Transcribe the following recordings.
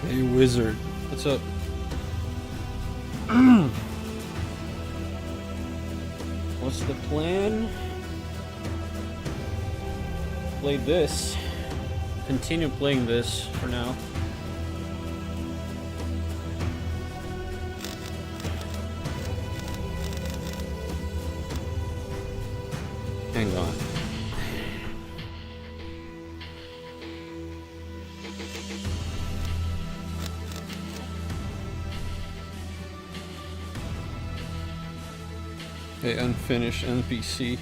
Hey wizard, what's up? What's the plan? Play this. Continue playing this for now. Hang on. Okay, unfinished NPC.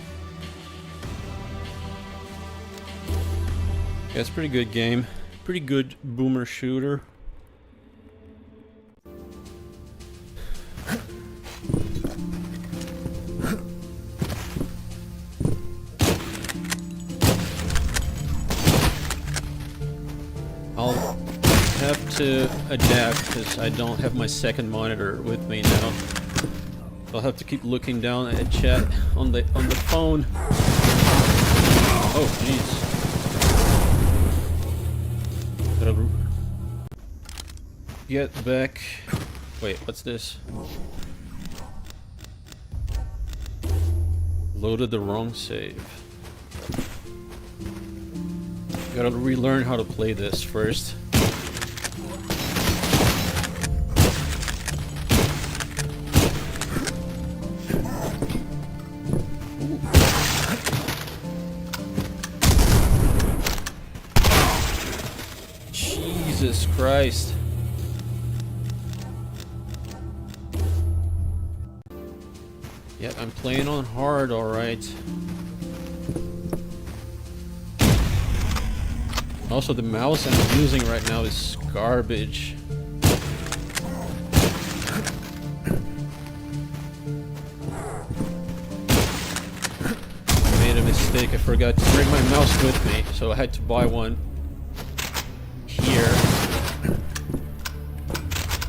Yeah, it's a pretty good game. Pretty good boomer shooter. I'll have to adapt because I don't have my second monitor with me now. I'll have to keep looking down at chat on the phone. Oh jeez. Gotta get back. Wait, what's this? Loaded the wrong save. Gotta relearn how to play this first. Jesus Christ. Yeah, I'm playing on hard, alright. Also, the mouse I'm using right now is garbage. I made a mistake, I forgot to bring my mouse with me, so I had to buy one here.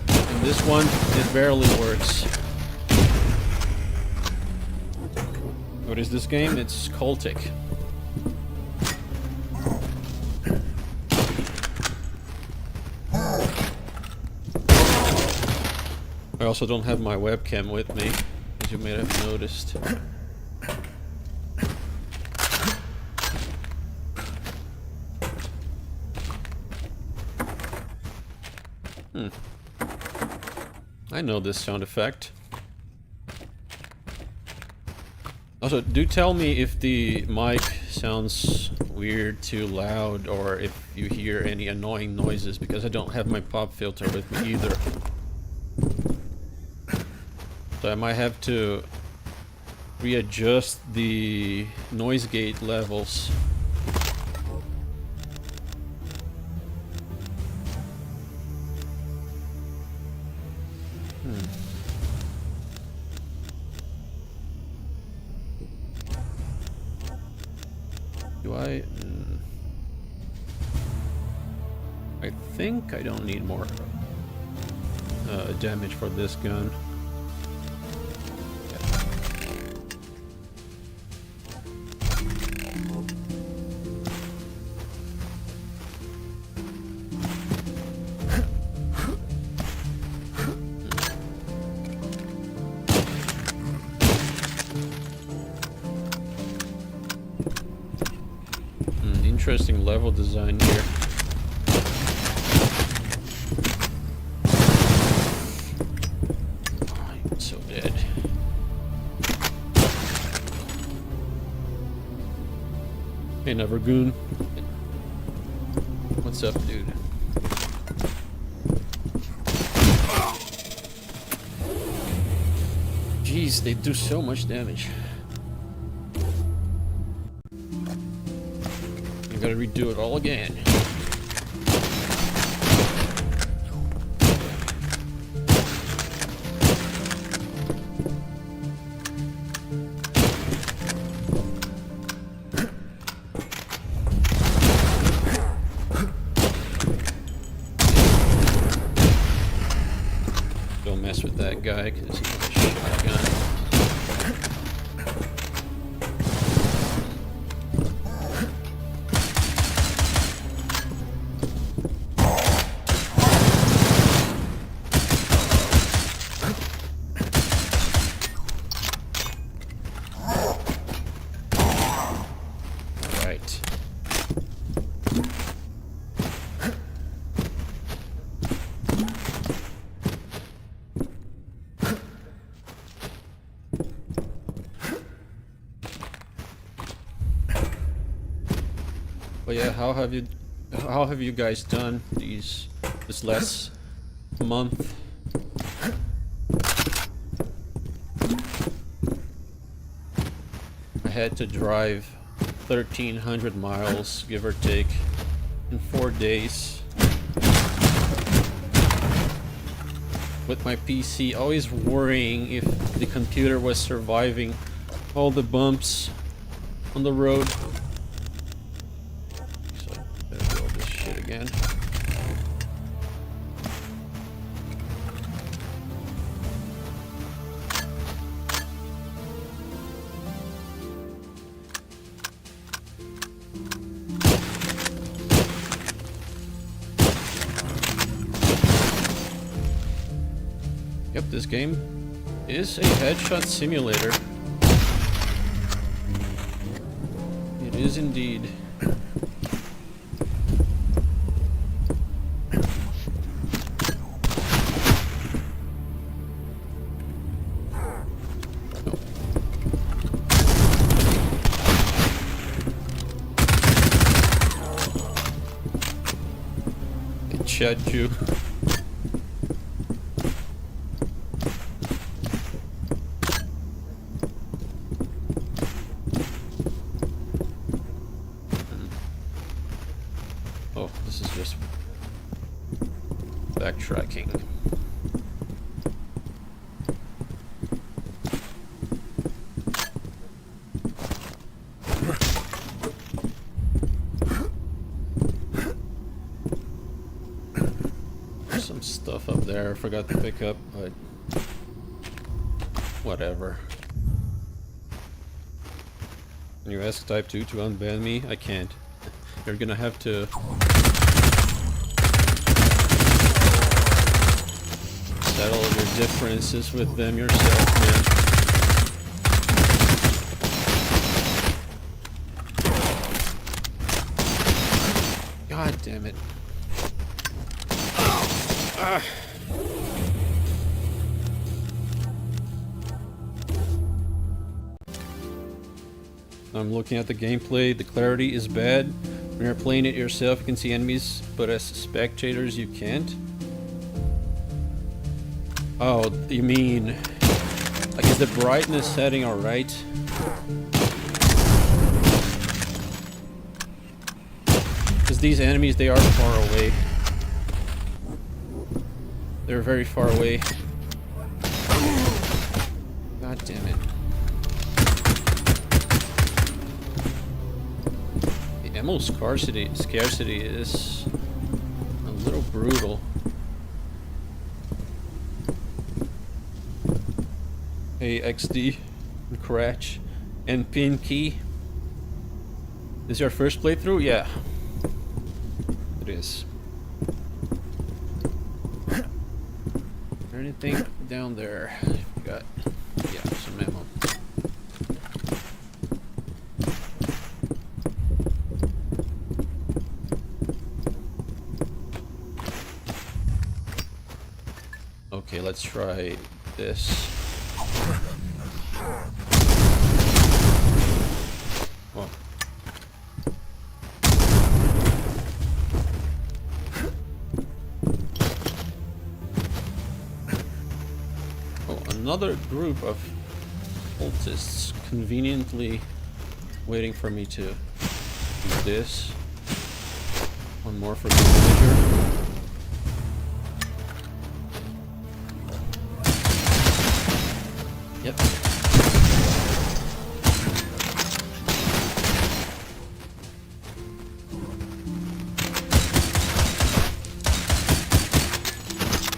And this one, it barely works. What is this game? It's Cultic. I also don't have my webcam with me, as you may have noticed. I know this sound effect. Also, do tell me if the mic sounds weird, too loud, or if you hear any annoying noises, because I don't have my pop filter with me either. So I might have to readjust the noise gate levels. Do I? I think I don't need more damage for this gun. Interesting level design here. Oh, I'm so dead. Hey, Nevergoon. What's up, dude? Jeez, they do so much damage. I gotta redo it all again. Don't mess with that guy because he has a shotgun. Right. But yeah, how have you guys done this last month? I had to drive 1,300 miles, give or take, in 4 days. With my PC, always worrying if the computer was surviving all the bumps on the road. So, better do all this shit again. Yep, this game is a headshot simulator. It is indeed. Chad you. Oh, this is just backtracking. There's some stuff up there I forgot to pick up, but whatever. Can you ask Type 2 to unban me? I can't. You're gonna have to settle your differences with them yourself, man. God damn it. Ah. I'm looking at the gameplay. The clarity is bad. When you're playing it yourself, you can see enemies, but as spectators, you can't. Oh, you mean, like, is the brightness setting alright? Because these enemies, they are far away. They're very far away. God damn it. The ammo scarcity is a little brutal. Hey XD, Cratch, and Pinky. This is your first playthrough? Yeah. It is. Is there anything down there? Got, yeah, some ammo. Okay, let's try this. Oh. Oh, another group of cultists conveniently waiting for me to do this. One more for the manager. Yep.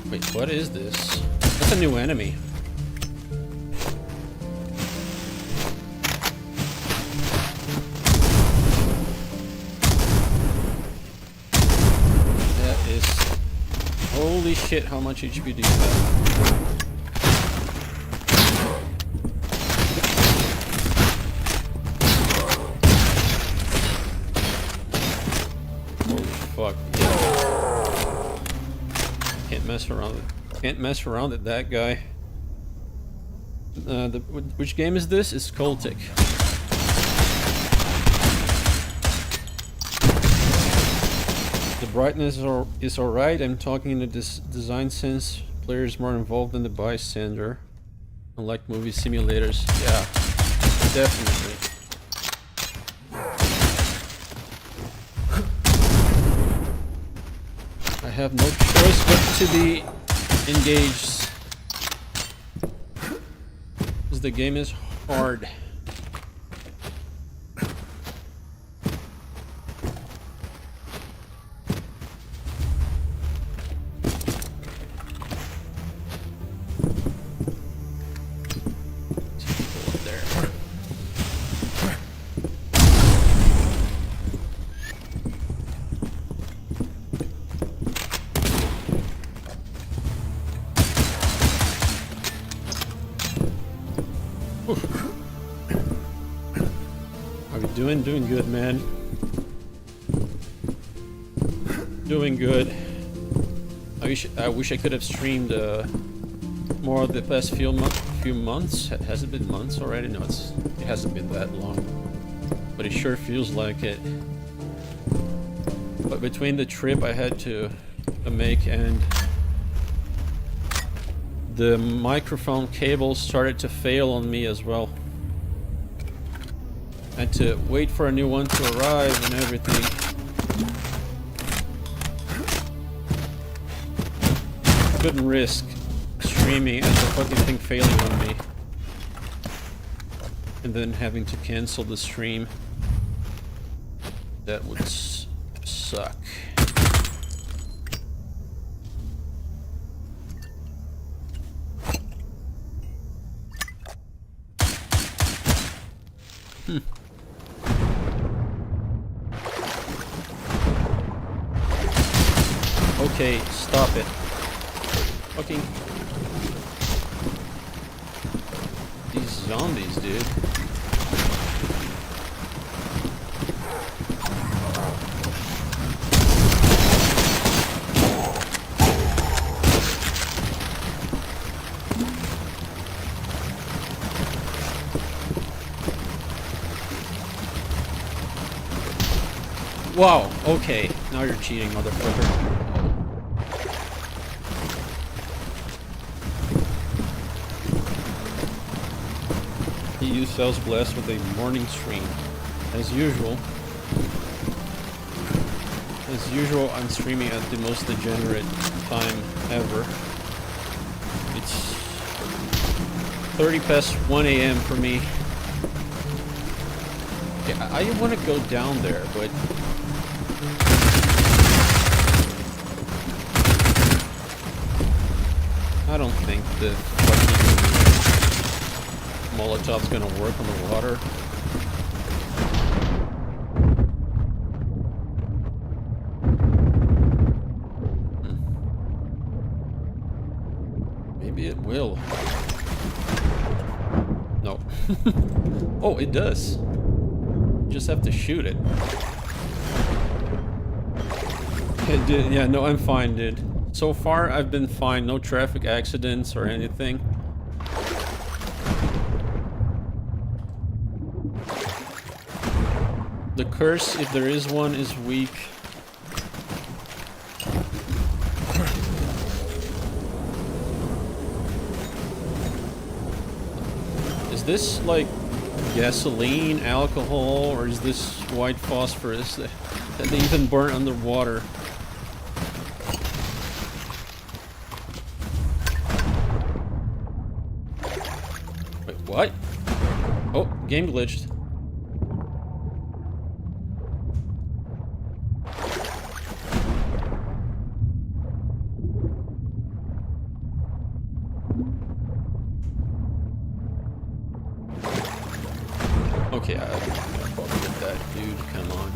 Wait, what is this? That's a new enemy. That is... Holy shit, how much HP do you have? mess around with. Can't mess around with that guy. Which game is this? It's Cultic. The brightness is alright. I'm talking in the design sense. Player is more involved than the bystander. Unlike movie simulators. Yeah, definitely. I have no choice but to be engaged. Because the game is hard. How we doing? Doing good, man. Doing good. I wish I could have streamed more of the past few months. Has it been months already? No, it hasn't been that long. But it sure feels like it. But between the trip I had to make and the microphone cable started to fail on me as well. I had to wait for a new one to arrive and everything. Couldn't risk streaming and the fucking thing failing on me. And then having to cancel the stream. That would suck. Okay, stop it. Fucking... These zombies, dude. Wow, okay. Now you're cheating, motherfucker. He used Cells Blast with a morning stream. As usual. As usual, I'm streaming at the most degenerate time ever. It's 30 past 1 AM for me. Yeah, I want to go down there, but... I don't think the fucking Molotov's gonna work on the water. Maybe it will. No. Oh, it does. You just have to shoot it. Yeah, no, I'm fine, dude. So far, I've been fine. No traffic accidents or anything. The curse, if there is one, is weak. Is this like gasoline, alcohol, or is this white phosphorus that they even burn underwater? Wait, what? Oh, game glitched. Okay, I'm gonna probably get that, dude. Come on.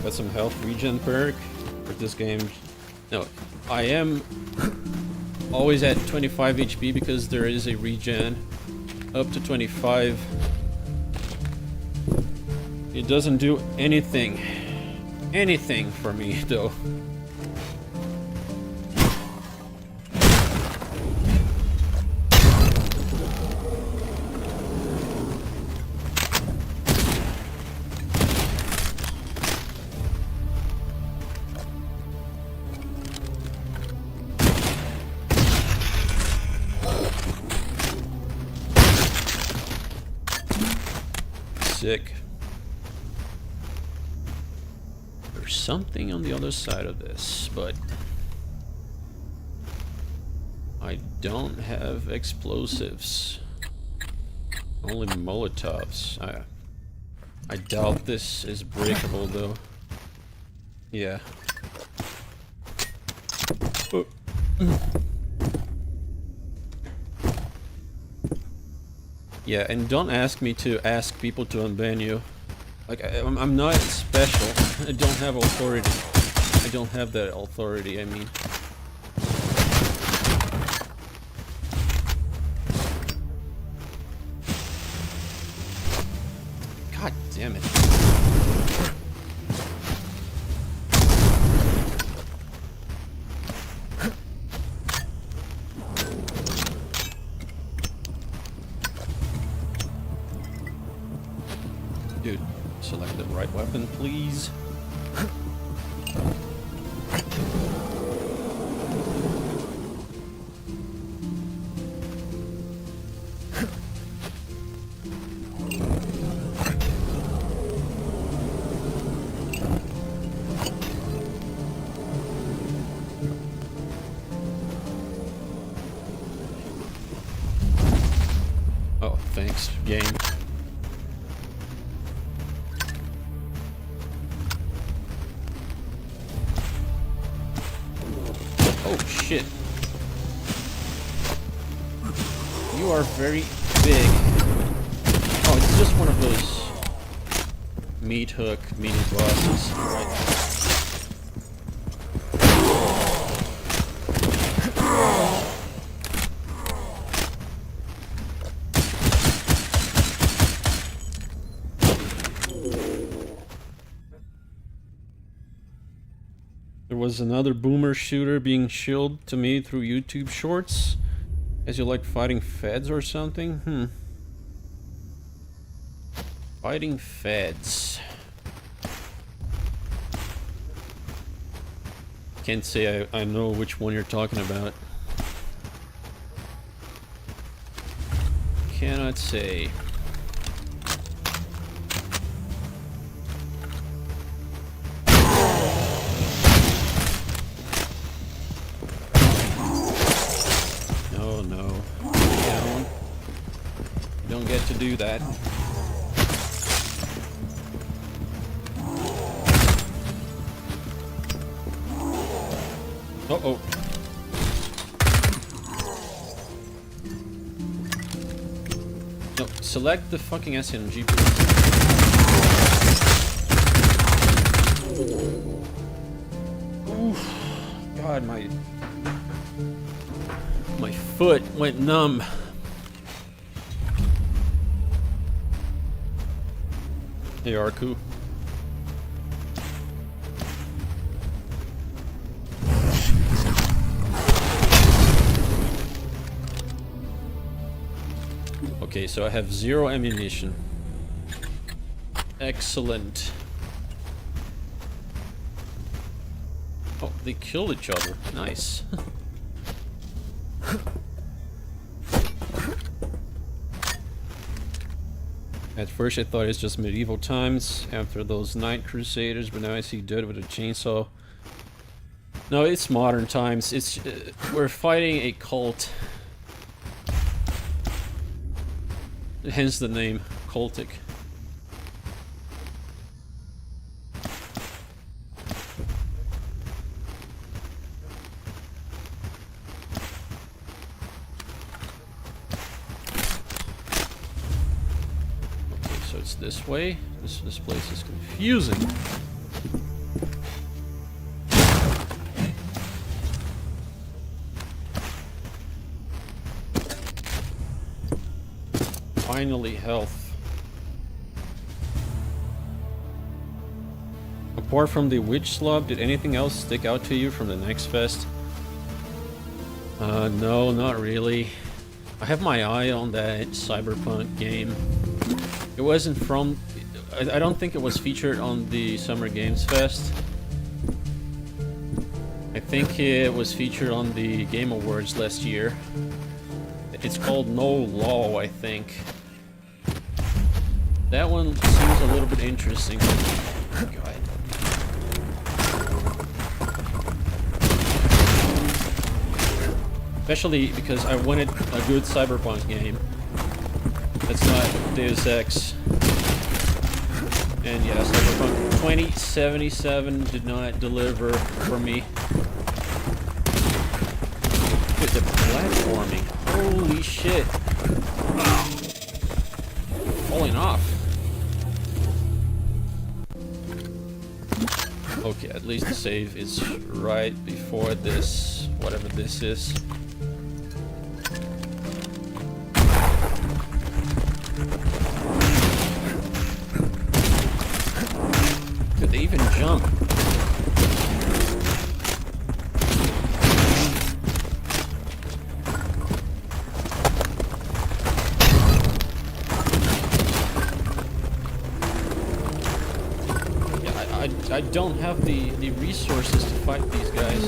Got some health regen perk for this game. No, I am always at 25 HP because there is a regen up to 25. It doesn't do anything for me though. There's something on the other side of this, but I don't have explosives. Only Molotovs. I doubt this is breakable though. Yeah. Oh. Yeah, and don't ask me to ask people to unban you. Like, I'm not special. I don't have authority. I don't have that authority, I mean. God damn it. Dude, select the right weapon, please. Oh, thanks, game. Oh shit. You are very big. Oh, it's just one of those meat hook mini bosses. Right. There was another boomer shooter being shilled to me through YouTube shorts. As you like fighting feds or something? Fighting feds. Can't say I know which one you're talking about. Cannot say. No. Down. You don't get to do that. Uh-oh. No, select the fucking SMG, please. Oof. God, my foot went numb. Hey, Arku. Okay, so I have 0 ammunition. Excellent. Oh, they killed each other. Nice. At first I thought it's just medieval times after those Night Crusaders, but now I see Dead with a chainsaw. No, it's modern times. It's we're fighting a cult. Hence the name, Cultic. So it's this way. This place is confusing. Finally, health. Apart from the witch slab, did anything else stick out to you from the next fest? No, not really. I have my eye on that Cyberpunk game. It wasn't from... I don't think it was featured on the Summer Games Fest. I think it was featured on the Game Awards last year. It's called No Law, I think. That one seems a little bit interesting. God. Especially because I wanted a good Cyberpunk game. That's not Deus Ex. And yeah, Cyberpunk 2077 did not deliver for me. With the platforming. Holy shit. Falling off. Okay, at least the save is right before this, whatever this is. Could they even jump? I don't have the resources to fight these guys.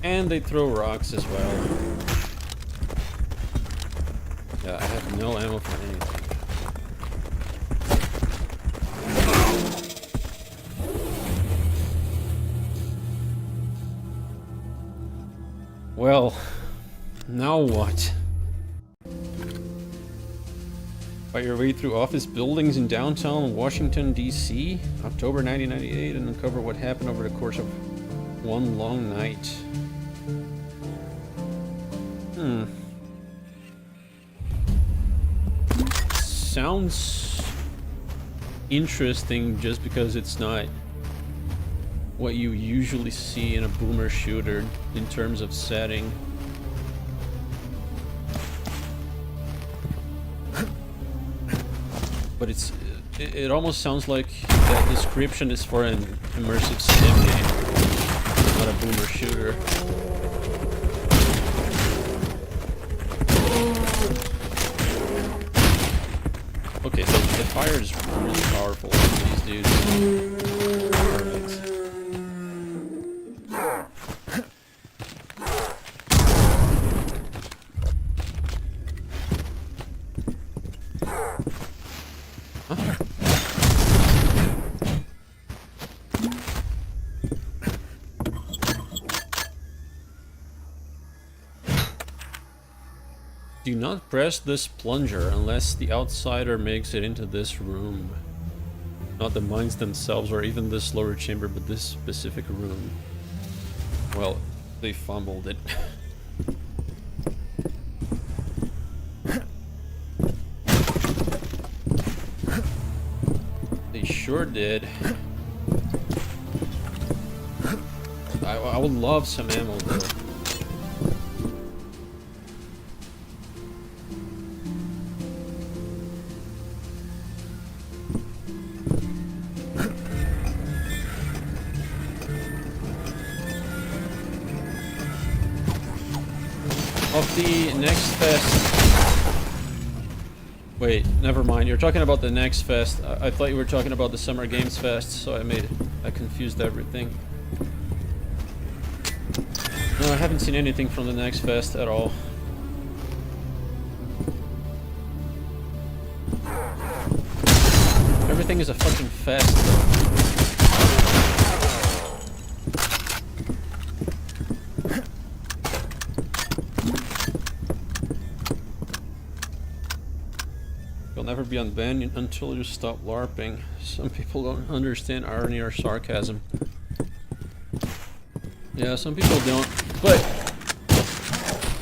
And they throw rocks as well. Yeah, I have no ammo for anything. Well, now what? Fight your way through office buildings in downtown Washington, D.C., October 1998, and uncover what happened over the course of one long night. Sounds interesting just because it's not what you usually see in a boomer shooter in terms of setting. But it almost sounds like that description is for an immersive sim game, not a boomer shooter. Okay, so the fire is really powerful on these dudes. Perfect. Do not press this plunger unless the outsider makes it into this room. Not the mines themselves or even this lower chamber, but this specific room. Well, they fumbled it. They sure did. I would love some ammo though. Of the next fest. Wait, never mind. You're talking about the next fest. I thought you were talking about the Summer Games Fest, so I confused everything. No, I haven't seen anything from the next fest at all. Everything is a fucking fest, though. Never be unbanned until you stop LARPing. Some people don't understand irony or sarcasm. Yeah, some people don't. But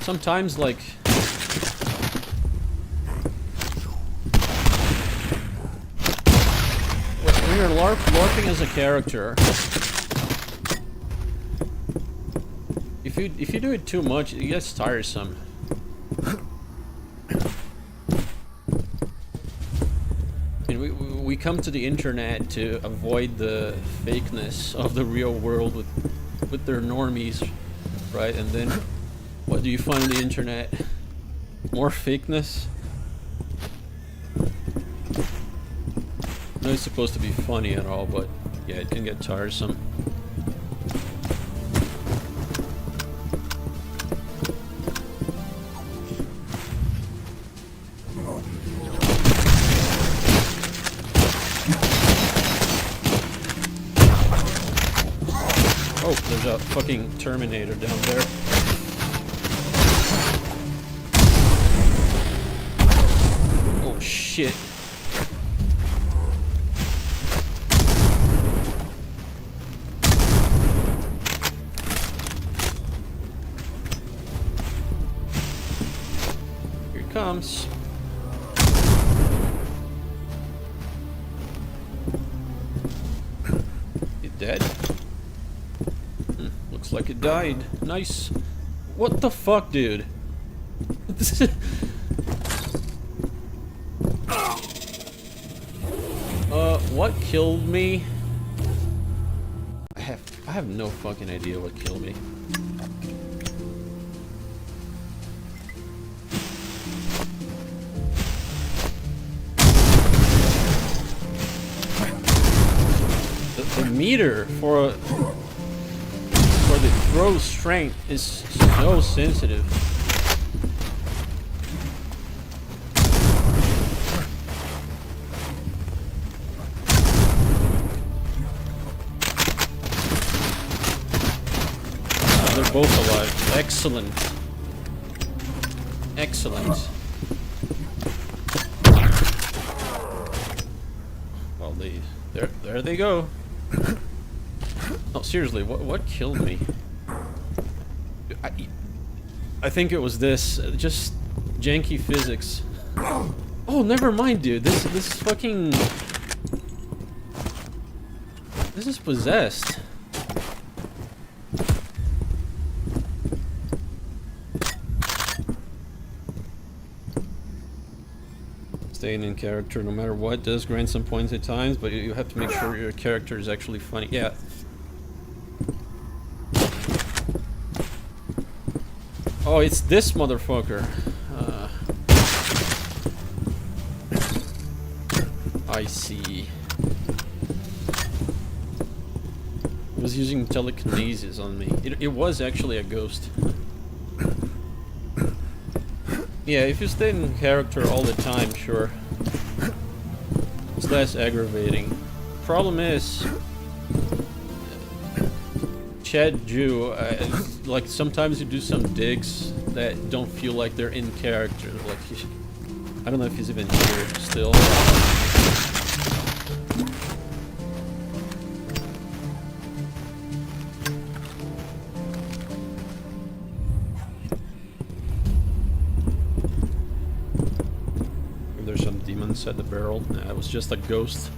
sometimes, like, when you're LARPing as a character, if you do it too much, it gets tiresome. We come to the internet to avoid the fakeness of the real world with their normies, right? And then what do you find on the internet? More fakeness? No, it's supposed to be funny and all, but yeah, it can get tiresome. a fucking Terminator down there. Oh shit. Here it comes. Dead? Looks like it died. Nice. What the fuck, dude? What killed me? I have no fucking idea what killed me. The meter for the throw strength is so sensitive. They're both alive. Excellent. Excellent. Well, there they go. Oh, seriously, what killed me? I think it was this, just janky physics. Oh, never mind, dude. This fucking... This is possessed. Staying in character no matter what does grant some points at times, but you have to make sure your character is actually funny. Yeah. Oh, it's this motherfucker. I see. It was using telekinesis on me. It was actually a ghost. Yeah, if you stay in character all the time, sure. It's less aggravating. Problem is... Chad Jew, like sometimes you do some digs that don't feel like they're in character. Like, I don't know if he's even here still. There's some demons at the barrel. Nah, it was just a ghost.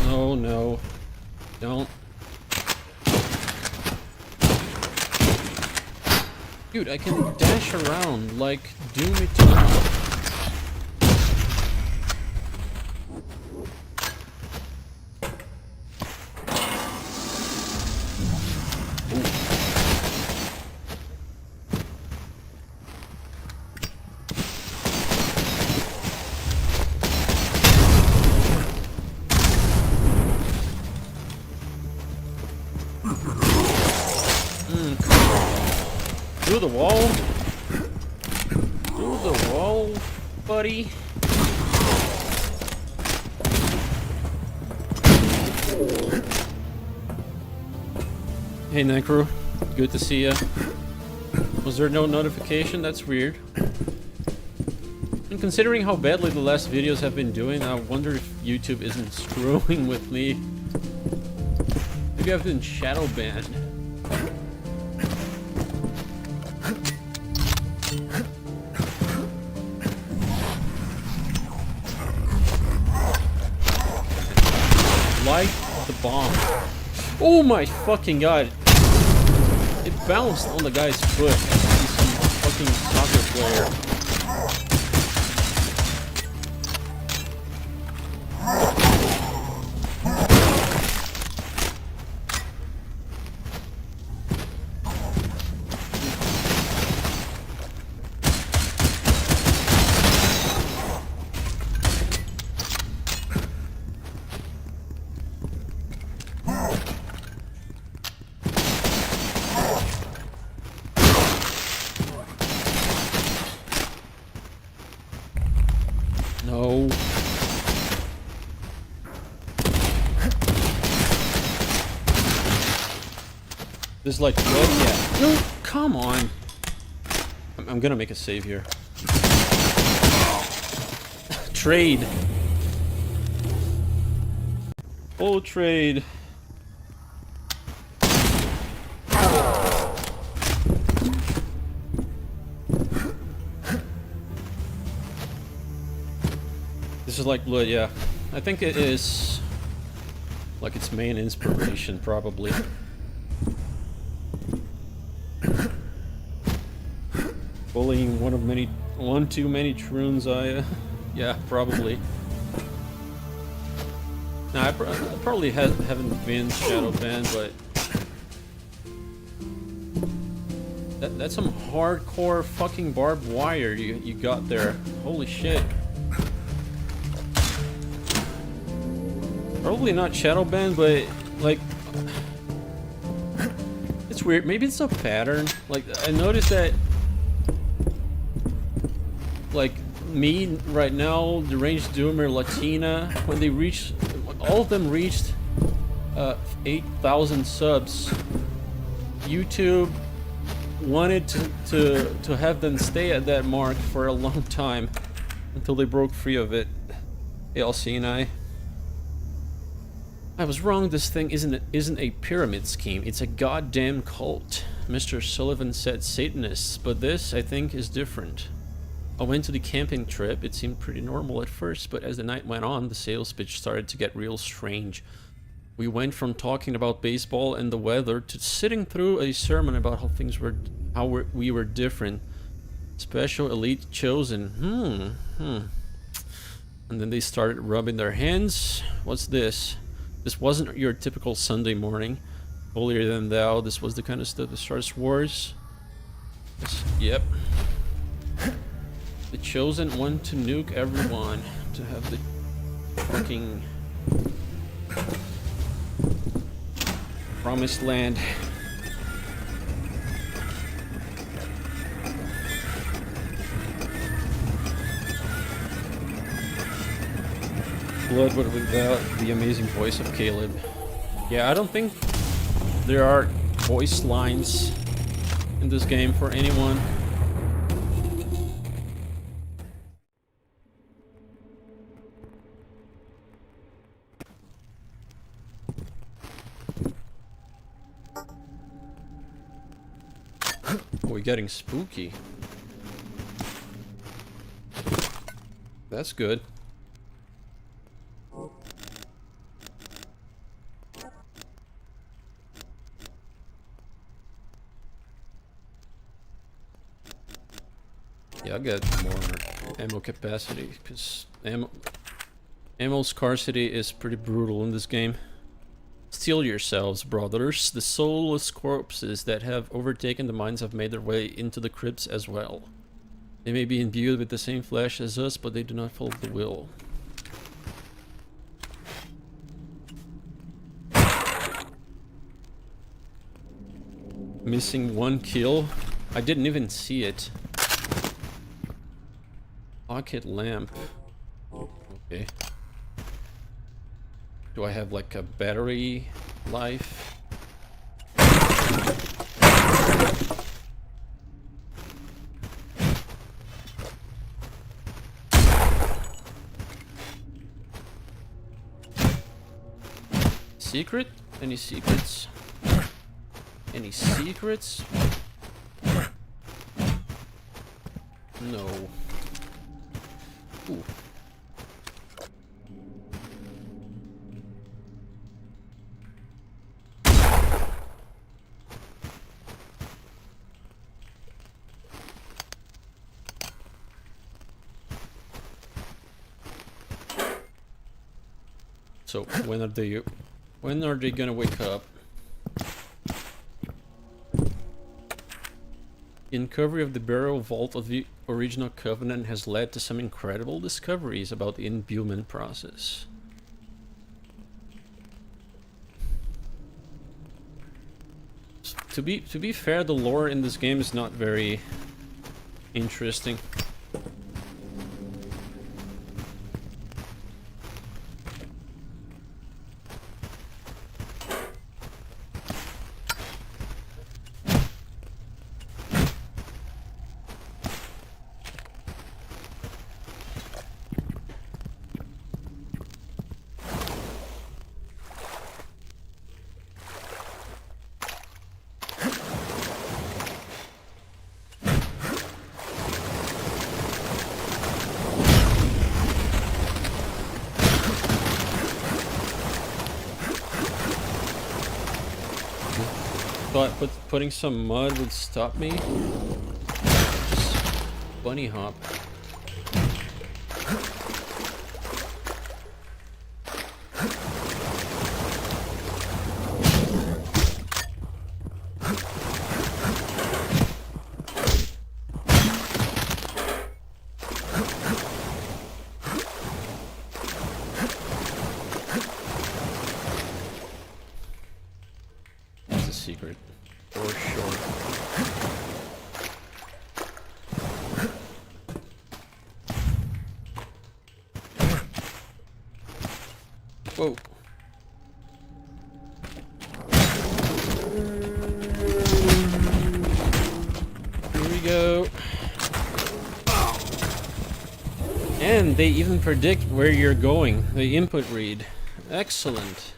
Oh no. Don't. Dude, I can dash around like Doom Eternal. Through the wall? Through the wall, buddy? Hey Necro, good to see ya. Was there no notification? That's weird. And considering how badly the last videos have been doing, I wonder if YouTube isn't screwing with me. Maybe I've been shadow banned. Like the bomb. Oh my fucking god. It bounced on the guy's foot. He's some fucking soccer player. No. There's like blood. Yeah. No, come on. I'm gonna make a save here. Trade. Full trade. This is like blood, yeah. I think it is like its main inspiration, probably. Bullying one too many troons, yeah, probably. Nah, I probably haven't been shadow banned, but that's some hardcore fucking barbed wire you got there. Holy shit. Probably not shadow banned, but like it's weird. Maybe it's a pattern. Like I noticed that like me right now, the Deranged Doomer, Latina, when they reached, all of them reached 8,000 subs. YouTube wanted to have them stay at that mark for a long time until they broke free of it. Hey, Alcina. I was wrong. This thing isn't a pyramid scheme. It's a goddamn cult. Mr. Sullivan said Satanists, but this, I think, is different. I went to the camping trip. It seemed pretty normal at first, but as the night went on, the sales pitch started to get real strange. We went from talking about baseball and the weather to sitting through a sermon about how we were different. Special, elite, chosen. And then they started rubbing their hands. What's this? This wasn't your typical Sunday morning. Holier than thou. This was the kind of stuff that starts wars. Yep. The chosen want to nuke everyone to have the fucking promised land. Blood, but without the amazing voice of Caleb. Yeah, I don't think there are voice lines in this game for anyone. We're getting spooky. That's good. Yeah, I'll get more ammo capacity, because ammo scarcity is pretty brutal in this game. Steel yourselves, brothers. The soulless corpses that have overtaken the mines have made their way into the crypts as well. They may be imbued with the same flesh as us, but they do not follow the will. Missing one kill? I didn't even see it. Pocket lamp. Okay. Do I have like a battery life? Secret? Any secrets? Any secrets? No. Ooh. So when are they gonna wake up? The uncovery of the burial vault of the original Covenant has led to some incredible discoveries about the imbuement process. To be fair, the lore in this game is not very interesting. thought putting some mud would stop me. Just bunny hop. That's a secret, for sure. Whoa. Here we go. And they even predict where you're going. The input read. Excellent.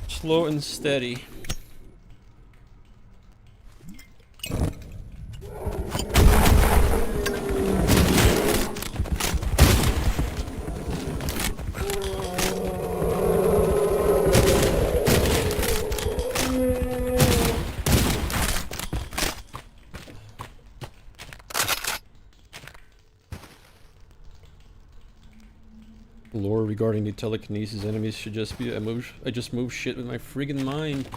Slow and steady. Lore regarding the telekinesis enemies should just be I just move shit with my friggin' mind.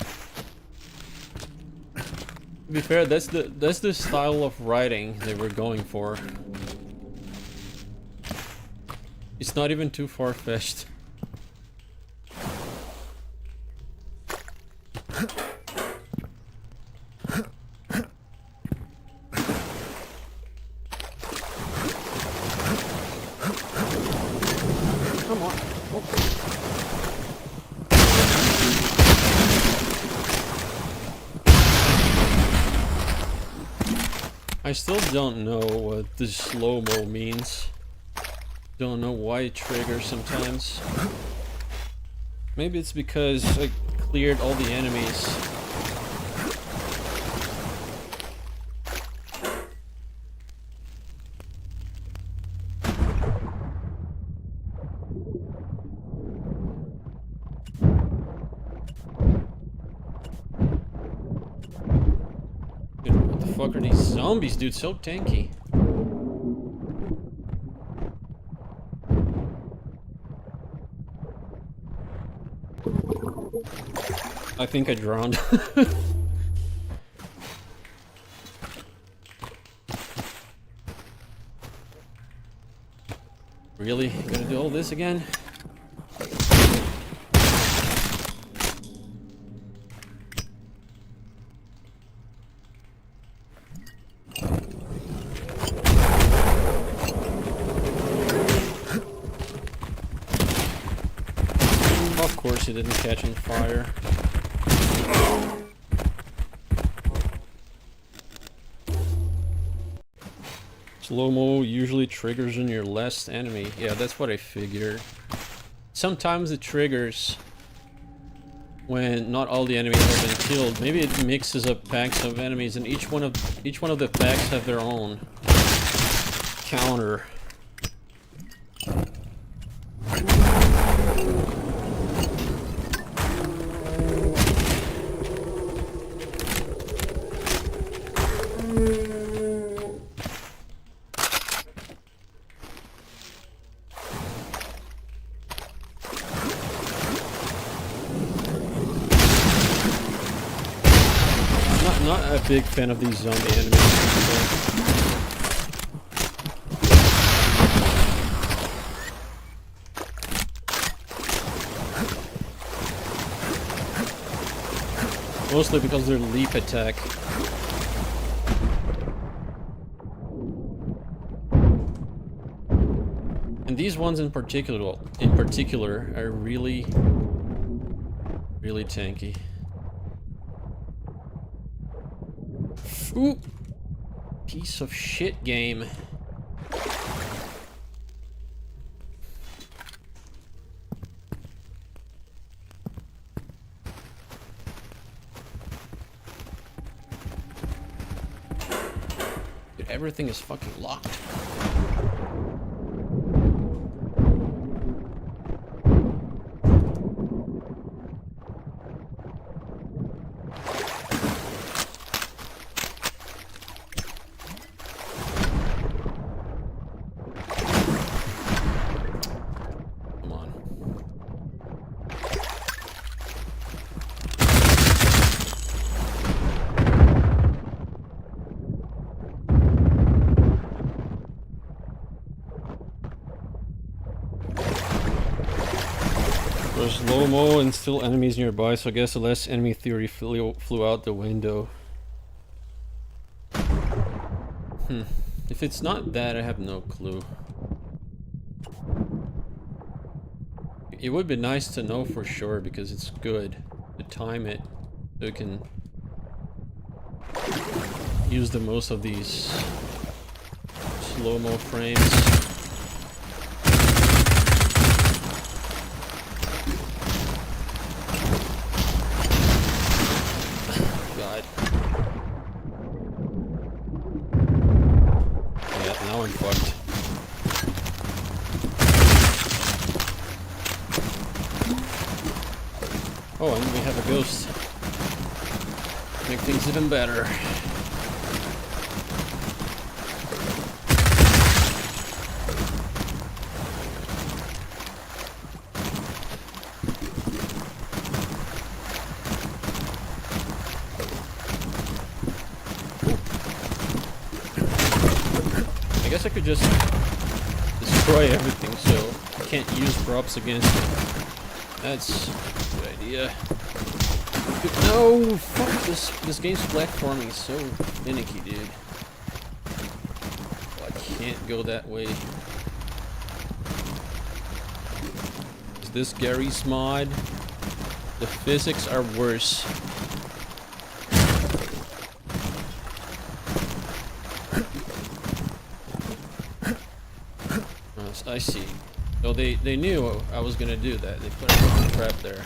To be fair, that's the style of writing they were going for. It's not even too far-fetched. Come on. Oh. I still don't know what this slow-mo means. Don't know why it triggers sometimes. Maybe it's because I cleared all the enemies. Dude, what the fuck are these zombies, dude? So tanky. I think I drowned. Really? Gonna do all this again? Of course he didn't catch on fire. Slow-mo usually triggers on your last enemy. Yeah, that's what I figured. Sometimes it triggers when not all the enemies have been killed. Maybe it mixes up packs of enemies, and each one of the packs have their own counter. Not a big fan of these zombie enemies. Mostly because they're leap attack. And these ones in particular are really tanky. Ooh! Piece of shit game. everything is fucking locked. There's slow-mo and still enemies nearby, so I guess the last enemy theory flew out the window. If it's not that, I have no clue. It would be nice to know for sure, because it's good to time it so you can use the most of these slow-mo frames. Now I'm fucked. Oh, and we have a ghost. Make things even better. I guess I could just destroy everything so I can't use props against it. That's a good idea. No, fuck this game's platforming is so finicky, dude. Oh, I can't go that way. Is this Gary's mod? The physics are worse. I see. So they knew I was gonna do that. They put a trap there.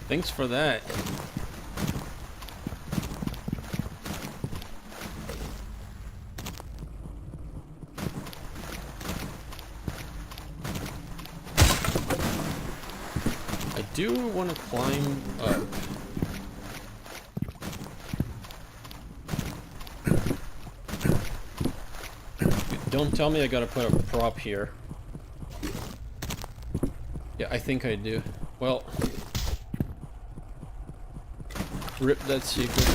Thanks for that. I do want to climb up. Don't tell me I gotta put a prop here. Yeah, I think I do. Well, rip that secret.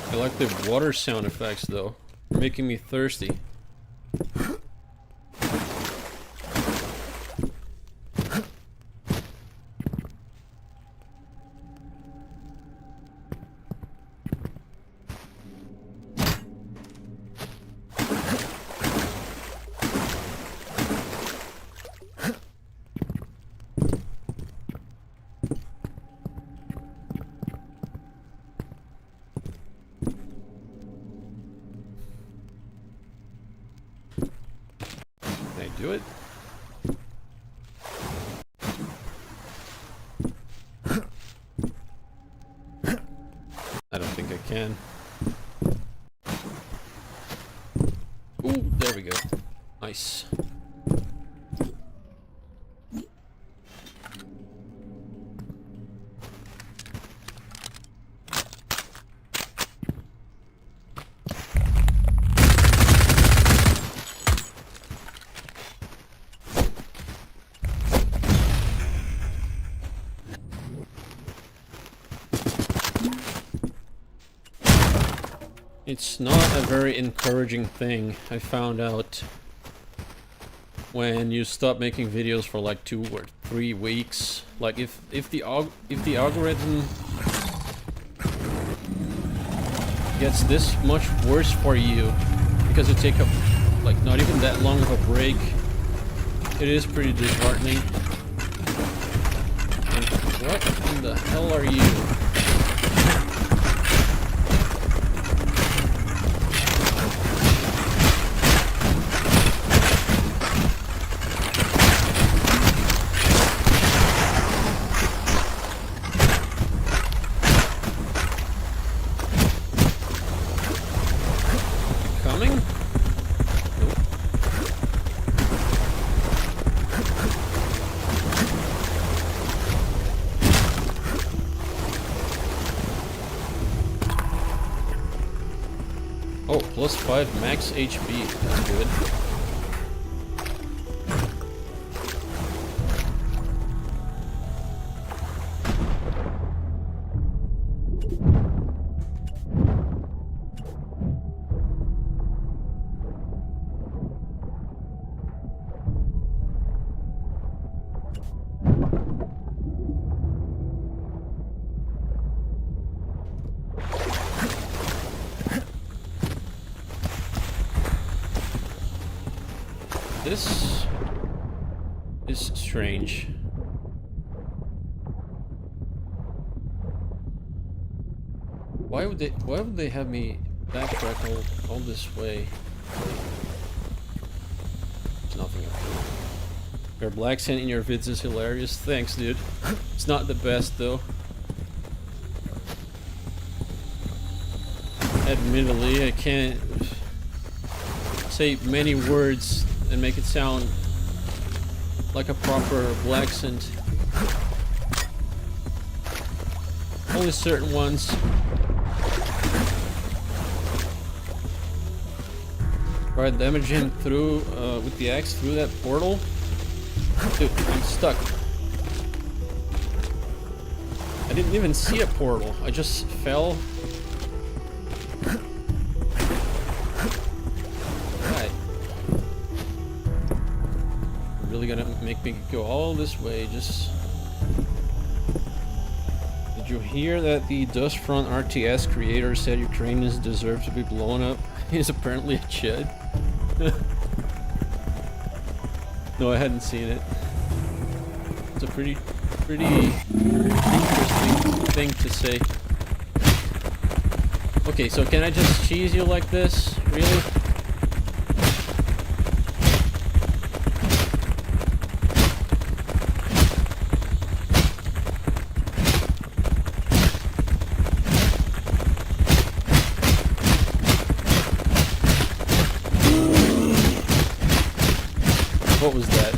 I like the water sound effects though. They're making me thirsty. Do it. I don't think I can. Ooh, there we go. Nice. It's not a very encouraging thing, I found out, when you stop making videos for like 2 or 3 weeks. Like if the algorithm gets this much worse for you because you take a like not even that long of a break, it is pretty disheartening. And what in the hell are you? plus 5 max HP. That's good. This is strange. Why would they have me backtrack all this way? There's nothing up here. Your black sand in your vids is hilarious. Thanks, dude. It's not the best though. Admittedly, I can't say many words and make it sound like a proper black scent. Only certain ones. Right, damage him through with the axe through that portal. Dude, I'm stuck. I didn't even see a portal. I just fell. Right. Really gonna make me go all this way, just... Did you hear that the Dustfront RTS creator said Ukrainians deserve to be blown up? He's apparently a chud. No, I hadn't seen it. It's a pretty interesting thing to say. Okay, so can I just cheese you like this? Really? What was that?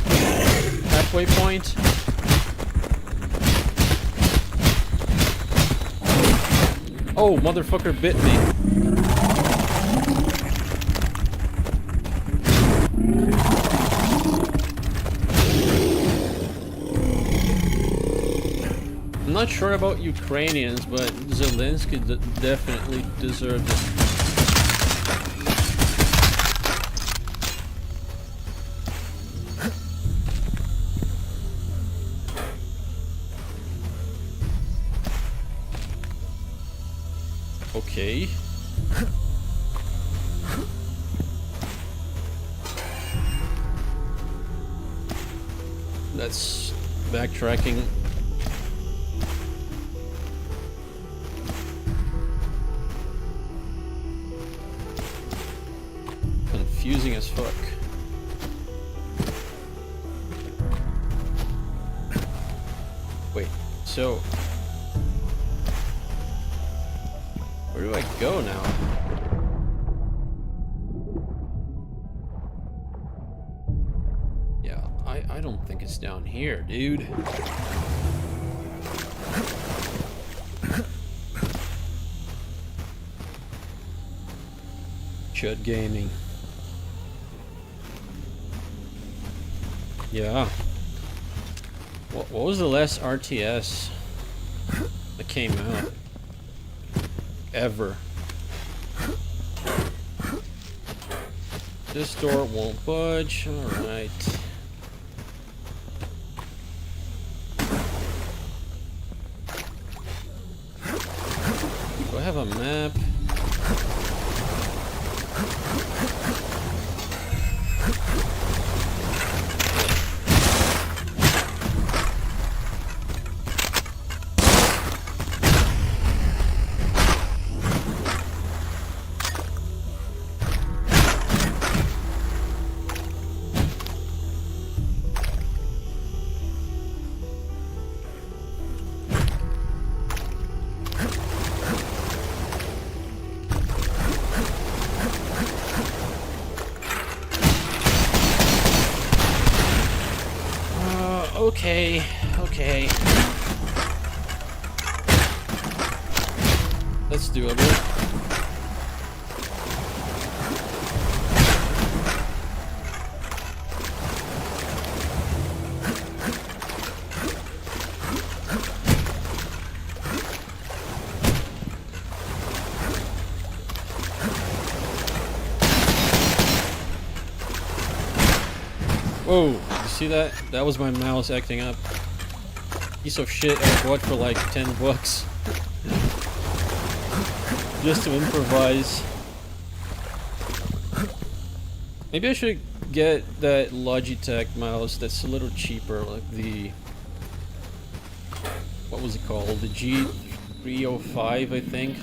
Halfway point? Oh, motherfucker bit me. I'm not sure about Ukrainians, but Zelensky definitely deserved it. Okay. That's backtracking. Confusing as fuck. Wait, so... where do I go now? Yeah, I don't think it's down here, dude. Chud Gaming. Yeah. What was the last RTS that came out? Ever. This door won't budge. Alright. Do I have a map? Okay, okay. That's doable. Whoa, you see that? That was my mouse acting up. Piece of shit I bought for like 10 bucks. Just to improvise. Maybe I should get that Logitech mouse that's a little cheaper, like the... What was it called? The G305, I think.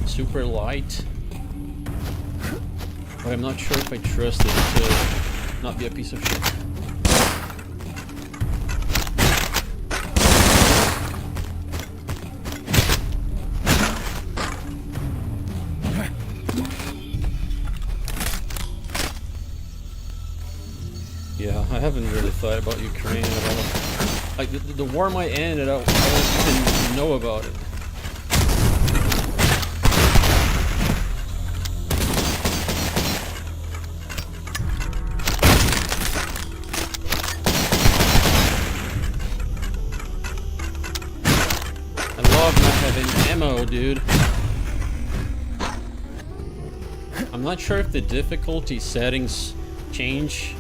Super light. But I'm not sure if I trust it to not be a piece of shit. Yeah, I haven't really thought about Ukraine at all. Like, the war might end and I won't even know about it. I love not having ammo, dude. I'm not sure if the difficulty settings change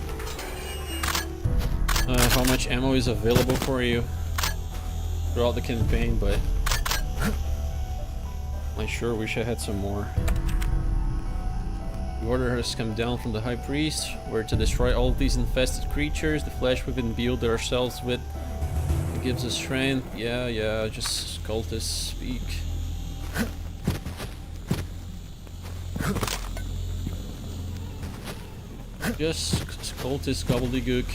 how much ammo is available for you throughout the campaign, but I sure wish I had some more. The order has come down from the High Priest. We're to destroy all of these infested creatures, the flesh we've imbued ourselves with. It gives us strength. Yeah, just cultists speak. Just cultist gobbledygook.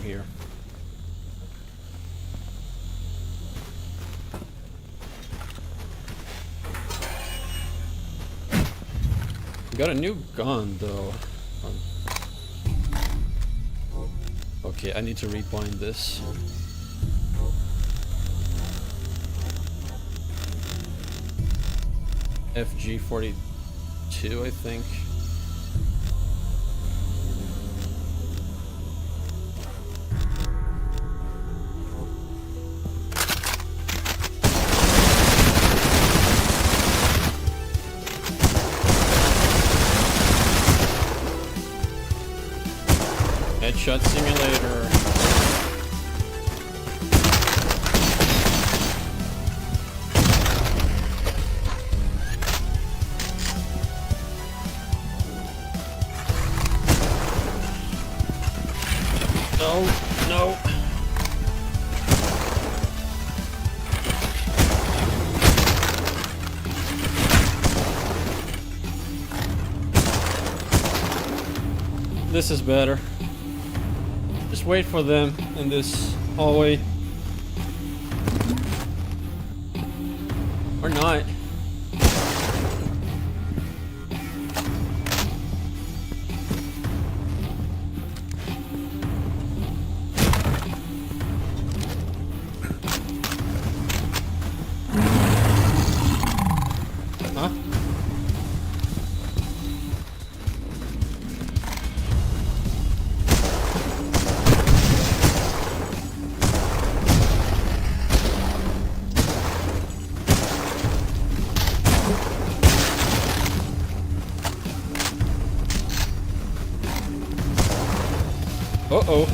Here. We got a new gun though. Okay, I need to rebind this. FG42, I think. Headshot simulator. No. This is better. Just wait for them in this hallway. Or not. Huh? Uh-oh.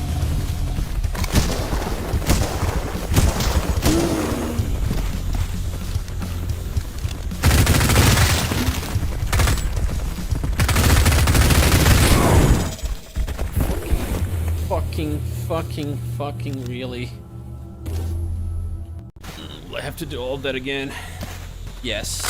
Fucking really? I have to do all that again. Yes.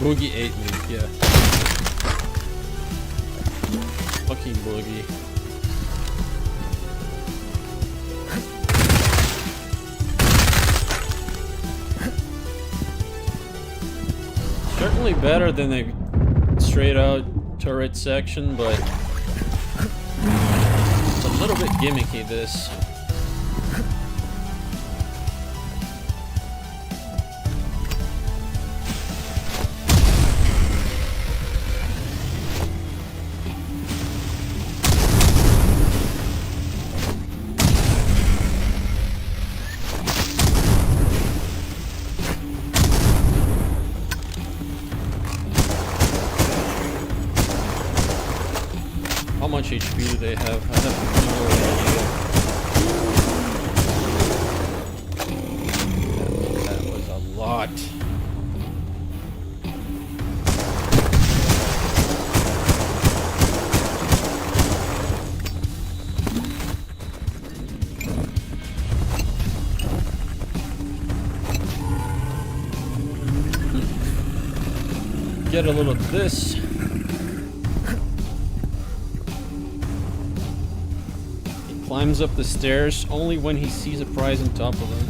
Boogie ate me, yeah. Fucking Boogie. Certainly better than a straight out turret section, but it's a little bit gimmicky, this. How much HP do they have? I have no idea. That was a lot. Get a little of this. Climbs up the stairs only when he sees a prize on top of him.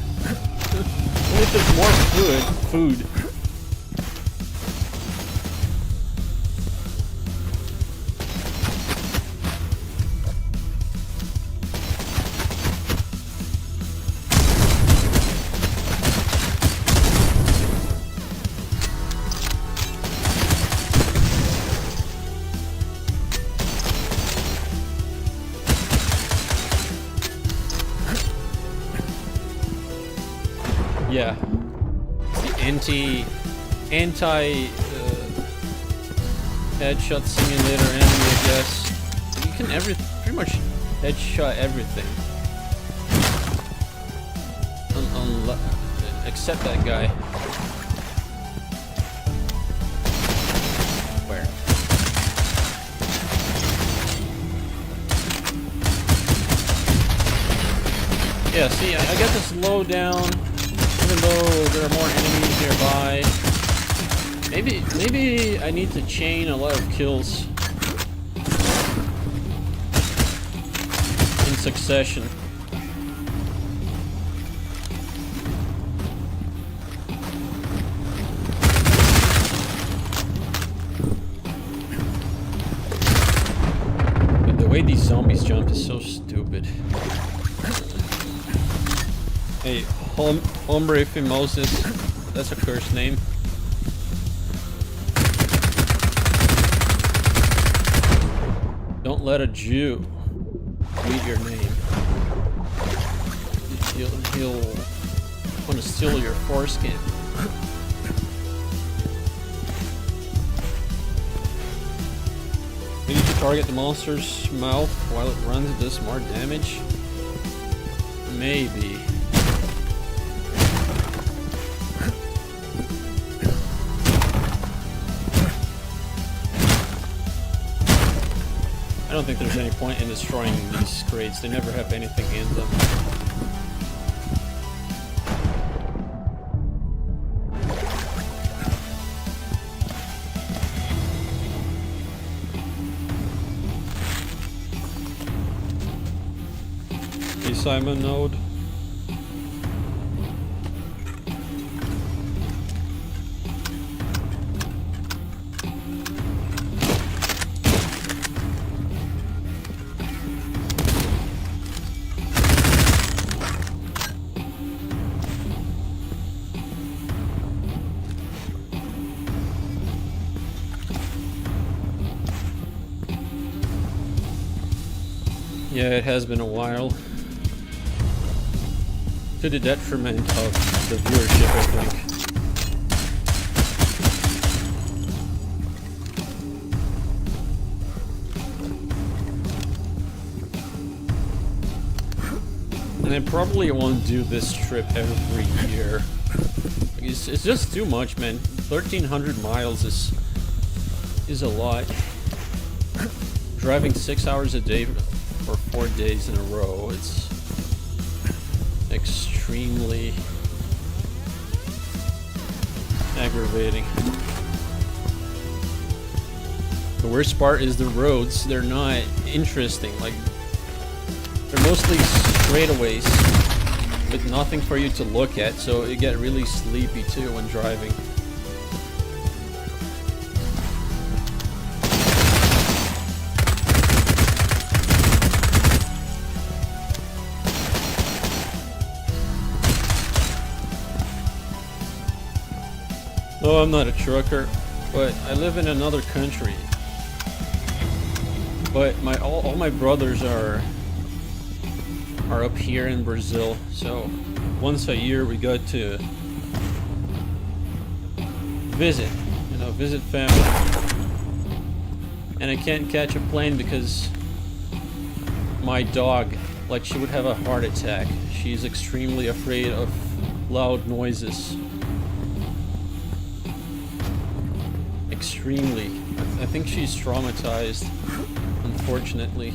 Only if there's more food. Yeah, the anti headshot simulator enemy, I guess. You can pretty much headshot everything, except that guy. Where? Yeah, see, I got to slow down. Even though there are more enemies nearby. Maybe I need to chain a lot of kills in succession. But the way these zombies jump is so stupid. Hey, Hombre Fimosis, that's a cursed name. Don't let a Jew read your name. He'll want to steal your foreskin. We need to target the monster's mouth while it runs. It does more damage. Maybe. I don't think there's any point in destroying these crates. They never have anything in them. Hey, Simon Node. Yeah, it has been a while. To the detriment of the viewership, I think. And I probably won't do this trip every year. It's just too much, man. 1,300 miles is a lot. Driving 6 hours a day for 4 days in a row, it's extremely aggravating. The worst part is the roads. They're not interesting. Like, they're mostly straightaways with nothing for you to look at, so you get really sleepy too when driving. No, I'm not a trucker, but I live in another country. But all my brothers are up here in Brazil, so once a year we go to visit, visit family. And I can't catch a plane because my dog, like, she would have a heart attack. She's extremely afraid of loud noises. Extremely. I think she's traumatized, unfortunately.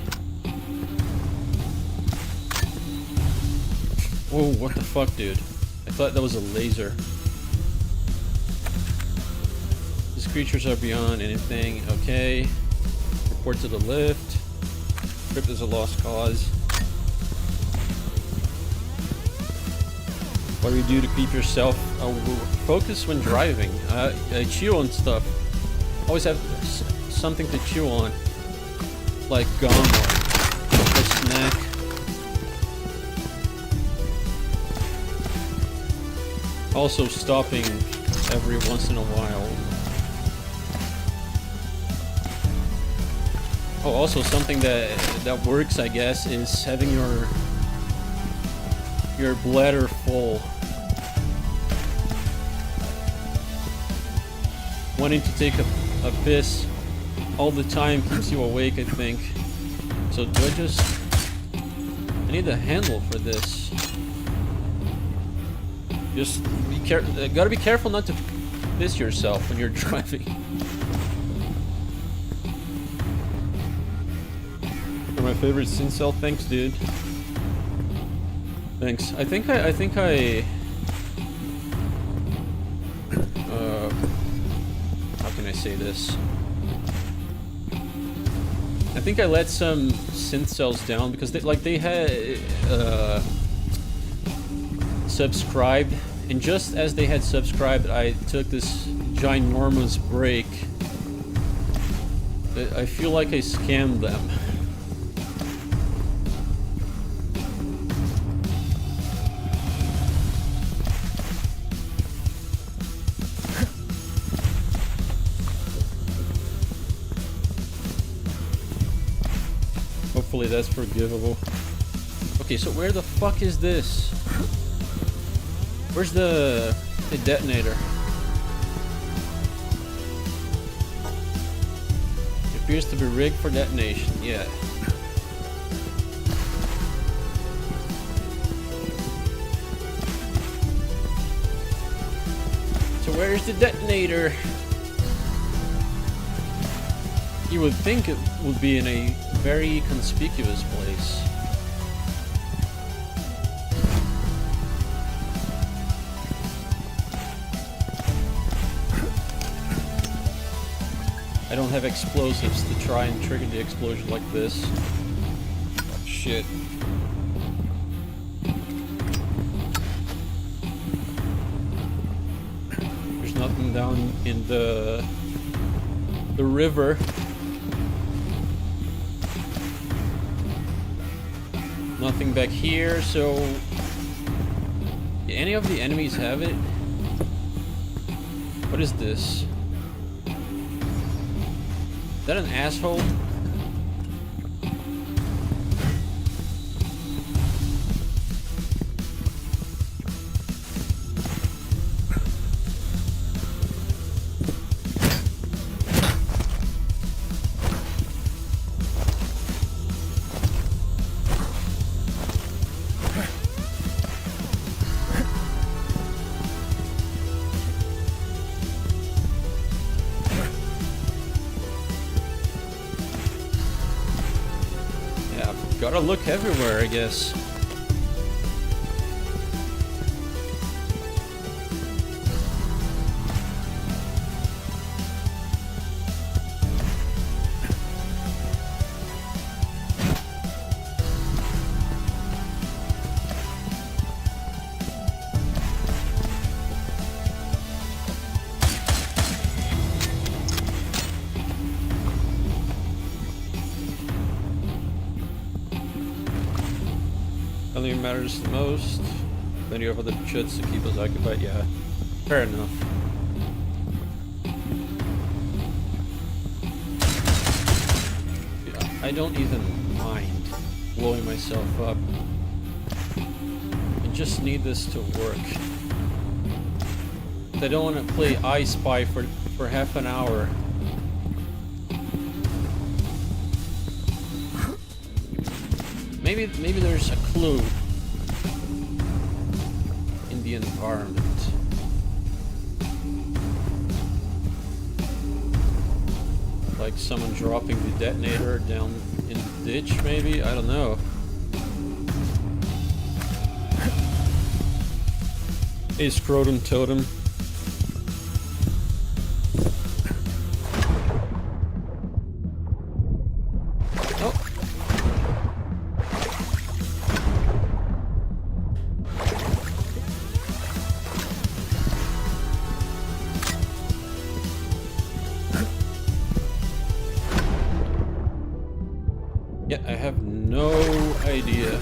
Whoa, what the fuck, dude? I thought that was a laser. These creatures are beyond anything. Okay. Report to the lift. Trip is a lost cause. What do you do to keep yourself focused when driving? I chew on stuff. Always have something to chew on, like gum or a snack. Also stopping every once in a while. Oh, also something that works, I guess, is having your bladder full. Wanting to take a piss all the time keeps you awake, I think. So do I need a handle for this. Just be careful. Gotta be careful not to piss yourself when you're driving. You're my favorite Sincel. Thanks, dude. Thanks. I think I how can I say this? I think I let some synth cells down because they had subscribed, and just as they had subscribed, I took this ginormous break. I feel like I scammed them. Hopefully that's forgivable. Okay, so where the fuck is this? Where's the detonator? It appears to be rigged for detonation, yeah. So where's the detonator? You would think it would be in a very conspicuous place. I don't have explosives to try and trigger the explosion like this. Shit. There's nothing down in the river. Nothing back here, so... Do any of the enemies have it? What is this? Is that an asshole? Gotta look everywhere, I guess. Only matters the most. Plenty of other chits to keep us occupied. Yeah, fair enough. I don't even mind blowing myself up. I just need this to work. I don't want to play I Spy for half an hour. Maybe there's a clue in the environment. Like someone dropping the detonator down in the ditch, maybe? I don't know. Hey, Scrotum Totem. Yeah, I have no idea.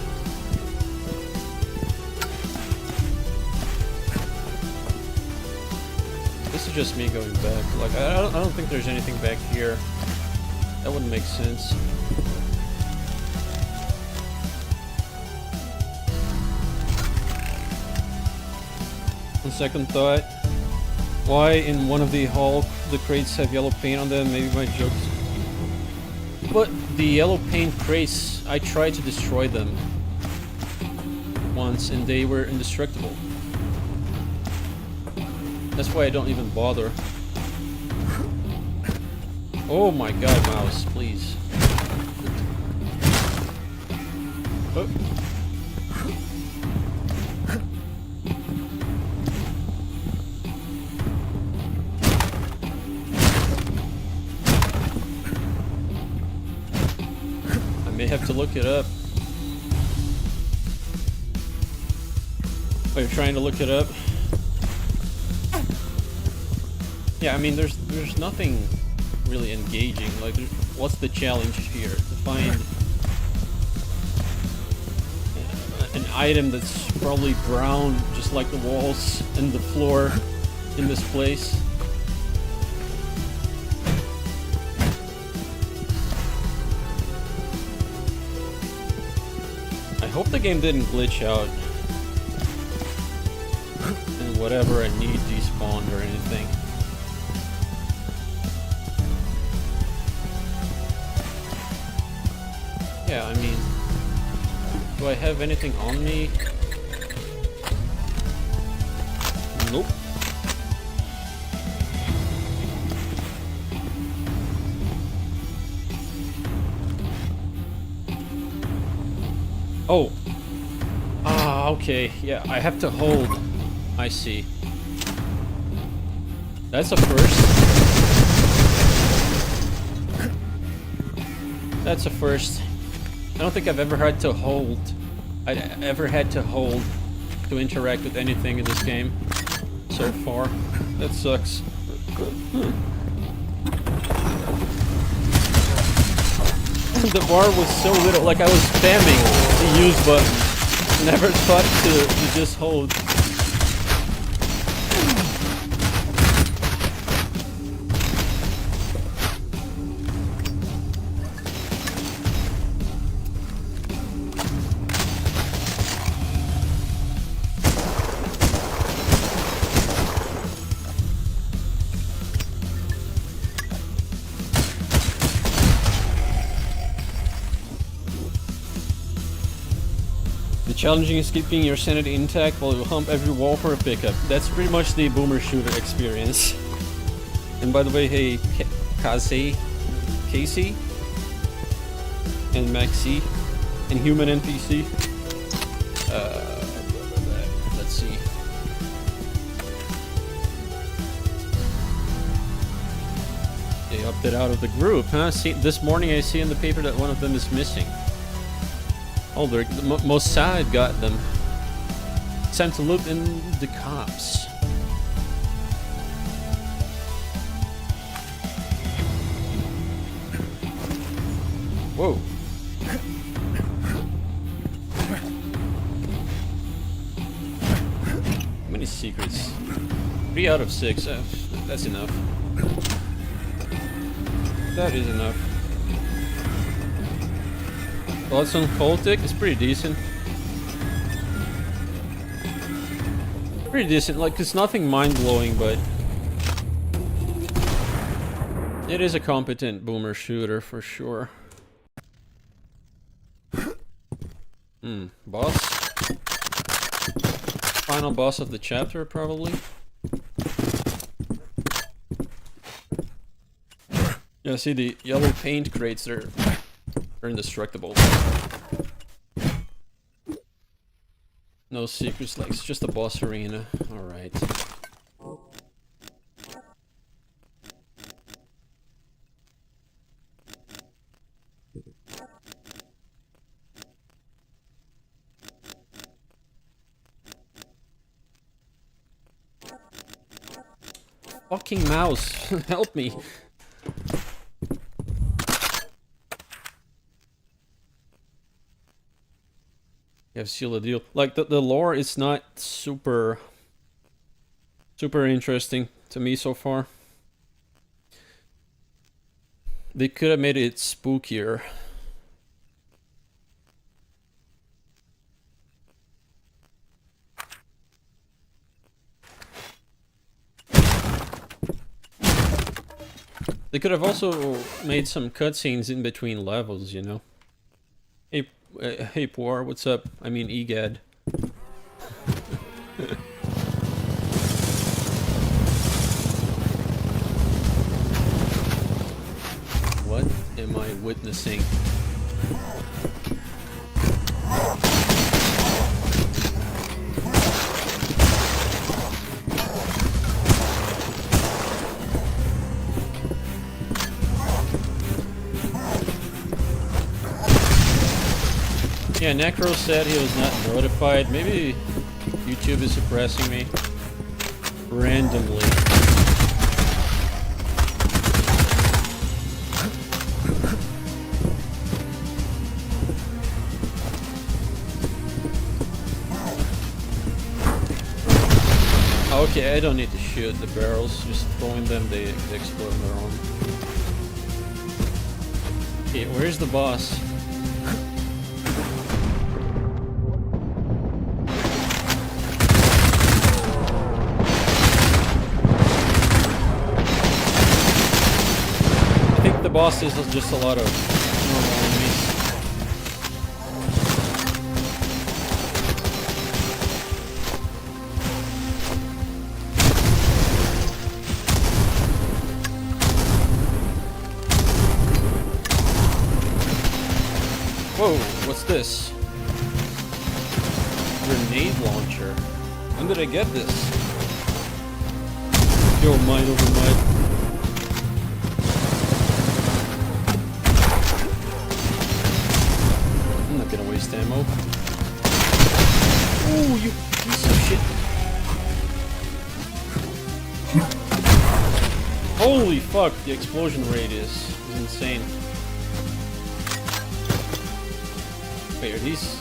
This is just me going back. Like, I don't think there's anything back here. That wouldn't make sense. On second thought, why in one of the crates have yellow paint on them? Maybe my jokes. But the yellow paint crates, I tried to destroy them once and they were indestructible. That's why I don't even bother. Oh my god, mouse, please. Oh. May have to look it up. Oh, you're trying to look it up? Yeah, I mean, there's nothing really engaging. Like, what's the challenge here? To find an item that's probably brown, just like the walls and the floor in this place. I hope the game didn't glitch out and whatever I need despawned or anything. Yeah, I mean, do I have anything on me? Nope. Oh. Ah, okay. Yeah, I have to hold. I see. That's a first. That's a first. I don't think I've ever had to hold. To interact with anything in this game so far. That sucks. The bar was so little, like I was spamming the use button. Never thought to just hold. Challenging is keeping your sanity intact while you hump every wall for a pickup. That's pretty much the boomer shooter experience. And by the way, hey, Casey, and Maxi, and human NPC. Let's see. They opted out of the group, huh? See, this morning I see in the paper that one of them is missing. Oh, Mossad got them. It's time to look in the cops. Whoa. How many secrets? 3 out of 6. That's enough. That is enough. Thoughts on Cultic? It's pretty decent. Pretty decent. Like, it's nothing mind-blowing, but it is a competent boomer shooter for sure. Boss? Final boss of the chapter, probably. Yeah, see the yellow paint crates, they're indestructible. No secrets, like, it's just a boss arena. Alright. Fucking mouse, help me. You have sealed the deal. Like, the lore is not super interesting to me so far. They could have made it spookier. They could have also made some cutscenes in between levels, you know? Hey, hey Poir, what's up? I mean, Egad. What am I witnessing? Yeah, Necro said he was not notified. Maybe YouTube is suppressing me randomly. Okay, I don't need to shoot the barrels. Just throwing them, they explode on their own. Okay, where's the boss? The boss is just a lot of normal enemies. Whoa, what's this? Grenade launcher. When did I get this? Yo, mine over mine. Gonna waste ammo. Ooh, you piece of shit. Holy fuck, the explosion radius is insane. Wait, are these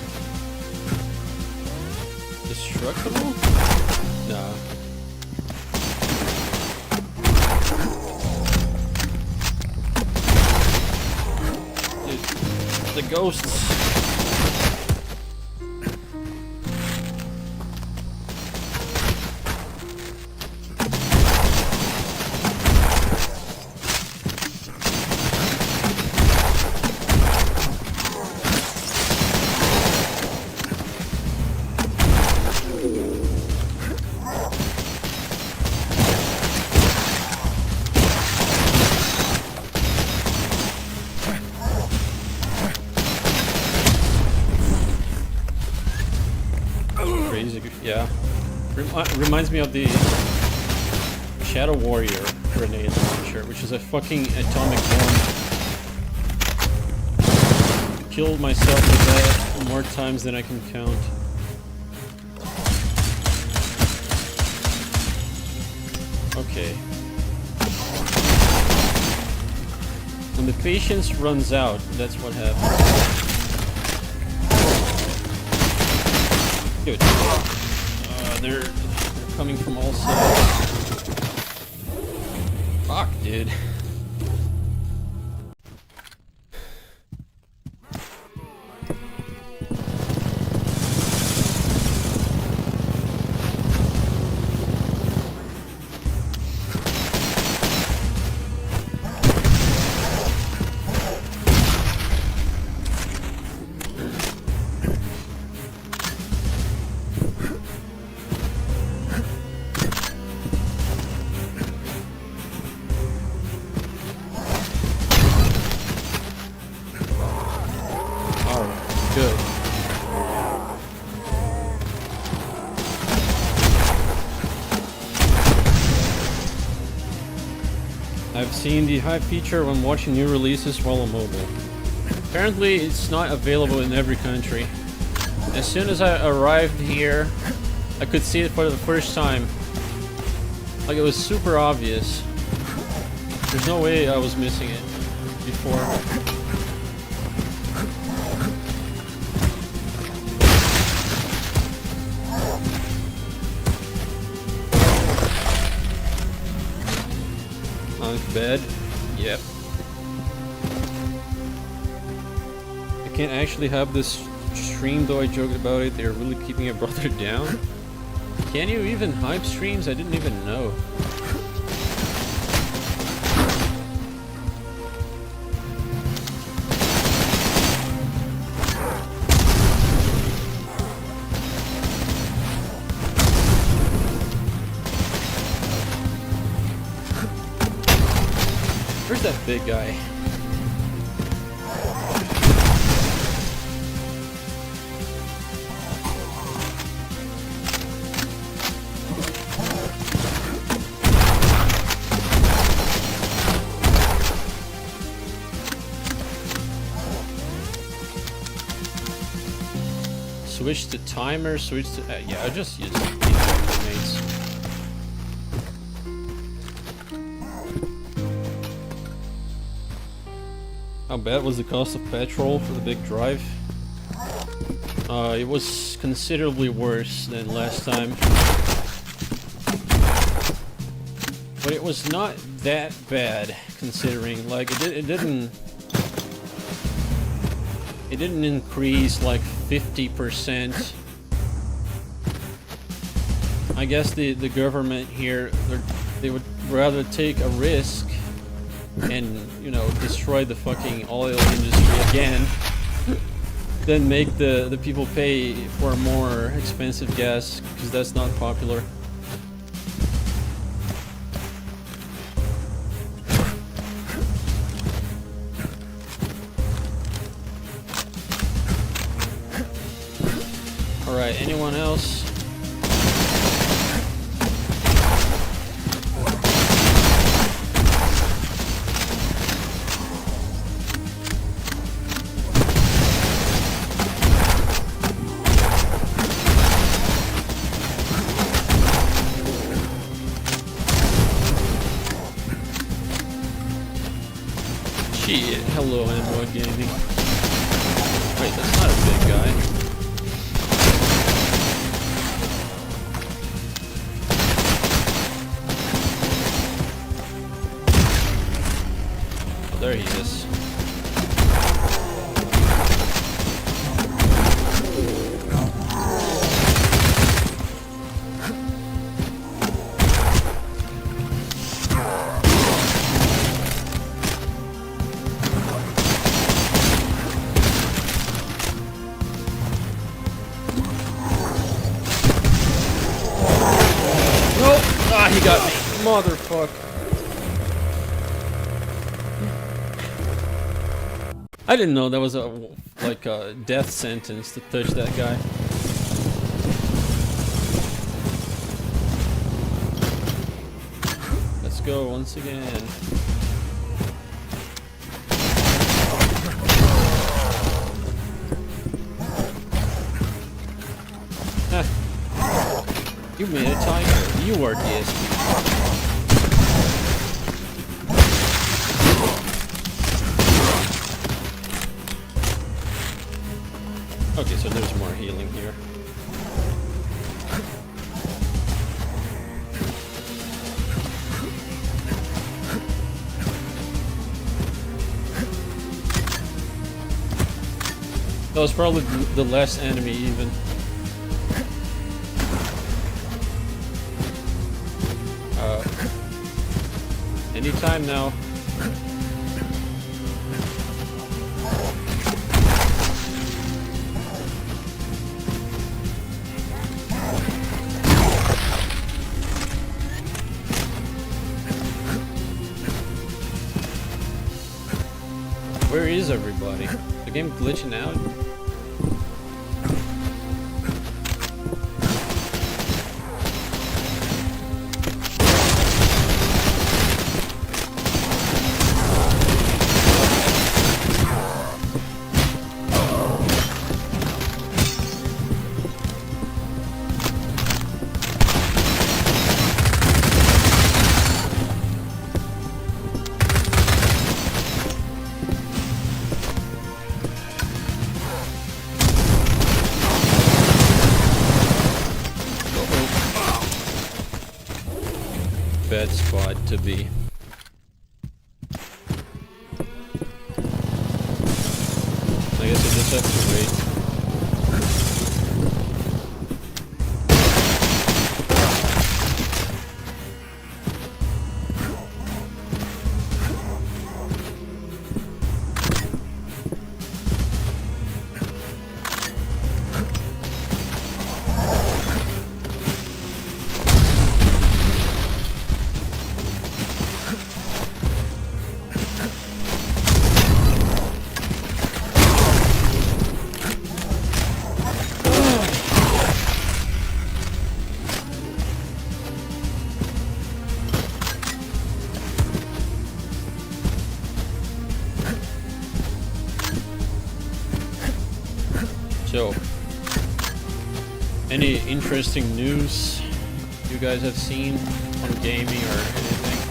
destructible? Nah. Dude, the ghosts. Yeah. Reminds me of the Shadow Warrior grenade launcher, which is a fucking atomic bomb. Killed myself with that more times than I can count. Okay. When the patience runs out, that's what happens. Dude. They're coming from all sides. Fuck, dude. I've seen the hype feature when watching new releases while on mobile. Apparently it's not available in every country. As soon as I arrived here, I could see it for the first time. Like, it was super obvious. There's no way I was missing it before. Bunk bed. Yep. I can't actually have this stream though. I joked about it. They're really keeping a brother down. Can you even hype streams? I didn't even know. Where's that big guy? Switch to timer, switch to... yeah, I just use grenades. How bad was the cost of petrol for the big drive? It was considerably worse than last time. But it was not that bad, considering, like, it didn't increase like 50%. I guess the government here, they would rather take a risk and, you know, destroy the fucking oil industry again than make the people pay for more expensive gas, because that's not popular. Alright, anyone else? Shit, hello Ammo Gaming. Wait, that's not a big guy. There he is. Nope! Ah, he got me. Motherfucker. I didn't know that was a death sentence to touch that guy. Let's go once again. You made a tiger. You are DSP. Okay, so there's more healing here. That was probably the last enemy even. Anytime now. Where is everybody? The game glitching out? bad spot to be. I guess I just have to wait. So, any interesting news you guys have seen on gaming or anything?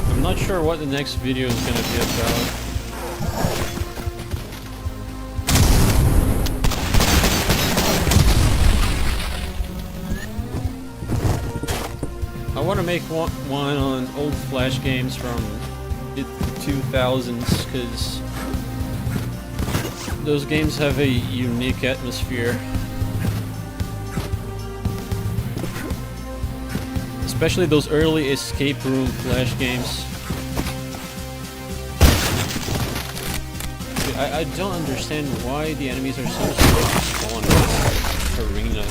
I'm not sure what the next video is going to be about. I want to make one on old Flash games from the 2000s, because those games have a unique atmosphere. Especially those early escape room Flash games. I don't understand why the enemies are so slow to spawn in this arena.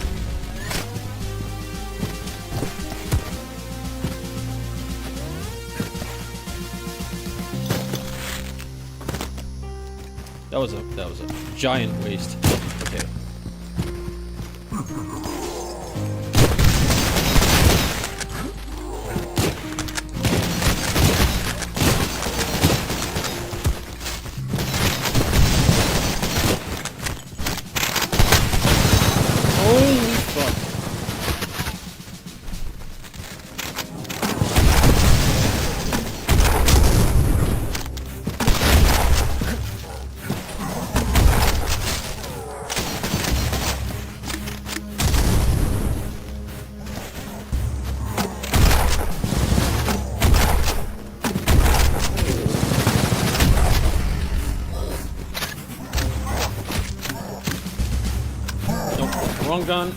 That was a giant waste. Okay. Holy fuck. Wrong gun.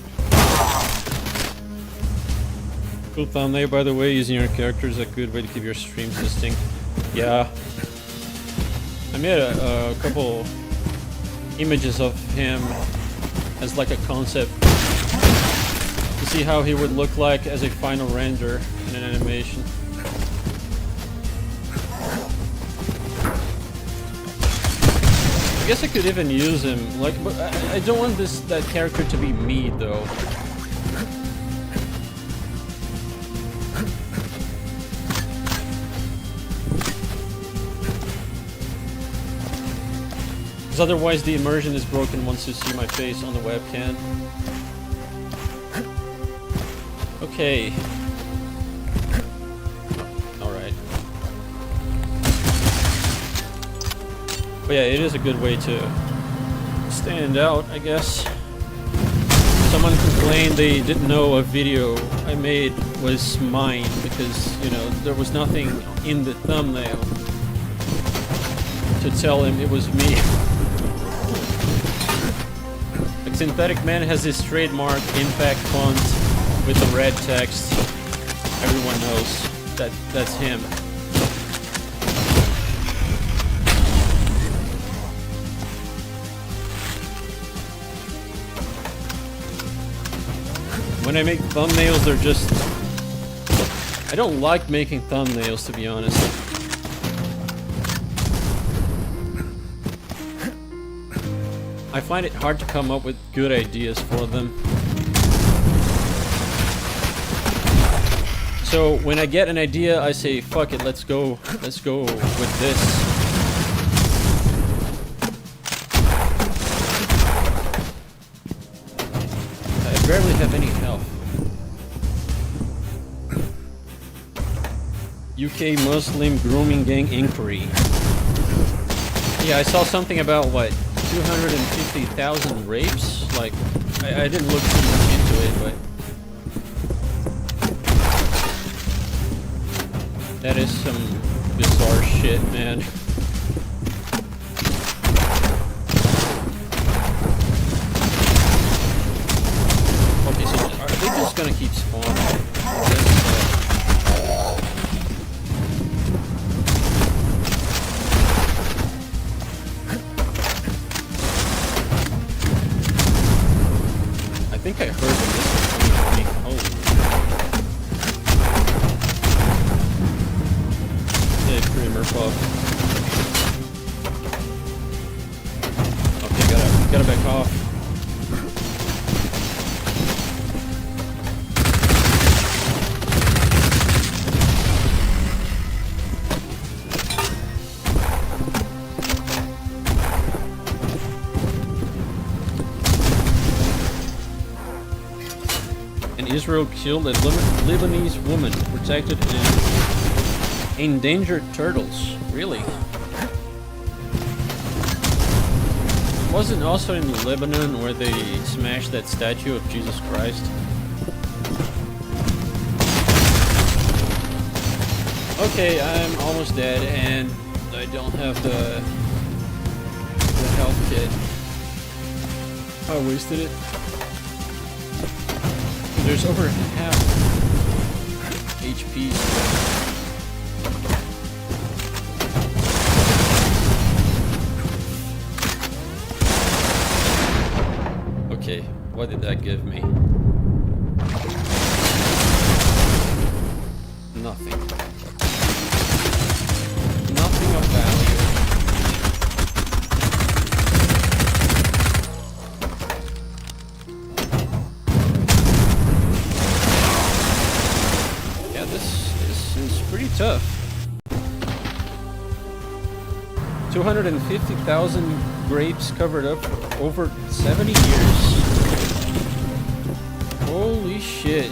Cool thumbnail, by the way. Using your character is a good way to keep your streams distinct. Yeah. I made a couple images of him as like a concept to see how he would look like as a final render in an animation. I guess I could even use him, like, but I don't want that character to be me, though. Because otherwise the immersion is broken once you see my face on the webcam. Okay. But yeah, it is a good way to stand out, I guess. Someone complained they didn't know a video I made was mine because, you know, there was nothing in the thumbnail to tell him it was me. Like, Synthetic Man has this trademark impact font with the red text. Everyone knows that that's him. When I make thumbnails, they're just... I don't like making thumbnails, to be honest. I find it hard to come up with good ideas for them. So when I get an idea, I say, fuck it, let's go with this. I barely have any health. UK Muslim grooming gang inquiry. Yeah, I saw something about what 250,000 rapes. Like, I didn't look too much into it, but that is some bizarre shit, man. Okay, so are they just gonna keep spawning? I think I heard the missile coming. Yeah, pretty Murph. Okay, gotta back off. Israel killed a Lebanese woman protected in endangered turtles. Really? Wasn't also in Lebanon where they smashed that statue of Jesus Christ? Okay, I'm almost dead and I don't have the health kit. I wasted it. There's over half HP. Okay, what did that give me? Nothing. Nothing of value. Tough. 250,000 grapes covered up for over 70 years. Holy shit.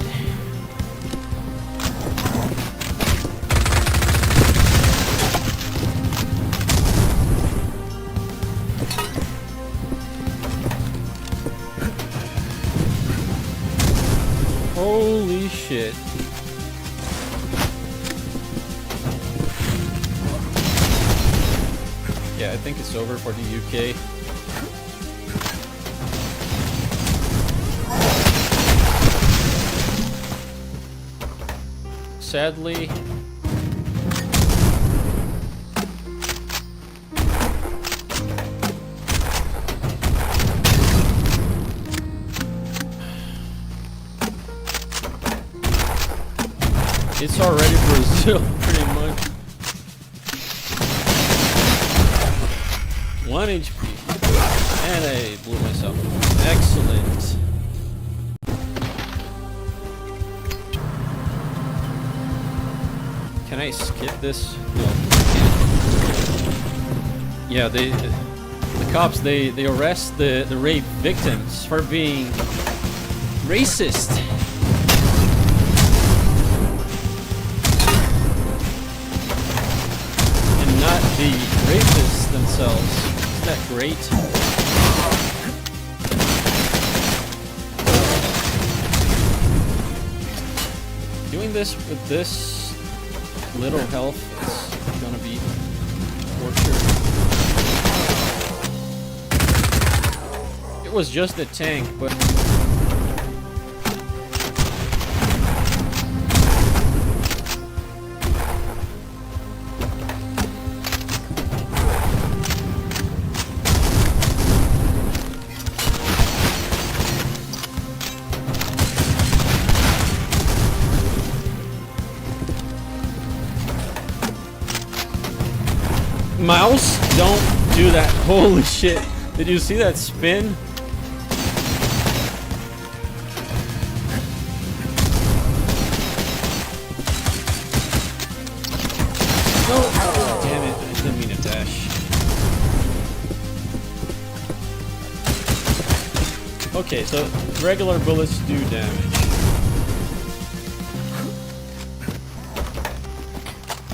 Holy shit. Yeah, I think it's over for the UK. Sadly, it's already Brazil, pretty much. 1 HP. And I blew myself. Excellent. Can I skip this? No. Yeah, the cops, they arrest the rape victims for being racist. And not the rapists themselves. Isn't that great? Doing this with this little health is gonna be torture. It was just a tank, but mouse, don't do that. Holy shit. Did you see that spin? No. Oh, damn it. I didn't mean to dash. Okay, so regular bullets do damage.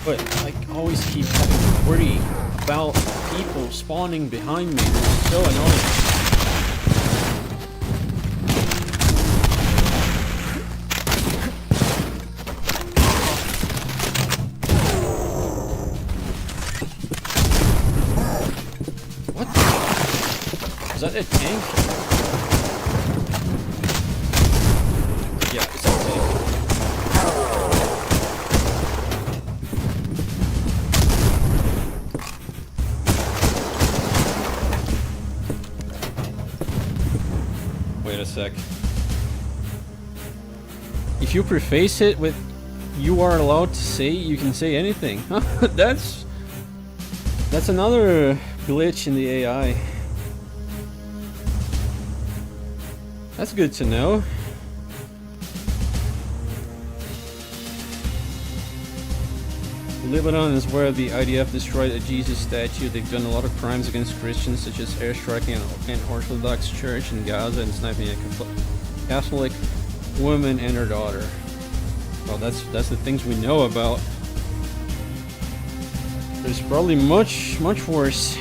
But I always keep having to worry about people spawning behind me. It's so annoying. What? Is that a tank? Yeah, it's a tank. Wait a sec. If you preface it with "you are allowed to say," you can say anything. That's another glitch in the AI. That's good to know. Lebanon is where the IDF destroyed a Jesus statue. They've done a lot of crimes against Christians, such as airstriking an Orthodox church in Gaza and sniping a Catholic woman and her daughter. Well, that's the things we know about. There's probably much worse.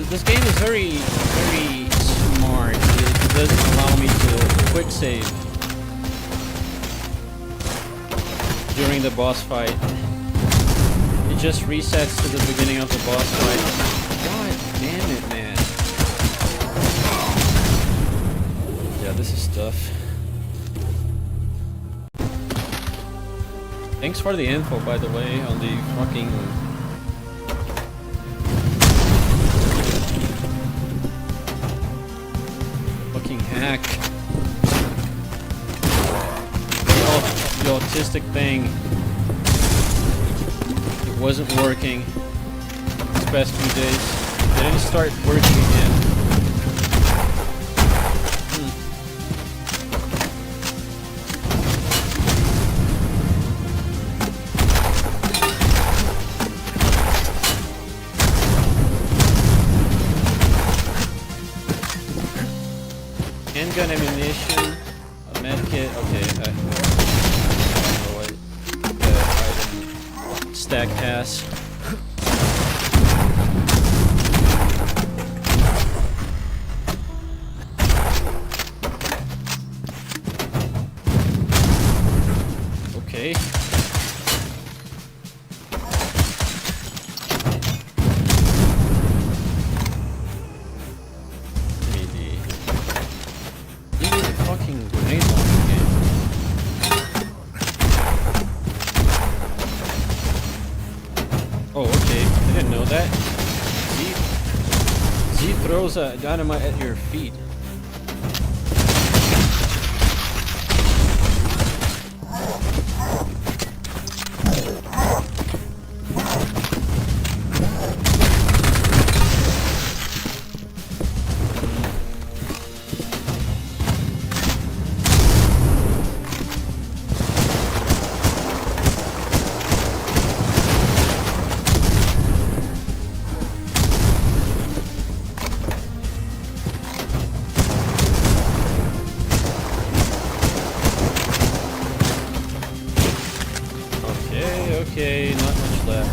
This game is very smart. It doesn't allow me to quick save during the boss fight. It just resets to the beginning of the boss fight. God damn it, man. Yeah, this is tough. Thanks for the info, by the way, on the fucking hack. The autistic thing. It wasn't working these past few days. It didn't start working again. Handgun ammunition, a medkit, okay, item stack pass. Okay. Oh, okay. I didn't know that. Z throws a dynamite at your feet. Okay, not much left.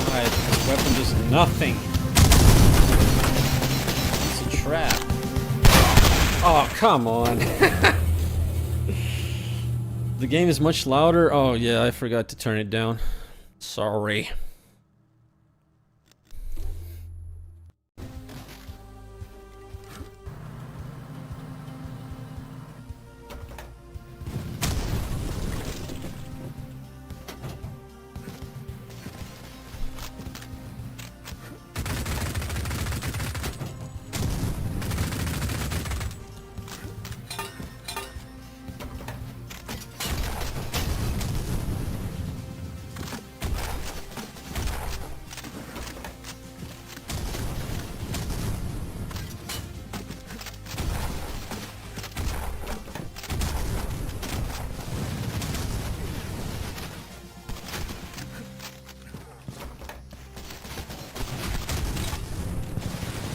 God, this weapon does nothing. Trap. Oh, come on. The game is much louder. Oh, yeah, I forgot to turn it down. Sorry.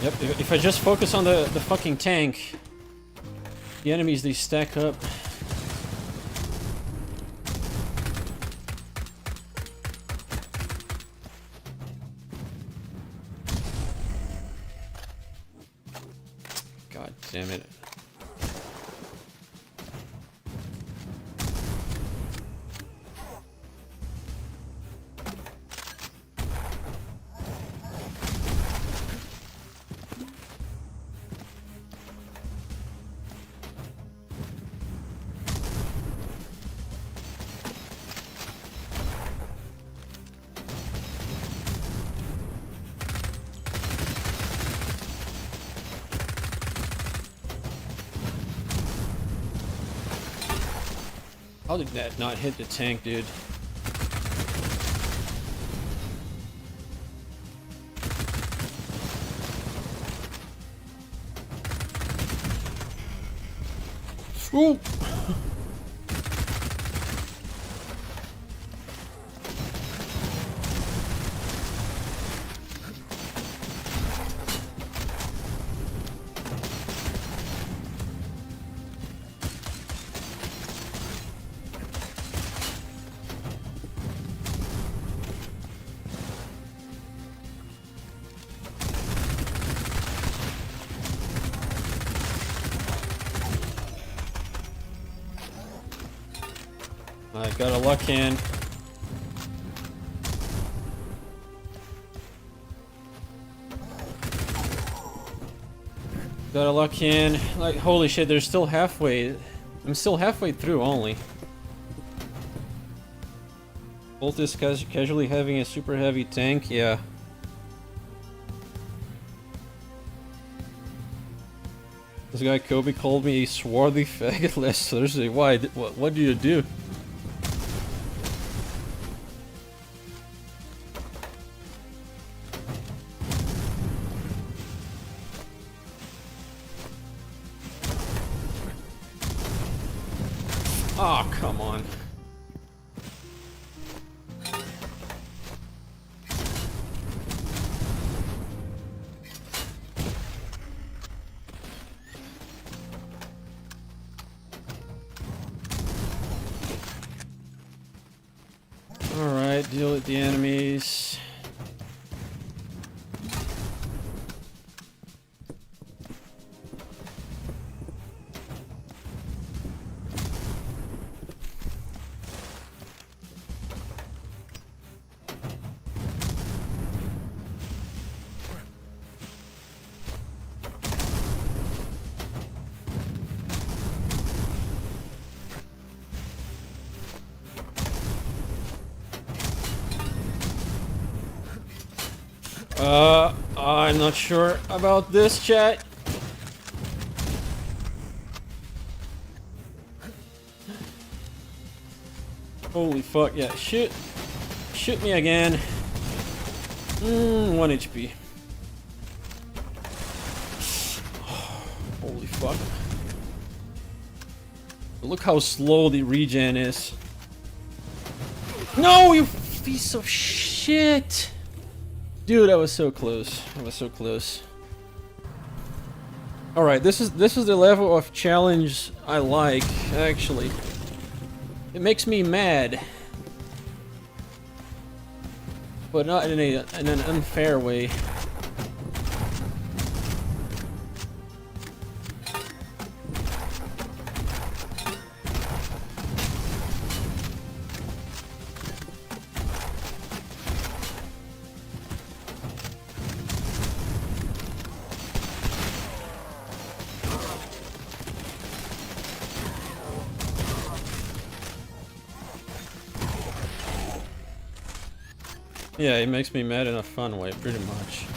Yep, if I just focus on the fucking tank, the enemies, they stack up. God damn it. How did that not hit the tank, dude? Ooh! I got a luck in. Got a luck in. Like, holy shit, they're still halfway. I'm still halfway through only. Bolt is casually having a super heavy tank, yeah. This guy Kobe called me a swarthy faggot last Thursday. Why? What do you do? Oh, come on. Alright, deal with the enemies. I'm not sure about this, chat. Holy fuck, yeah, shoot. Shoot me again. 1 HP. Holy fuck. Look how slow the regen is. No, you piece of shit! Dude, I was so close. I was so close. Alright, this is the level of challenge I like, actually. It makes me mad. But not in an unfair way. Yeah, it makes me mad in a fun way, pretty much.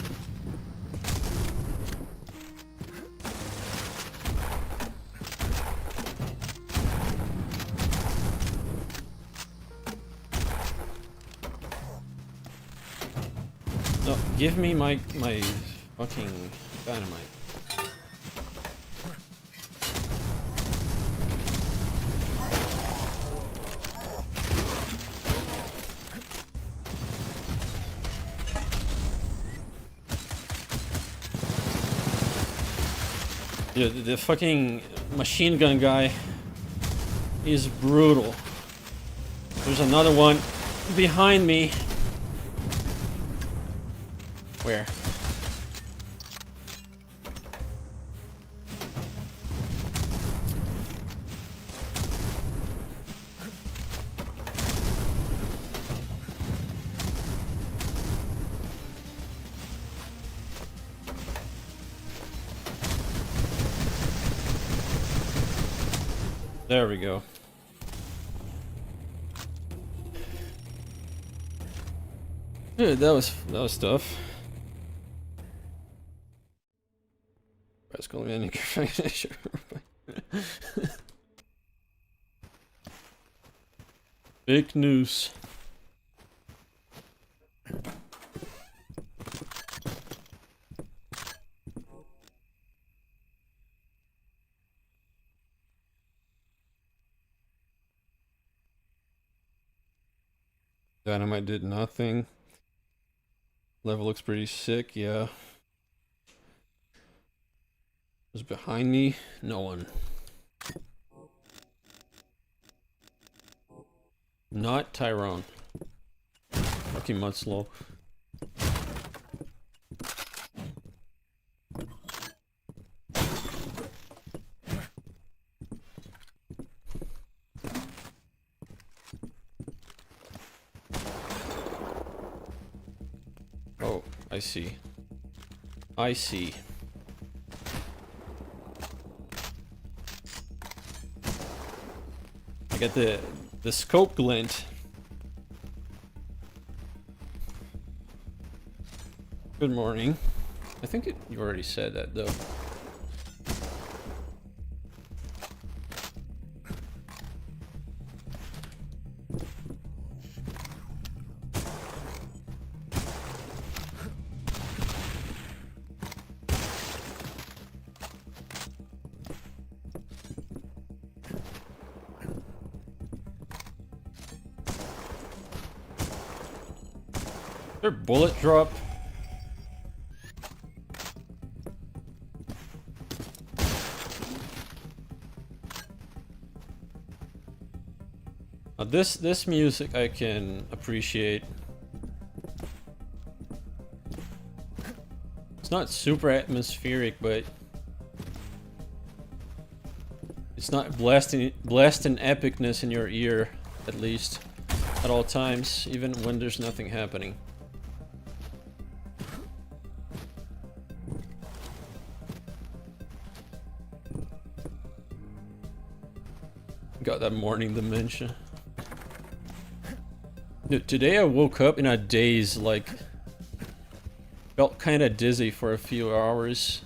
No, give me my fucking dynamite. Dude, the fucking machine gun guy is brutal. There's another one behind me. Where? There we go. Dude, that was tough. Press calling sure. Fake news. Dynamite did nothing. Level looks pretty sick, yeah. Was behind me? No one. Not Tyrone. Fucking mud slow. Oh, I see. I see. I got the scope glint. Good morning. I think you already said that though. Their bullet drop. This music I can appreciate. It's not super atmospheric, but it's not blasting epicness in your ear, at least at all times, even when there's nothing happening. Got that morning dementia. Dude, today I woke up in a daze, like, felt kind of dizzy for a few hours.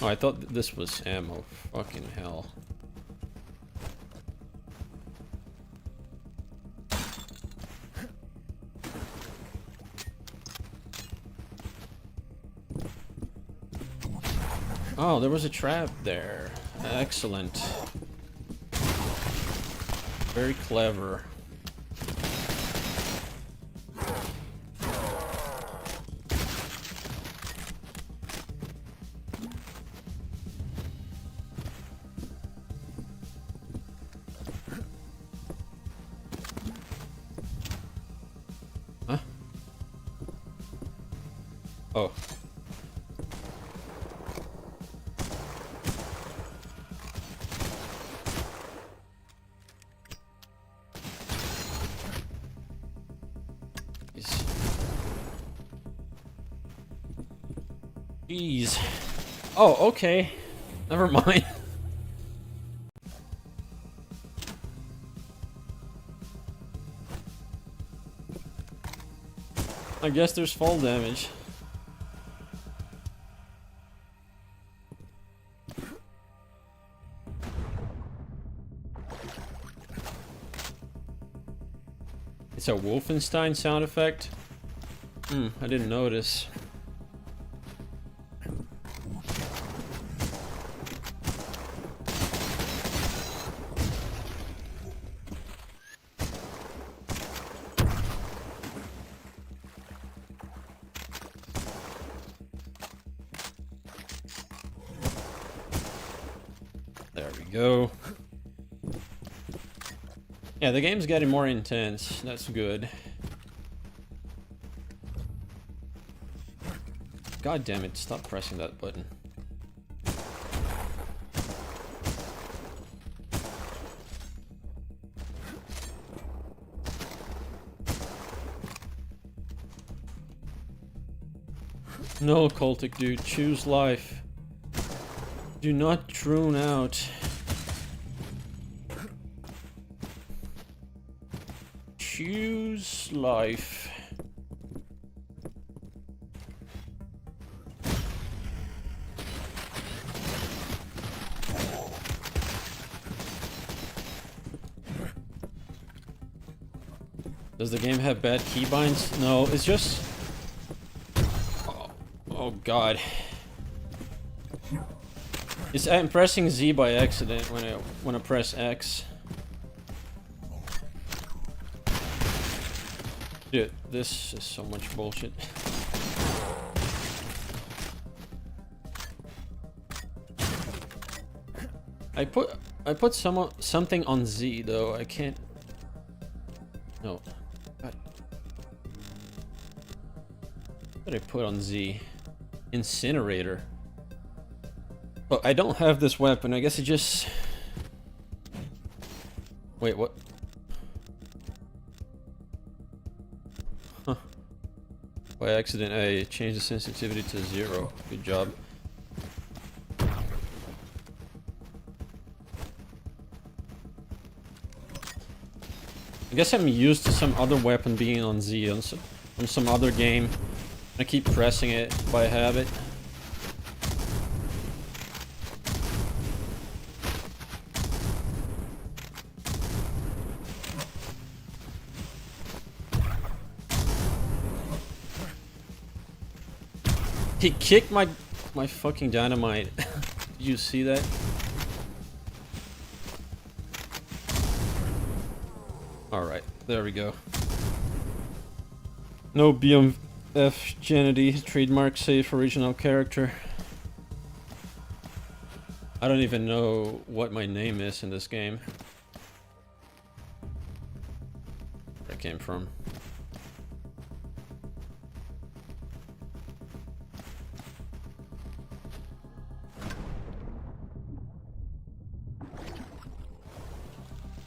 Oh, I thought this was ammo. Fucking hell. Oh, there was a trap there. Excellent. Very clever. Huh? Oh. Jeez. Oh, okay. Never mind. I guess there's fall damage. It's a Wolfenstein sound effect? I didn't notice. go. Yeah, the game's getting more intense. That's good. God damn it, stop pressing that button. No, Cultic dude, choose life. Do not drone out. Choose life. Does the game have bad keybinds? No, it's just... Oh god. I'm pressing Z by accident when I press X. Dude, this is so much bullshit. I put something on Z though. I can't. No. God. What did I put on Z? Incinerator. Oh, I don't have this weapon. I guess it just... Wait, what? Huh. By accident, I changed the sensitivity to 0. Good job. I guess I'm used to some other weapon being on Z on some other game. I keep pressing it by habit. He kicked my fucking dynamite. Did you see that? Alright, there we go. No BMF Genity, trademark safe original character. I don't even know what my name is in this game. Where I came from.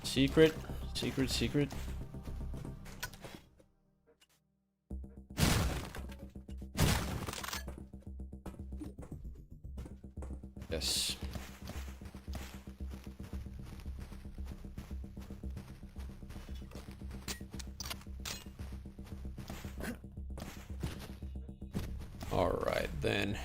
Secret? Secret? Yes. All right, then.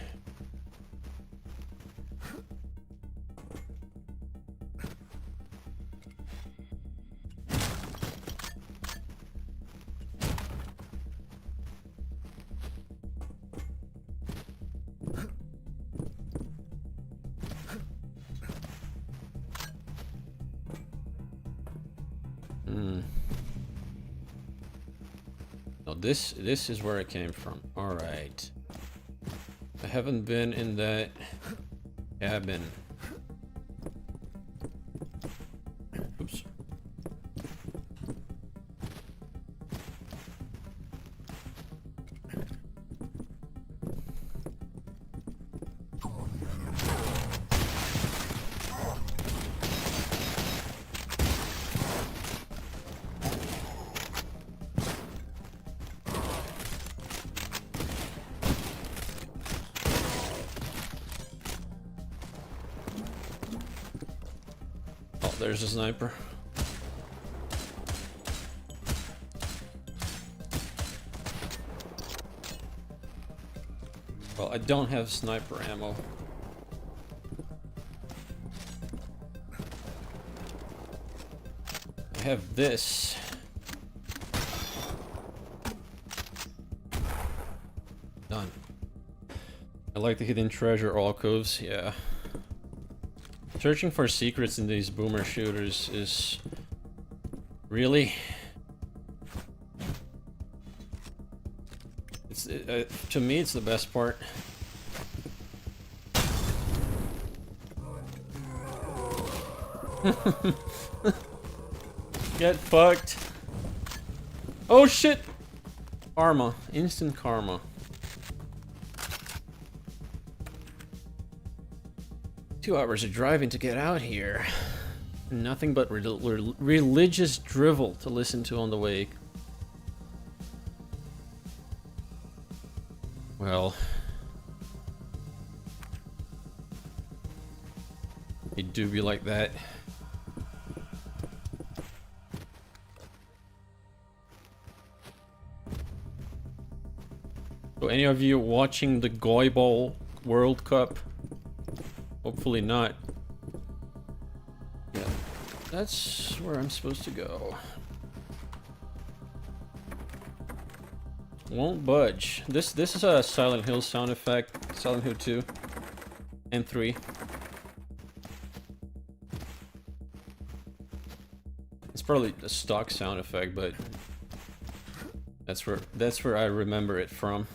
No, this is where I came from. All right. I haven't been in that cabin. Oops. There's a sniper. Well, I don't have sniper ammo. I have this. Done. I like the hidden treasure alcoves, yeah. Searching for secrets in these boomer shooters is... Really? It's to me, it's the best part. Get fucked. Oh shit! Karma. Instant karma. Two hours of driving to get out here. Nothing but religious drivel to listen to on the way. Well, it do be like that. So any of you watching the Goy Ball World Cup? Hopefully not. Yeah, that's where I'm supposed to go. Won't budge. This is a Silent Hill sound effect. Silent Hill 2 and 3. It's probably a stock sound effect, but that's where I remember it from.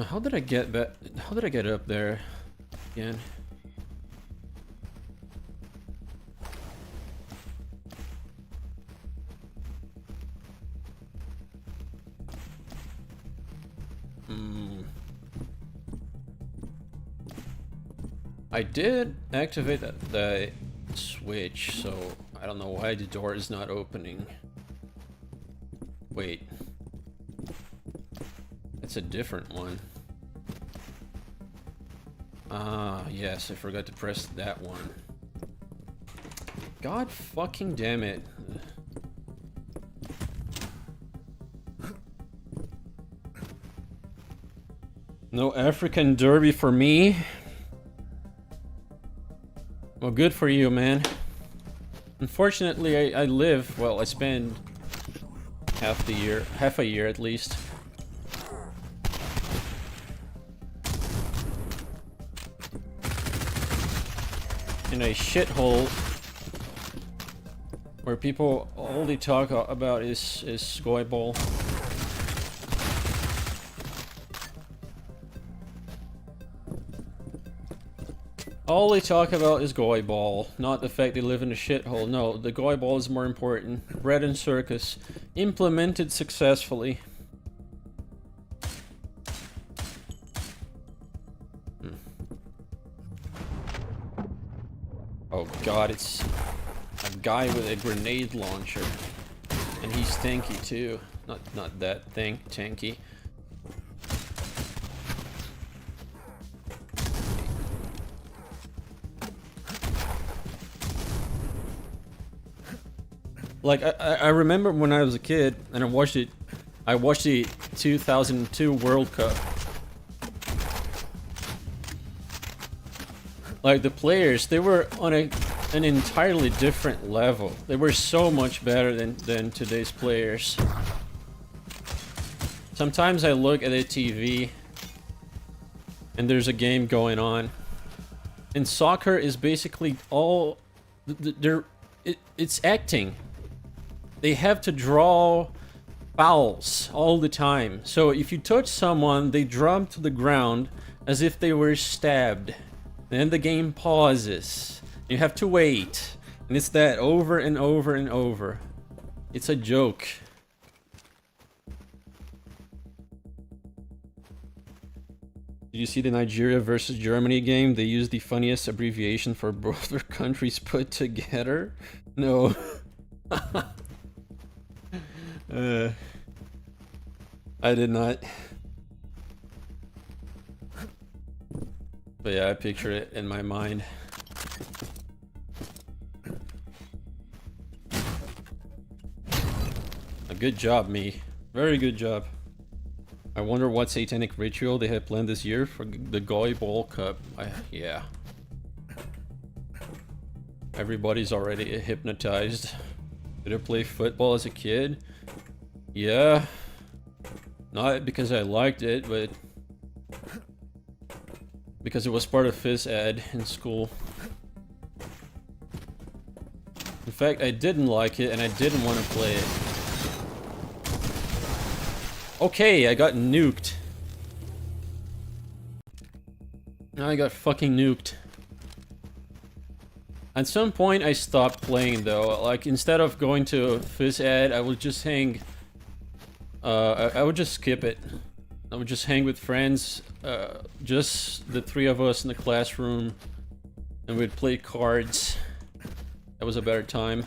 How did I get back? How did I get up there again? I did activate the switch, so I don't know why the door is not opening. Wait. It's a different one. Ah, yes, I forgot to press that one. God fucking damn it. No African Derby for me. Well, good for you, man. Unfortunately, I live, well, I spend half a year at least. In a shithole where people all they talk about is Goy Ball. All they talk about is Goy Ball, not the fact they live in a shithole. No, the Goy Ball is more important. Bread and circus, implemented successfully. Oh god, it's a guy with a grenade launcher. And he's tanky too. Not that thing, tanky. Like I remember when I was a kid and I watched the 2002 World Cup. Like the players, they were on an entirely different level. They were so much better than today's players. Sometimes I look at the TV and there's a game going on. And soccer is basically all it's acting. They have to draw fouls all the time. So if you touch someone, they drop to the ground as if they were stabbed. Then the game pauses. You have to wait. And it's that over and over and over. It's a joke. Did you see the Nigeria versus Germany game? They used the funniest abbreviation for both their countries put together. No. I did not. But yeah, I picture it in my mind. A good job, me. Very good job. I wonder what satanic ritual they have planned this year for the Goy Ball Cup. Yeah. Everybody's already hypnotized. Did I play football as a kid? Yeah. Not because I liked it, but because it was part of phys ed in school. In fact, I didn't like it and I didn't want to play it. Okay, I got nuked. Now I got fucking nuked. At some point I stopped playing though. Like instead of going to phys ed, I would just hang. I would just skip it. I would just hang with friends, just the three of us in the classroom, and we'd play cards. That was a better time.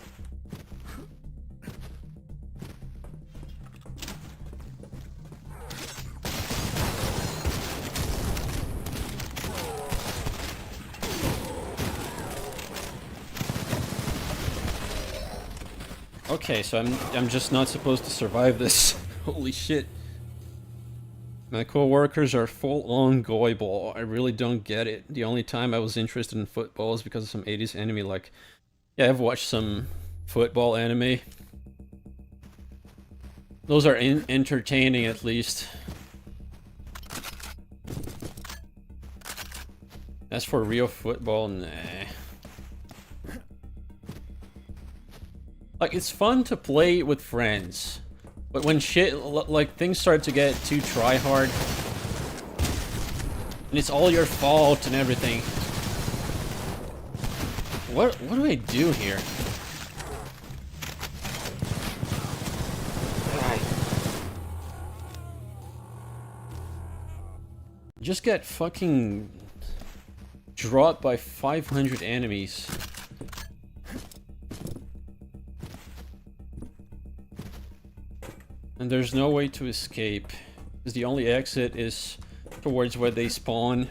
Okay, so I'm just not supposed to survive this. Holy shit. My co-workers are full-on goy-ball. I really don't get it. The only time I was interested in football is because of some 80s anime, like... Yeah, I've watched some football anime. Those are entertaining, at least. As for real football, nah. Like, it's fun to play with friends. But when shit, like, things start to get too try-hard, and it's all your fault and everything. What do I do here? Just get fucking dropped by 500 enemies. And there's no way to escape, because the only exit is towards where they spawn.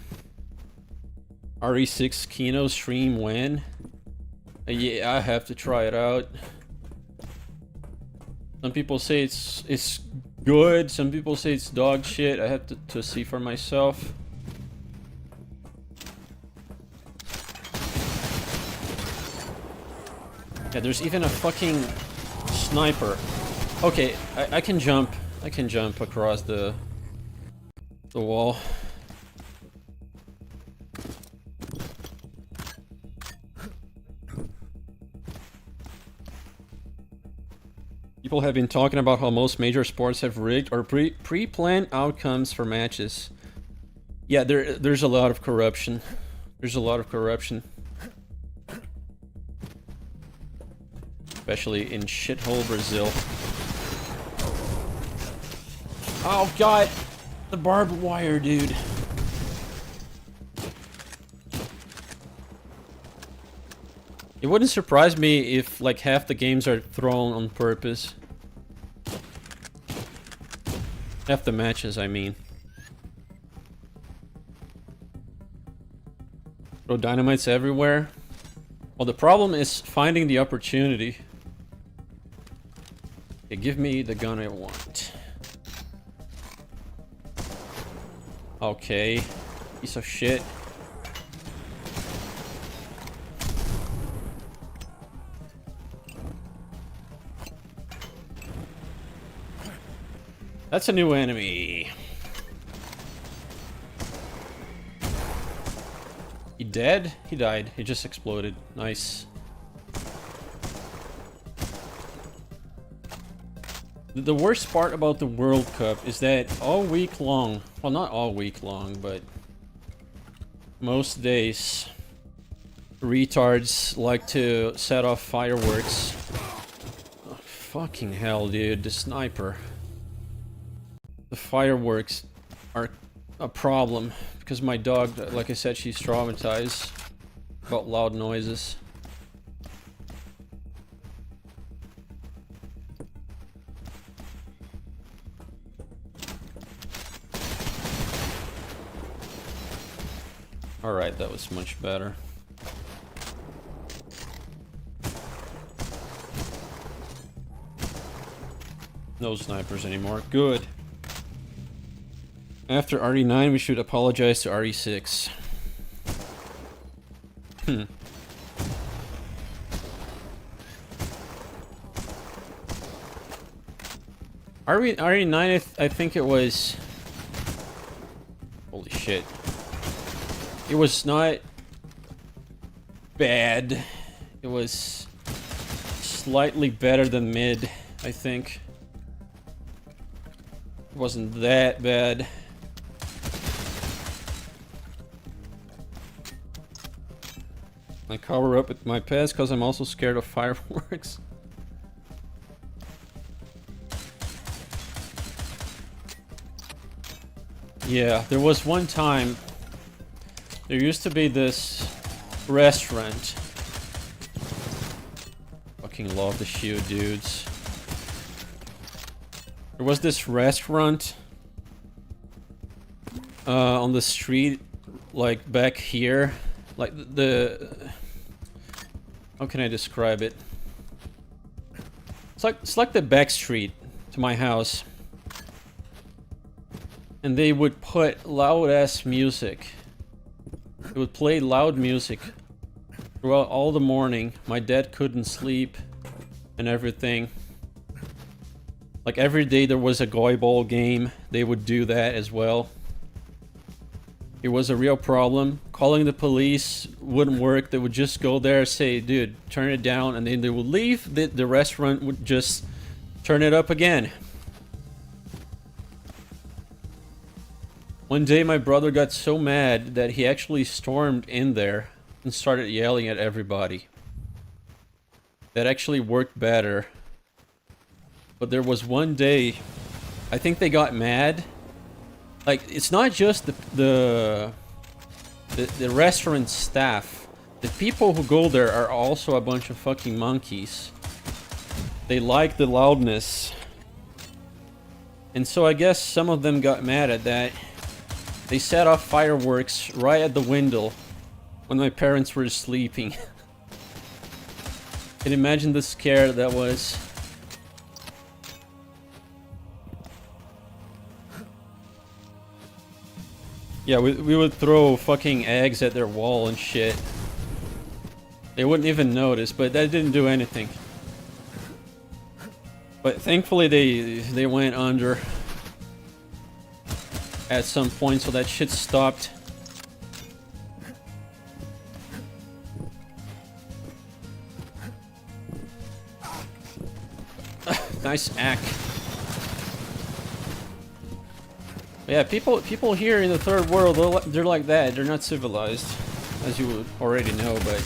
RE6 Kino stream when? Yeah, I have to try it out. Some people say it's good, some people say it's dog shit. I have to see for myself. Yeah, there's even a fucking sniper. Okay, I can jump. I can jump across the wall. People have been talking about how most major sports have rigged or pre-planned outcomes for matches. Yeah, there's a lot of corruption. There's a lot of corruption. Especially in shithole Brazil. Oh god! The barbed wire, dude. It wouldn't surprise me if like half the games are thrown on purpose. Half the matches, I mean. Throw dynamites everywhere. Well, the problem is finding the opportunity. Okay, give me the gun I want. Okay, piece of shit. That's a new enemy. He dead? He died. He just exploded. Nice. The worst part about the World Cup is that all week long, well, not all week long, but most days, retards like to set off fireworks. Oh, fucking hell, dude, the sniper. The fireworks are a problem because my dog, like I said, she's traumatized about loud noises. Alright, that was much better. No snipers anymore. Good. After RE9, we should apologize to RE6. RE9, I think it was... Holy shit. It was not bad. It was slightly better than mid, I think. It wasn't that bad. I cover up with my pets because I'm also scared of fireworks. Yeah, there was one time, there used to be this restaurant. Fucking love the shoe, dudes. There was this restaurant on the street, like back here, like the how can I describe it? It's like the back street to my house. And they would put loud ass music. They would play loud music throughout all the morning. My dad couldn't sleep and everything. Like every day there was a goy ball game, they would do that as well. It was a real problem. Calling the police wouldn't work. They would just go there, say, dude, turn it down, and then they would leave. The restaurant would just turn it up again. One day my brother got so mad that he actually stormed in there and started yelling at everybody. That actually worked better. But there was one day, I think they got mad. Like, it's not just the restaurant staff. The people who go there are also a bunch of fucking monkeys. They like the loudness. And so I guess some of them got mad at that. They set off fireworks right at the window when my parents were sleeping. Can you imagine the scare that was? Yeah, we would throw fucking eggs at their wall and shit. They wouldn't even notice, but that didn't do anything. But thankfully they went under at some point, so that shit stopped. Nice act. Yeah, people here in the third world, they're like that. They're not civilized, as you would already know, but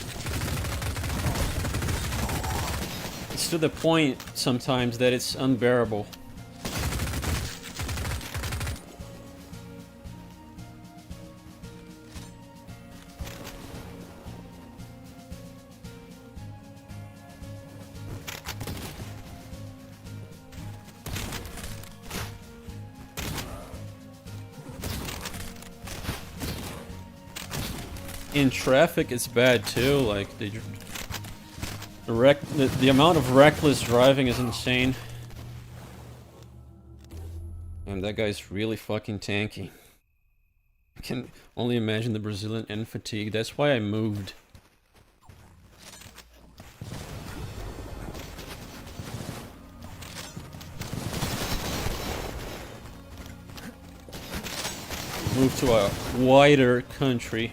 it's to the point sometimes that it's unbearable. In traffic, it's bad too. Like the amount of reckless driving is insane. And that guy's really fucking tanky. I can only imagine the Brazilian and fatigue. That's why I moved. Moved to a wider country.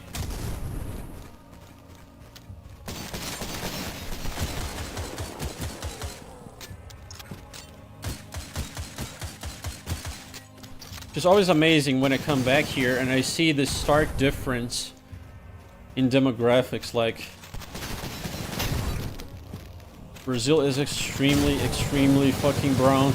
It's always amazing when I come back here and I see this stark difference in demographics. Like, Brazil is extremely, extremely fucking brown.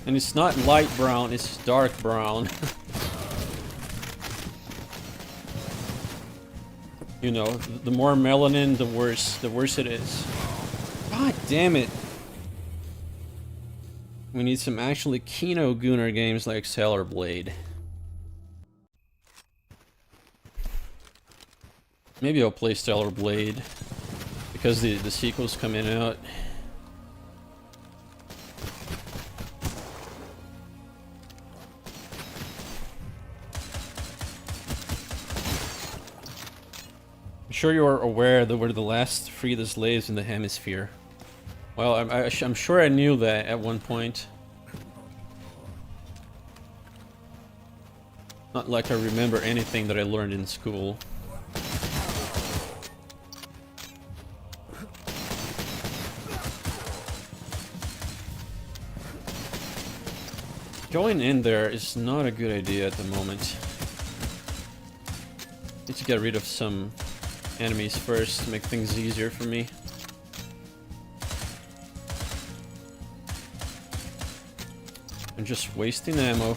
And it's not light brown, it's dark brown. You know, the more melanin, the worse it is. God damn it. We need some actually Kino Gunner games like Stellar Blade. Maybe I'll play Stellar Blade because the sequel's coming out. I'm sure you are aware that we're the last free the slaves in the hemisphere. Well, I'm sure I knew that at one point. Not like I remember anything that I learned in school. Going in there is not a good idea at the moment. Need to get rid of some enemies first to make things easier for me. I'm just wasting ammo.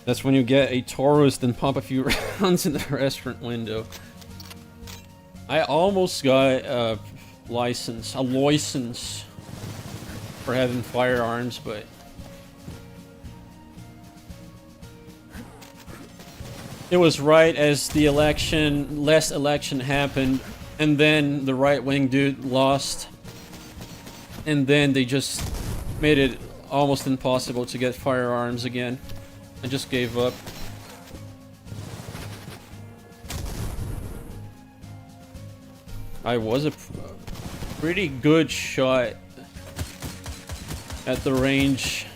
That's when you get a Taurus, then pop a few rounds in the restaurant window. I almost got a license for having firearms, but it was right as the last election happened, and then the right-wing dude lost, and then they just made it almost impossible to get firearms again. I just gave up. I was a pretty good shot at the range.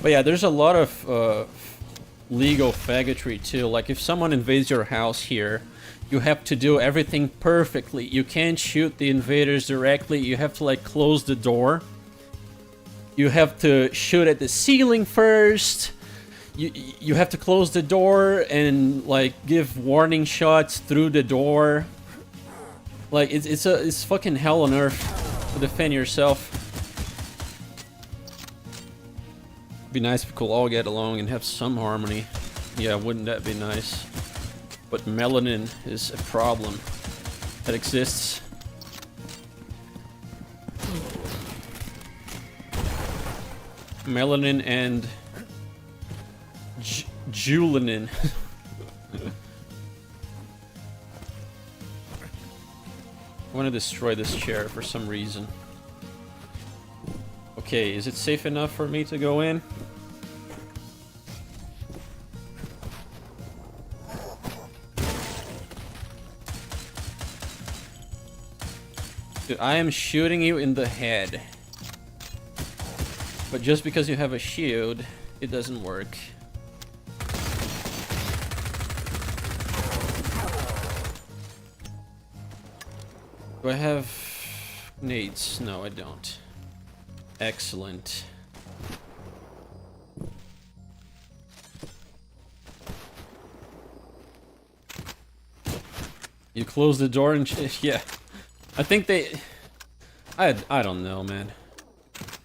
But yeah, there's a lot of legal faggotry too. Like if someone invades your house here, you have to do everything perfectly. You can't shoot the invaders directly. You have to like close the door. You have to shoot at the ceiling first. You have to close the door and like give warning shots through the door. Like it's fucking hell on earth to defend yourself. Be nice if we could all get along and have some harmony. Yeah, wouldn't that be nice? But melanin is a problem that exists. Melanin and Julinin. I want to destroy this chair for some reason. Okay, is it safe enough for me to go in? Dude, I am shooting you in the head. But just because you have a shield, it doesn't work. Do I have nades? No, I don't. Excellent. You close the door and yeah. I think they... I don't know, man.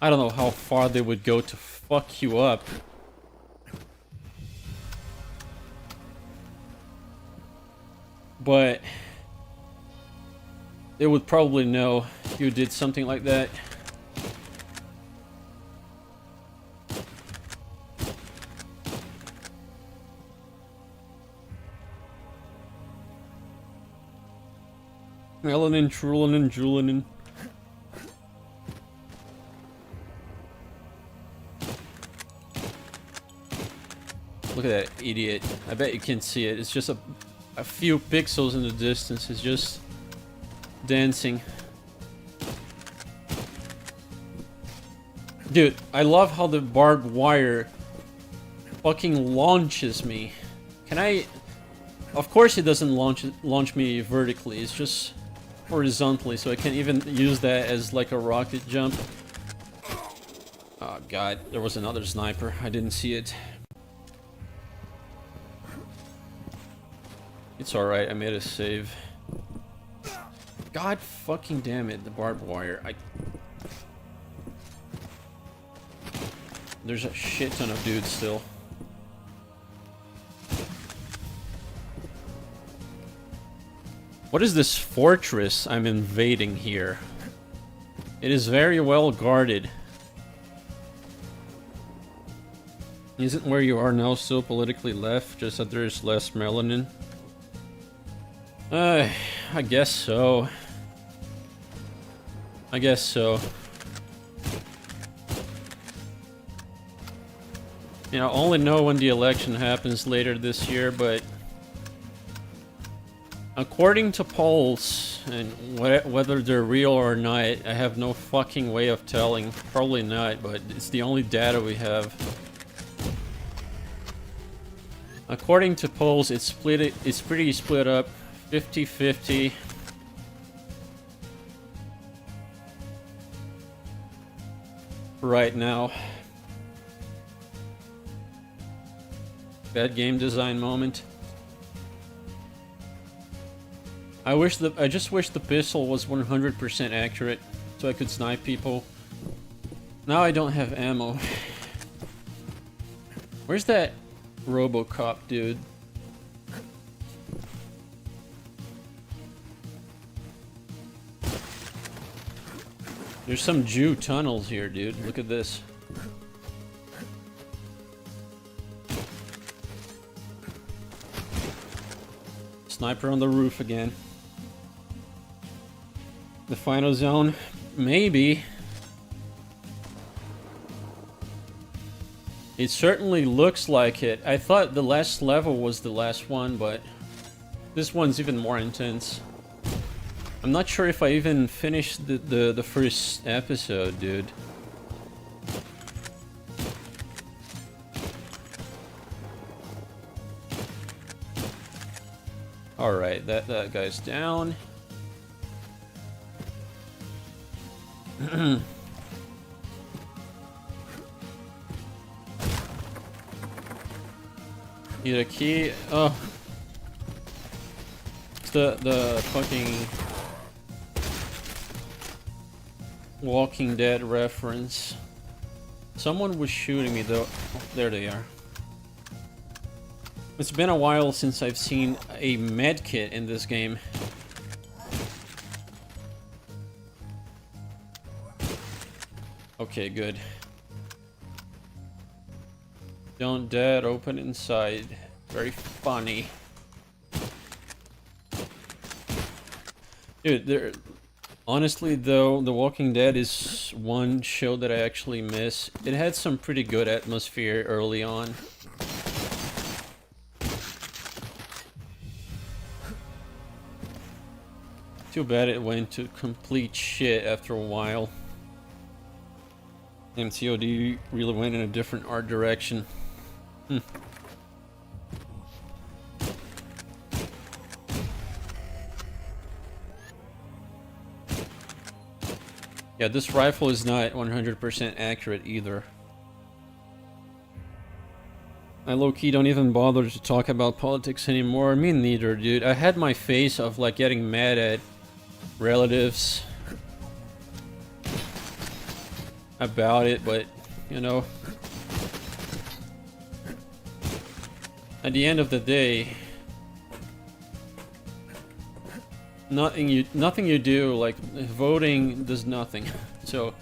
I don't know how far they would go to fuck you up. But... they would probably know you did something like that. Melanin, trulinin, julinin. Look at that idiot. I bet you can't see it. It's just a few pixels in the distance. It's just dancing. Dude, I love how the barbed wire fucking launches me. Can I... Of course it doesn't launch me vertically. It's just horizontally, so I can't even use that as like a rocket jump. Oh god, there was another sniper. I didn't see it. It's alright, I made a save. God fucking damn it, the barbed wire. There's a shit ton of dudes still. What is this fortress I'm invading here? It is very well guarded. Isn't where you are now so politically left, just that there's less melanin? I guess so. I guess so. You know, I'll only know when the election happens later this year, but according to polls, and whether they're real or not, I have no fucking way of telling. Probably not, but it's the only data we have. According to polls, it's pretty split up, 50-50. Right now. Bad game design moment. I just wish the pistol was 100% accurate so I could snipe people. Now I don't have ammo. Where's that RoboCop dude? There's some Jew tunnels here, dude. Look at this. Sniper on the roof again. The final zone? Maybe. It certainly looks like it. I thought the last level was the last one, but this one's even more intense. I'm not sure if I even finished the first episode, dude. Alright, that guy's down. Need a key. Oh. It's the fucking Walking Dead reference. Someone was shooting me though. Oh, there they are. It's been a while since I've seen a med kit in this game. Okay, good. Don't dead, open inside. Very funny. Dude, honestly though, The Walking Dead is one show that I actually miss. It had some pretty good atmosphere early on. Too bad it went to complete shit after a while. MCOD really went in a different art direction. Yeah, this rifle is not 100% accurate either. I low-key don't even bother to talk about politics anymore. Me neither, dude. I had my face of like getting mad at relatives about it, but you know, at the end of the day, nothing you do, like voting, does nothing. So,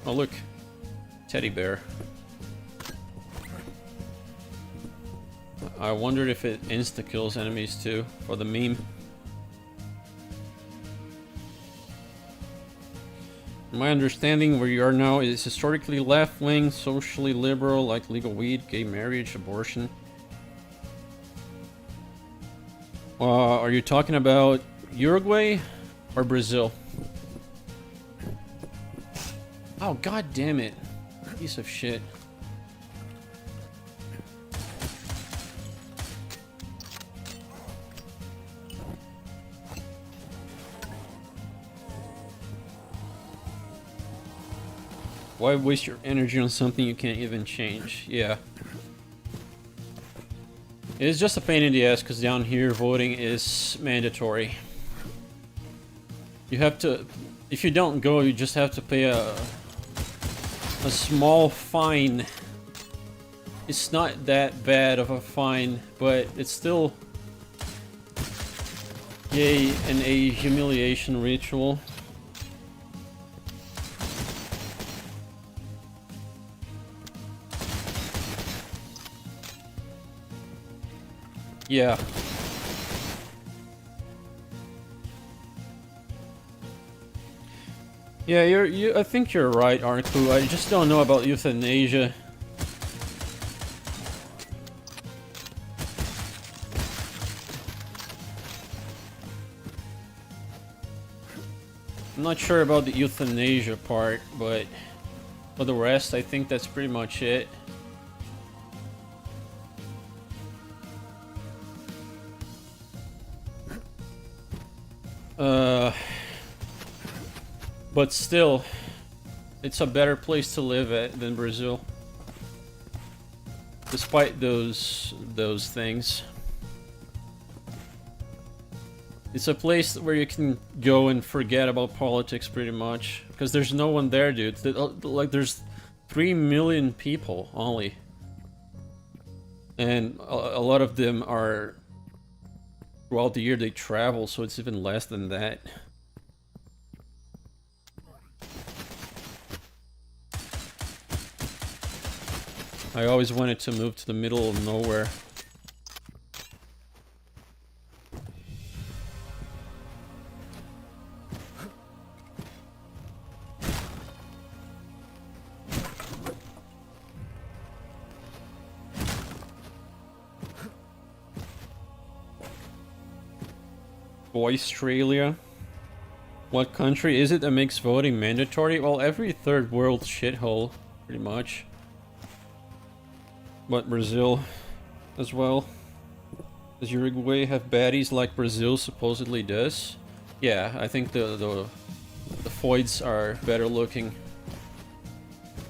oh look, teddy bear. I wondered if it insta-kills enemies too, for the meme. My understanding where you are now is historically left-wing, socially liberal, like legal weed, gay marriage, abortion. Are you talking about Uruguay or Brazil? Oh, god damn it. Piece of shit. Why waste your energy on something you can't even change? Yeah. It's just a pain in the ass because down here voting is mandatory. You have to, if you don't go, you just have to pay a small fine. It's not that bad of a fine, but it's still a humiliation ritual. Yeah. Yeah, I think you're right, Arku. I just don't know about euthanasia. I'm not sure about the euthanasia part, but For the rest, I think that's pretty much it. But still, it's a better place to live at than Brazil. Despite those things. It's a place where you can go and forget about politics pretty much. Because there's no one there, dude. Like, there's 3 million people only. And a lot of them are... Throughout the year they travel, so it's even less than that. I always wanted to move to the middle of nowhere. Australia. What country is it that makes voting mandatory? Well, every third world shithole, pretty much. But Brazil as well. Does Uruguay have baddies like Brazil supposedly does? Yeah, I think the foids are better looking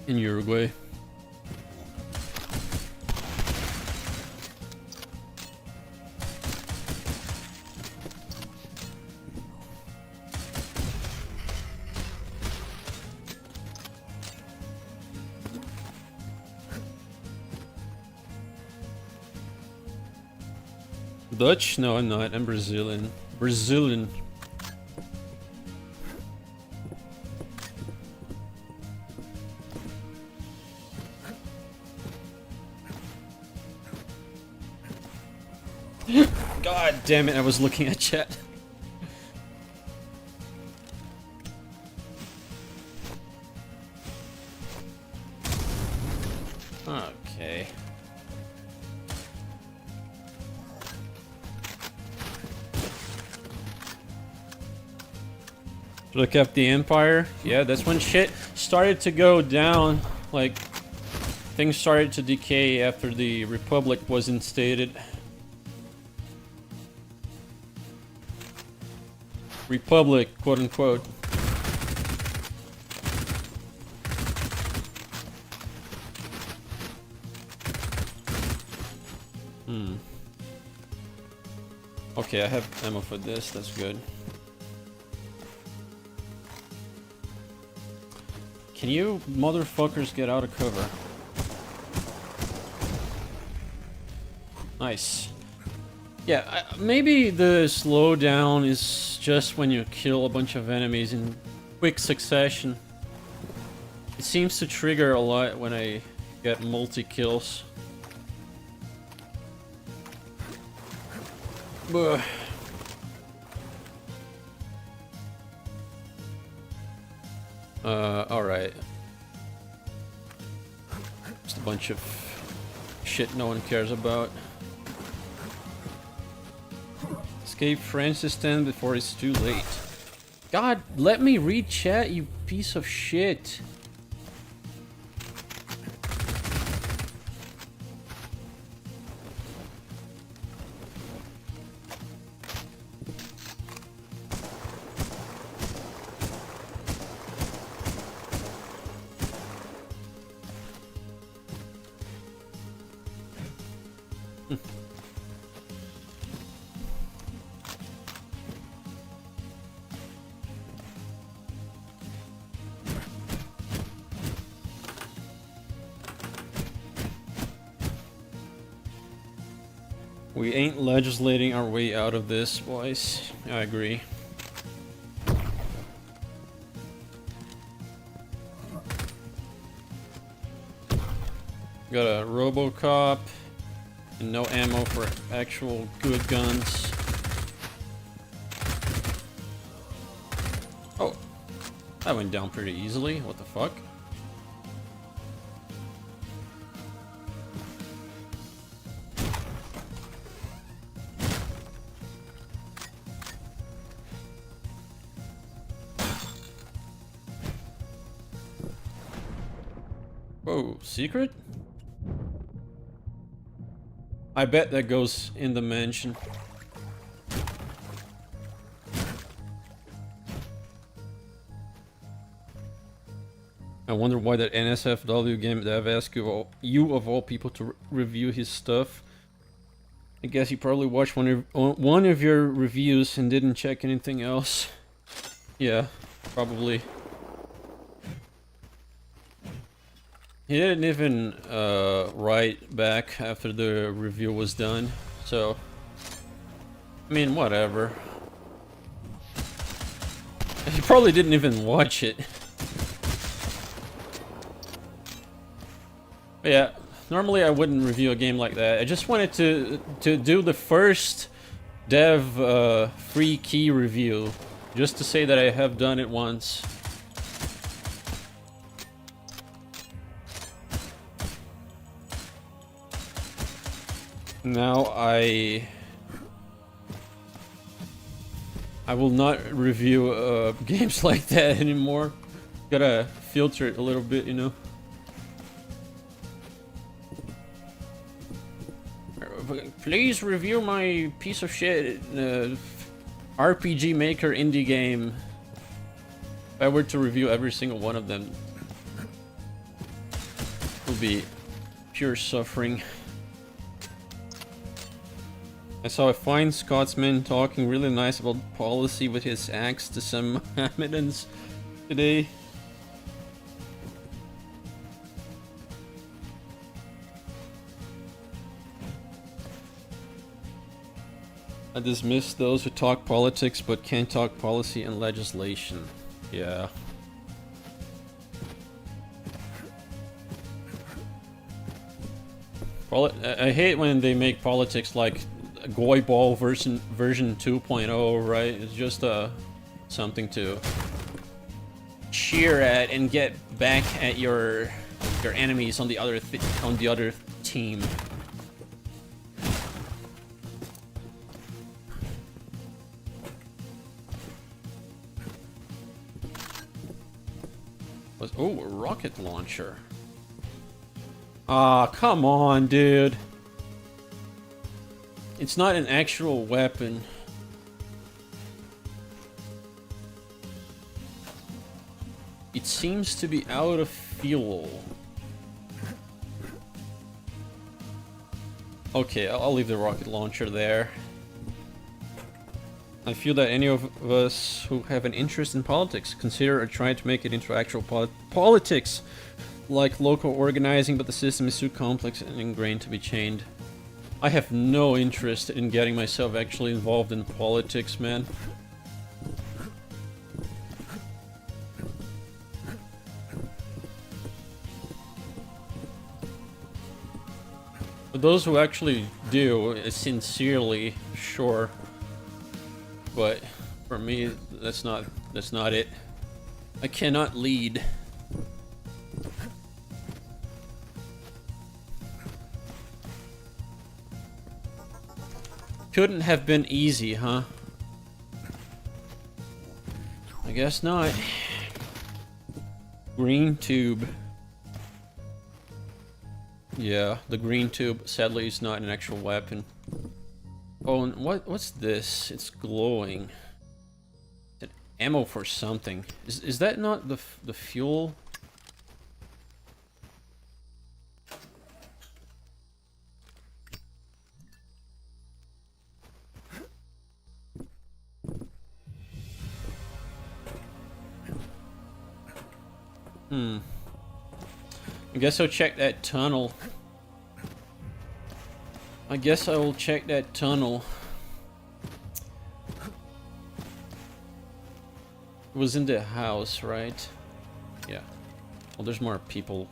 in Uruguay. Dutch? No, I'm not. I'm Brazilian. Brazilian. God damn it, I was looking at chat. Okay. Should have kept the Empire. Yeah, that's when shit started to go down. Like, things started to decay after the Republic was instated. Republic, quote unquote. Okay, I have ammo for this, that's good. Can you motherfuckers get out of cover? Nice. Yeah, maybe the slowdown is just when you kill a bunch of enemies in quick succession. It seems to trigger a lot when I get multi-kills. Alright. Just a bunch of shit no one cares about. Escape Francistan before it's too late. God, let me read chat, you piece of shit. We ain't legislating our way out of this, boys. I agree. Got a RoboCop and no ammo for actual good guns. Oh, that went down pretty easily. What the fuck? Oh, secret? I bet that goes in the mansion. I wonder why that NSFW game dev asked you of all people to review his stuff. I guess he probably watched one of your reviews and didn't check anything else. Yeah, probably. He didn't even write back after the review was done, so I mean, whatever. He probably didn't even watch it. But yeah, normally I wouldn't review a game like that. I just wanted to do the first dev free key review, just to say that I have done it once. Now I will not review games like that anymore. Gotta filter it a little bit, you know. Please review my piece of shit RPG Maker indie game. If I were to review every single one of them, it would be pure suffering. I saw a fine Scotsman talking really nice about policy with his axe to some Mohammedans today. I dismiss those who talk politics but can't talk policy and legislation. Yeah. I hate when they make politics like Goy Ball version 2.0, right? It's just something to cheer at and get back at your enemies on the other team. Oh, a rocket launcher. Ah, come on, dude. It's not an actual weapon. It seems to be out of fuel. Okay, I'll leave the rocket launcher there. I feel that any of us who have an interest in politics consider or try to make it into actual politics, like local organizing, but the system is too complex and ingrained to be chained. I have no interest in getting myself actually involved in politics, man. But those who actually do, sincerely, sure. But for me, that's not it. I cannot lead. Couldn't have been easy, huh? I guess not. Green tube. Yeah, the green tube sadly is not an actual weapon. Oh, and what's this? It's glowing. It's ammo for something. Is that not the fuel? I guess I'll check that tunnel. I guess I will check that tunnel. It was in the house, right? Yeah. Well, there's more people.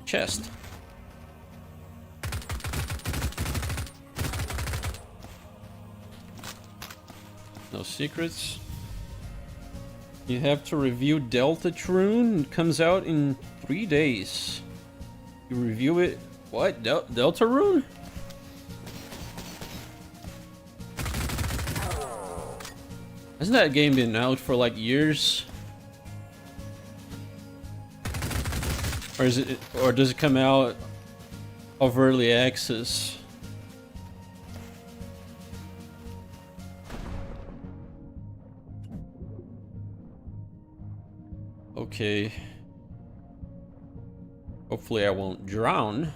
Chest. No secrets. You have to review Delta Trune. It comes out in 3 days. You review it. What? Delta Rune? Hasn't that game been out for like years? Or is it, or does it come out of early access? Okay. Hopefully I won't drown.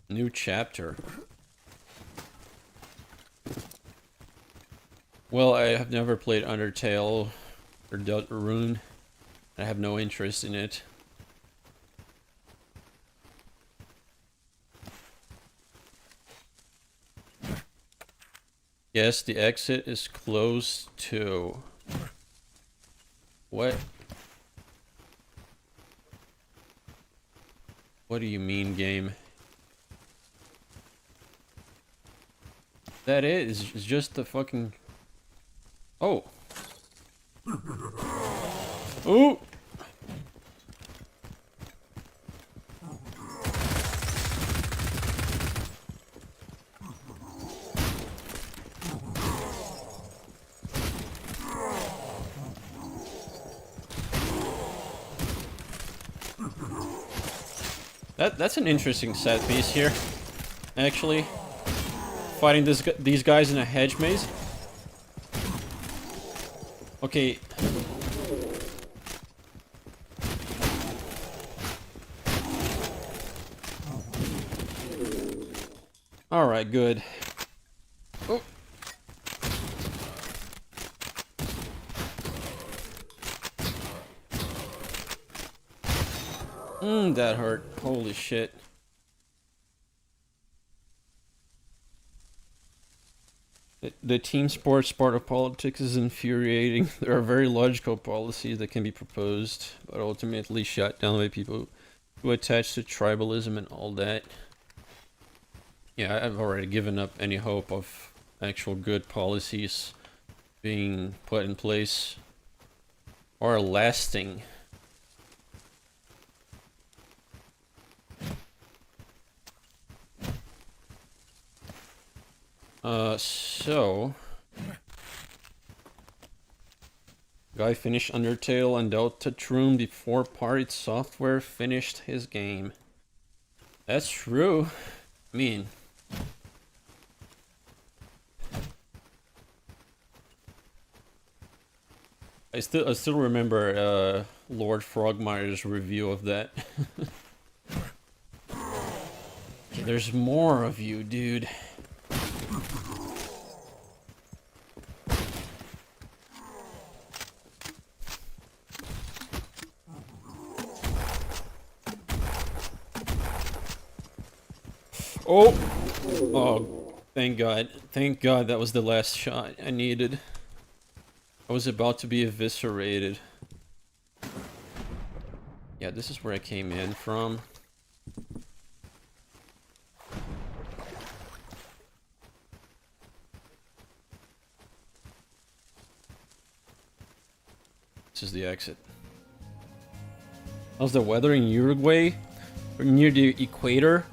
New chapter. Well, I have never played Undertale or Deltarune. I have no interest in it. Yes, the exit is close to... What? What do you mean, game? That is just the fucking... Oh! Ooh! That's an interesting set piece here, actually. Fighting these guys in a hedge maze. Okay. Alright, good. Oh. That hurt. Holy shit. The team sports part of politics is infuriating. There are very logical policies that can be proposed, but ultimately shut down by people who attach to tribalism and all that. Yeah, I've already given up any hope of actual good policies being put in place or lasting. So... Guy finished Undertale and Deltarune before Pirate Software finished his game. That's true. I mean... I still remember, Lord Frogmire's review of that. Okay, there's more of you, dude. Oh! Oh, thank God. Thank God that was the last shot I needed. I was about to be eviscerated. Yeah, this is where I came in from. This is the exit. How's the weather in Uruguay? Or near the equator?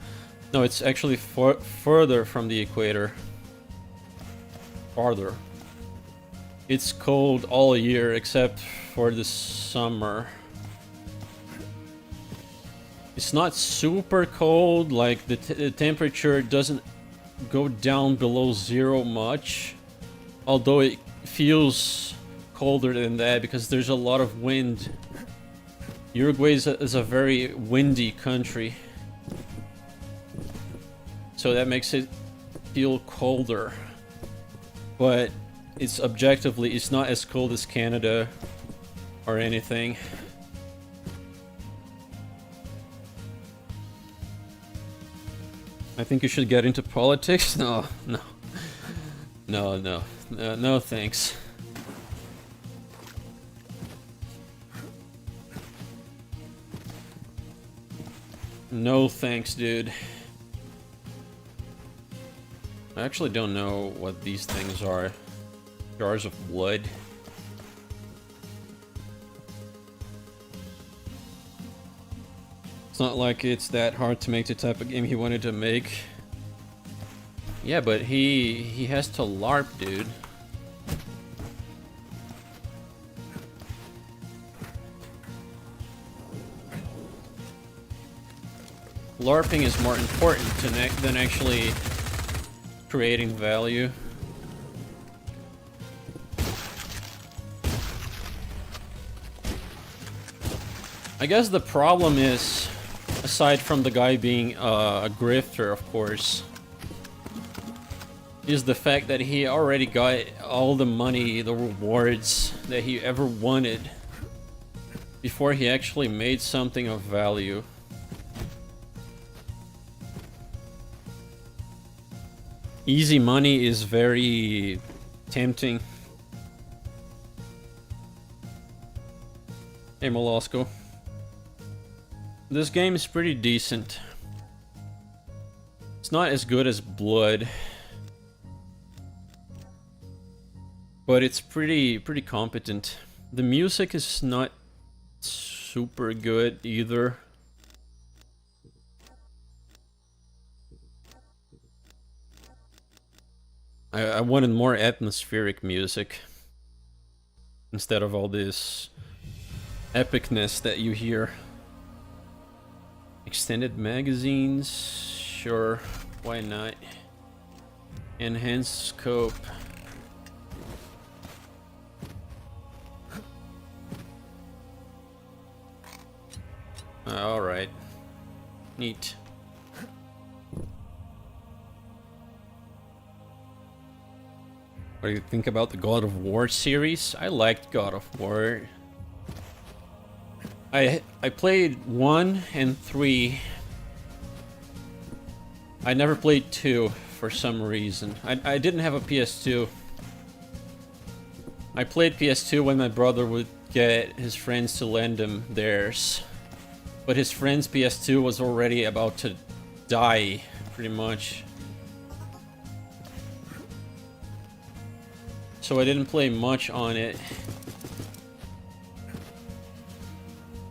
No, it's actually further from the equator. Farther. It's cold all year except for the summer. It's not super cold, like the temperature doesn't go down below zero much. Although it feels colder than that because there's a lot of wind. Uruguay is a very windy country. So that makes it feel colder. But it's objectively, it's not as cold as Canada or anything. I think you should get into politics? No, no. No, thanks. No thanks, dude. I actually don't know what these things are. Jars of blood. It's not like it's that hard to make the type of game he wanted to make. Yeah, but he has to LARP, dude. LARPing is more important than actually creating value. I guess the problem is, aside from the guy being a grifter, of course, is the fact that he already got all the money, the rewards that he ever wanted before he actually made something of value. Easy money is very tempting. Hey, Molosco. This game is pretty decent. It's not as good as Blood, but it's pretty competent. The music is not super good either. I wanted more atmospheric music instead of all this epicness that you hear. Extended magazines, sure, why not? Enhanced scope. Alright. Neat. What do you think about the God of War series? I liked God of War. I played 1 and 3. I never played 2 for some reason. I didn't have a PS2. I played PS2 when my brother would get his friends to lend him theirs. But his friend's PS2 was already about to die, pretty much. So I didn't play much on it.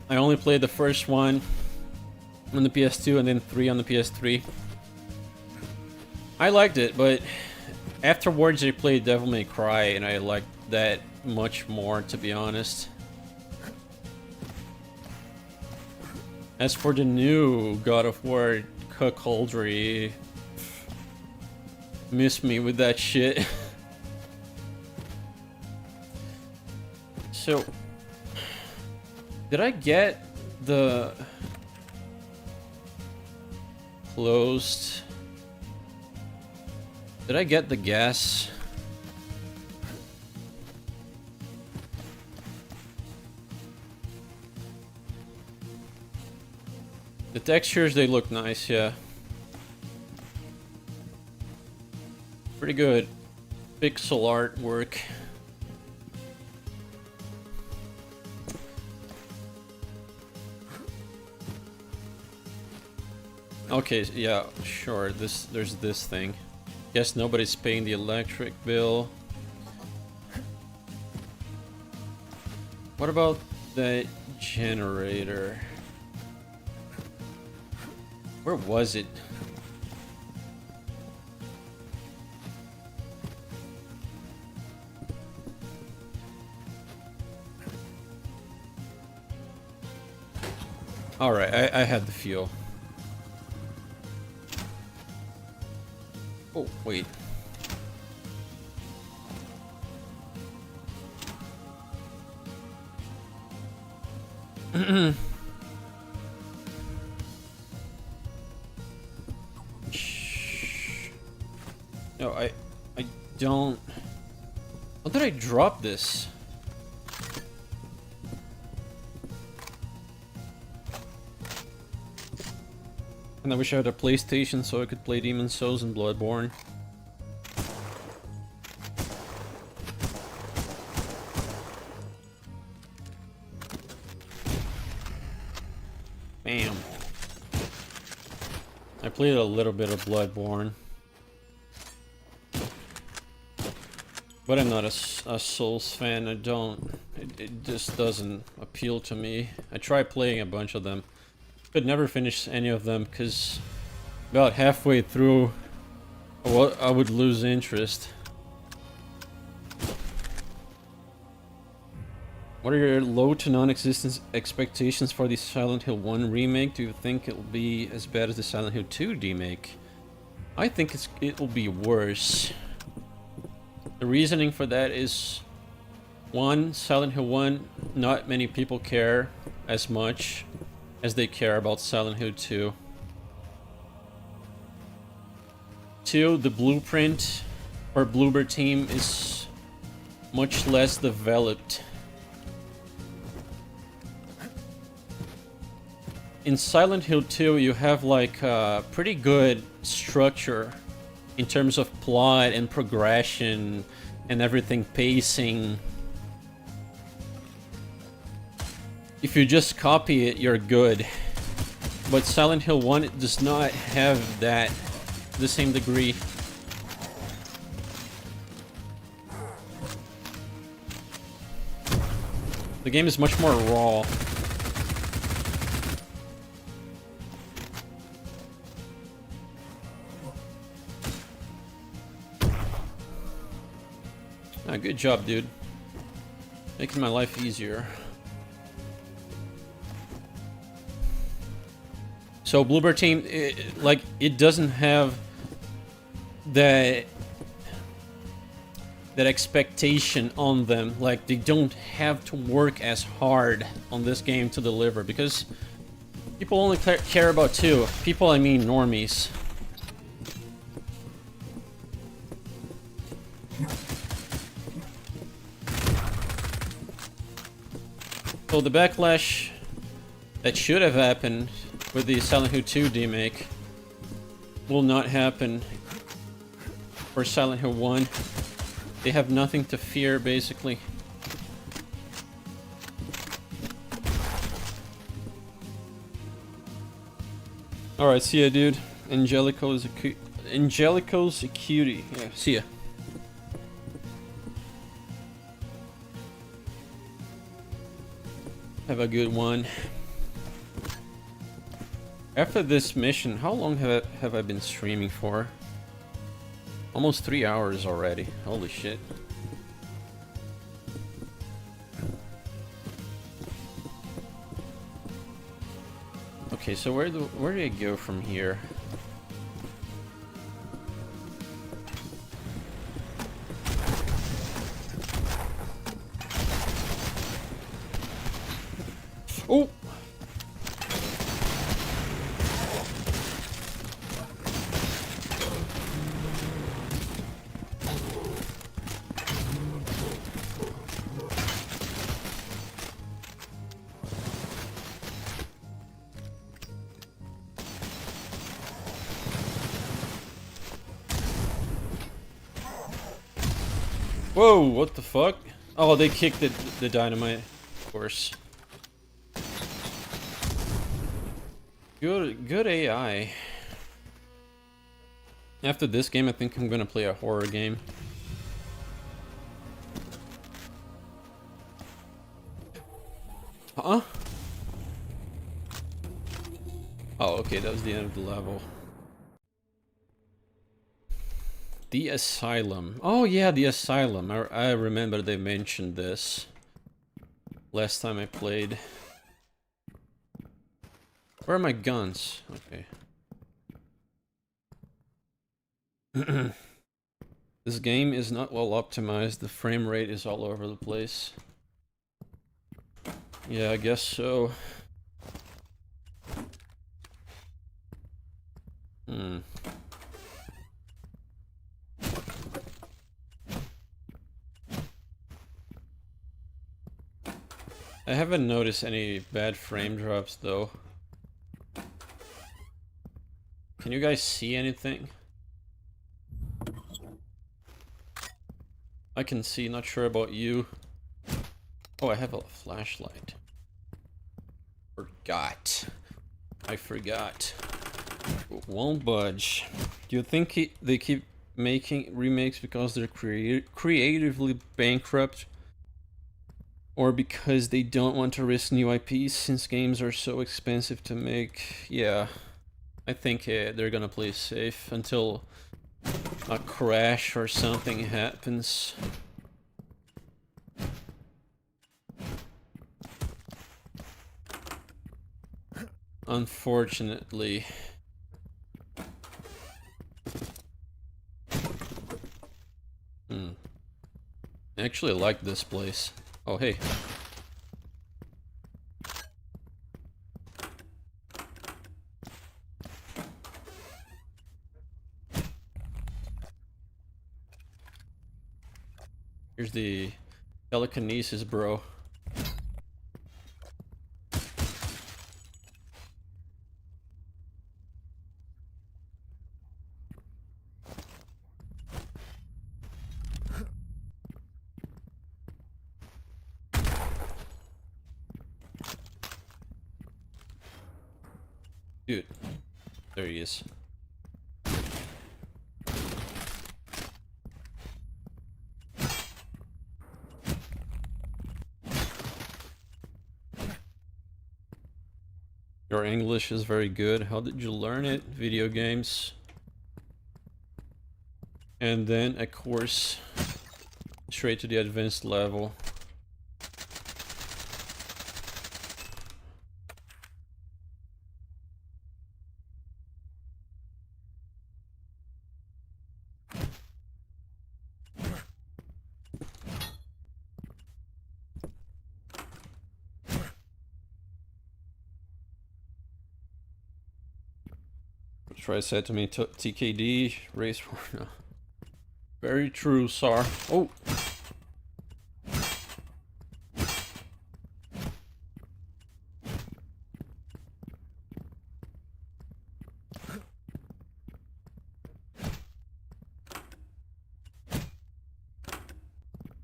I only played the first one on the PS2 and then 3 on the PS3. I liked it, but afterwards I played Devil May Cry and I liked that much more, to be honest. As for the new God of War cuckoldry, miss me with that shit. So, did I get the closed? Did I get the gas? The textures, they look nice, yeah. Pretty good pixel artwork. Okay, yeah, sure. There's this thing. Guess nobody's paying the electric bill. What about that generator? Where was it? Alright, I had the fuel. Oh, wait. No, I don't... How did I drop this? And I wish I had a PlayStation so I could play Demon's Souls and Bloodborne. Bam. I played a little bit of Bloodborne. But I'm not a Souls fan. I don't... It just doesn't appeal to me. I tried playing a bunch of them. Could never finish any of them because about halfway through I would lose interest. What are your low to non-existent expectations for the Silent Hill 1 remake? Do you think it'll be as bad as the Silent Hill 2 remake? I think it'll be worse. The reasoning for that is, one, Silent Hill 1, not many people care as much as they care about Silent Hill 2. Two, the blueprint or Bloober team is much less developed. In Silent Hill 2, you have like a pretty good structure in terms of plot and progression and everything pacing. If you just copy it, you're good. But Silent Hill 1 does not have that to the same degree. The game is much more raw. Ah, good job, dude. Making my life easier. So Bloober team, it doesn't have that expectation on them. Like, they don't have to work as hard on this game to deliver, because people only care about two. People, I mean normies. So the backlash that should have happened with the Silent Hill 2 remake will not happen for Silent Hill 1. They have nothing to fear, basically. Alright, see ya, dude. Angelico's a cutie. Yeah, see ya. Have a good one. After this mission, how long have I been streaming for? Almost 3 hours already. Holy shit. Okay, so where do I go from here? Oh! Whoa, what the fuck? Oh, they kicked the dynamite, of course. Good AI. After this game, I think I'm gonna play a horror game. Huh? Oh, okay, that was the end of the level. The Asylum. Oh yeah, the Asylum. I remember they mentioned this last time I played. Where are my guns? Okay. This game is not well optimized. The frame rate is all over the place. Yeah, I guess so. I haven't noticed any bad frame drops though. Can you guys see anything? I can see, not sure about you. Oh, I have a flashlight. I forgot. Won't budge. Do you think they keep making remakes because they're creatively bankrupt? Or because they don't want to risk new IPs since games are so expensive to make? Yeah, I think they're gonna play safe until a crash or something happens. Unfortunately. I actually like this place. Oh, hey. Here's the telekinesis, bro. Dude, there he is. Your English is very good. How did you learn it? Video games. And then, of course, straight to the advanced level. Try said to me, TKD, race war. No. Very true, sir. Oh!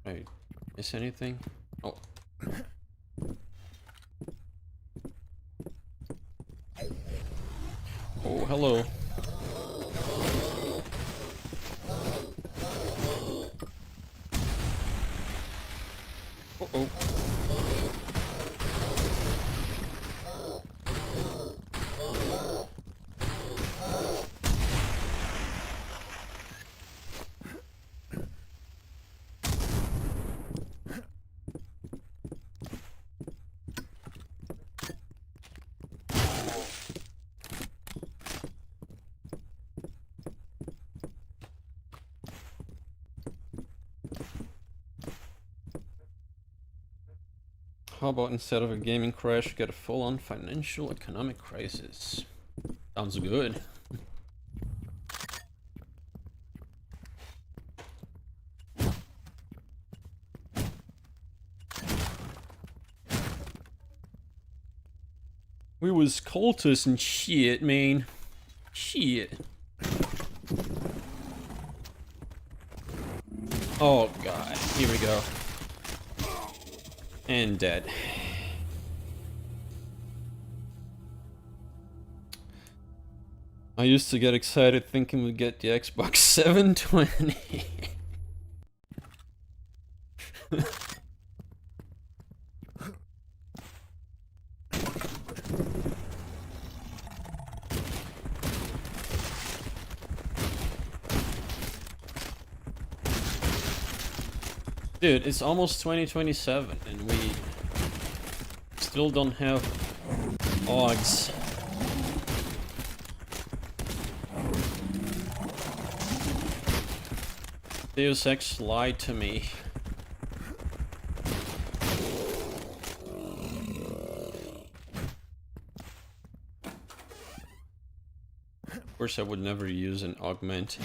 Wait, miss anything? Oh. Oh, hello. Uh-oh. How about instead of a gaming crash, get a full-on financial economic crisis? Sounds good. We was cultists and shit, man. Shit. Oh god, here we go. And dead. I used to get excited thinking we'd get the Xbox 720. Dude, it's almost 2027 and we still don't have OGs. Deus Ex lied to me. Of course I would never use an augment.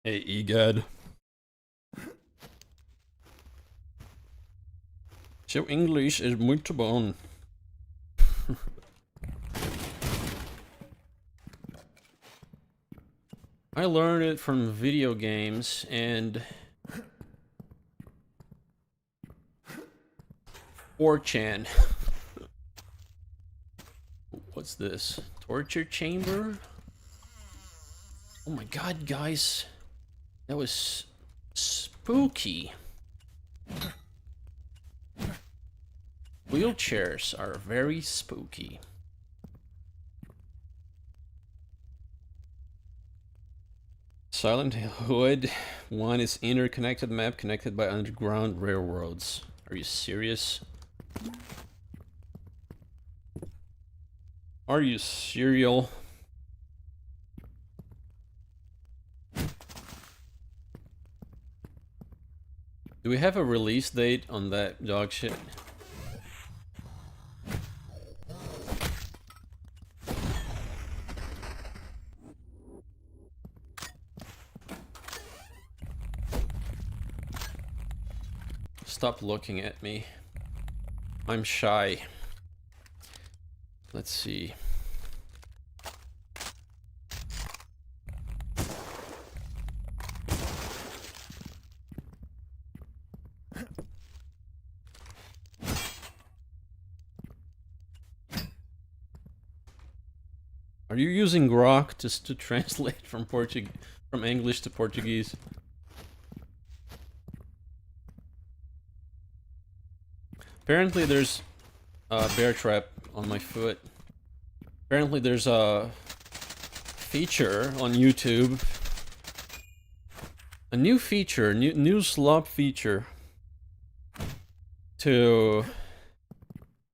Hey, EGAD. Seu English is muito bom. I learned it from video games and 4chan. What's this? Torture chamber? Oh my god, guys. That was spooky. Wheelchairs are very spooky. Silent Hood 1 is interconnected map connected by underground railroads. Are you serious? Are you serial? Do we have a release date on that dog shit? Stop looking at me. I'm shy. Let's see. Are you using Grok just to translate from English to Portuguese? Apparently there's a bear trap on my foot. Apparently there's a feature on YouTube. A new feature, new slop feature to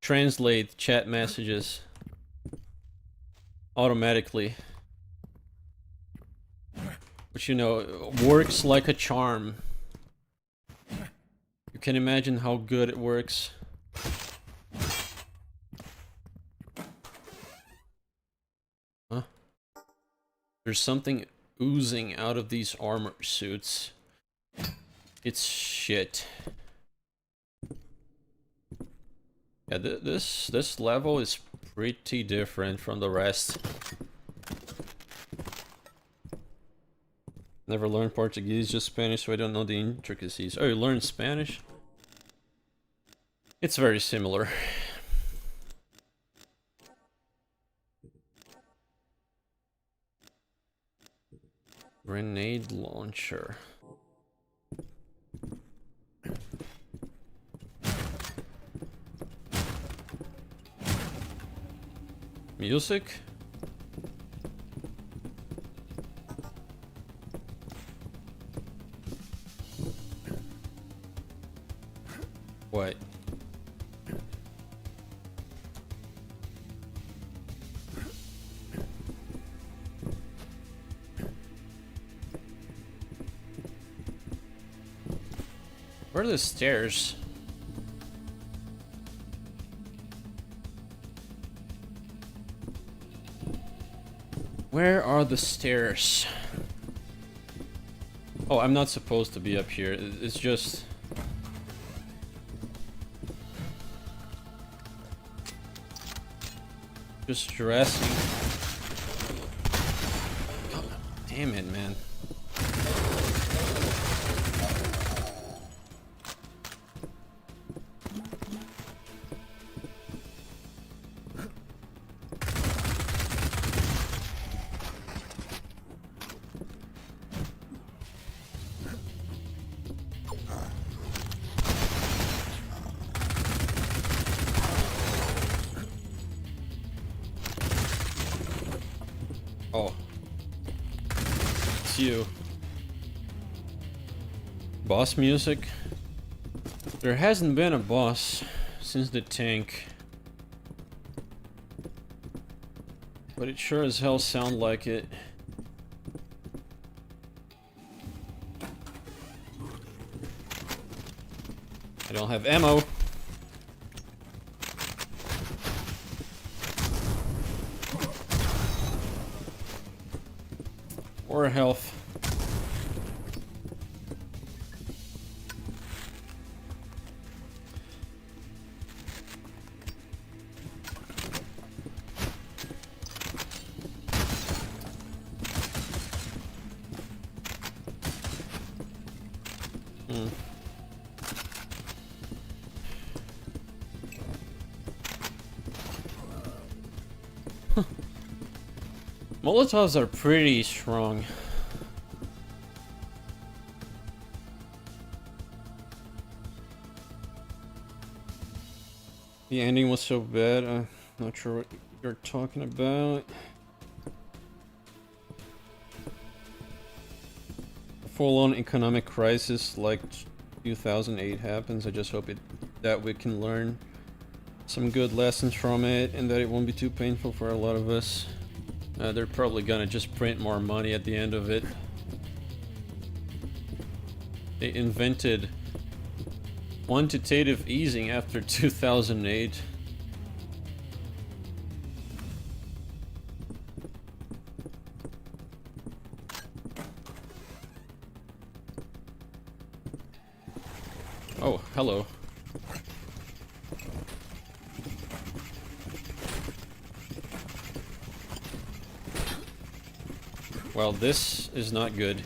translate chat messages automatically. Which, you know, works like a charm. You can imagine how good it works. Huh? There's something oozing out of these armor suits. It's shit. Yeah, this level is pretty different from the rest. Never learned Portuguese, just Spanish, so I don't know the intricacies. Oh, you learned Spanish? It's very similar. Grenade launcher. Music? What? Where are the stairs? Where are the stairs? Oh, I'm not supposed to be up here. It's just... just stressing. God damn it, man. Oh. It's you. Boss music? There hasn't been a boss since the tank. But it sure as hell sound like it. I don't have ammo. Or health. Molotovs are pretty strong. The ending was so bad, I'm not sure what you're talking about. A full-on economic crisis like 2008 happens. I just hope it that we can learn some good lessons from it, and that it won't be too painful for a lot of us. They're probably gonna just print more money at the end of it. They invented quantitative easing after 2008. Oh, hello. Well, this is not good.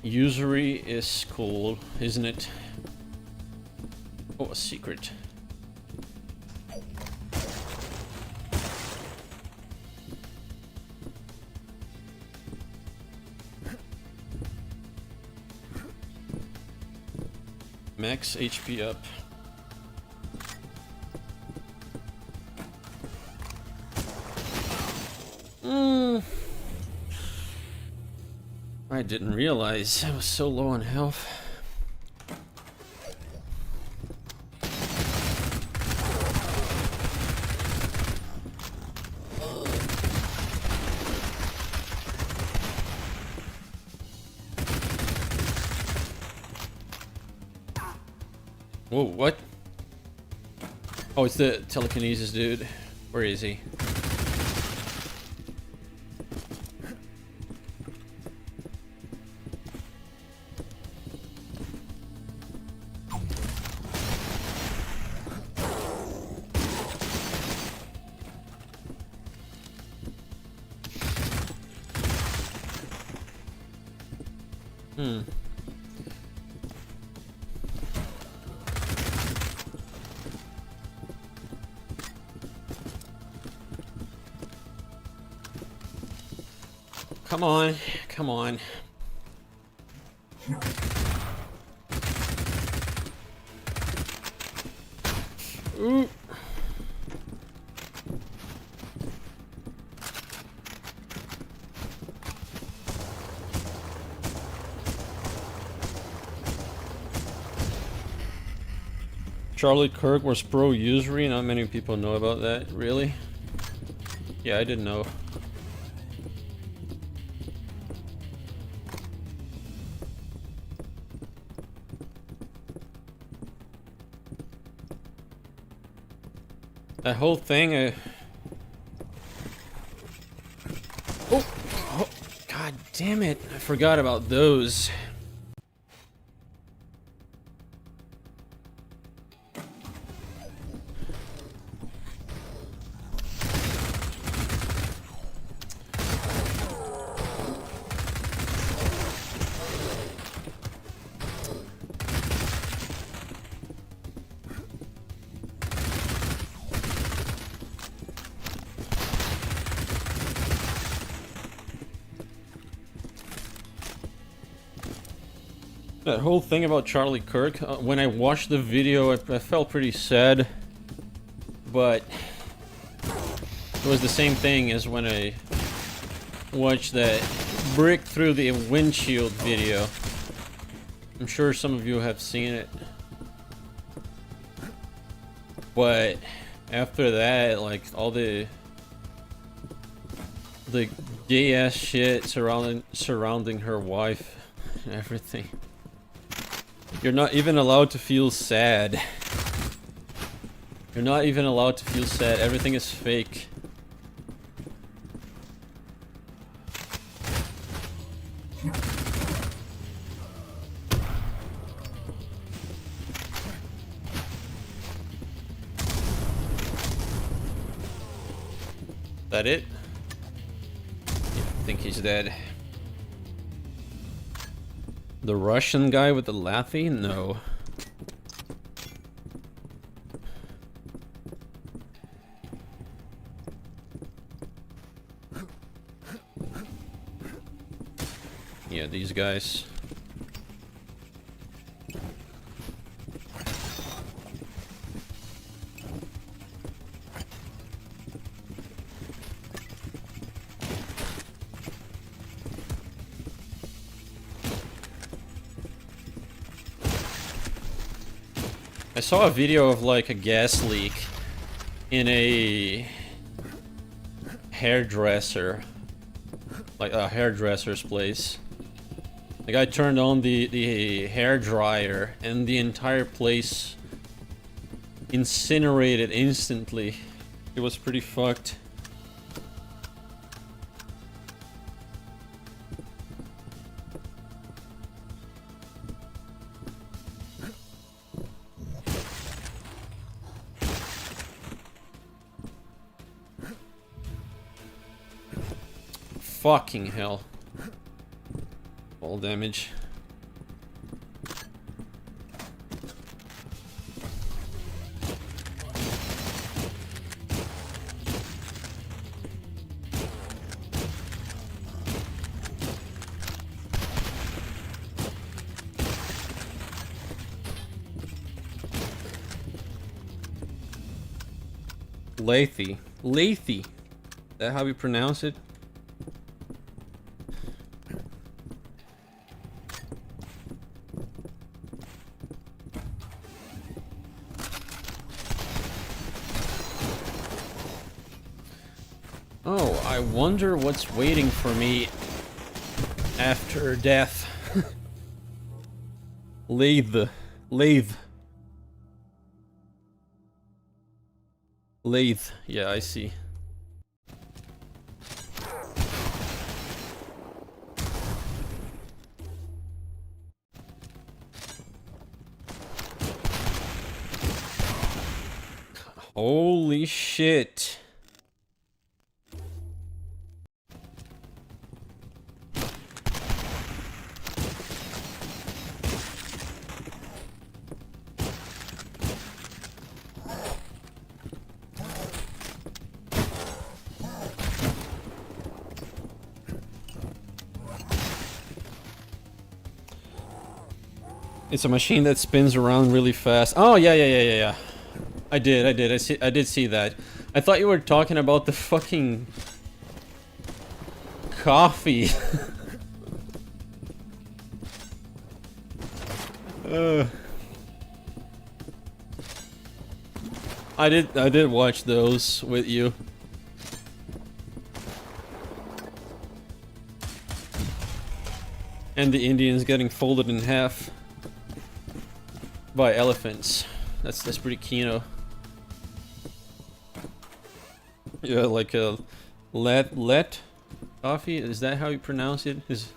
Usury is cool, isn't it? Oh, a secret. Max HP up. I didn't realize I was so low on health. Whoa, what? Oh, it's the telekinesis dude. Where is he? Come on, come on. Ooh. Charlie Kirk was pro usury. Not many people know about that. Really? Yeah, I didn't know. That whole thing, oh, god damn it, I forgot about those. That whole thing about Charlie Kirk, when I watched the video, I felt pretty sad, but it was the same thing as when I watched that brick through the windshield video. I'm sure some of you have seen it, but after that, like all the gay ass shit surrounding her wife and everything. You're not even allowed to feel sad. You're not even allowed to feel sad. Everything is fake. That it? Yeah, I think he's dead. The Russian guy with the lathie? No. Yeah, these guys. I saw a video of like a gas leak in a hairdresser, like a hairdresser's place. The guy turned on the hair dryer and the entire place incinerated instantly. It was pretty fucked. Fucking hell. All damage. Lathy. Lathy. Is that how we pronounce it? Oh, I wonder what's waiting for me after death. Lathe. Lathe. Lathe. Yeah, I see. Holy shit. It's a machine that spins around really fast. Oh, yeah. I did see that. I thought you were talking about the fucking coffee. I did watch those with you. And the Indians getting folded in half by elephants. That's pretty kino. Yeah, like a let coffee. Is that how you pronounce it? Is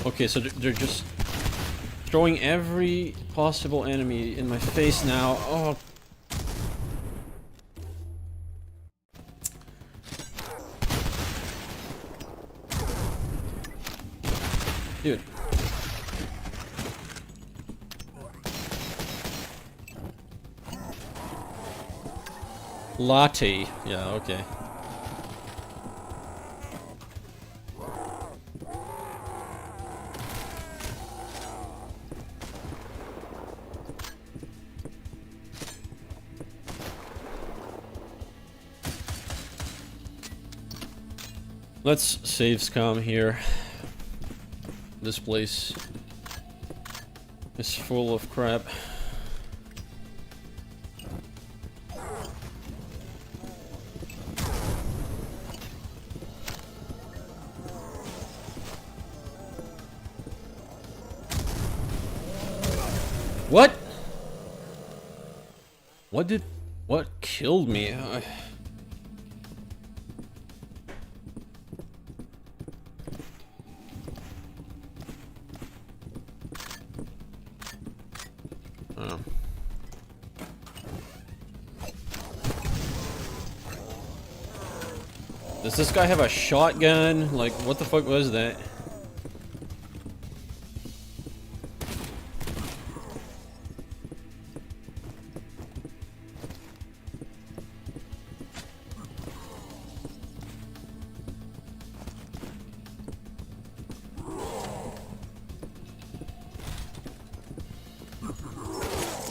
okay, so they're just throwing every possible enemy in my face now. Oh. Dude. Latte. Yeah, okay. Let's save scum here. This place is full of crap. What? What killed me? Does this guy have a shotgun? Like, what the fuck was that?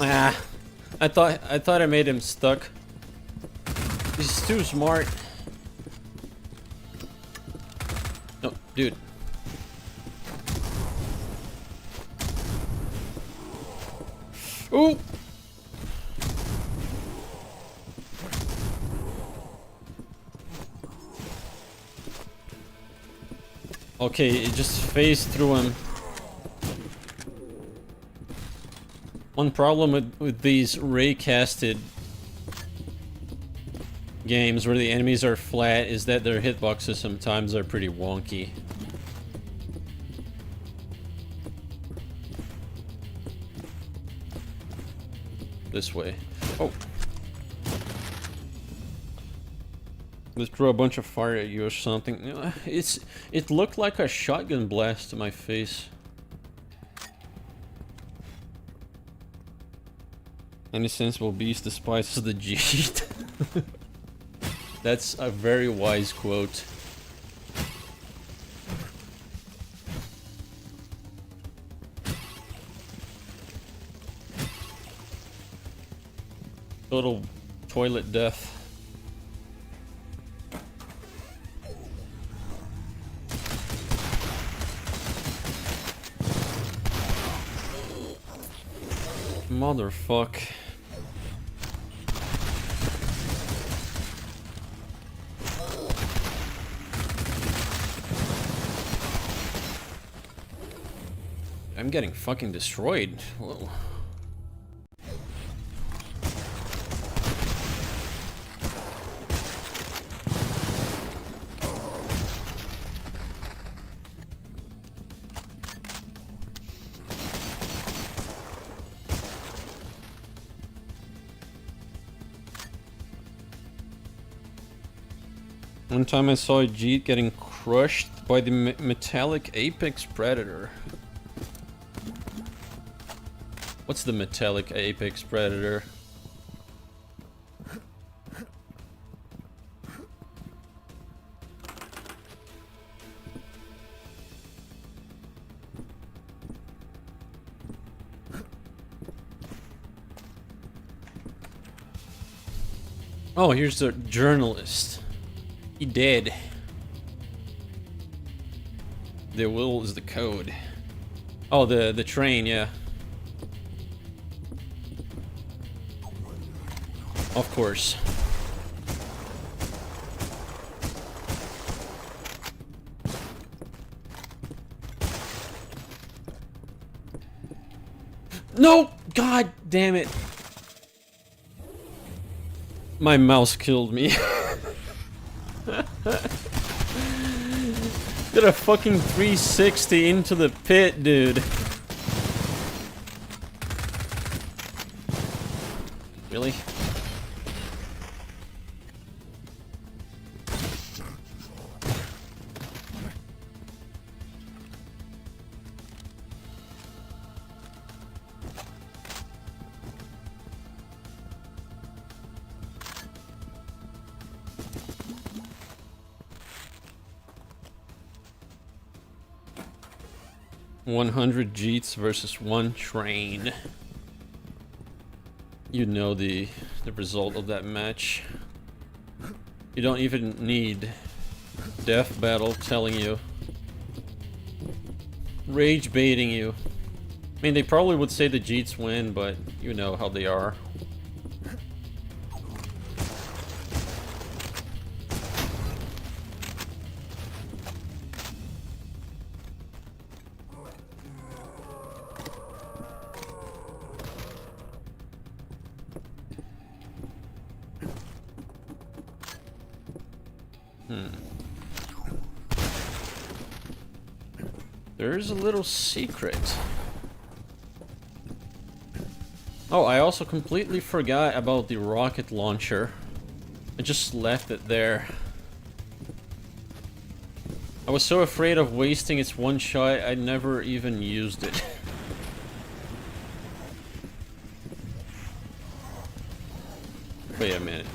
Ah, I thought I made him stuck. He's too smart. Dude. Ooh! Okay, it just phased through him. One problem with these raycasted games where the enemies are flat is that their hitboxes sometimes are pretty wonky. This way. Oh. Let's throw a bunch of fire at you or something. It looked like a shotgun blast to my face. Any sensible beast despises the Jeet. That's a very wise quote. Total toilet death. Motherfuck. I'm getting fucking destroyed. Whoa. One time I saw a Jeet getting crushed by the metallic apex predator. What's the metallic apex predator? Oh, here's the journalist. He dead. The will is the code. Oh, the train, yeah. Of course. No! God damn it! My mouse killed me. Did a fucking 360 into the pit, dude. Really? $100 Jeets versus 1 train. You know the result of that match. You don't even need Death Battle telling you. Rage baiting you. I mean, they probably would say the Jeets win, but you know how they are. There's a little secret. Oh, I also completely forgot about the rocket launcher. I just left it there. I was so afraid of wasting its one shot, I never even used it. Wait a minute.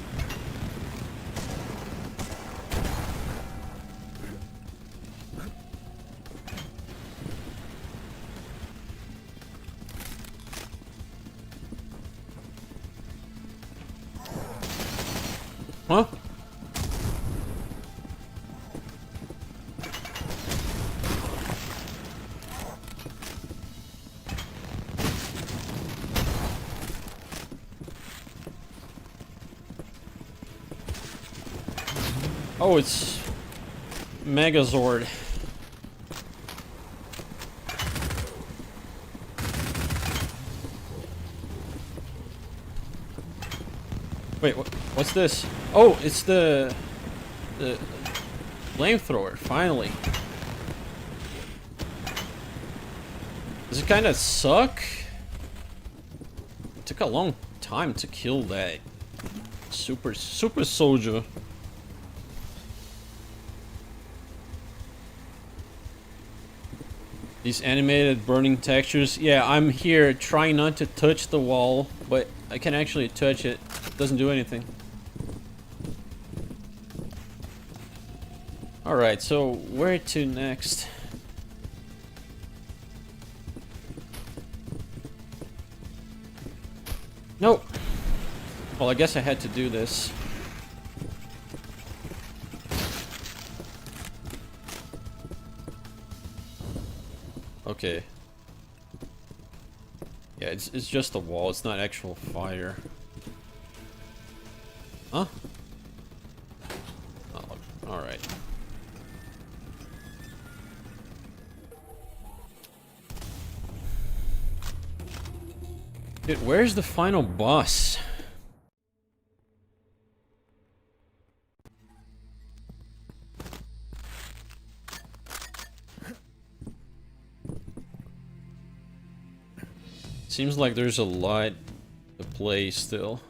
Huh? Oh, it's Megazord. Wait, what's this? Oh, it's the flamethrower, finally. Does it kind of suck? It took a long time to kill that super soldier. These animated burning textures. Yeah, I'm here trying not to touch the wall, but I can actually touch it. It doesn't do anything. Alright, so where to next? Nope. Well, I guess I had to do this. Okay. Yeah, it's just a wall, it's not actual fire. Huh? Oh, alright. Dude, where's the final boss? Seems like there's a lot to play still.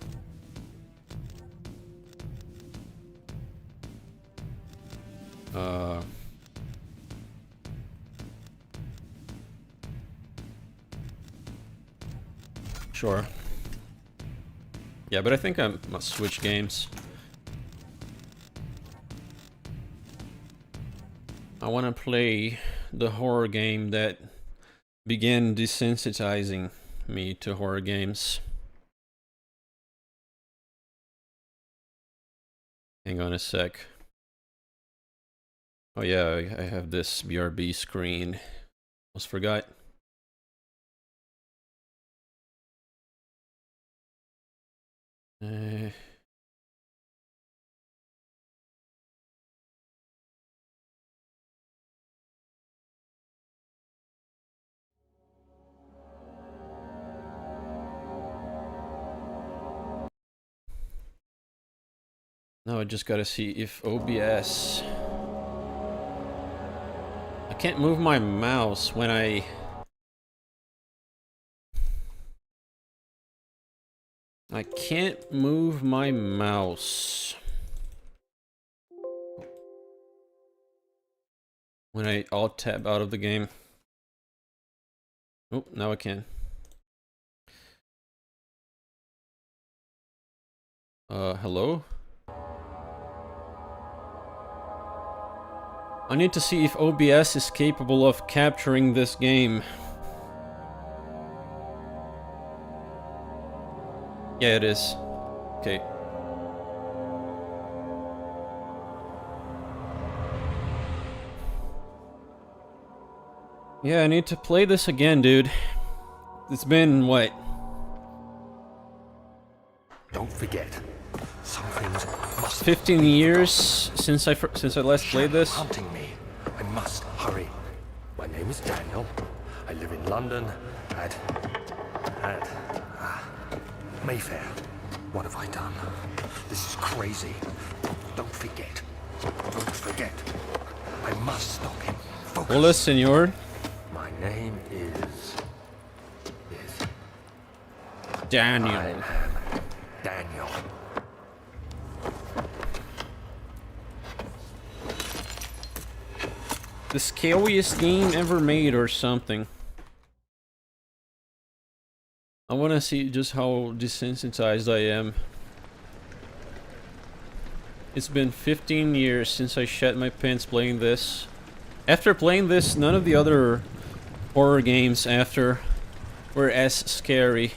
Sure. Yeah, but I think I must switch games. I want to play the horror game that began desensitizing me to horror games. Hang on a sec. Oh yeah, I have this BRB screen. Almost forgot. Now I just gotta see if OBS... I can't move my mouse when I can't move my mouse when I alt tab out of the game. Oh, now I can. Hello? I need to see if OBS is capable of capturing this game. Yeah, it is. Okay. Yeah, I need to play this again, dude. It's been, what? Don't forget, some things must 15 years since I last played this. Hunting me. I must hurry. My name is Daniel. I live in London at Mayfair. What have I done? This is crazy. Don't forget. Don't forget. I must stop him. Focus. Hola, senor. My name is Daniel. I am Daniel. The scariest game ever made or something. I want to see just how desensitized I am. It's been 15 years since I shat my pants playing this. After playing this, none of the other horror games after were as scary.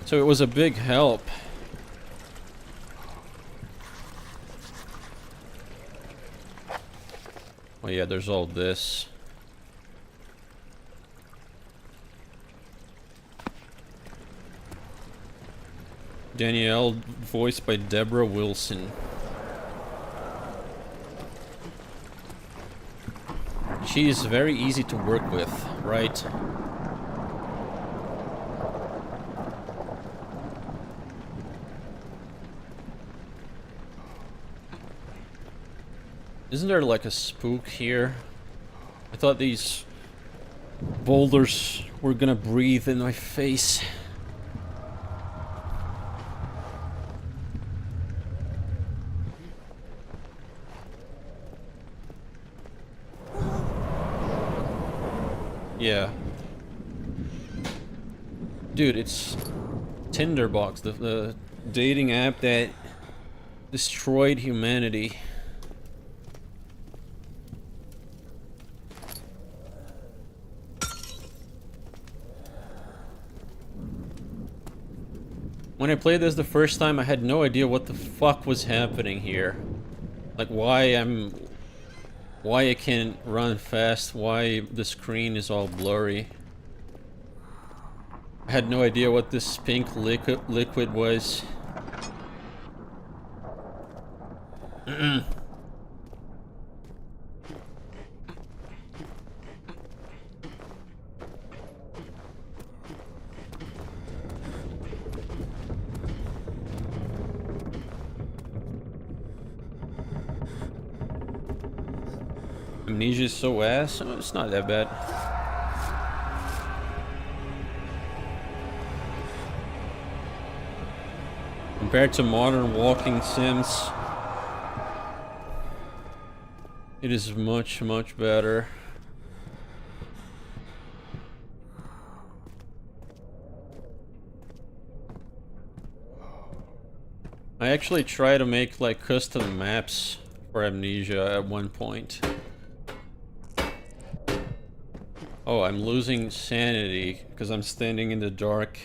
So it was a big help. Oh yeah, there's all this. Danielle, voiced by Deborah Wilson. She is very easy to work with, right? Isn't there like a spook here? I thought these boulders were gonna breathe in my face. Yeah. Dude, it's Tinderbox, the dating app that destroyed humanity. When I played this the first time, I had no idea what the fuck was happening here. Like why I can't run fast, why the screen is all blurry. I had no idea what this pink liquid was. Amnesia is so ass. Oh, it's not that bad. Compared to modern walking sims, it is much, much better. I actually try to make like custom maps for Amnesia at one point. Oh, I'm losing sanity because I'm standing in the dark.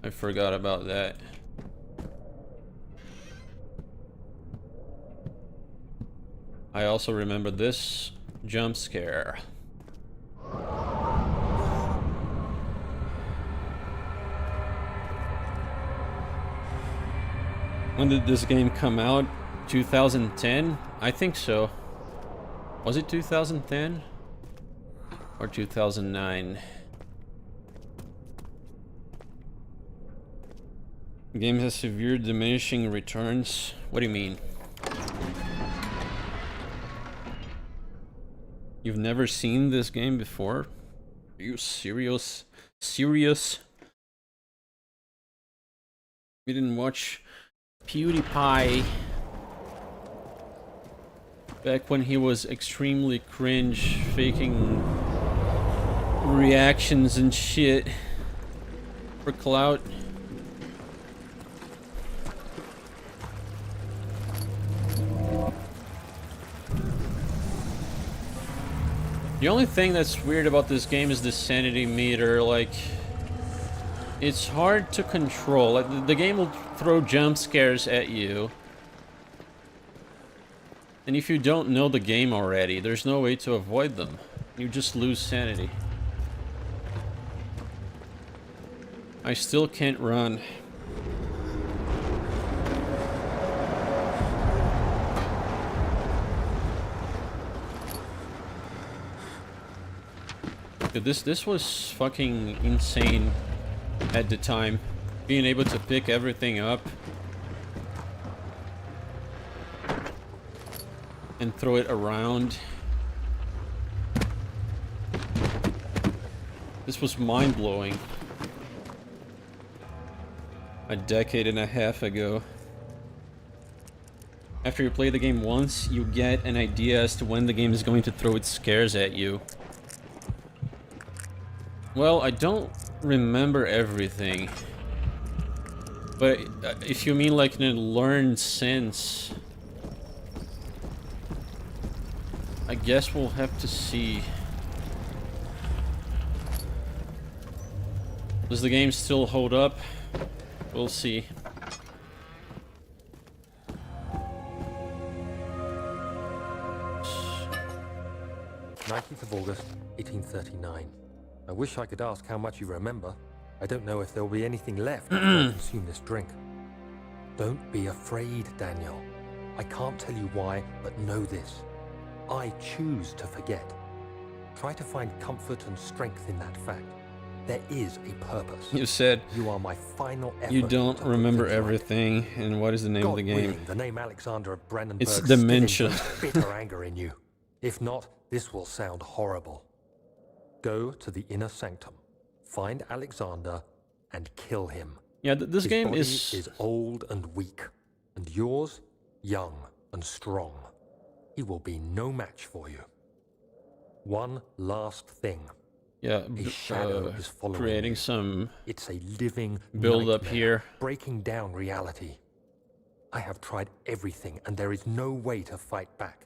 I forgot about that. I also remember this jump scare. When did this game come out? 2010? I think so. Was it 2010? Or 2009? The game has severe diminishing returns. What do you mean? You've never seen this game before? Are you serious? Serious? You didn't watch PewDiePie back when he was extremely cringe, faking reactions and shit for clout? The only thing that's weird about this game is the sanity meter. Like, it's hard to control. Like, the game will throw jump scares at you, and if you don't know the game already, there's no way to avoid them. You just lose sanity. I still can't run. Dude, this was fucking insane at the time. Being able to pick everything up and throw it around. This was mind-blowing. A decade and a half ago. After you play the game once, you get an idea as to when the game is going to throw its scares at you. Well, I don't remember everything. But if you mean like in a learned sense, I guess we'll have to see. Does the game still hold up? We'll see. 19th of August, 1839. I wish I could ask how much you remember. I don't know if there'll be anything left after I consume this drink. Don't be afraid, Daniel. I can't tell you why, but know this. I choose to forget. Try to find comfort and strength in that fact. There is a purpose. You said you are my final effort. You don't to put remember things right. everything, and what is the name God of the game? willing, the name Alexander of Brandenburg It's still dementia. invokes bitter anger in you. If not, this will sound horrible. Go to the inner sanctum, find Alexander, and kill him. Yeah, this His game body is old and weak, and yours, young and strong. He will be no match for you. One last thing. yeah, A shadow is following creating you. some It's a living build up nightmare, here. breaking down reality. I have tried everything, and there is no way to fight back.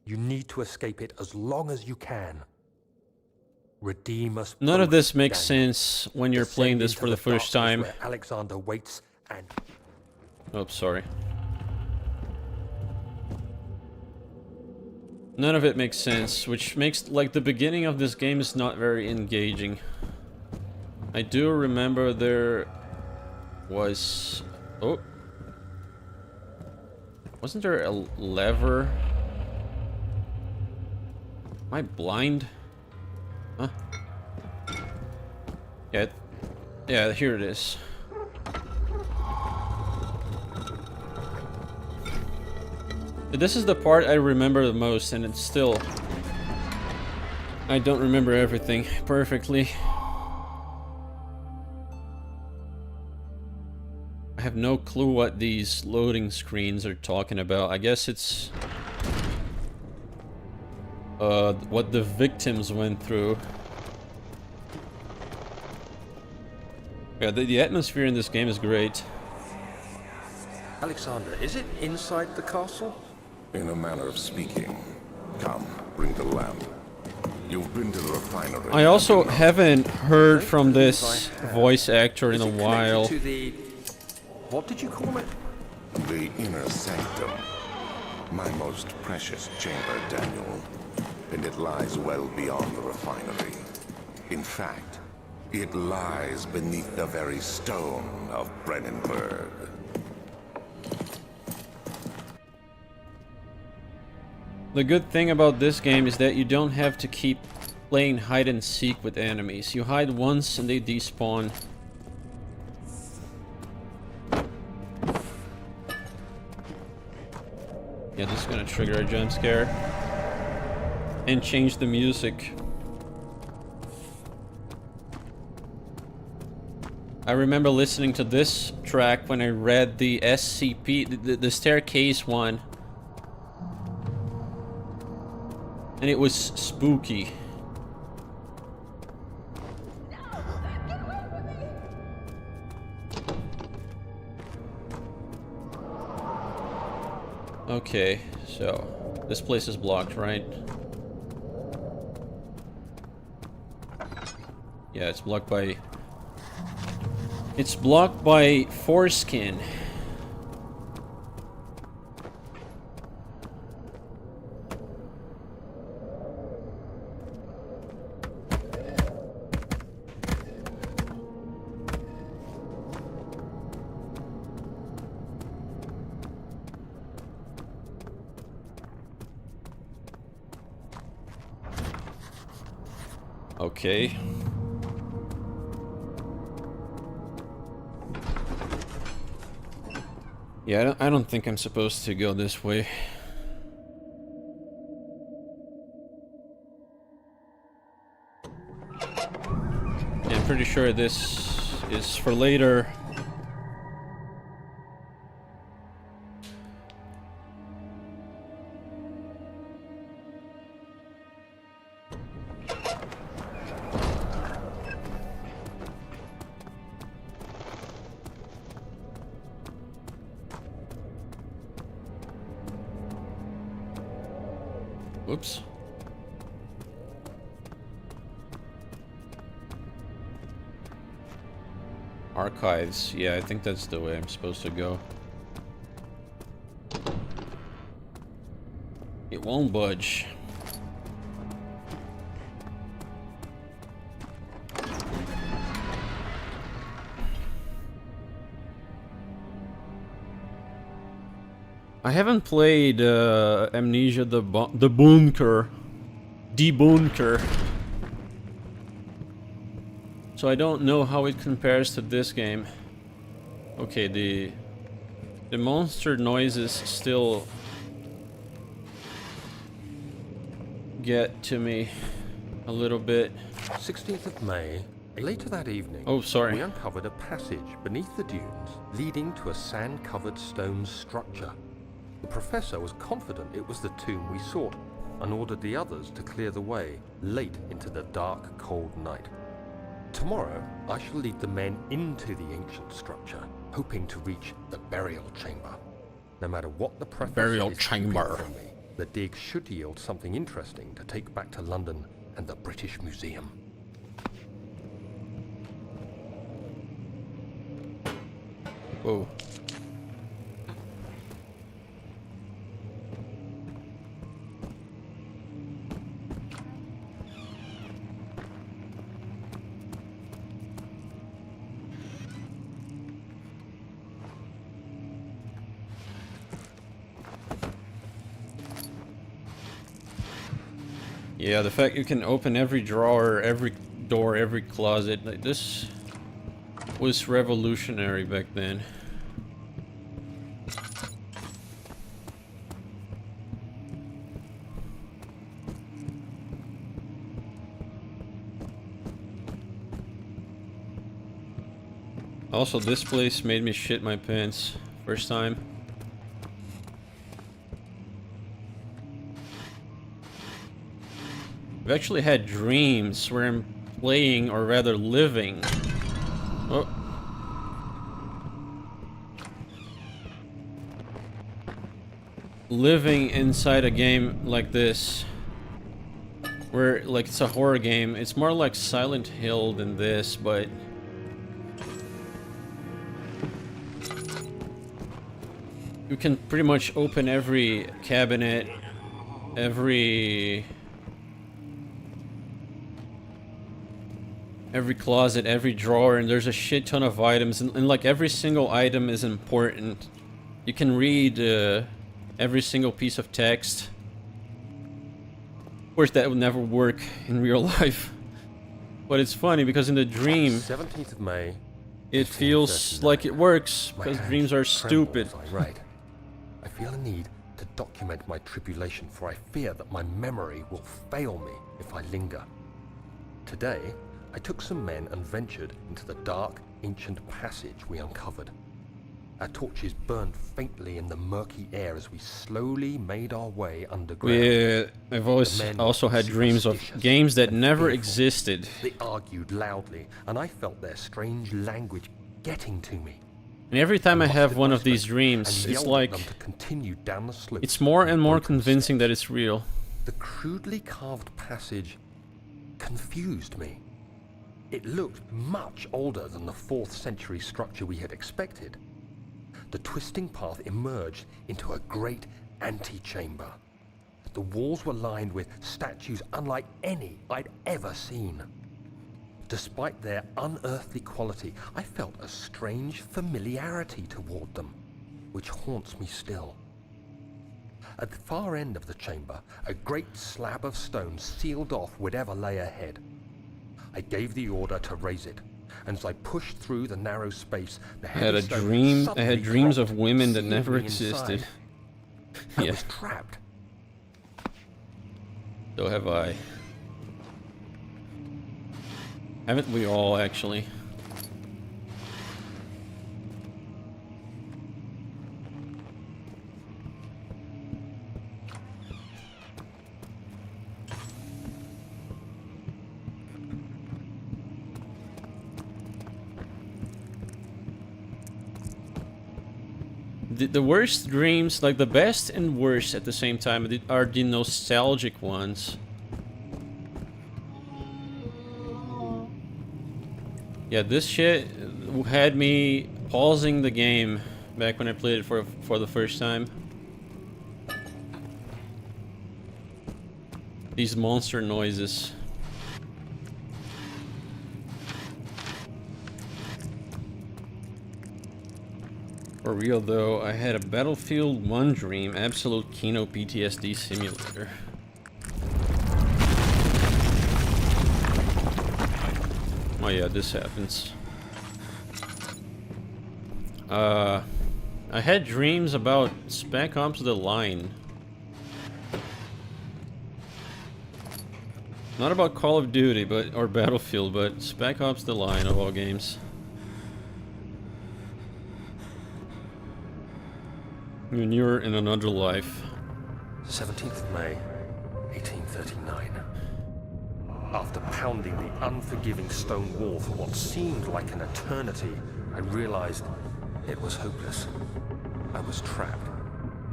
You need to escape it as long as you can. Redeem us. None of both, this makes Daniel. sense when you're Descend playing this into for the first darkness time. where Alexander waits and... Oh, sorry. None of it makes sense, which makes, like, the beginning of this game is not very engaging. I do remember there was... Oh. Wasn't there a lever? Am I blind? Huh? Yeah, here it is. This is the part I remember the most, and it's still... I don't remember everything perfectly. I have no clue what these loading screens are talking about. I guess it's... what the victims went through. Yeah, the atmosphere in this game is great. Alexander, is it inside the castle? In a manner of speaking. Come, bring the lamp. You've been to the refinery. I also haven't heard from this voice actor in a while. To the... What did you call it? The inner sanctum. My most precious chamber, Daniel. And it lies well beyond the refinery. In fact, it lies beneath the very stone of Brandenburg. The good thing about this game is that you don't have to keep playing hide and seek with enemies. You hide once and they despawn. Yeah, this is gonna trigger a jump scare. And change the music. I remember listening to this track when I read the SCP, the staircase one. And it was spooky. Okay, so this place is blocked, right? Yeah, it's blocked by... It's blocked by foreskin. Okay. Yeah, I don't think I'm supposed to go this way. Yeah, I'm pretty sure this is for later. Oops. Archives. Yeah, I think that's the way I'm supposed to go. It won't budge. I haven't played Amnesia the Bunker. Debunker. So I don't know how it compares to this game. Okay, the monster noises still get to me a little bit. 16th of May. Later that evening, Oh, sorry. we uncovered a passage beneath the dunes leading to a sand-covered stone structure. The professor was confident it was the tomb we sought and ordered the others to clear the way late into the dark, cold night. Tomorrow, I shall lead the men into the ancient structure, hoping to reach the burial chamber. No matter what the professor Burial is chamber. keeping from me, the dig should yield something interesting to take back to London and the British Museum. Whoa. Yeah, the fact you can open every drawer, every door, every closet, like this was revolutionary back then. Also, this place made me shit my pants first time. I've actually had dreams where I'm playing, or rather living. Oh. Living inside a game like this. Where, like, it's a horror game. It's more like Silent Hill than this, but... you can pretty much open every cabinet, every closet, every drawer, and there's a shit ton of items, and like every single item is important. You can read every single piece of text. Of course, that would never work in real life, but it's funny because in the dream, 17th of May. it feels like it works because dreams are stupid. I write. I feel a need to document my tribulation, for I fear that my memory will fail me if I linger. Today, I took some men and ventured into the dark, ancient passage we uncovered. Our torches burned faintly in the murky air as we slowly made our way underground. I've always also had dreams of games that never existed. They argued loudly, and I felt their strange language getting to me. And every time I have one of these dreams, it's like it's more and more convincing that it's real. The crudely carved passage confused me. It looked much older than the 4th century structure we had expected. The twisting path emerged into a great antechamber. The walls were lined with statues unlike any I'd ever seen. Despite their unearthly quality, I felt a strange familiarity toward them, which haunts me still. At the far end of the chamber, a great slab of stone sealed off whatever lay ahead. I gave the order to raise it, and as I pushed through the narrow space, the heavy stone I had dreams of dropped, women that sealing never me existed. inside. I was trapped. So have I. Haven't we all, actually? The worst dreams, like the best and worst at the same time, are the nostalgic ones. Yeah, this shit had me pausing the game back when I played it for the first time. These monster noises. Or real though, I had a Battlefield 1 dream, absolute Kino PTSD simulator. Oh yeah, this happens. I had dreams about Spec Ops The Line. Not about Call of Duty, or Battlefield, but Spec Ops The Line of all games. When you're in another life. 17th of May, 1839. After pounding the unforgiving stone wall for what seemed like an eternity, I realized it was hopeless. I was trapped.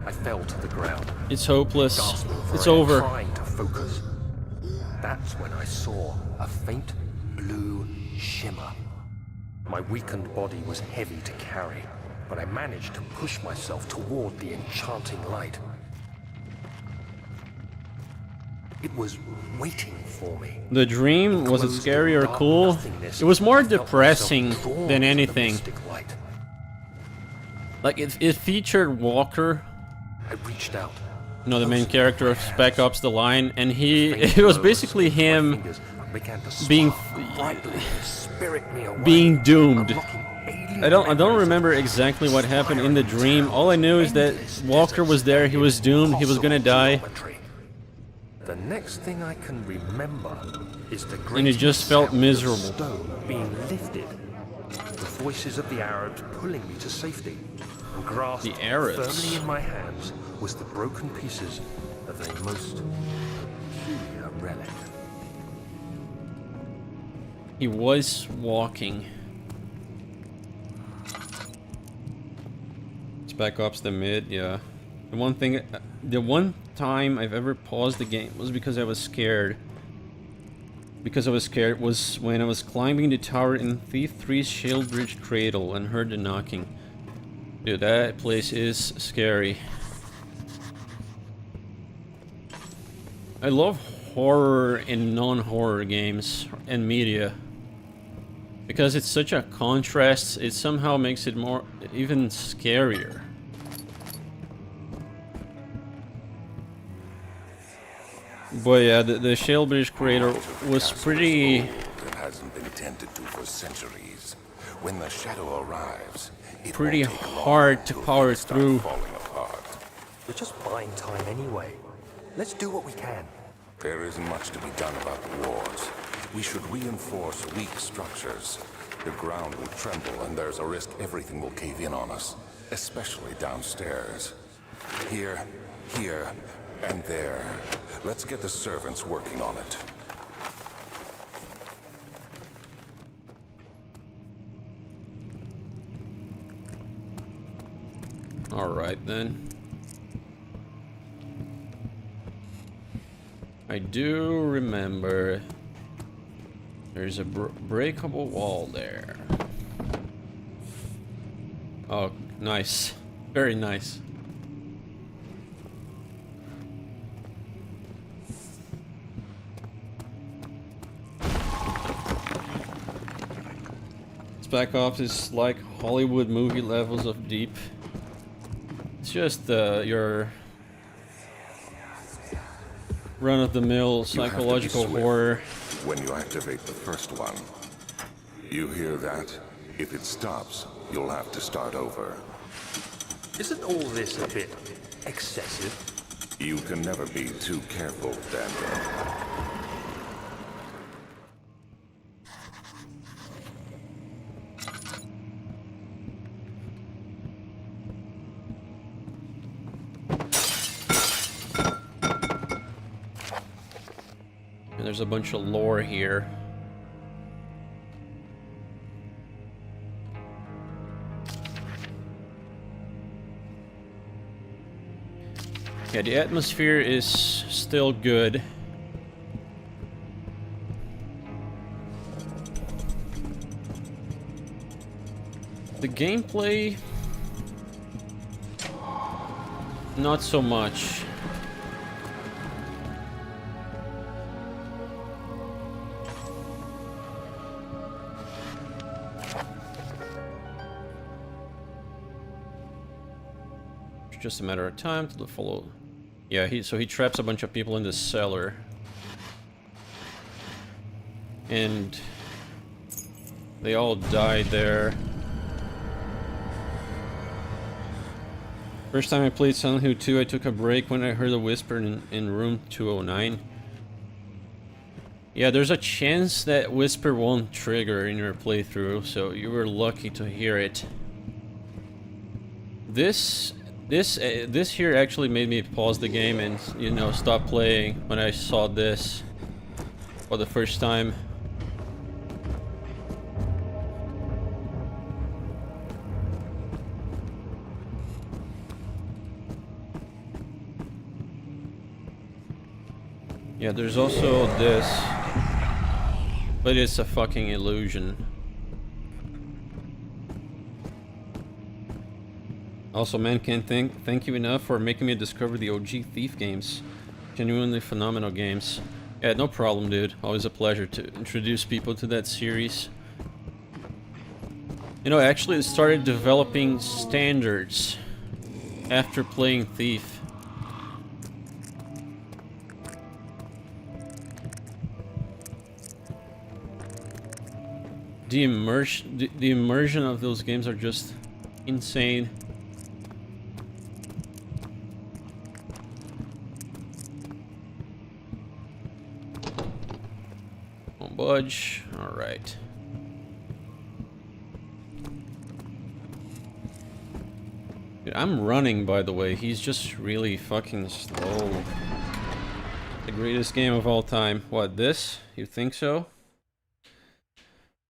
I fell to the ground. It's hopeless. Gasping for It's air, over. Trying to focus. That's when I saw a faint blue shimmer. My weakened body was heavy to carry, but I managed to push myself toward the enchanting light. It was waiting for me. The dream, was it scary or cool? It was more depressing than anything. Like, it featured Walker, I reached out. you know, the main character of Spec Ops The Line, and it was basically him being doomed. I don't remember exactly what happened in the dream. All I knew is that Walker was there, he was doomed, he was gonna die. The next thing I can remember is the And he just felt miserable. stone being lifted. The voices of the Arabs pulling me to safety. And grasped The Arabs? firmly in my hands was the broken pieces of a most peculiar relic. He was walking. Spec Ops The Mid, yeah. The one time I've ever paused the game was because I was scared. Was when I was climbing the tower in Thief 3's Shieldbridge Cradle and heard the knocking. Dude, that place is scary. I love horror in non-horror games and media. Because it's such a contrast, it somehow makes it more, even scarier. But yeah, the Shellbridge Crater was pretty... It hasn't been tended to for centuries. When the shadow arrives, it pretty won't take long hard to till power things start through. falling apart. We're just buying time anyway. Let's do what we can. There isn't much to be done about the wars. We should reinforce weak structures. The ground will tremble, and there's a risk everything will cave in on us, especially downstairs. Here, and there. Let's get the servants working on it. Alright then. I do remember there's a breakable wall there. Oh, nice. Very nice. Spec Ops is like Hollywood movie levels of deep. It's just your run-of-the-mill psychological horror. When you activate the first one. You hear that? If it stops, you'll have to start over. Isn't all this a bit excessive? You can never be too careful, Daniel. And there's a bunch of lore here. Yeah, the atmosphere is still good. The gameplay, not so much. just a matter of time to follow. Yeah, so he traps a bunch of people in the cellar. And they all died there. First time I played Silent Hill 2, I took a break when I heard a whisper in room 209. Yeah, there's a chance that whisper won't trigger in your playthrough, so you were lucky to hear it. This here actually made me pause the game and, you know, stop playing when I saw this for the first time. Yeah, there's also this, but it's a fucking illusion. Also, man, can't thank you enough for making me discover the OG Thief games. Genuinely phenomenal games. Yeah, no problem, dude. Always a pleasure to introduce people to that series. You know, I actually started developing standards after playing Thief. The immersion of those games are just insane. Won't budge. All right. Dude, I'm running, by the way. He's just really fucking slow. The greatest game of all time. What, this? You think so?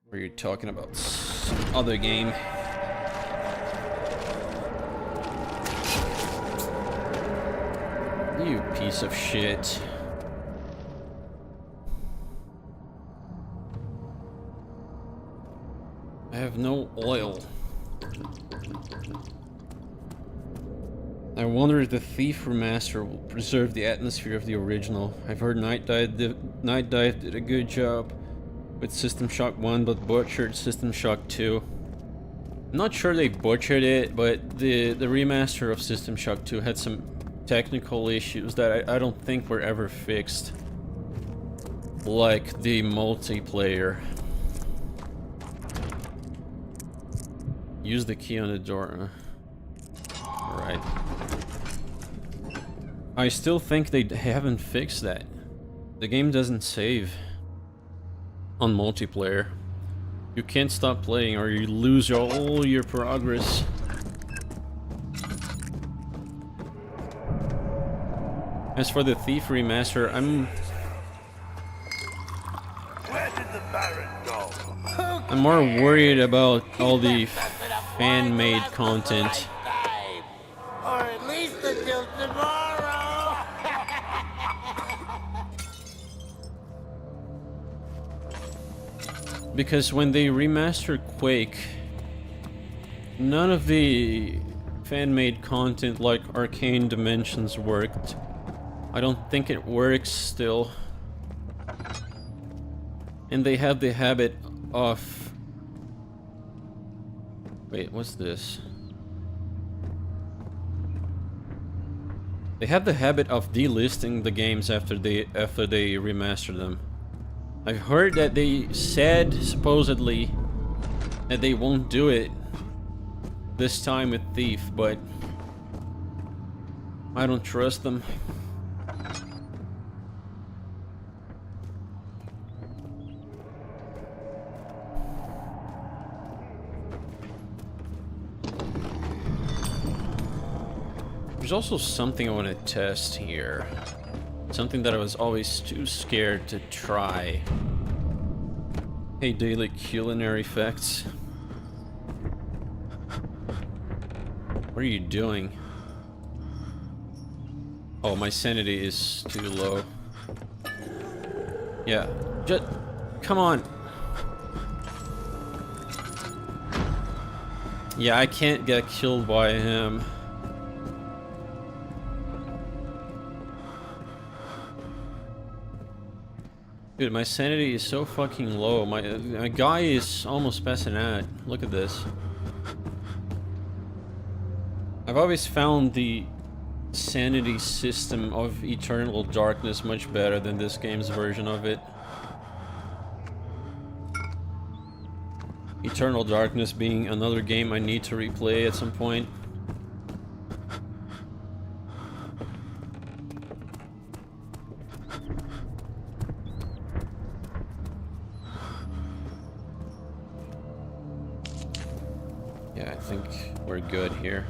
Or are you talking about some other game? You piece of shit. I have no oil. I wonder if the Thief remaster will preserve the atmosphere of the original. I've heard Night Dive did a good job with System Shock 1, but butchered System Shock 2. I'm not sure they butchered it, but the remaster of System Shock 2 had some technical issues that I don't think were ever fixed. Like the multiplayer. Use the key on the door. Alright. I still think they haven't fixed that. The game doesn't save on multiplayer. You can't stop playing or you lose all your progress. As for the Thief remaster, I'm more worried about all the fan-made content. Or at least until tomorrow. Because when they remastered Quake, none of the fan-made content like Arcane Dimensions worked. I don't think it works still. And they have the habit of... Wait, what's this? They have the habit of delisting the games after they remaster them. I've heard that they said, supposedly, that they won't do it this time with Thief, but I don't trust them. There's also something I want to test here. Something that I was always too scared to try. Hey, daily culinary effects. What are you doing? Oh, my sanity is too low. Yeah, just come on. Yeah, I can't get killed by him. Dude, my sanity is so fucking low. My guy is almost passing out. Look at this. I've always found the sanity system of Eternal Darkness much better than this game's version of it. Eternal Darkness being another game I need to replay at some point. Yeah, I think we're good here.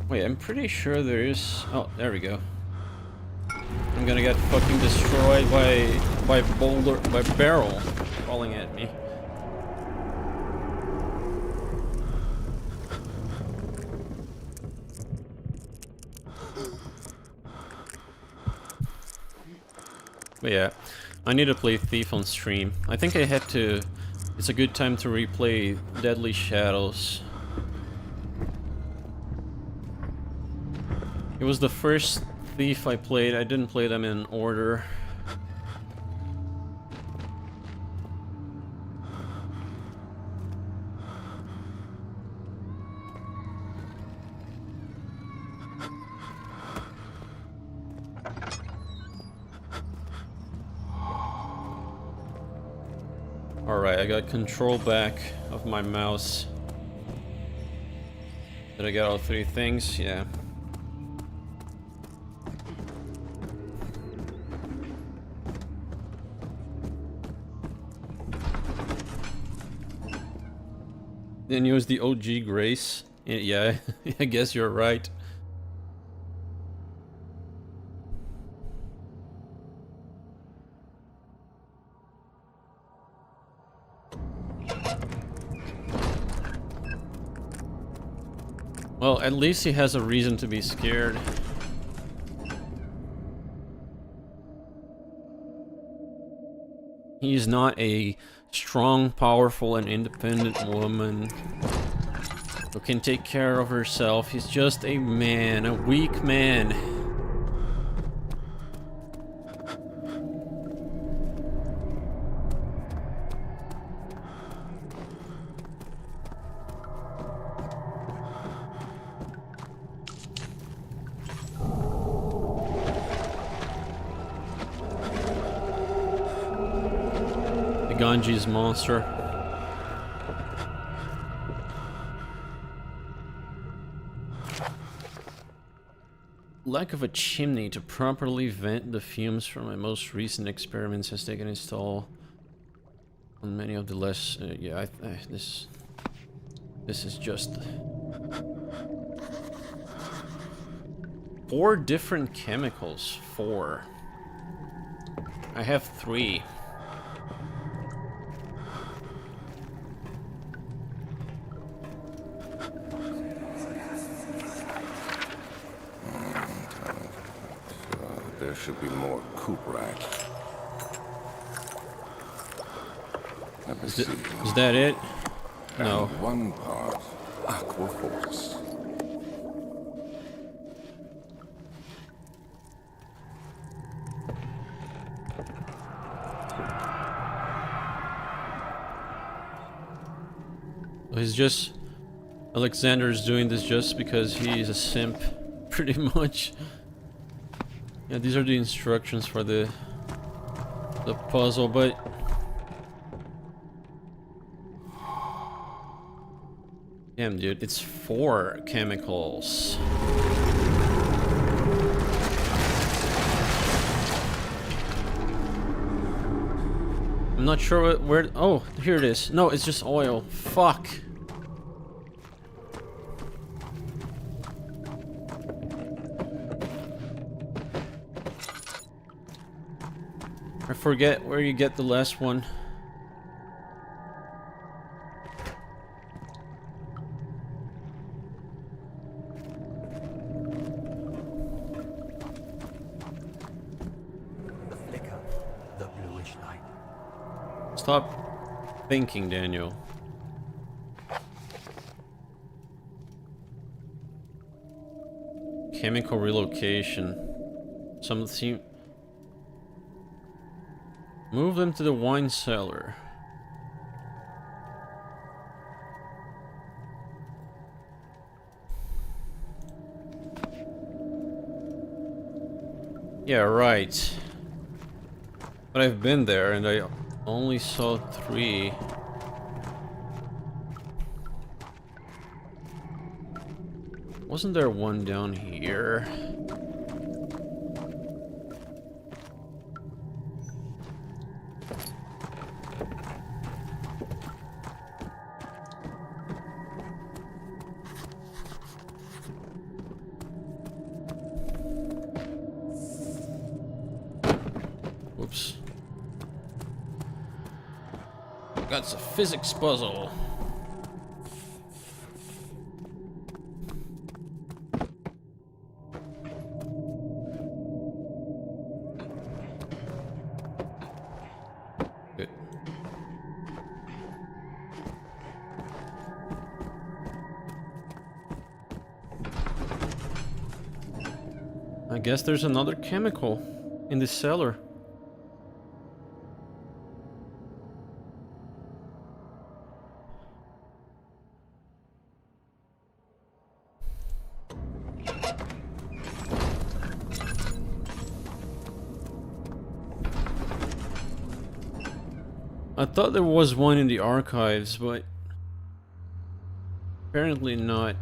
Wait, I'm pretty sure there is... Oh, there we go. I'm gonna get fucking destroyed by boulder, by barrel falling at me. But yeah, I need to play Thief on stream. I think I had to... It's a good time to replay Deadly Shadows. It was the first Thief I played. I didn't play them in order. Alright, I got control back of my mouse. Did I get all three things? Yeah. Then use the OG Grace. Yeah, I guess you're right. Well, at least he has a reason to be scared. He's not a strong, powerful, and independent woman who can take care of herself. He's just a man, a weak man. Ganji's monster. Lack of a chimney to properly vent the fumes from my most recent experiments has taken its toll on many of the less. This is just 4 different chemicals. 4. I have 3. There should be more coop rack. Let me see. Is that it? No. And 1 part aqua force. He's just... Alexander's doing this just because he's a simp, pretty much. Yeah, these are the instructions for the puzzle, but... Damn, dude, it's 4 chemicals. I'm not sure where... Oh, here it is. No, it's just oil. Fuck. I forget where you get the last one. The flicker, the bluish light. Stop thinking, Daniel. chemical relocation. Something. Move them to the wine cellar. Yeah, right. But I've been there and I only saw 3. Wasn't there one down here? Whoops. That's a physics puzzle. Good. I guess there's another chemical in the cellar. I thought there was one in the archives, but apparently not.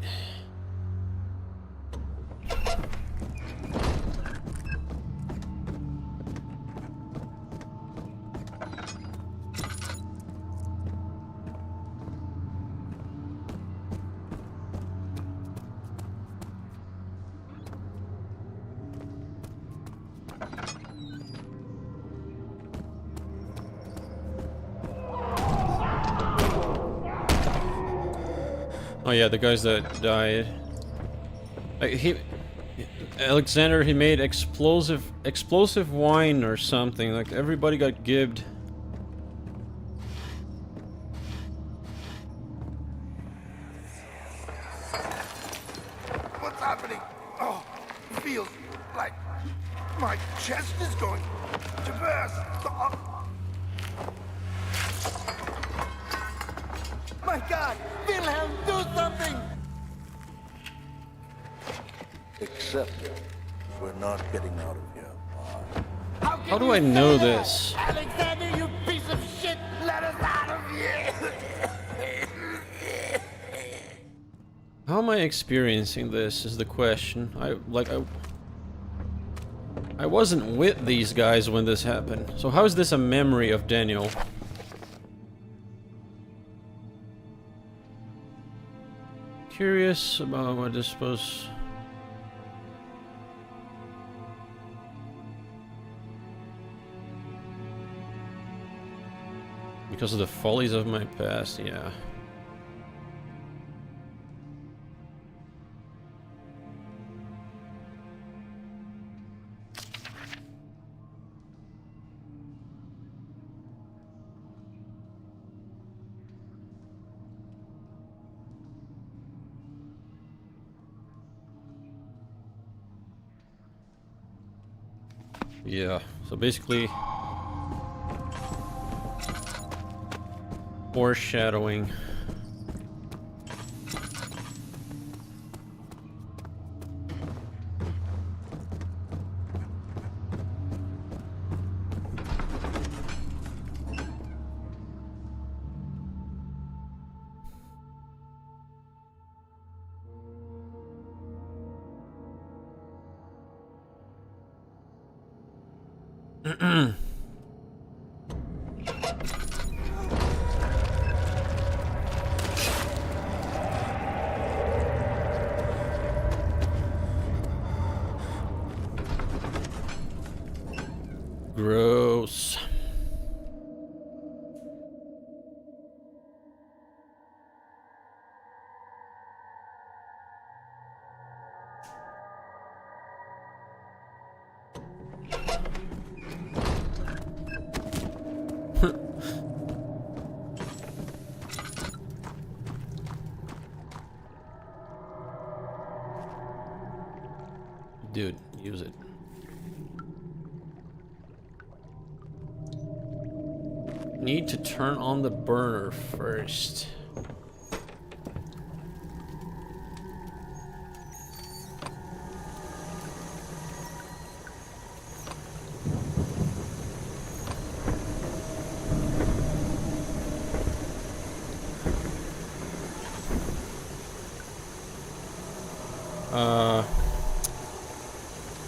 Oh yeah, the guys that died. Alexander, he made explosive wine or something. Like everybody got gibbed. What's happening? Oh, it feels like my chest is going to burst. My God! Wilhelm, do something! Except we're not getting out of here. How do I know this? Alexander, you piece of shit! Let us out of here! How am I experiencing this is the question. I wasn't with these guys when this happened. So how is this a memory of Daniel? Curious about what this supposed. Because of the follies of my past, yeah. Yeah, so basically foreshadowing. Gross. need to turn on the burner first.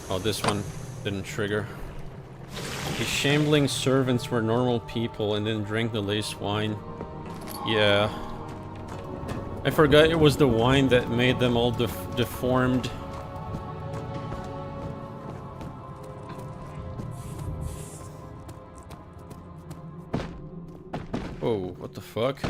Oh, this one didn't trigger. The shambling servants were normal people and didn't drink the laced wine. Yeah. I forgot it was the wine that made them all deformed. Oh, what the fuck?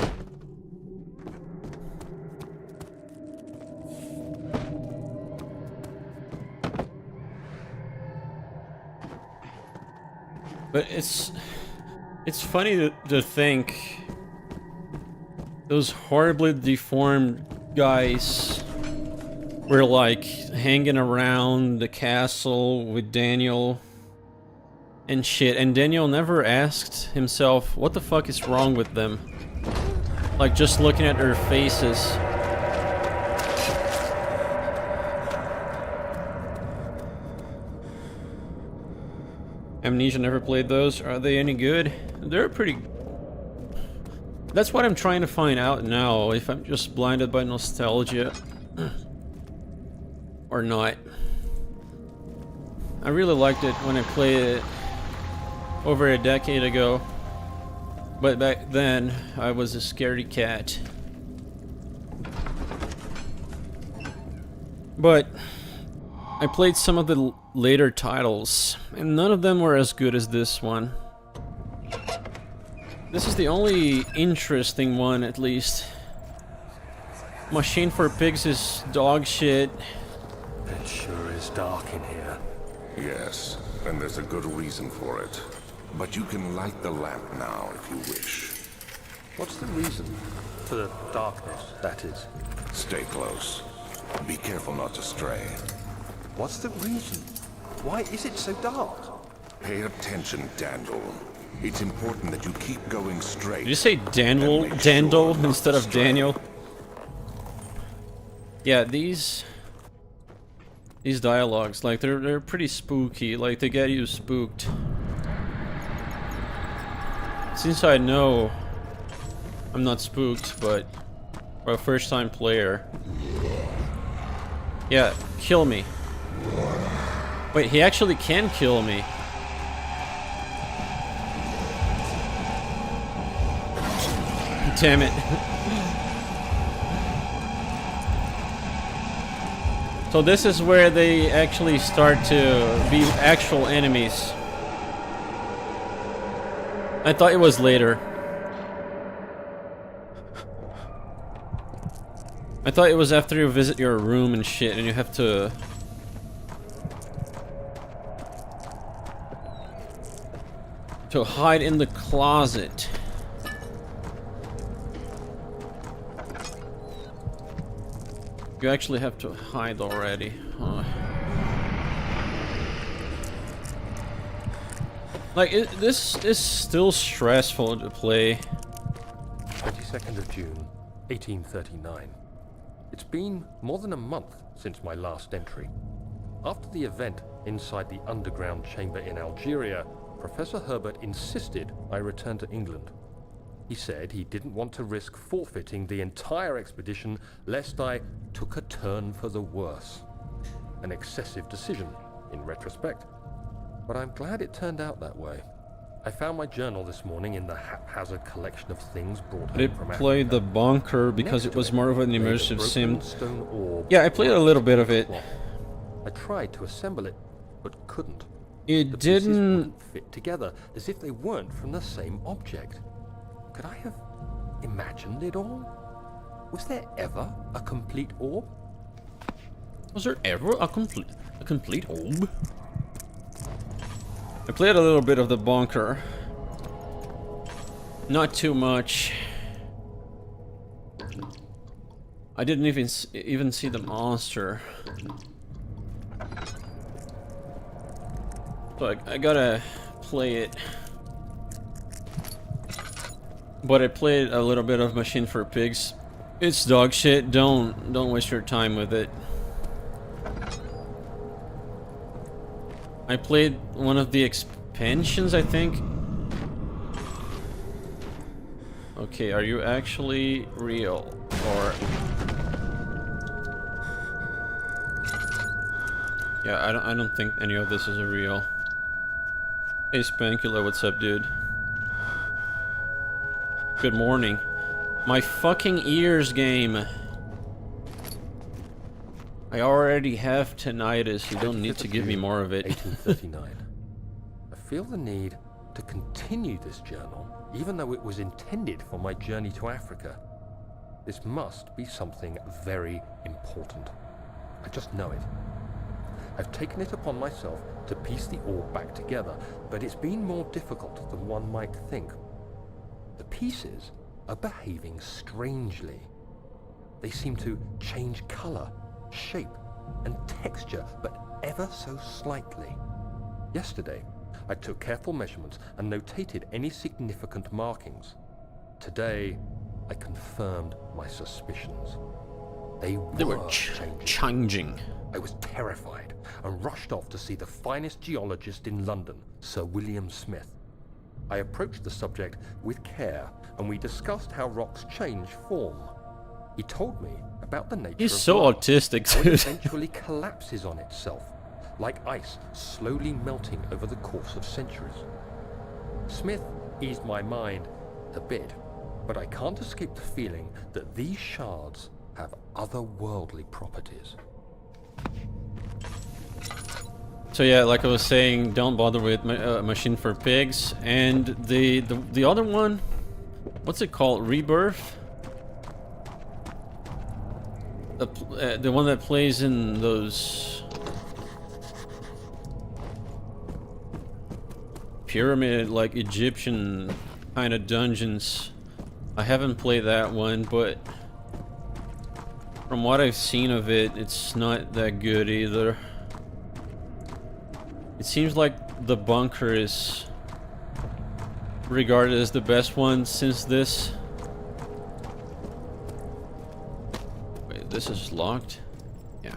But it's funny to think those horribly deformed guys were like hanging around the castle with Daniel and shit, and Daniel never asked himself what the fuck is wrong with them. Like, just looking at their faces. Amnesia, never played those. Are they any good? They're pretty... That's what I'm trying to find out now, if I'm just blinded by nostalgia or not. I really liked it when I played it over a decade ago, but back then I was a scaredy cat. But I played some of the later titles, and none of them were as good as this one. This is the only interesting one, at least. Machine for Pigs is dog shit. It sure is dark in here. Yes, and there's a good reason for it. But you can light the lamp now if you wish. What's the reason? For the darkness, that is. Stay close. Be careful not to stray. What's the reason? Why is it so dark? Pay attention, Daniel. It's important that you keep going straight. Did you say Daniel, and make Dandel sure not instead to of stray. Daniel? Yeah, these dialogues, like, they're pretty spooky. Like, they get you spooked. Since I know I'm not spooked, but for a first-time player. Yeah, kill me. Wait, he actually can kill me. Damn it. So this is where they actually start to be actual enemies. I thought it was later. I thought it was after you visit your room and shit and you have to... hide in the closet. You actually have to hide already, huh? Like, this is still stressful to play. 22nd of June, 1839. It's been more than a month since my last entry. After the event inside the underground chamber in Algeria, Professor Herbert insisted I return to England. He said he didn't want to risk forfeiting the entire expedition lest I took a turn for the worse. An excessive decision, in retrospect. But I'm glad it turned out that way. I found my journal this morning in the haphazard collection of things brought home It from played Africa. the bunker because Next it was to more of an lay the immersive broken sim. stone orb Yeah, I played a little bit of it. cloth. I tried to assemble it, but couldn't. It The pieces didn't... wouldn't fit together, as if they weren't from the same object. Could I have imagined it all? Was there ever a complete orb? Was there ever a complete orb? I played a little bit of the bunker. Not too much. I didn't even see the monster. So I gotta play it. But I played a little bit of Machine for Pigs. It's dog shit. Don't waste your time with it. I played one of the expansions, I think. Okay, are you actually real? Or... yeah, I don't think any of this is real. Hey Spankula, what's up, dude? Good morning. My fucking ears, game. I already have tinnitus. You don't need to give me more of it. 1839. I feel the need to continue this journal, even though it was intended for my journey to Africa. This must be something very important. I just know it. I've taken it upon myself to piece the orb back together, but it's been more difficult than one might think. The pieces are behaving strangely. They seem to change color, shape, and texture, but ever so slightly. Yesterday, I took careful measurements and notated any significant markings. Today, I confirmed my suspicions. They were changing. I was terrified and rushed off to see the finest geologist in London, Sir William Smith. I approached the subject with care, and we discussed how rocks change form. He told me about the nature He's of so rock, autistic, how it dude. eventually collapses on itself, like ice slowly melting over the course of centuries. Smith eased my mind a bit, but I can't escape the feeling that these shards have otherworldly properties. So yeah, like I was saying, don't bother with Machine for Pigs. And the other one, what's it called? Rebirth? The one that plays in those pyramid, like Egyptian kind of dungeons. I haven't played that one, but from what I've seen of it, it's not that good either. It seems like the bunker is regarded as the best one since this. Wait, this is locked? Yeah.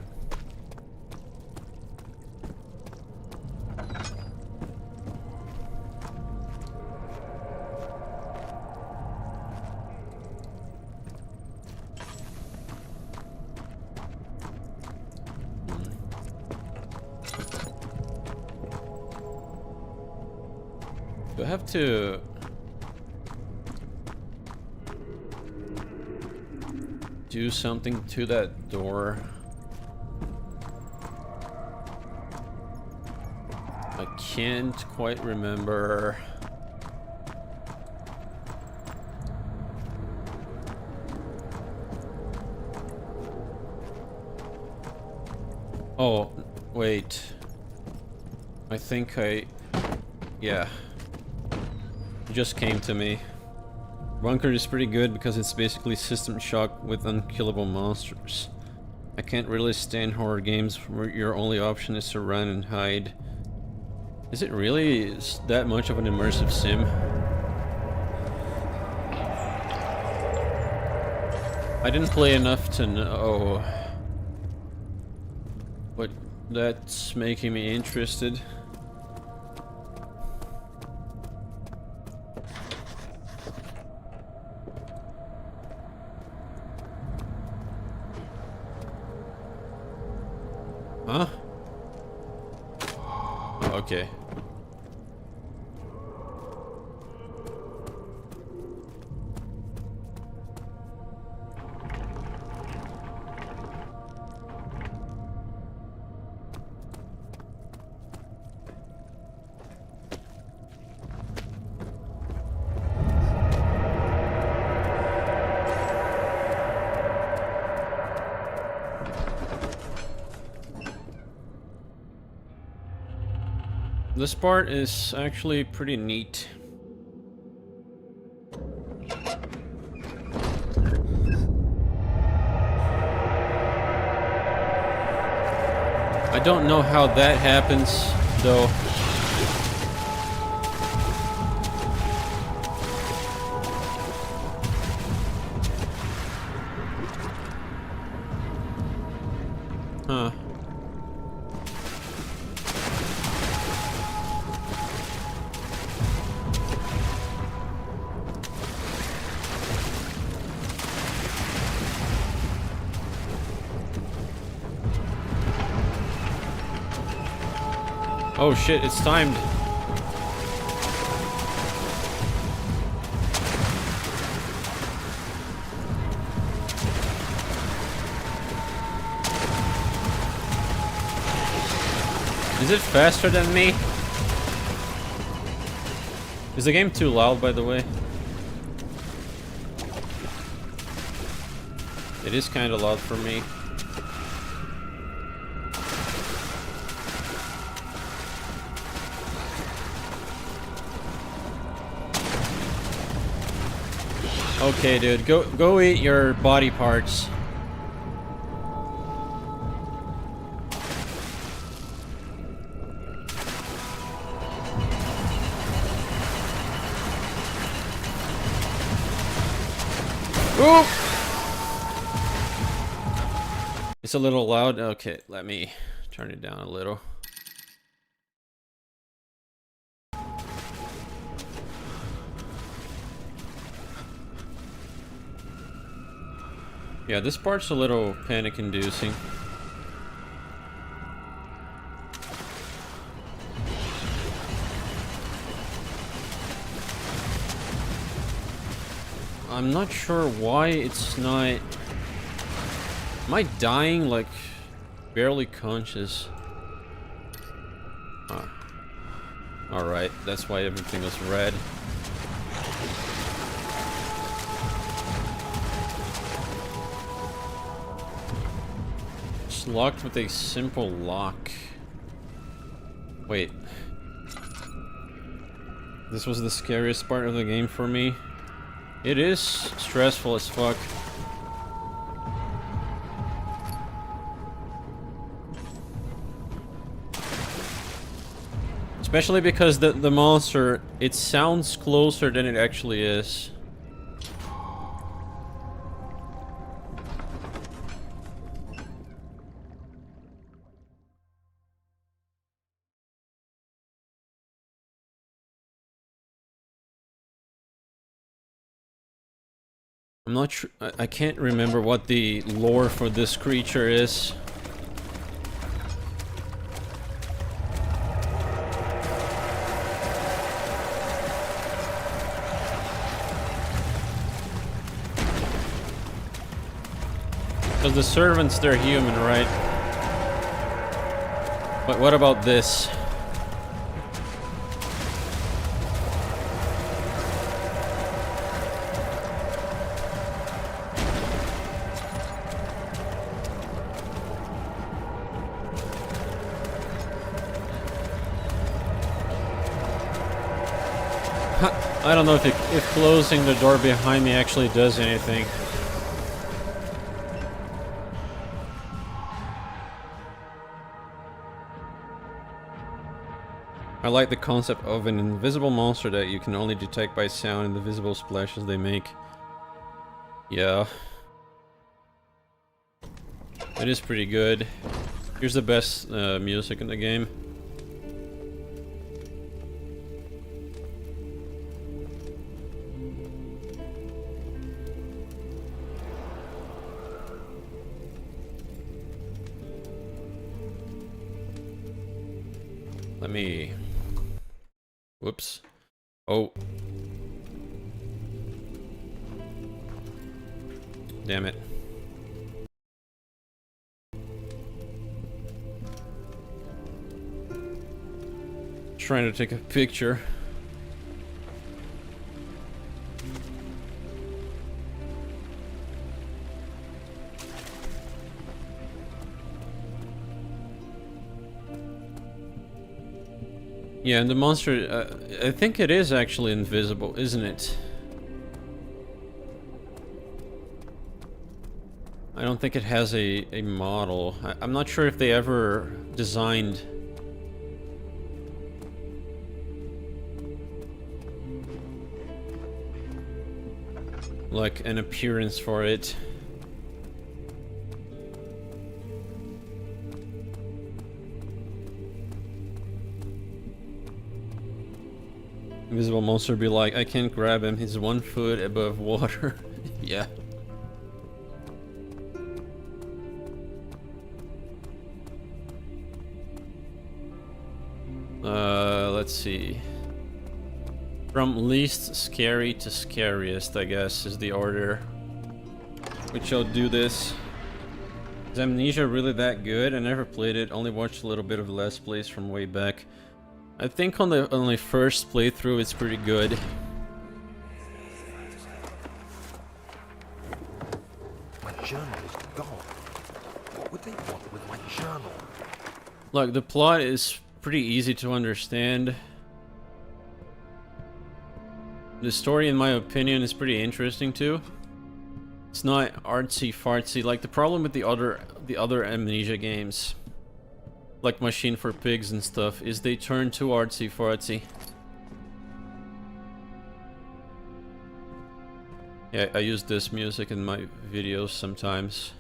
Do I have to... do something to that door? I can't quite remember. Oh, wait. I think yeah. It just came to me. Bunker is pretty good because it's basically System Shock with unkillable monsters. I can't really stand horror games where your only option is to run and hide. Is it really that much of an immersive sim? I didn't play enough to know, but that's making me interested. Huh? Okay. This part is actually pretty neat. I don't know how that happens, though. Oh shit, it's timed. Is it faster than me? Is the game too loud, by the way? It is kind of loud for me. Okay, dude, go eat your body parts. Ooh! It's a little loud. Okay, let me turn it down a little. Yeah, this part's a little panic-inducing. I'm not sure why it's not... Am I dying, like, barely conscious? Huh. Alright, that's why everything was red. It's locked with a simple lock. Wait. This was the scariest part of the game for me. It is stressful as fuck. Especially because the monster, it sounds closer than it actually is. I'm not sure, I can't remember what the lore for this creature is. Because the servants, they're human, right? But what about this? I don't know if closing the door behind me actually does anything. I like the concept of an invisible monster that you can only detect by sound and the visible splashes they make. Yeah. It is pretty good. Here's the best music in the game. Let me... Whoops. Oh. Damn it. Trying to take a picture. Yeah, and the monster, I think it is actually invisible, isn't it? I don't think it has a model. I'm not sure if they ever designed... like an appearance for it. Invisible monster be like, I can't grab him, he's 1 foot above water. Yeah. let's see. From least scary to scariest, I guess, is the order. Which I'll do this. Is Amnesia really that good? I never played it, only watched a little bit of Let's Plays from way back. I think on the first playthrough it's pretty good. My journal is gone. What would they want with my journal? Look, the plot is pretty easy to understand. The story, in my opinion, is pretty interesting too. It's not artsy fartsy like the problem with the other Amnesia games, like Machine for Pigs and stuff, is they turn too artsy fartsy. Yeah, I use this music in my videos sometimes.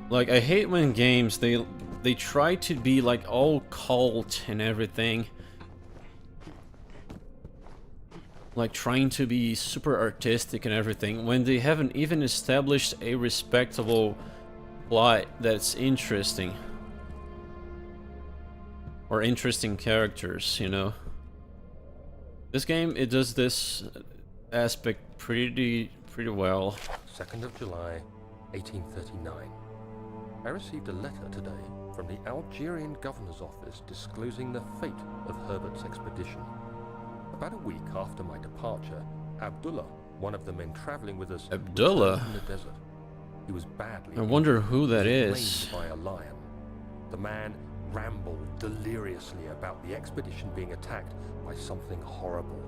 Like, I hate when games, they try to be like all cult and everything. Like trying to be super artistic and everything, when they haven't even established a respectable plot that's interesting. Or interesting characters, you know. This game, it does this aspect pretty well. 2nd of July, 1839. I received a letter today from the Algerian governor's office disclosing the fate of Herbert's expedition. About a week after my departure, Abdullah, one of the men traveling with us, Abdullah? was in the desert. He was badly I wonder who that injured, is. claimed by a lion. The man rambled deliriously about the expedition being attacked by something horrible.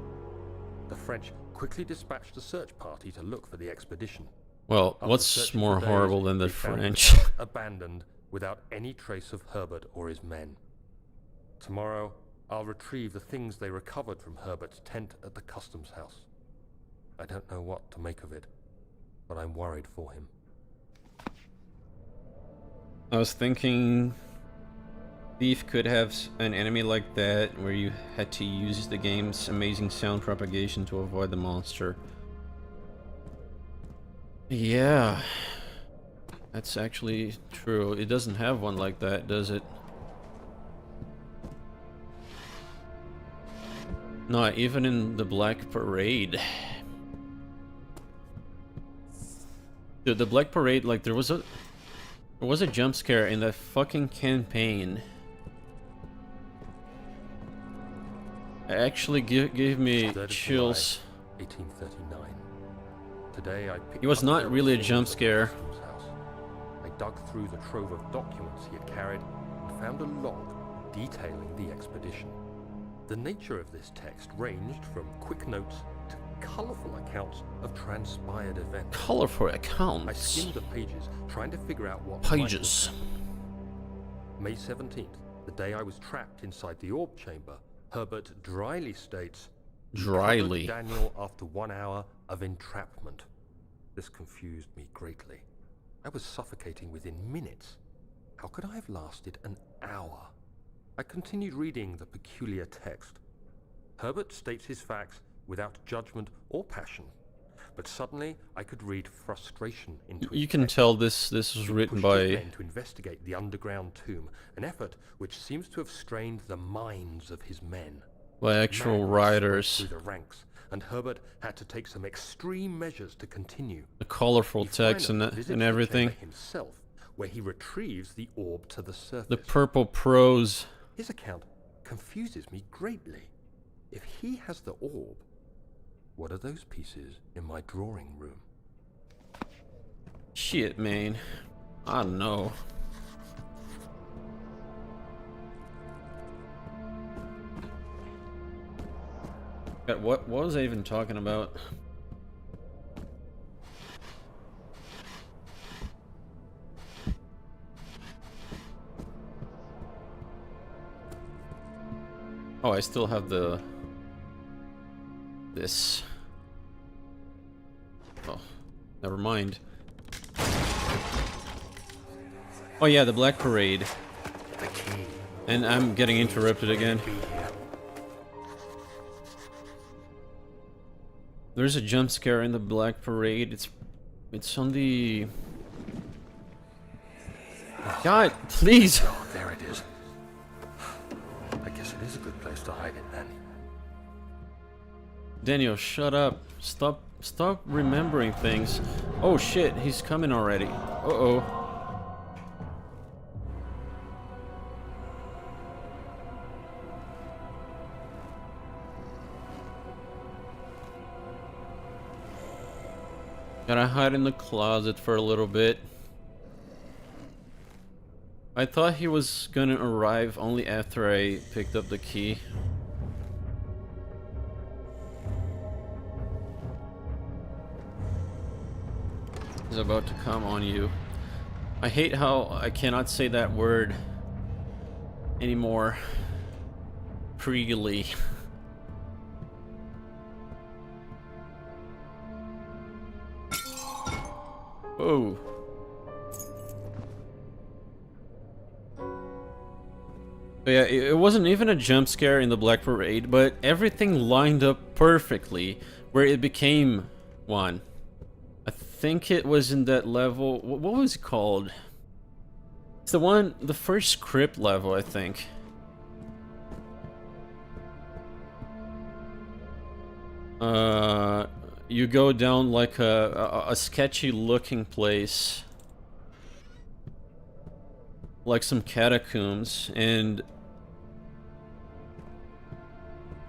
The French quickly dispatched a search party to look for the expedition. Well, After what's searching more for days, horrible than the we found the French? camp abandoned without any trace of Herbert or his men. Tomorrow, I'll retrieve the things they recovered from Herbert's tent at the customs house. I don't know what to make of it, but I'm worried for him. I was thinking Thief could have an enemy like that where you had to use the game's amazing sound propagation to avoid the monster. Yeah, that's actually true. It doesn't have one like that, does it? Not even in the Black Parade. Dude, the Black Parade, like there was a jump scare in that fucking campaign. It actually gave me 3rd of chills. July, 1839. Today I picked It was up not Herbert's really a things jump at the scare. customs house. I dug through the trove of documents he had carried and found a log detailing the expedition. The nature of this text ranged from quick notes to colourful accounts of transpired events. Colorful I accounts. skimmed the pages, trying to figure out what might have Pages. happened. May 17th, the day I was trapped inside the orb chamber, Herbert dryly states, Dryly. "Recovered Daniel after 1 hour of entrapment." This confused me greatly. I was suffocating within minutes. How could I have lasted an hour? I continued reading the peculiar text. Herbert states his facts without judgment or passion, but suddenly I could read frustration into his You can text. tell this was He written pushed his by men to investigate the underground tomb, an effort which seems to have strained the minds of his men. actual Madness writers. spread through the ranks, and Herbert had to take some extreme measures to continue. The colorful He text finally and visits the everything. chamber himself, where he retrieves the orb to the surface. The purple prose. His account confuses me greatly. If he has the orb, what are those pieces in my drawing room? Shit, man. I don't know. God, what was I even talking about? Oh, I still have this. Oh, never mind. Oh yeah, the Black Parade. The key. And I'm getting interrupted again. Be here. There's a jump scare in the Black Parade. It's on the... God, please! Oh, there it is. I guess it is a good place to hide it then. Daniel, shut up. Stop remembering things. Oh shit, he's coming already. Uh-oh. Gotta hide in the closet for a little bit. I thought he was gonna arrive only after I picked up the key. He's about to come on you. I hate how I cannot say that word anymore freely. Oh. But yeah, it wasn't even a jump scare in the Black Parade, but everything lined up perfectly where it became one. I think it was in that level. What was it called? It's the first script level, I think. You go down like a sketchy looking place, like some catacombs, and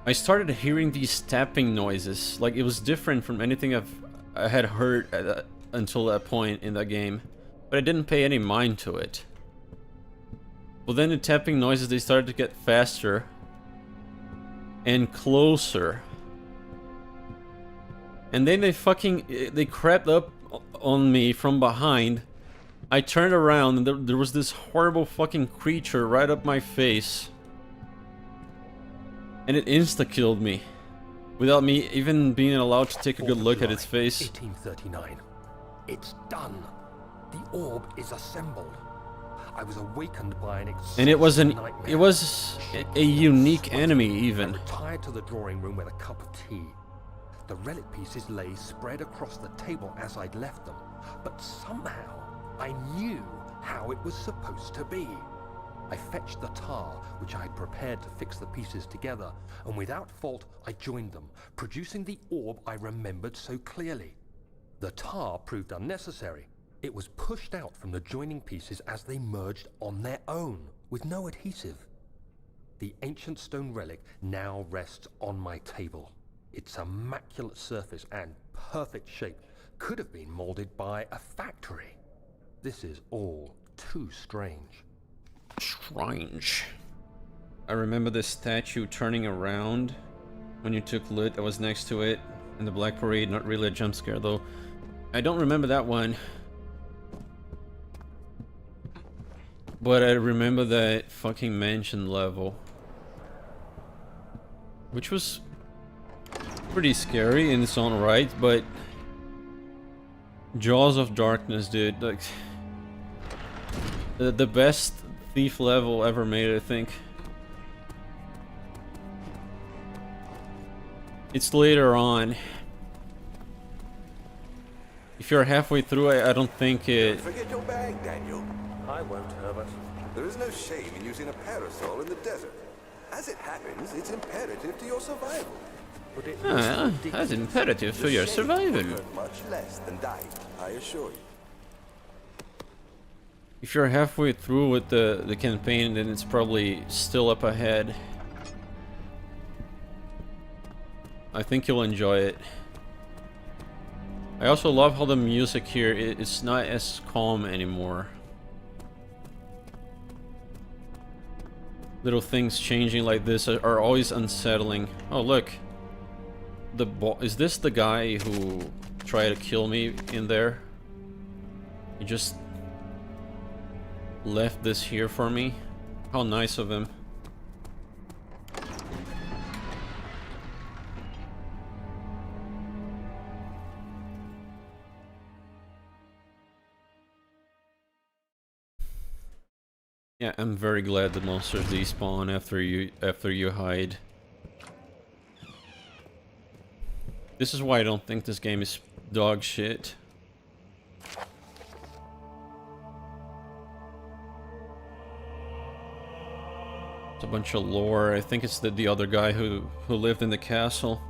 I started hearing these tapping noises. Like, it was different from anything I had heard until that point in that game, but I didn't pay any mind to it. Well, then the tapping noises, they started to get faster and closer. And then they crept up on me from behind. I turned around and there was this horrible fucking creature right up my face. And it insta-killed me. Without me even being allowed to take a good look at its face. 1839. It's done. The orb is assembled. I was awakened by an and it was nightmare. it was a unique enemy I even. retired to the drawing room with a cup of tea. The relic pieces lay spread across the table as I'd left them, but somehow I knew how it was supposed to be. I fetched the tar, which I had prepared to fix the pieces together, and without fault I joined them, producing the orb I remembered so clearly. The tar proved unnecessary. It was pushed out from the joining pieces as they merged on their own, with no adhesive. The ancient stone relic now rests on my table. Its immaculate surface and perfect shape could have been molded by a factory. This is all too strange. Strange. I remember this statue turning around when you took loot that was next to it in the Black Parade. Not really a jump scare though. I don't remember that one. But I remember that fucking mansion level, which was pretty scary in its own right, but Jaws of Darkness, dude, like the best thief level ever made, I think. It's later on. If you're halfway through, I don't think it... Don't forget your bag, Daniel. I won't, Herbert. There is no shame in using a parasol in the desert. As it happens, it's imperative to your survival. But it that's imperative for your Shame survival. would hurt much less than dying, I assure you. If you're halfway through with the campaign, then it's probably still up ahead. I think you'll enjoy it. I also love how the music here is not as calm anymore. Little things changing like this are always unsettling. Oh look, is this the guy who tried to kill me in there? He just left this here for me. How nice of him. Yeah, I'm very glad the monsters despawn after you hide. This is why I don't think this game is dog shit. It's a bunch of lore. I think it's the other guy who lived in the castle.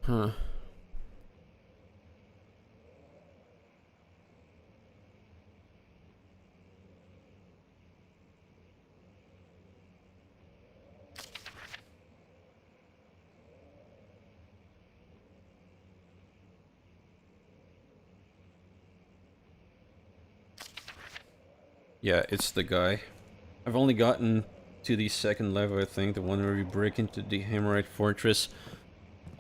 Huh. Yeah, it's the guy. I've only gotten to the second level, I think, the one where we break into the Hammerite Fortress.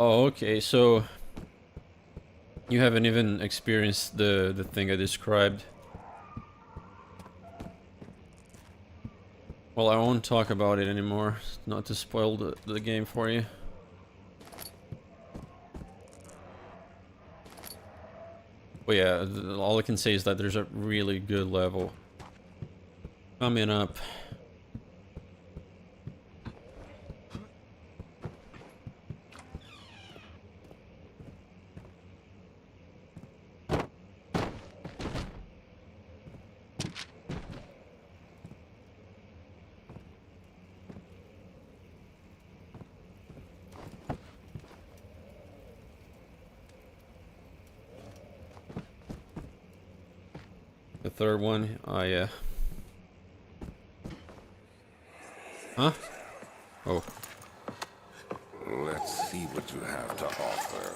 Oh, okay, so you haven't even experienced the thing I described. Well, I won't talk about it anymore, not to spoil the game for you. But yeah, all I can say is that there's a really good level coming up. The third one, oh yeah. Huh? Oh. Let's see what you have to offer.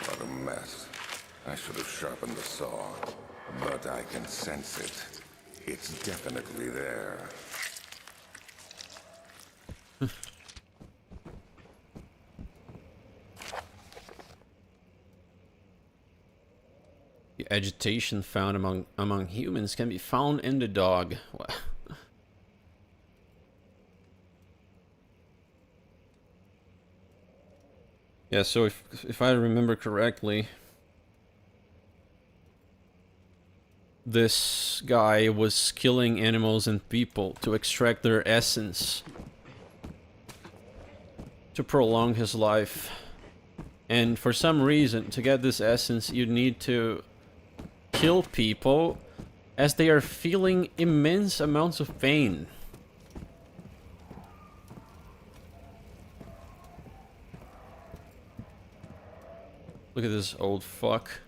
What a mess. I should have sharpened the saw, but I can sense it. It's definitely there. The agitation found among humans can be found in the dog. Yeah, so if I remember correctly, this guy was killing animals and people to extract their essence to prolong his life. And for some reason, to get this essence, you need to kill people as they are feeling immense amounts of pain. Look at this old fuck.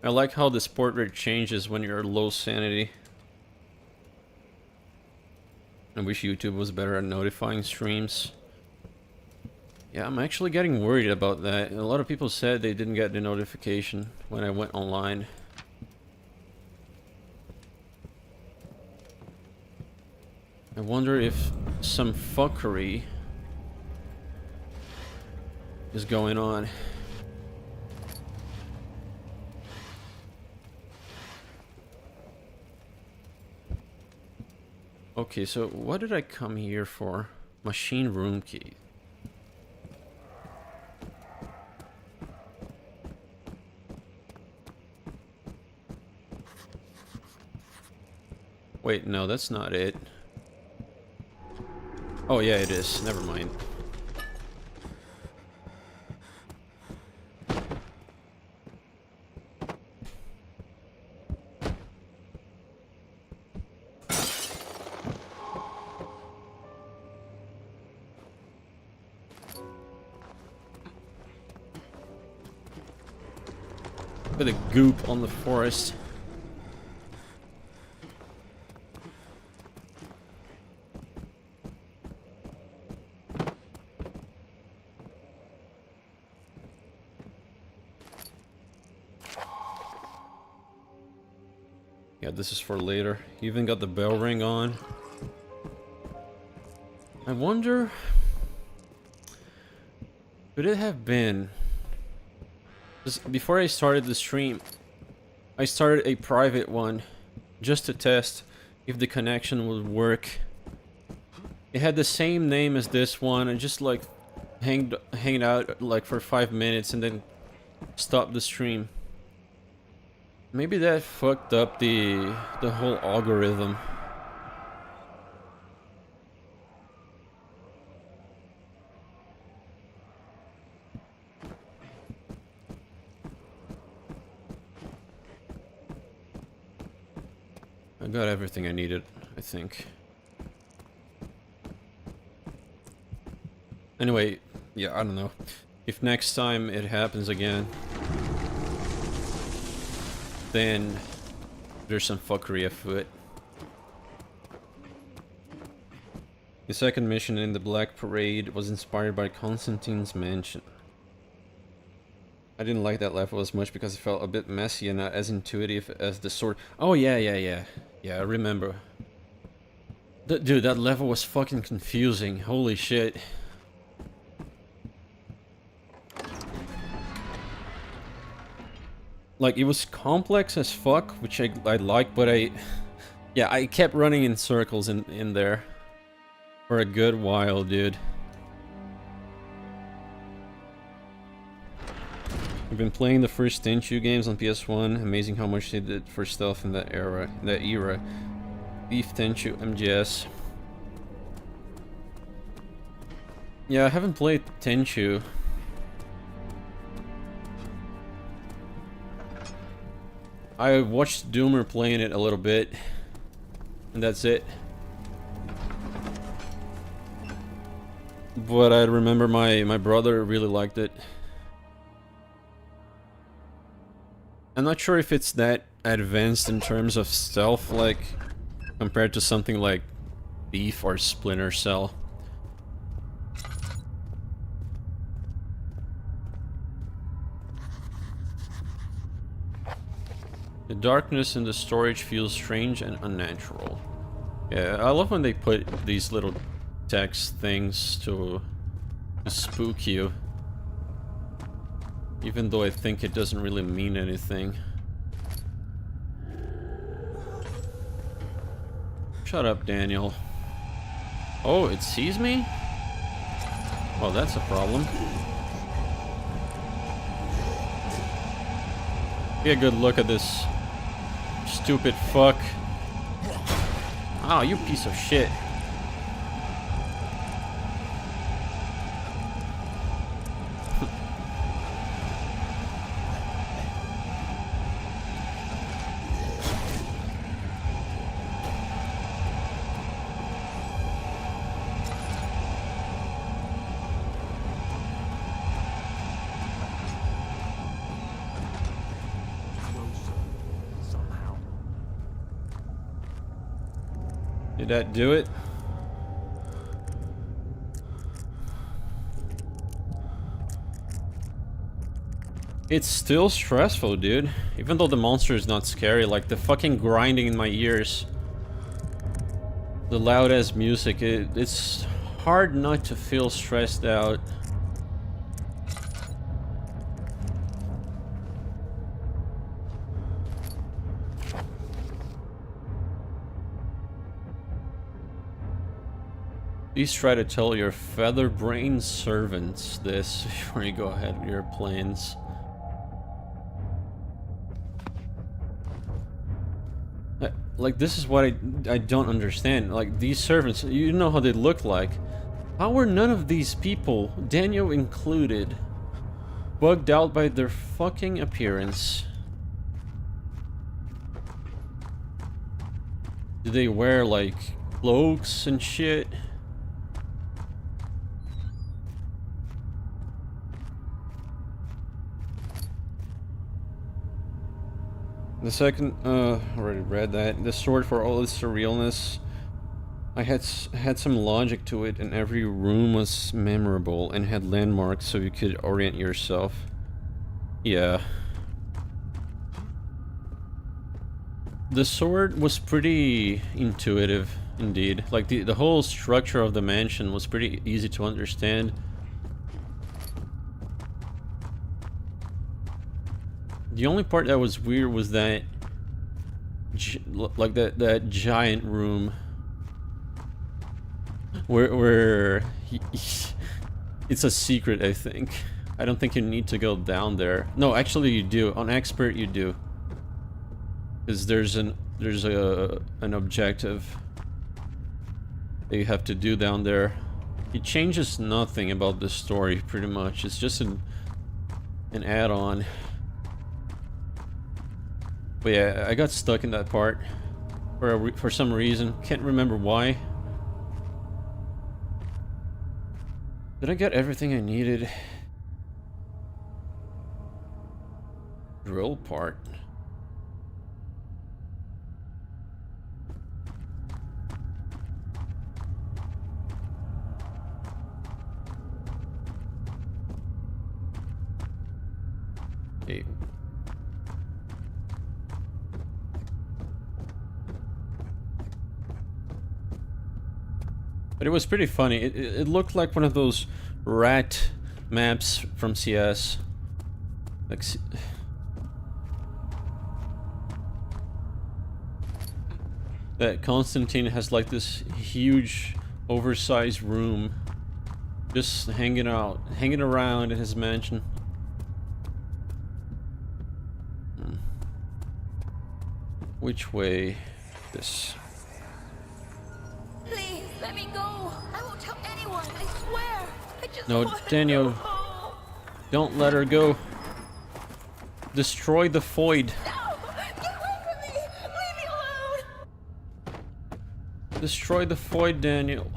I like how this portrait changes when you're low sanity. I wish YouTube was better at notifying streams. Yeah, I'm actually getting worried about that. A lot of people said they didn't get the notification when I went online. I wonder if some fuckery is going on. Okay, so what did I come here for? Machine room key. Wait, no, that's not it. Oh yeah, it is. Never mind. Look at the goop on the forest. Yeah, this is for later. You even got the bell ring on. I wonder... could it have been... Just before I started the stream, I started a private one just to test if the connection would work. It had the same name as this one, and just like hanged out like for 5 minutes and then stopped the stream. Maybe that fucked up the whole algorithm. I got everything I needed, I think. Anyway, yeah, I don't know. If next time it happens again, then there's some fuckery afoot. The second mission in the Black Parade was inspired by Constantine's mansion. I didn't like that level as much because it felt a bit messy and not as intuitive as the sword. Oh yeah, I remember. Dude, that level was fucking confusing. Holy shit. Like, it was complex as fuck, which I like, but yeah, I kept running in circles in there for a good while, dude. I've been playing the first Tenchu games on PS1. Amazing how much they did for stealth in that era. Beef Tenchu MGS. Yeah, I haven't played Tenchu. I watched Doomer playing it a little bit, and that's it. But I remember my brother really liked it. I'm not sure if it's that advanced in terms of stealth, like, compared to something like Beef or Splinter Cell. The darkness in the storage feels strange and unnatural. Yeah, I love when they put these little text things to spook you. Even though I think it doesn't really mean anything. Shut up, Daniel. Oh, it sees me? Oh, that's a problem. Get a good look at this stupid fuck. Oh, you piece of shit. Did that do it? It's still stressful, dude. Even though the monster is not scary, like the fucking grinding in my ears. The loud ass music, it's hard not to feel stressed out. Please try to tell your feather-brained servants this before you go ahead with your plans. Like, this is what I don't understand. Like, these servants, you know how they look like. How were none of these people, Daniel included, bugged out by their fucking appearance? Do they wear, like, cloaks and shit? The second, already read that. The sword, for all its surrealness, I had some logic to it, and every room was memorable and had landmarks so you could orient yourself. Yeah. The sword was pretty intuitive, indeed. Like, the whole structure of the mansion was pretty easy to understand. The only part that was weird was that like that giant room where it's a secret, I think. I don't think you need to go down there. No, actually you do. On expert you do. Because there's an objective that you have to do down there. It changes nothing about the story, pretty much. It's just an add-on. But yeah, I got stuck in that part for some reason. Can't remember why. Did I get everything I needed? Drill part. Hey. But it was pretty funny. It looked like one of those rat maps from CS. Like, that Constantine has like this huge, oversized room, just hanging around in his mansion. Which way? This. Please, let me go. I won't tell anyone, I swear. I just No, want to Daniel. go home. Don't let her go. Destroy the void. No! Get away from me! Leave me alone! Destroy the void, Daniel.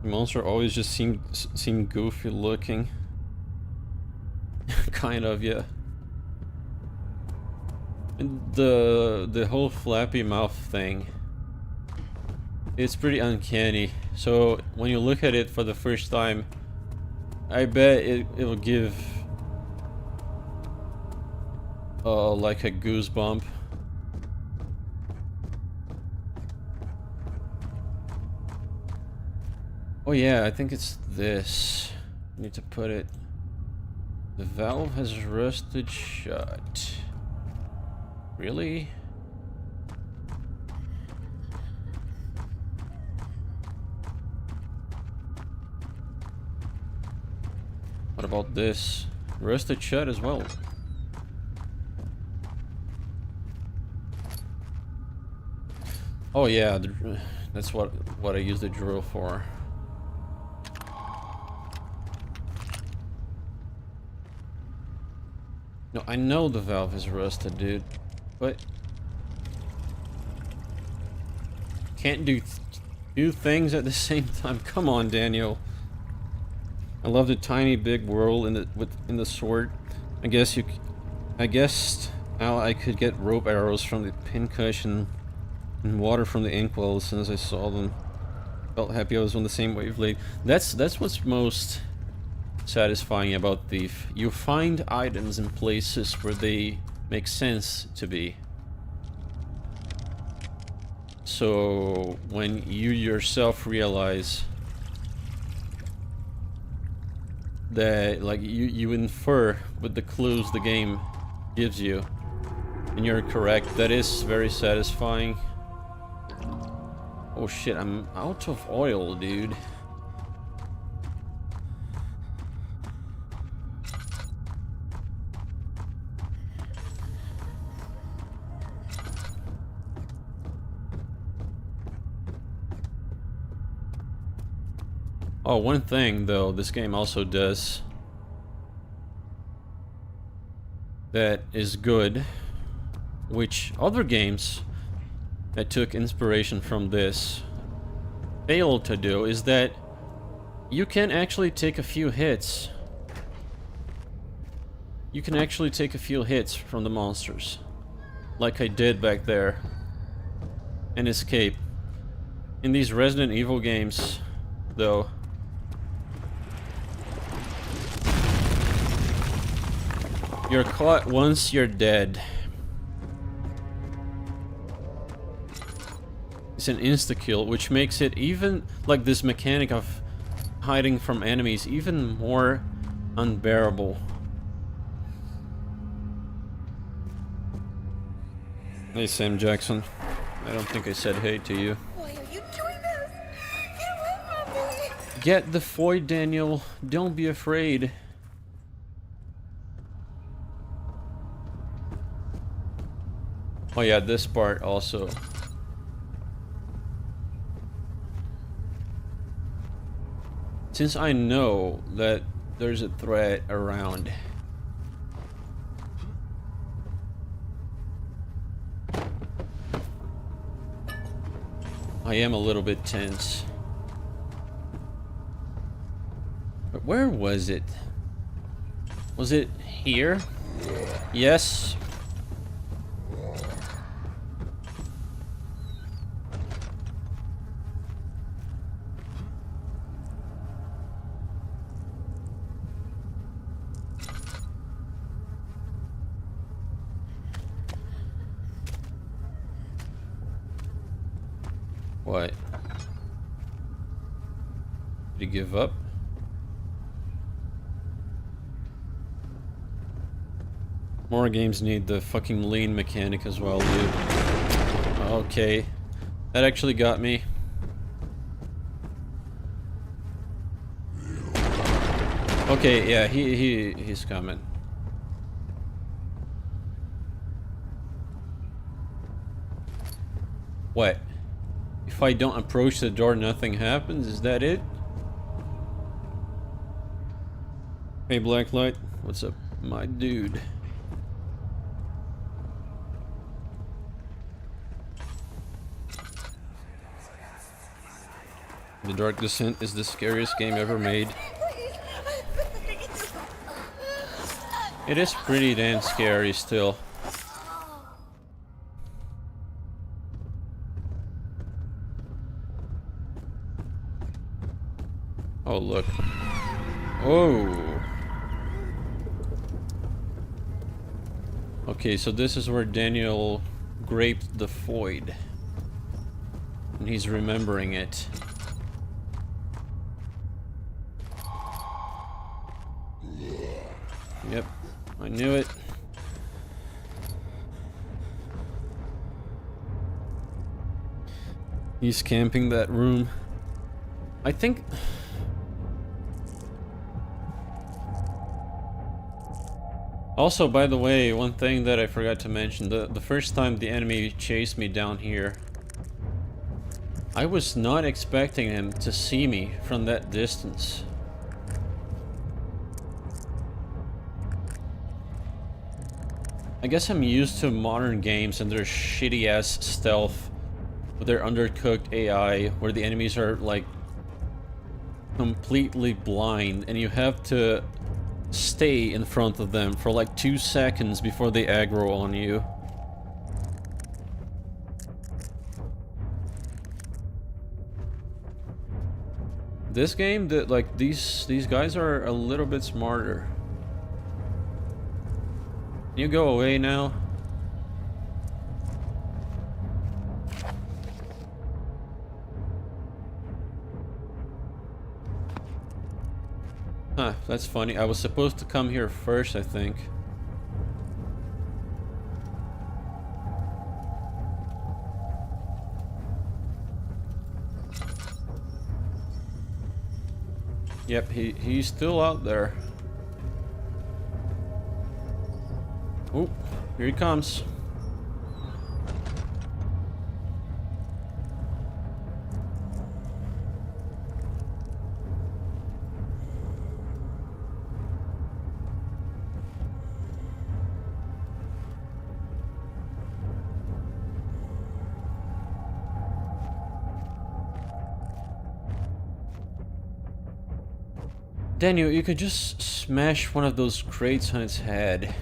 The monster always just seemed goofy looking. Kind of, yeah. And the whole flappy mouth thing, it's pretty uncanny. So when you look at it for the first time, I bet it'll give like a goosebump. Oh yeah, I think it's this. I need to put it. The valve has rusted shut. Really? What about this? Rusted shut as well. Oh yeah, that's what I use the drill for. No, I know the valve is rusted, dude, but can't do two things at the same time. Come on, Daniel. I love the tiny big whirl in the sword. I guess now I could get rope arrows from the pincushion and water from the inkwell as soon as I saw them. Felt happy I was on the same wavelength. That's what's most satisfying about Thief. You find items in places where they make sense to be. So when you yourself realize that, like, you infer with the clues the game gives you, and you're correct, that is very satisfying. Oh shit, I'm out of oil, dude. Oh, one thing though this game also does that is good, which other games that took inspiration from this failed to do, is that you can actually take a few hits. You can actually take a few hits from the monsters, like I did back there, and escape. In these Resident Evil games, though, you're caught once you're dead. It's an insta-kill, which makes it even, like this mechanic of hiding from enemies, even more unbearable. Hey Sam Jackson, I don't think I said hey to you. Why are you doing this? Get away from me! Get the foil, Daniel. Don't be afraid. Oh yeah, this part also. Since I know that there's a threat around, I am a little bit tense. But where was it? Was it here? Yes. What? Did he give up? More games need the fucking lean mechanic as well, dude. Okay. That actually got me. Okay, yeah, he's coming. What? If I don't approach the door, nothing happens? Is that it? Hey, Blacklight. What's up, my dude? The Dark Descent is the scariest game ever made. It is pretty damn scary still. Oh, look. Oh. Okay, so this is where Daniel graped the void. And he's remembering it. Yep, I knew it. He's camping that room. I think... Also, by the way, one thing that I forgot to mention, the first time the enemy chased me down here, I was not expecting him to see me from that distance. I guess I'm used to modern games and their shitty ass stealth with their undercooked AI where the enemies are like completely blind and you have to stay in front of them for like 2 seconds before they aggro on you. This game, like these guys are a little bit smarter. Can you go away now? Huh, that's funny. I was supposed to come here first, I think. Yep, he's still out there. Oh, here he comes. Daniel, you could just smash one of those crates on its head.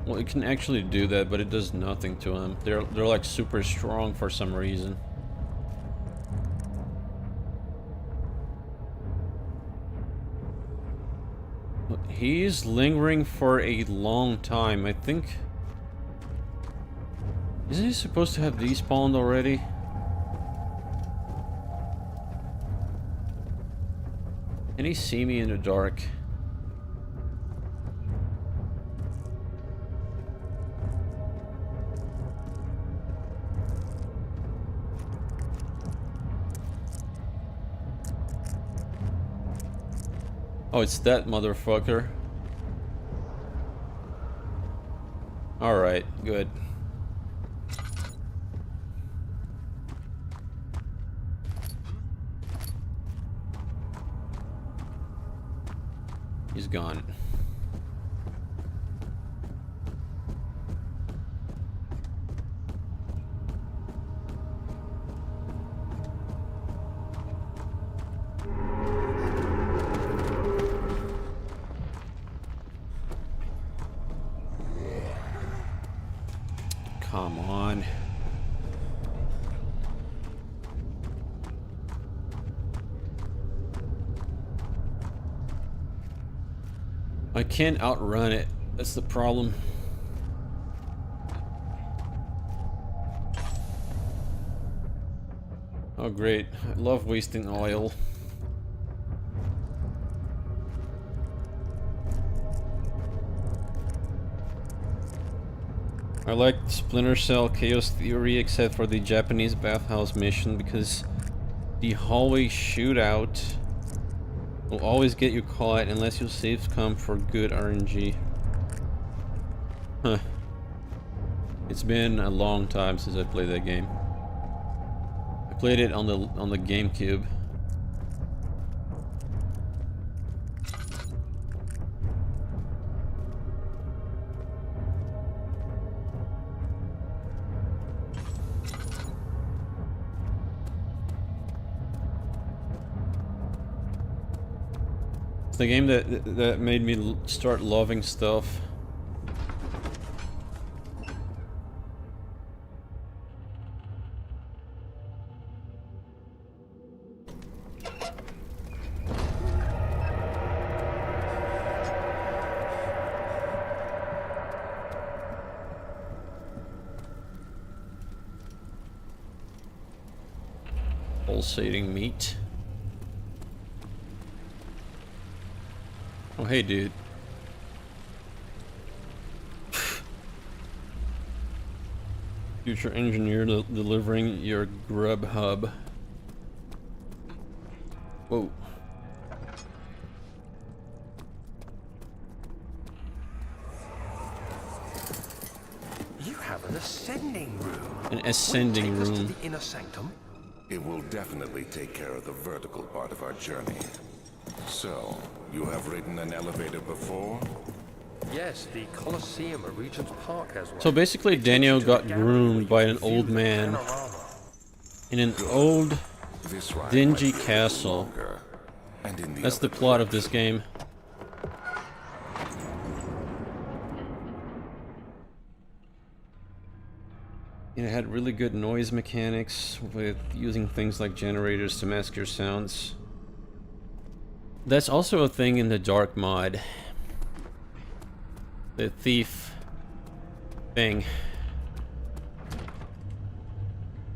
Well, it can actually do that, but it does nothing to them. They're like super strong for some reason. He's lingering for a long time. I think... Isn't he supposed to have despawned already? Can he see me in the dark? Oh, it's that motherfucker. Alright, good. He's gone. Come on. I can't outrun it. That's the problem. Oh great. I love wasting oil. I like Splinter Cell Chaos Theory except for the Japanese bathhouse mission because the hallway shootout will always get you caught unless your saves come for good RNG. Huh. It's been a long time since I played that game. I played it on the GameCube. The game that made me start loving stuff. Pulsating meat. Oh, hey, dude. Future engineer delivering your grub hub. Whoa. You have an ascending room. An ascending Will you take us room. to the inner sanctum? It will definitely take care of the vertical part of our journey. So, you have ridden an elevator before? Yes, the Colosseum at Regent's Park has one. So basically, Daniel got groomed by an old man in an old, This ride dingy might be a little castle. longer, and in the That's the other plot of this direction. game. It had really good noise mechanics with using things like generators to mask your sounds. That's also a thing in the Dark mod. The thief thing.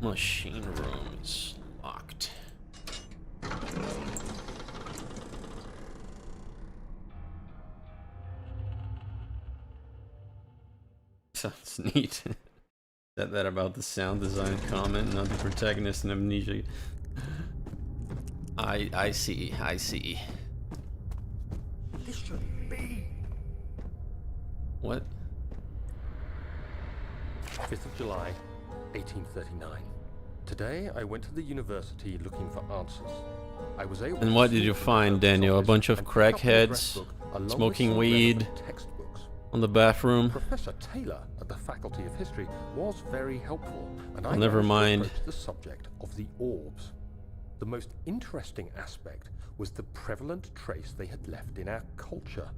Machine room is locked. Sounds neat. Said that about the sound design comment, not the protagonist in Amnesia. I see. This shouldn't be. What? 5th of July, 1839. Today, I went to the university looking for answers. I was able. And what to did you snoop find, around Daniel? A office bunch of and pick up the address crackheads book along with smoking some weed relevant textbooks. on the bathroom? Professor Taylor at the Faculty of History was very helpful, and I Well, never managed to mind. approach the subject of the orbs. The most interesting aspect was the prevalent trace they had left in our culture.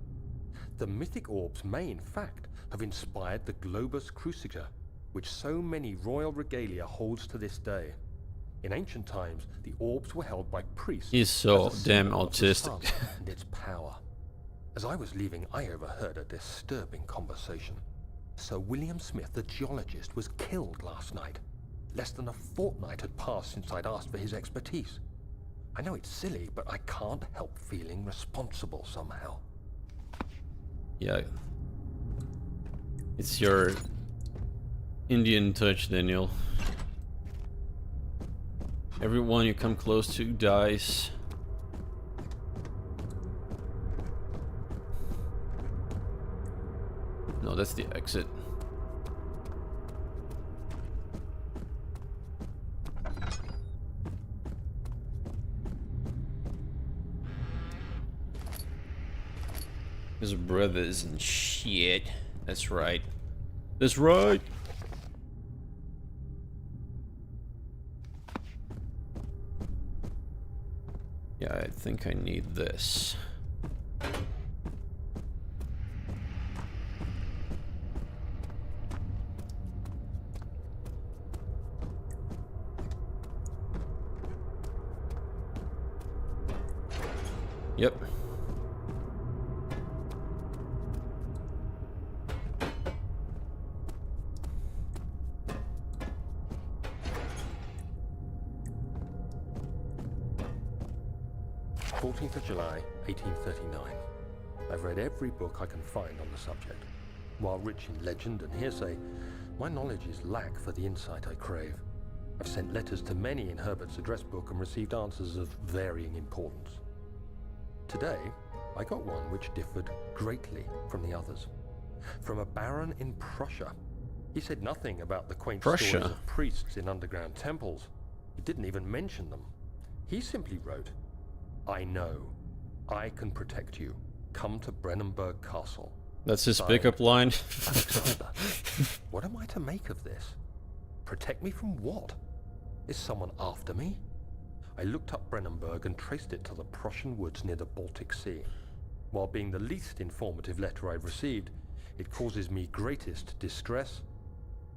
The mythic orbs may, in fact, have inspired the Globus Cruciger, which so many royal regalia holds to this day. In ancient times, the orbs were held by priests. He's so as a damn symbol of the autistic. sun and its power. As I was leaving, I overheard a disturbing conversation. Sir William Smith, the geologist, was killed last night. Less than a fortnight had passed since I'd asked for his expertise. I know it's silly, but I can't help feeling responsible somehow. Yeah. It's your Indian touch, Daniel. Everyone you come close to dies. No, that's the exit. His brothers and shit. That's right. That's right. Yeah, I think I need this. Yep. July 1839. I've read every book I can find on the subject. While rich in legend and hearsay, my knowledge lack for the insight I crave. I've sent letters to many in Herbert's address book and received answers of varying importance. Today, I got one which differed greatly from the others. From a baron in Prussia. He said nothing about the quaint stories of priests in underground temples. He didn't even mention them. He simply wrote, "I know. I can protect you. Come to Brennenburg Castle." That's his pickup line. Alexander. What am I to make of this? Protect me from what? Is someone after me? I looked up Brennenburg and traced it to the Prussian woods near the Baltic Sea. While being the least informative letter I've received, it causes me greatest distress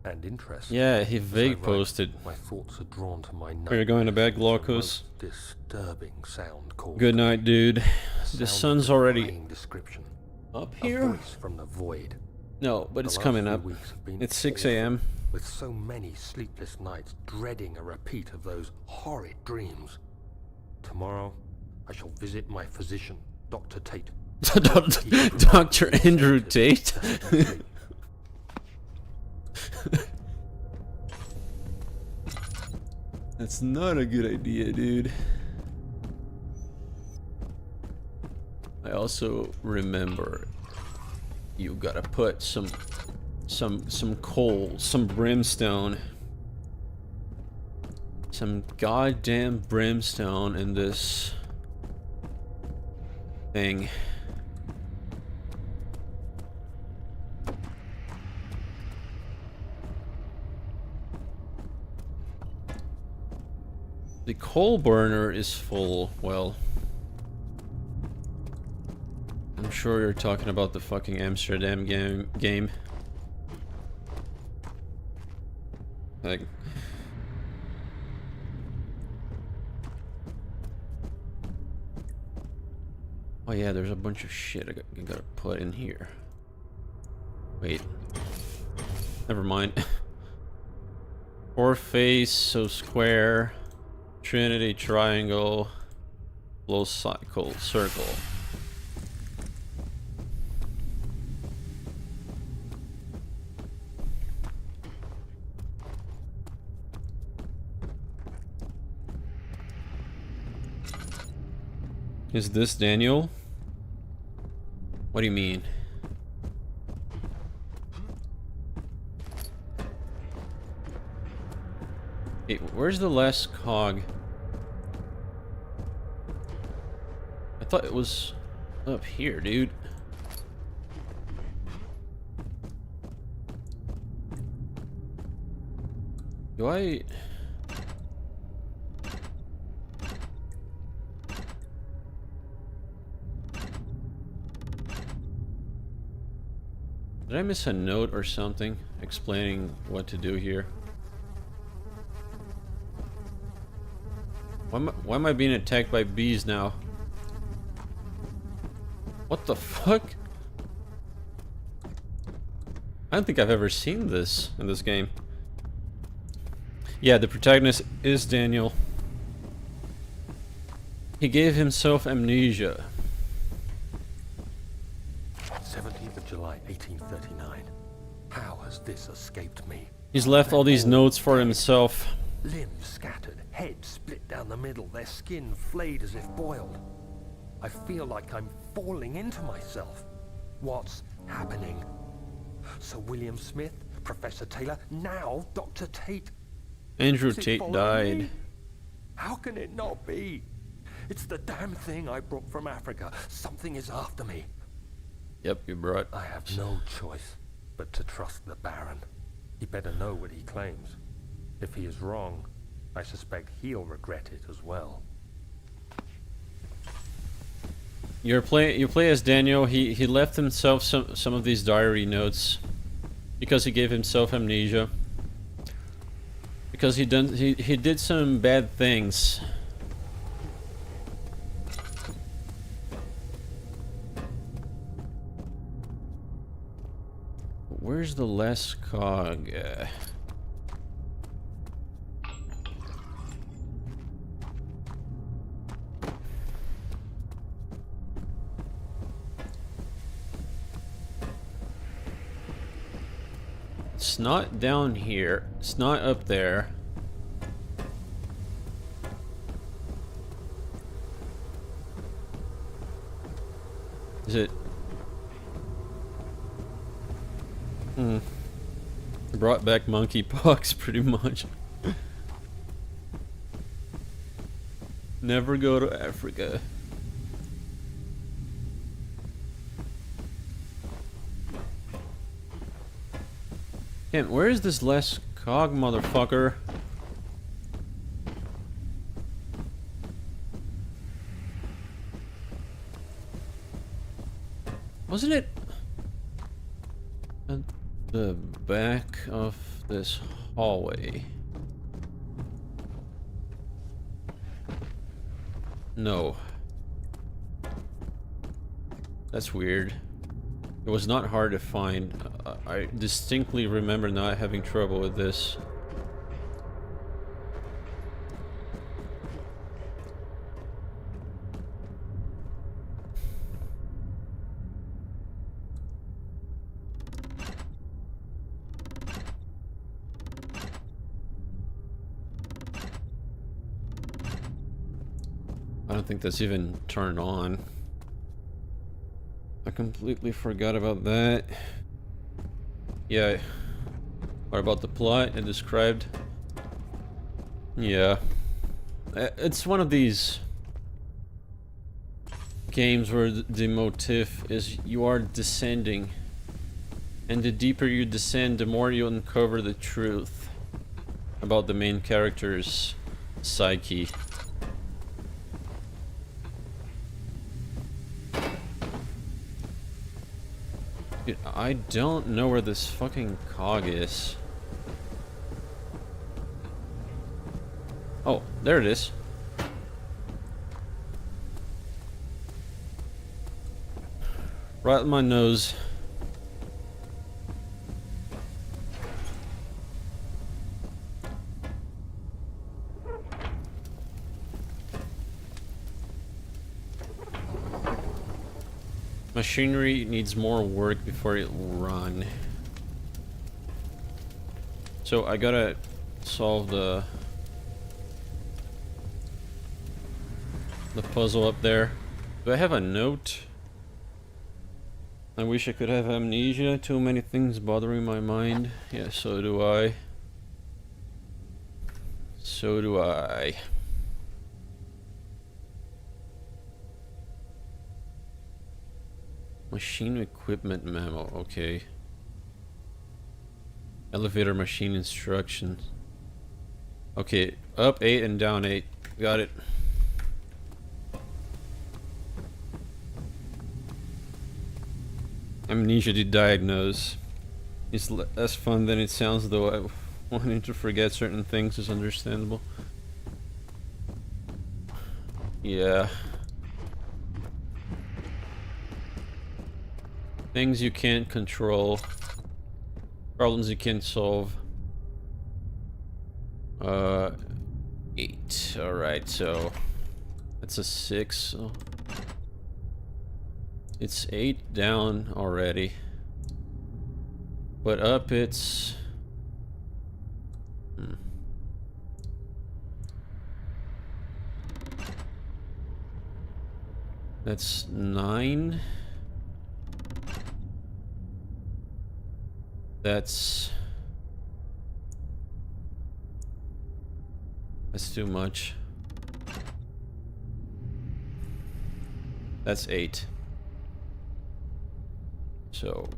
and interest. Yeah, he vague Write, posted. my thoughts are drawn to my Are you going to bed, Glaucus? Most disturbing sound called Good night, dude. The sun's already description. up A here? voice from the void. No, but The it's last coming few up. weeks have been It's 6 awful, a.m. With so many sleepless nights, dreading a repeat of those horrid dreams. Tomorrow, I shall visit my physician, Dr. Tate. Dr. Andrew Tate? That's not a good idea, dude. I also remember you gotta put some coal, some brimstone, some goddamn brimstone in this thing. The coal burner is full. Well, I'm sure you're talking about the fucking Amsterdam game. Like, oh yeah, there's a bunch of shit I gotta put in here. Wait, never mind. Four face, so square. Trinity, triangle, low cycle, circle. Is this Daniel? What do you mean? Hey, where's the last cog? I thought it was up here, dude. Do I... Did I miss a note or something explaining what to do here? Why am I being attacked by bees now? What the fuck? I don't think I've ever seen this in this game. Yeah, the protagonist is Daniel. He gave himself amnesia. 17th of July, 1839. How has this escaped me? He's left all these notes for himself. Limbs scattered, head split down the middle, their skin flayed as if boiled. I feel like I'm falling into myself. What's happening? Sir William Smith, Professor Taylor, now Dr. Tate. Andrew Is it Tate following died. me? How can it not be? It's the damn thing I brought from Africa. Something is after me. Yep, you brought. I have no choice but to trust the Baron. He better know what he claims. If he is wrong, I suspect he'll regret it as well. You play as Daniel. He left himself some of these diary notes because he gave himself amnesia. Because he did some bad things. Where's the last cog? It's not down here. It's not up there. Is it? Brought back monkeypox, pretty much. Never go to Africa. Damn, where is this last cog, motherfucker? Wasn't it at the back of this hallway? No. That's weird. It was not hard to find. I distinctly remember not having trouble with this. I don't think that's even turned on. I completely forgot about that. Yeah. What about the plot it described? Yeah. It's one of these games where the motif is you are descending. And the deeper you descend, the more you uncover the truth about the main character's psyche. Dude, I don't know where this fucking cog is. Oh, there it is. Right in my nose. Machinery needs more work before it will run. So I gotta solve the puzzle up there. Do I have a note? I wish I could have amnesia. Too many things bothering my mind. Yeah, so do I. So do I. Machine equipment memo, okay. Elevator machine instructions. Okay, up 8 and down 8. Got it. Amnesia to diagnose. It's less fun than it sounds, though. Wanting to forget certain things is understandable. Yeah. Things you can't control. Problems you can't solve. 8. Alright, so that's a 6. So it's 8 down already. But up it's... That's 9. That's too much. That's 8. So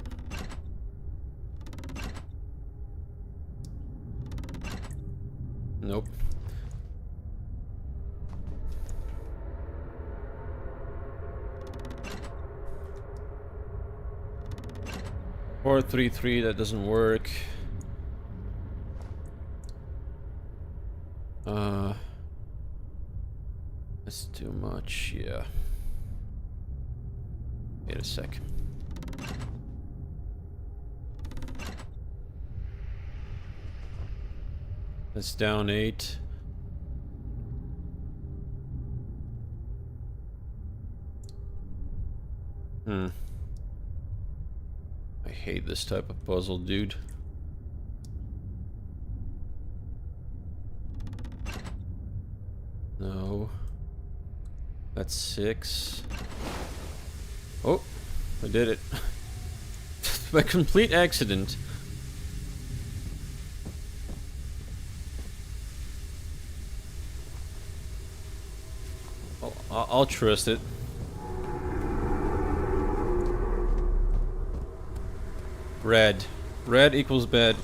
nope. Four, 3, 3, that doesn't work. That's too much, yeah. Wait a sec. That's down 8. I hate this type of puzzle, dude. No. That's 6. Oh, I did it. By complete accident. I'll trust it. Red. Red equals bad.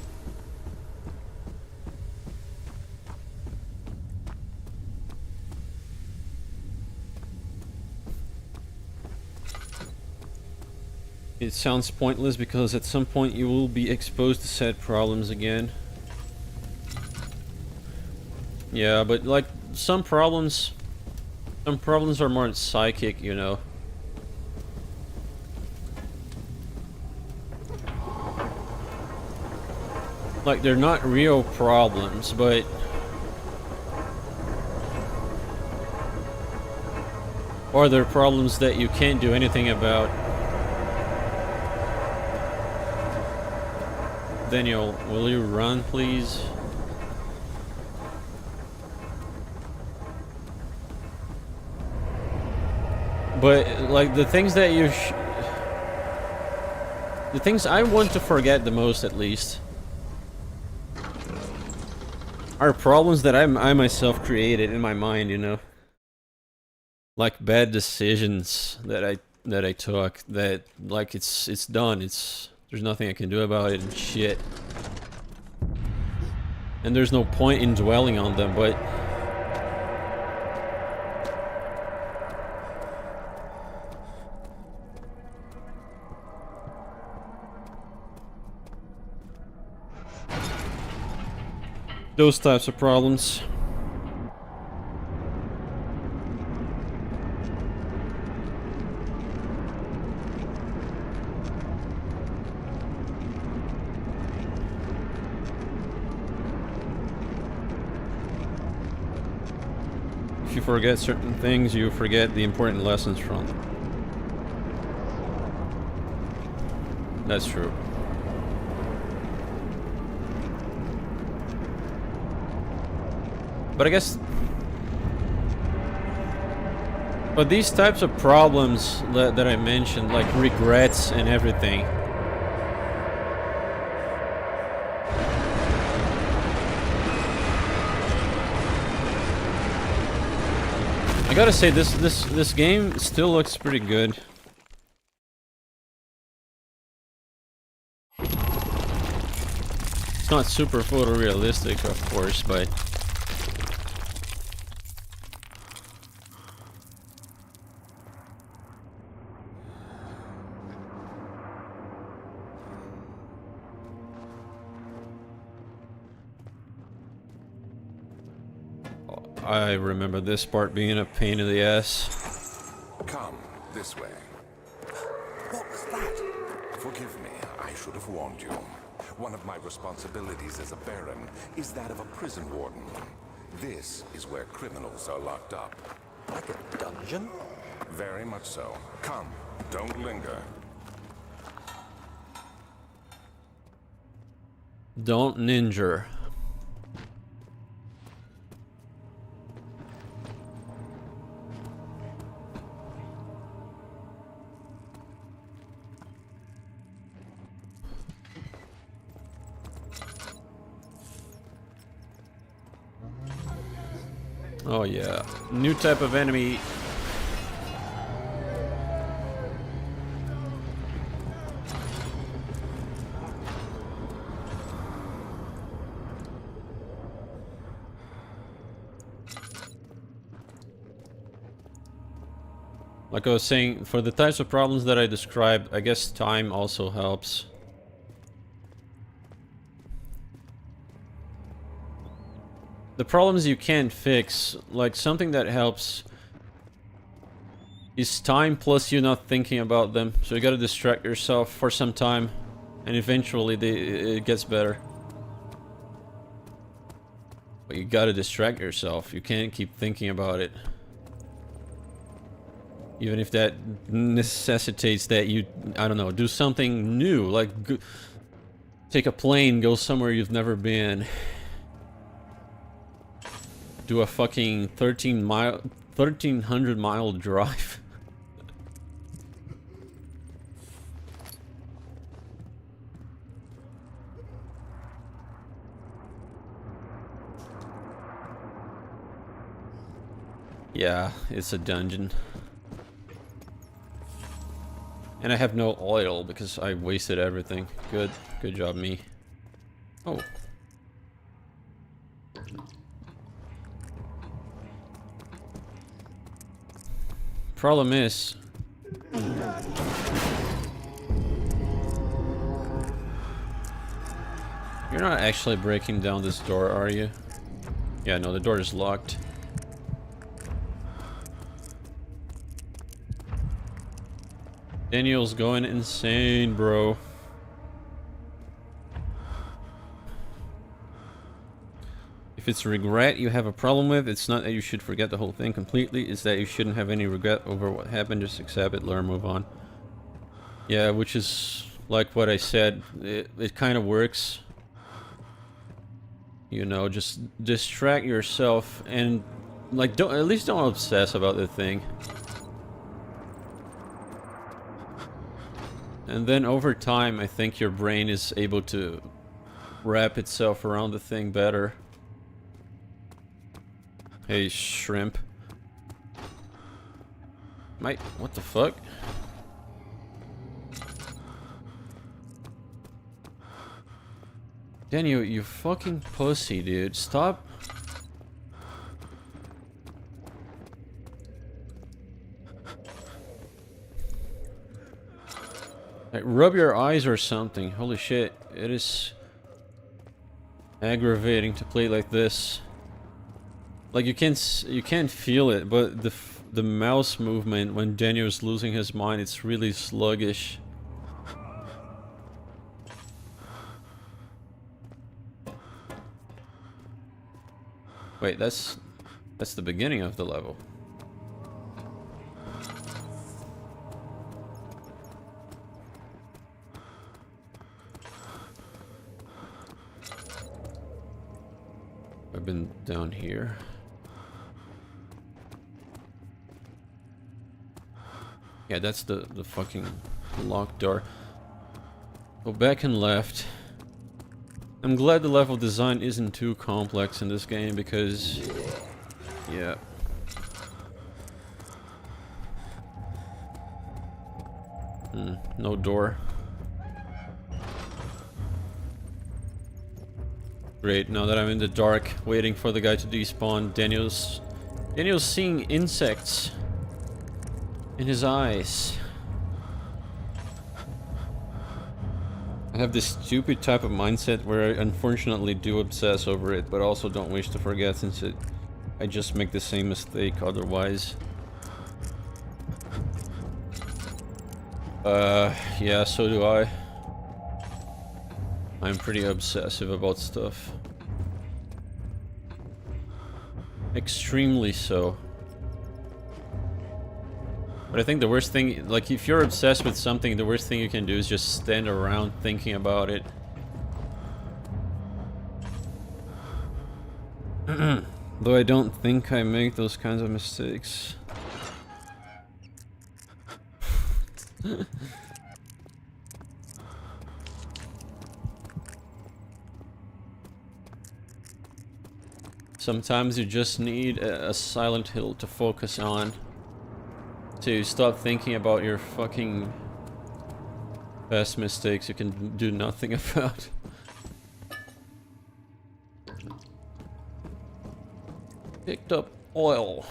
It sounds pointless because at some point you will be exposed to said problems again. Yeah, but like some problems are more psychic, you know. Like they're not real problems, but or they're problems that you can't do anything about. Daniel, will you run, please? But like the things that the things I want to forget the most, at least, are problems that I myself created in my mind, you know, like bad decisions that I took. That like it's done. There's nothing I can do about it and shit. And there's no point in dwelling on them, but those types of problems. If you forget certain things, you forget the important lessons from them. That's true. But I guess... But these types of problems that I mentioned, like regrets and everything, I gotta say, this game still looks pretty good. It's not super photorealistic, of course, but I remember this part being a pain in the ass. Come this way. What was that? Forgive me, I should have warned you. One of my responsibilities as a Baron is that of a prison warden. This is where criminals are locked up. Like a dungeon? Very much so. Come, don't linger. Don't ninja. Oh yeah, new type of enemy. Like I was saying, for the types of problems that I described, I guess time also helps. The problems you can't fix, like something that helps, is time plus you not thinking about them. So you gotta distract yourself for some time, and eventually it gets better. But you gotta distract yourself. You can't keep thinking about it. Even if that necessitates that you, I don't know, do something new, like take a plane, go somewhere you've never been. Do a fucking 1300 mile drive. Yeah, it's a dungeon. And I have no oil because I wasted everything. Good job, me. Oh. Problem is... You're not actually breaking down this door, are you? Yeah, no, the door is locked. Daniel's going insane, bro. If it's regret you have a problem with, it's not that you should forget the whole thing completely, it's that you shouldn't have any regret over what happened, just accept it, learn, move on. Yeah, which is like what I said, it kind of works. You know, just distract yourself and like at least don't obsess about the thing. And then over time, I think your brain is able to wrap itself around the thing better. Hey, shrimp. What the fuck? Daniel, you fucking pussy, dude. Stop. Like, rub your eyes or something. Holy shit, it is aggravating to play like this. Like you can't feel it, but the mouse movement when Daniel's losing his mind, it's really sluggish. Wait, that's the beginning of the level. I've been down here. Yeah, that's the fucking locked door. Go back and left. I'm glad the level design isn't too complex in this game because... yeah. No door. Great, now that I'm in the dark, waiting for the guy to despawn, Daniel's seeing insects in his eyes. I have this stupid type of mindset where I unfortunately do obsess over it, but also don't wish to forget since it I just make the same mistake otherwise. Yeah, so do I. I'm pretty obsessive about stuff. Extremely so. But I think the worst thing, like, if you're obsessed with something, the worst thing you can do is just stand around thinking about it. Though I don't think I make those kinds of mistakes. Sometimes you just need a Silent Hill to focus on. To stop thinking about your fucking past mistakes you can do nothing about. Picked up oil.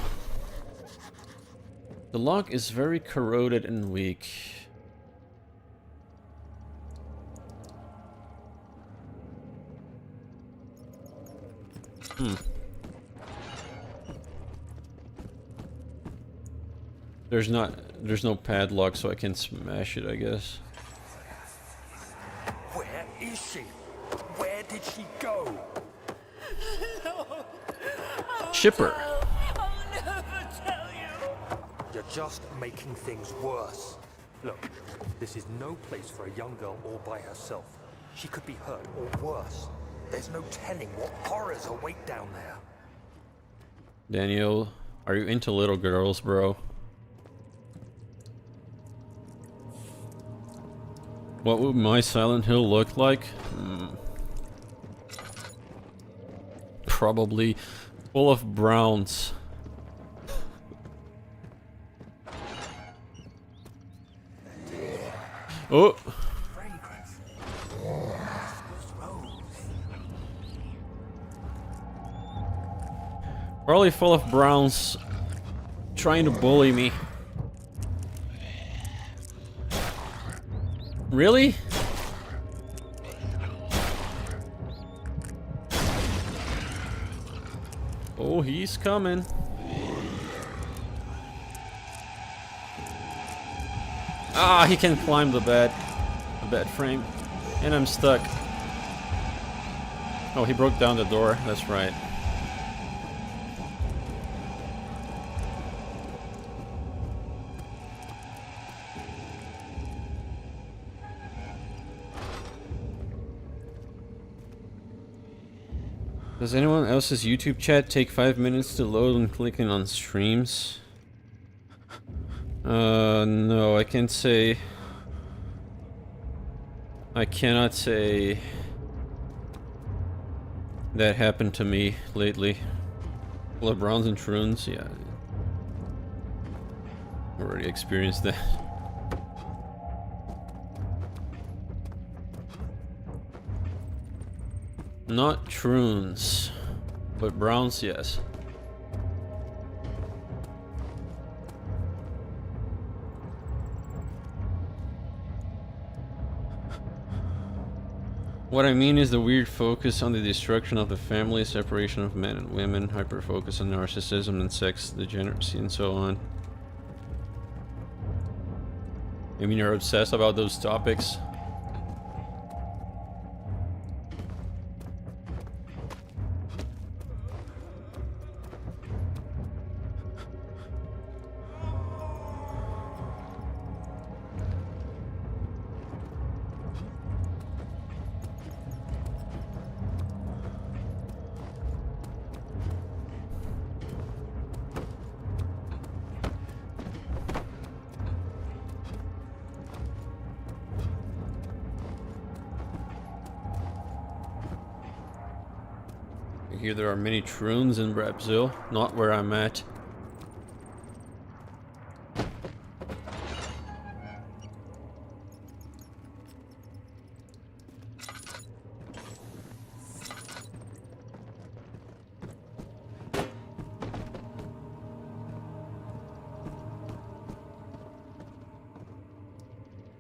The lock is very corroded and weak. There's no padlock, so I can smash it, I guess. Where is she? Where did she go? Chipper. I'll never tell you. You're just making things worse. Look, this is no place for a young girl all by herself. She could be hurt or worse. There's no telling what horrors await down there. Daniel, are you into little girls, bro? What would my Silent Hill look like? Probably full of browns. Oh! Probably full of browns trying to bully me. Really? Oh, he's coming. Ah, he can climb the bed frame. And I'm stuck. Oh, he broke down the door. That's right. Does anyone else's YouTube chat take 5 minutes to load when clicking on streams? No, I can't say. I cannot say that happened to me lately. LeBrons and Troons, yeah. Already experienced that. Not Troons, but Browns, yes. What I mean is the weird focus on the destruction of the family, separation of men and women, hyper focus on narcissism and sex degeneracy and so on. I mean, you're obsessed about those topics? Here there are many Troons in Brazil, not where I'm at.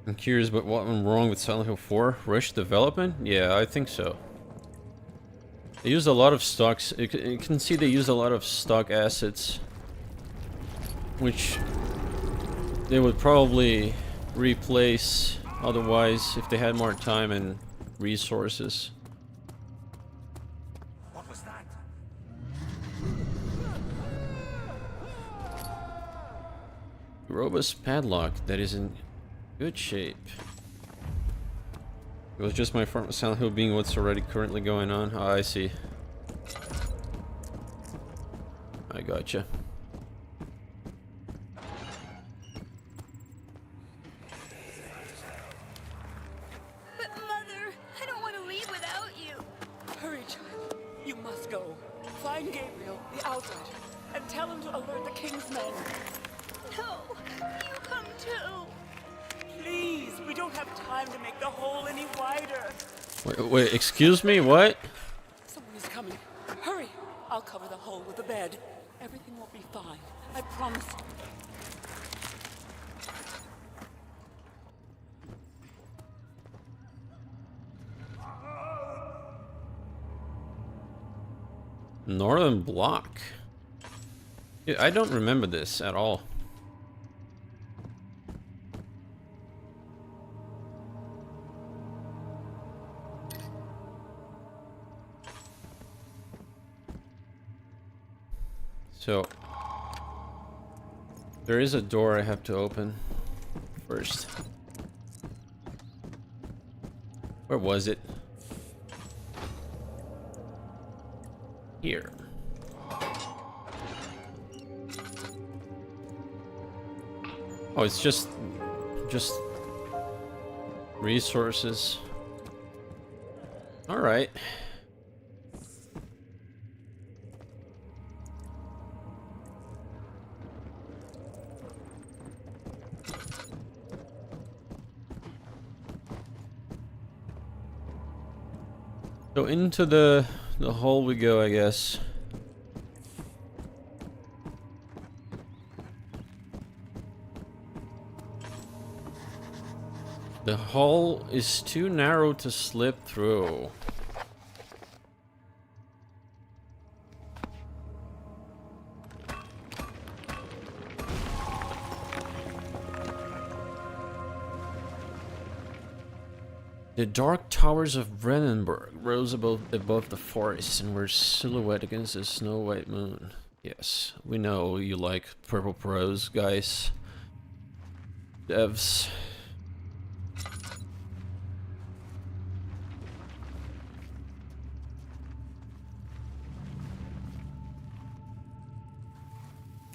I'm curious about what went wrong with Silent Hill 4. Rush development? Yeah, I think so. They used a lot of stocks. You can see they used a lot of stock assets, which they would probably replace otherwise if they had more time and resources. What was that? Robust padlock that is in good shape. It was just my farm Silent Hill being what's already currently going on. Oh, I see. I gotcha. But Mother, I don't want to leave without you. Hurry, child. You must go. Find Gabriel, the outsider, and tell him to alert the king's men. No, you come too. Please, we don't have time to make the hole any wider. Wait, excuse me, what? Someone is coming. Hurry! I'll cover the hole with the bed. Everything will be fine. I promise. Northern Block. Yeah, I don't remember this at all. So, there is a door I have to open first. Where was it? Here. Oh, it's just resources. All right. So into the hole we go, I guess. The hole is too narrow to slip through. The dark towers of Brennenburg rose above the forest and were silhouette against the snow-white moon. Yes, we know you like purple prose, guys. Devs.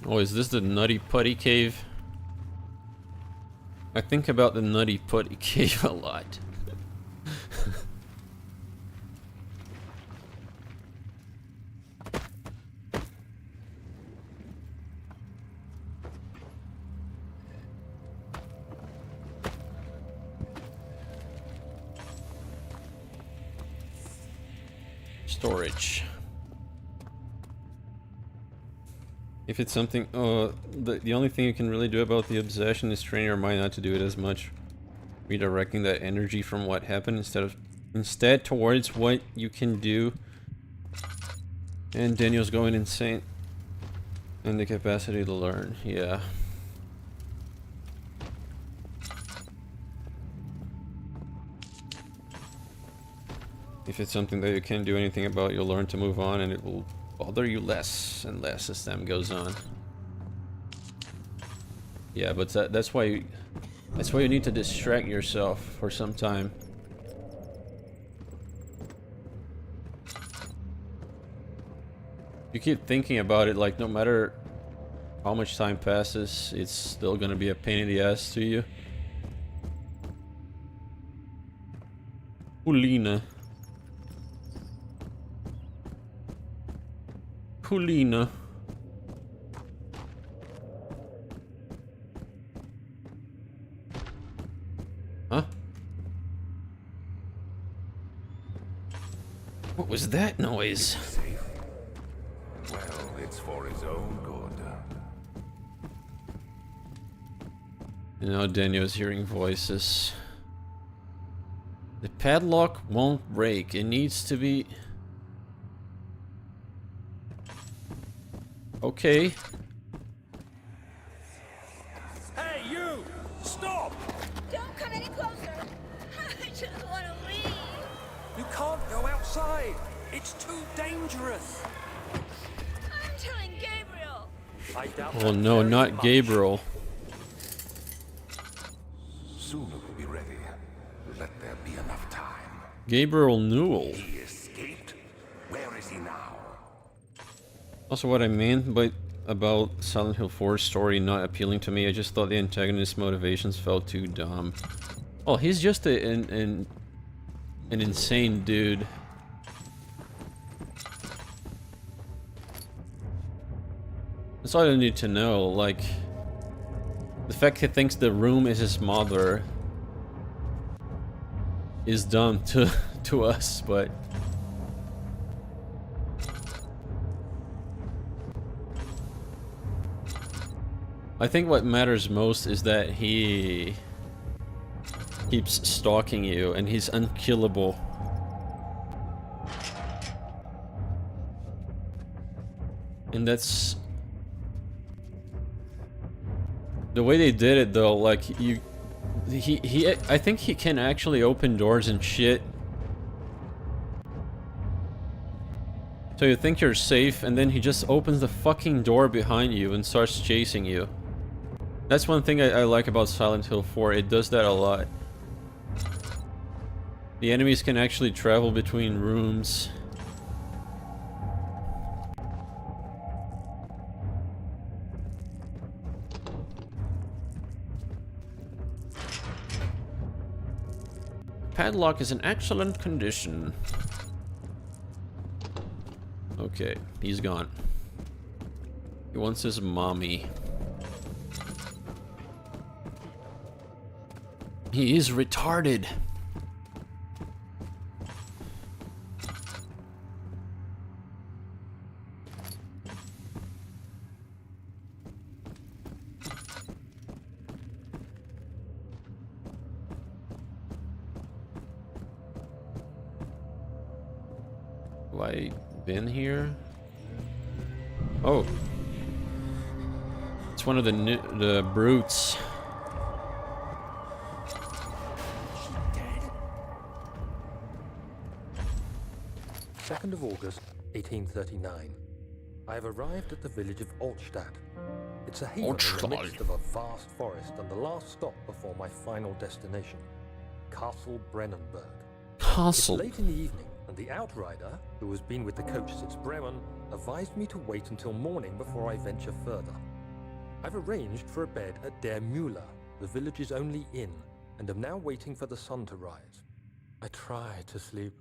Oh, is this the Nutty Putty Cave? I think about the Nutty Putty Cave a lot. Storage. If it's something, the only thing you can really do about the obsession is train your mind not to do it as much, redirecting that energy from what happened instead towards what you can do. And Daniel's going insane, and the capacity to learn. Yeah. If it's something that you can't do anything about, you'll learn to move on, and it will bother you less and less as time goes on. Yeah, but that's why you need to distract yourself for some time. You keep thinking about it, like no matter how much time passes, it's still gonna be a pain in the ass to you. Ulina. Kulina. Huh? What was that noise? Safe? Well, it's for his own good. Now Daniel's hearing voices. The padlock won't break. It needs to be Okay. Hey, you! Stop! Don't come any closer. I just want to leave. You can't go outside. It's too dangerous. I'm telling Gabriel. I doubt Well, that no, very not much. Gabriel. Soon it will be ready. Let there be enough time. Gabriel Newell. He escaped? Where is he now? Also, what I mean by about Silent Hill 4's story not appealing to me, I just thought the antagonist's motivations felt too dumb. Oh, he's just an insane dude. That's all I need to know. Like, the fact he thinks the room is his mother is dumb to us, but I think what matters most is that he keeps stalking you and he's unkillable. And that's the way they did it though, like I think he can actually open doors and shit. So you think you're safe and then he just opens the fucking door behind you and starts chasing you. That's one thing I like about Silent Hill 4, it does that a lot. The enemies can actually travel between rooms. Padlock is in excellent condition. Okay, he's gone. He wants his mommy. He is retarded. Have I been here? Oh. It's one of the brutes. 2nd of August, 1839. I have arrived at the village of Altstadt. It's a haven in the midst of a vast forest and the last stop before my final destination, Castle Brennenburg. Castle. It's late in the evening, and the outrider, who has been with the coach since Bremen, advised me to wait until morning before I venture further. I've arranged for a bed at Der Müller, the village's only inn, and am now waiting for the sun to rise. I try to sleep,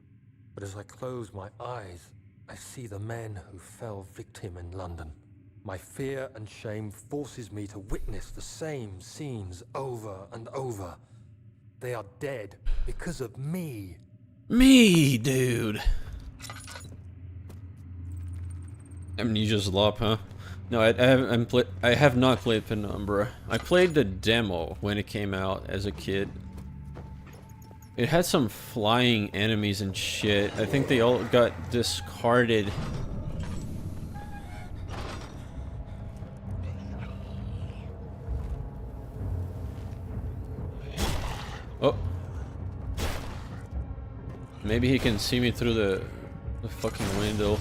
but as I close my eyes, I see the men who fell victim in London. My fear and shame forces me to witness the same scenes over and over. They are dead because of me. Me, dude. Amnesia's Lop, huh? No, I have not played Penumbra. I played the demo when it came out as a kid. It had some flying enemies and shit. I think they all got discarded. Oh. Maybe he can see me through the fucking window.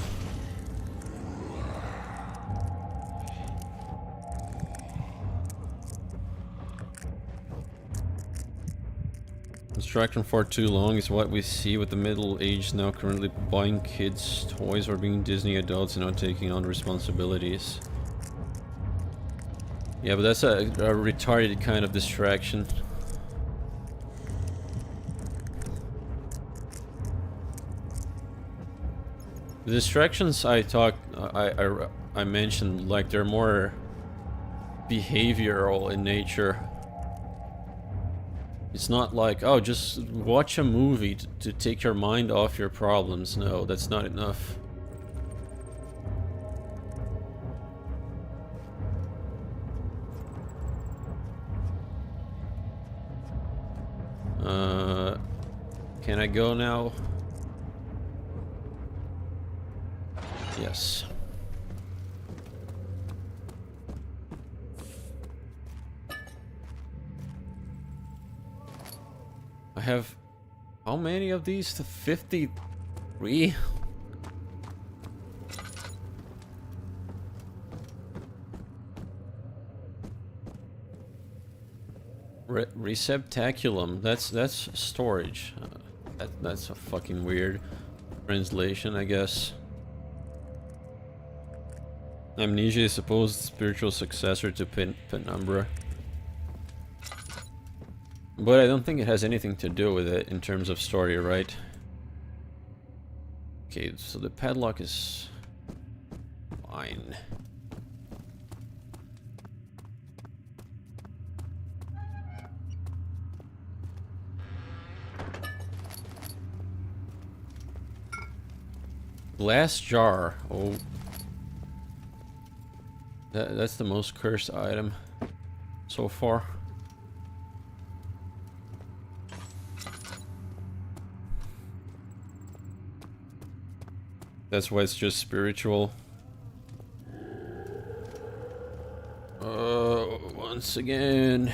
Distraction for too long is what we see with the middle-aged now currently buying kids' toys or being Disney adults and not taking on responsibilities. Yeah, but that's a retarded kind of distraction. The distractions I mentioned, like, they're more behavioral in nature. It's not like, oh, just watch a movie to take your mind off your problems. No, that's not enough. Can I go now? Yes. have how many of these? 53? Receptaculum. That's storage. That's a fucking weird translation, I guess. Amnesia is supposed spiritual successor to Penumbra. But I don't think it has anything to do with it in terms of story, right? Okay, so the padlock is fine. Glass jar. Oh. That's the most cursed item so far. That's why it's just spiritual. Once again.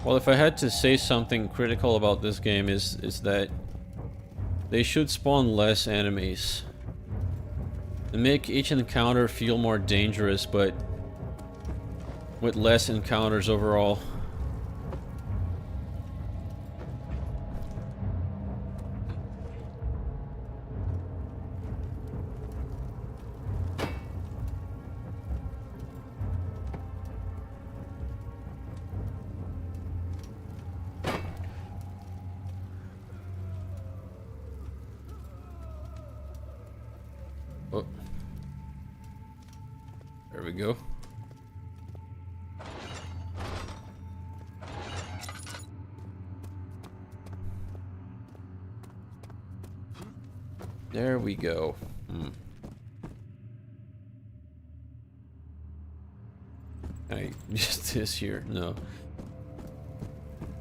Well, if I had to say something critical about this game is that they should spawn less enemies. And make each encounter feel more dangerous, but with less encounters overall. Oh. There we go. There we go. Can I use this here? No.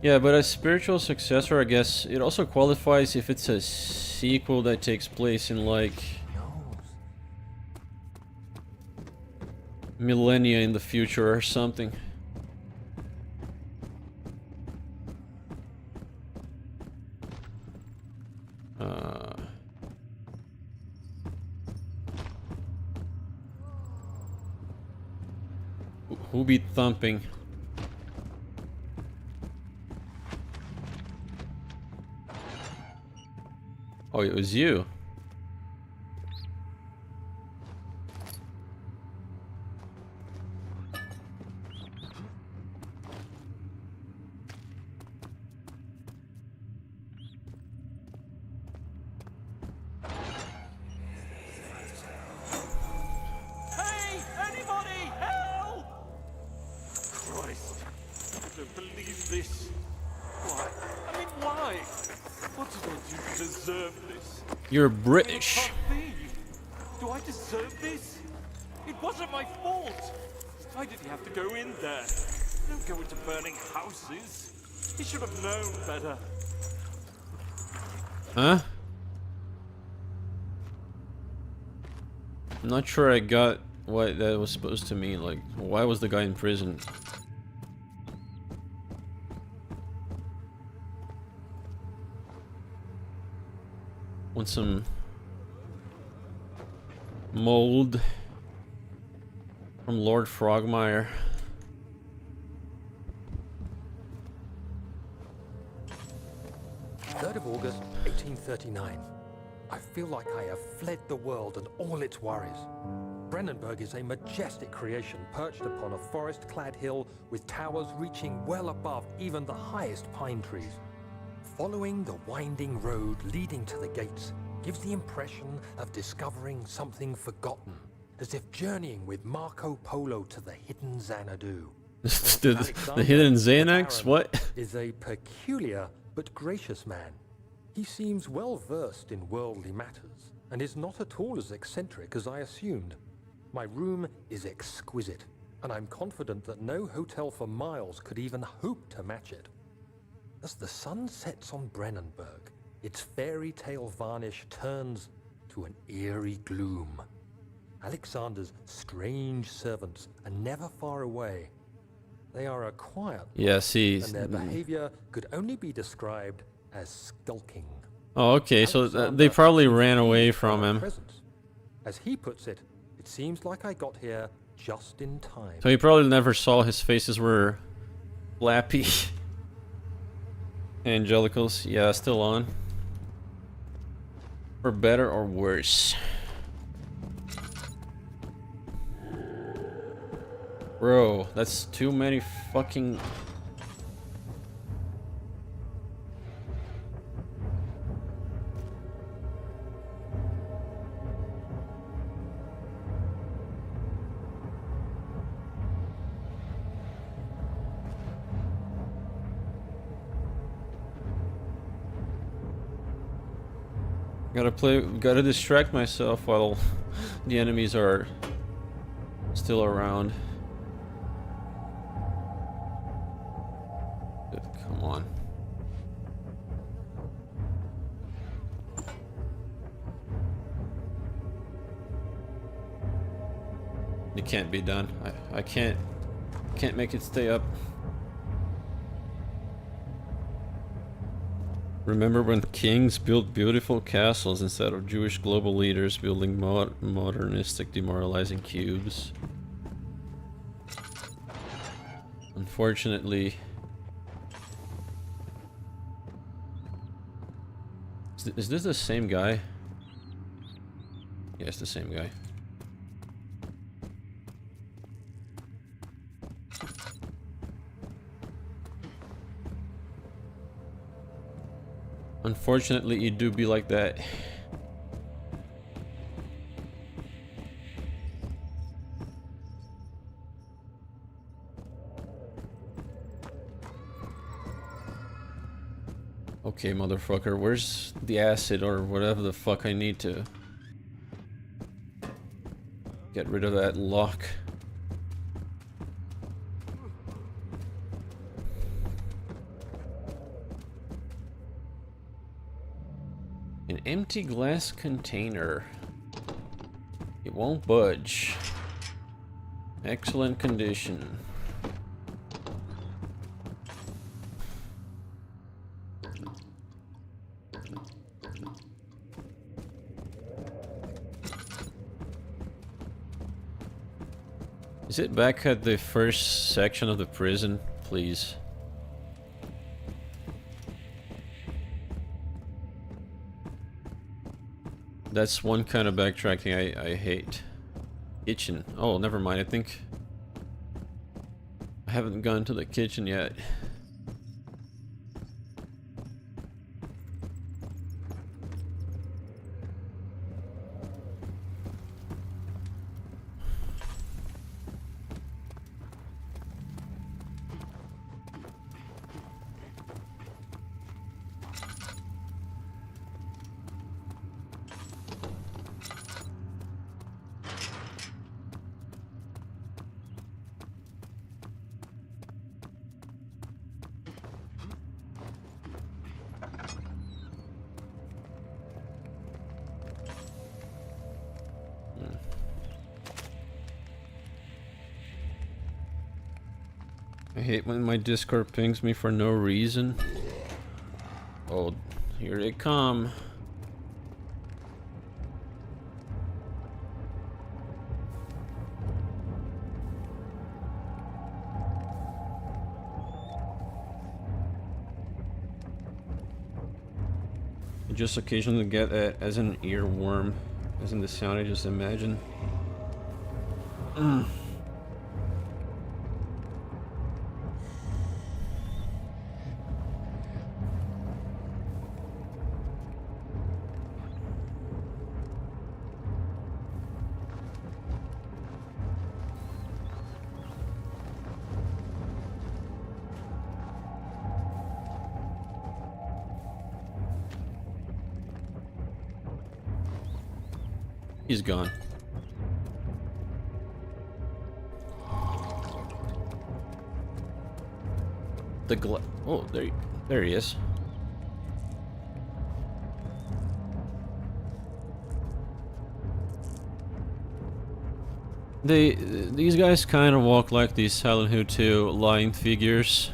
Yeah, but as spiritual successor, I guess it also qualifies if it's a sequel that takes place in like millennia in the future or something. Who be thumping? Oh, it was you. You're British. Do I deserve this? It wasn't my fault. Why did he have to go in there? Don't go into burning houses. He should have known better. Huh? I'm not sure I got what that was supposed to mean. Like, why was the guy in prison? Want some mold from Lord Frogmire. Third of August, 1839. I feel like I have fled the world and all its worries. Brennenburg is a majestic creation perched upon a forest-clad hill with towers reaching well above even the highest pine trees. Following the winding road leading to the gates gives the impression of discovering something forgotten, as if journeying with Marco Polo to the hidden Xanadu. the hidden Xanax? What? Is a peculiar but gracious man. He seems well versed in worldly matters and is not at all as eccentric as I assumed. My room is exquisite, and I'm confident that no hotel for miles could even hope to match it. As the sun sets on Brennenburg, its fairy tale varnish turns to an eerie gloom. Alexander's strange servants are never far away. They are a quiet Yeah, see. and their behavior could only be described as skulking. Oh, okay, so Alexander they probably seems ran away pleased by from my him. presence. As he puts it, it seems like I got here just in time. So he probably never saw his faces were flappy. Angelicals, yeah, still on. For better or worse. Bro, that's too many fucking... Gotta distract myself while the enemies are still around. Come on. It can't be done. I can't make it stay up. Remember when kings built beautiful castles instead of Jewish global leaders building modernistic demoralizing cubes? Unfortunately, is this the same guy? Yeah, it's the same guy. Unfortunately, it do be like that. Okay, motherfucker, where's the acid or whatever the fuck I need to get rid of that lock? An empty glass container. It won't budge. Excellent condition. Is it back at the first section of the prison, please? That's one kind of backtracking I hate. Kitchen. Oh, never mind. I think I haven't gone to the kitchen yet. I hate when my Discord pings me for no reason. Oh, here they come. I just occasionally get that as an earworm, as in the sound I just imagine. He's gone. Oh, there he is. These guys kind of walk like these Silent Hill 2 lying figures.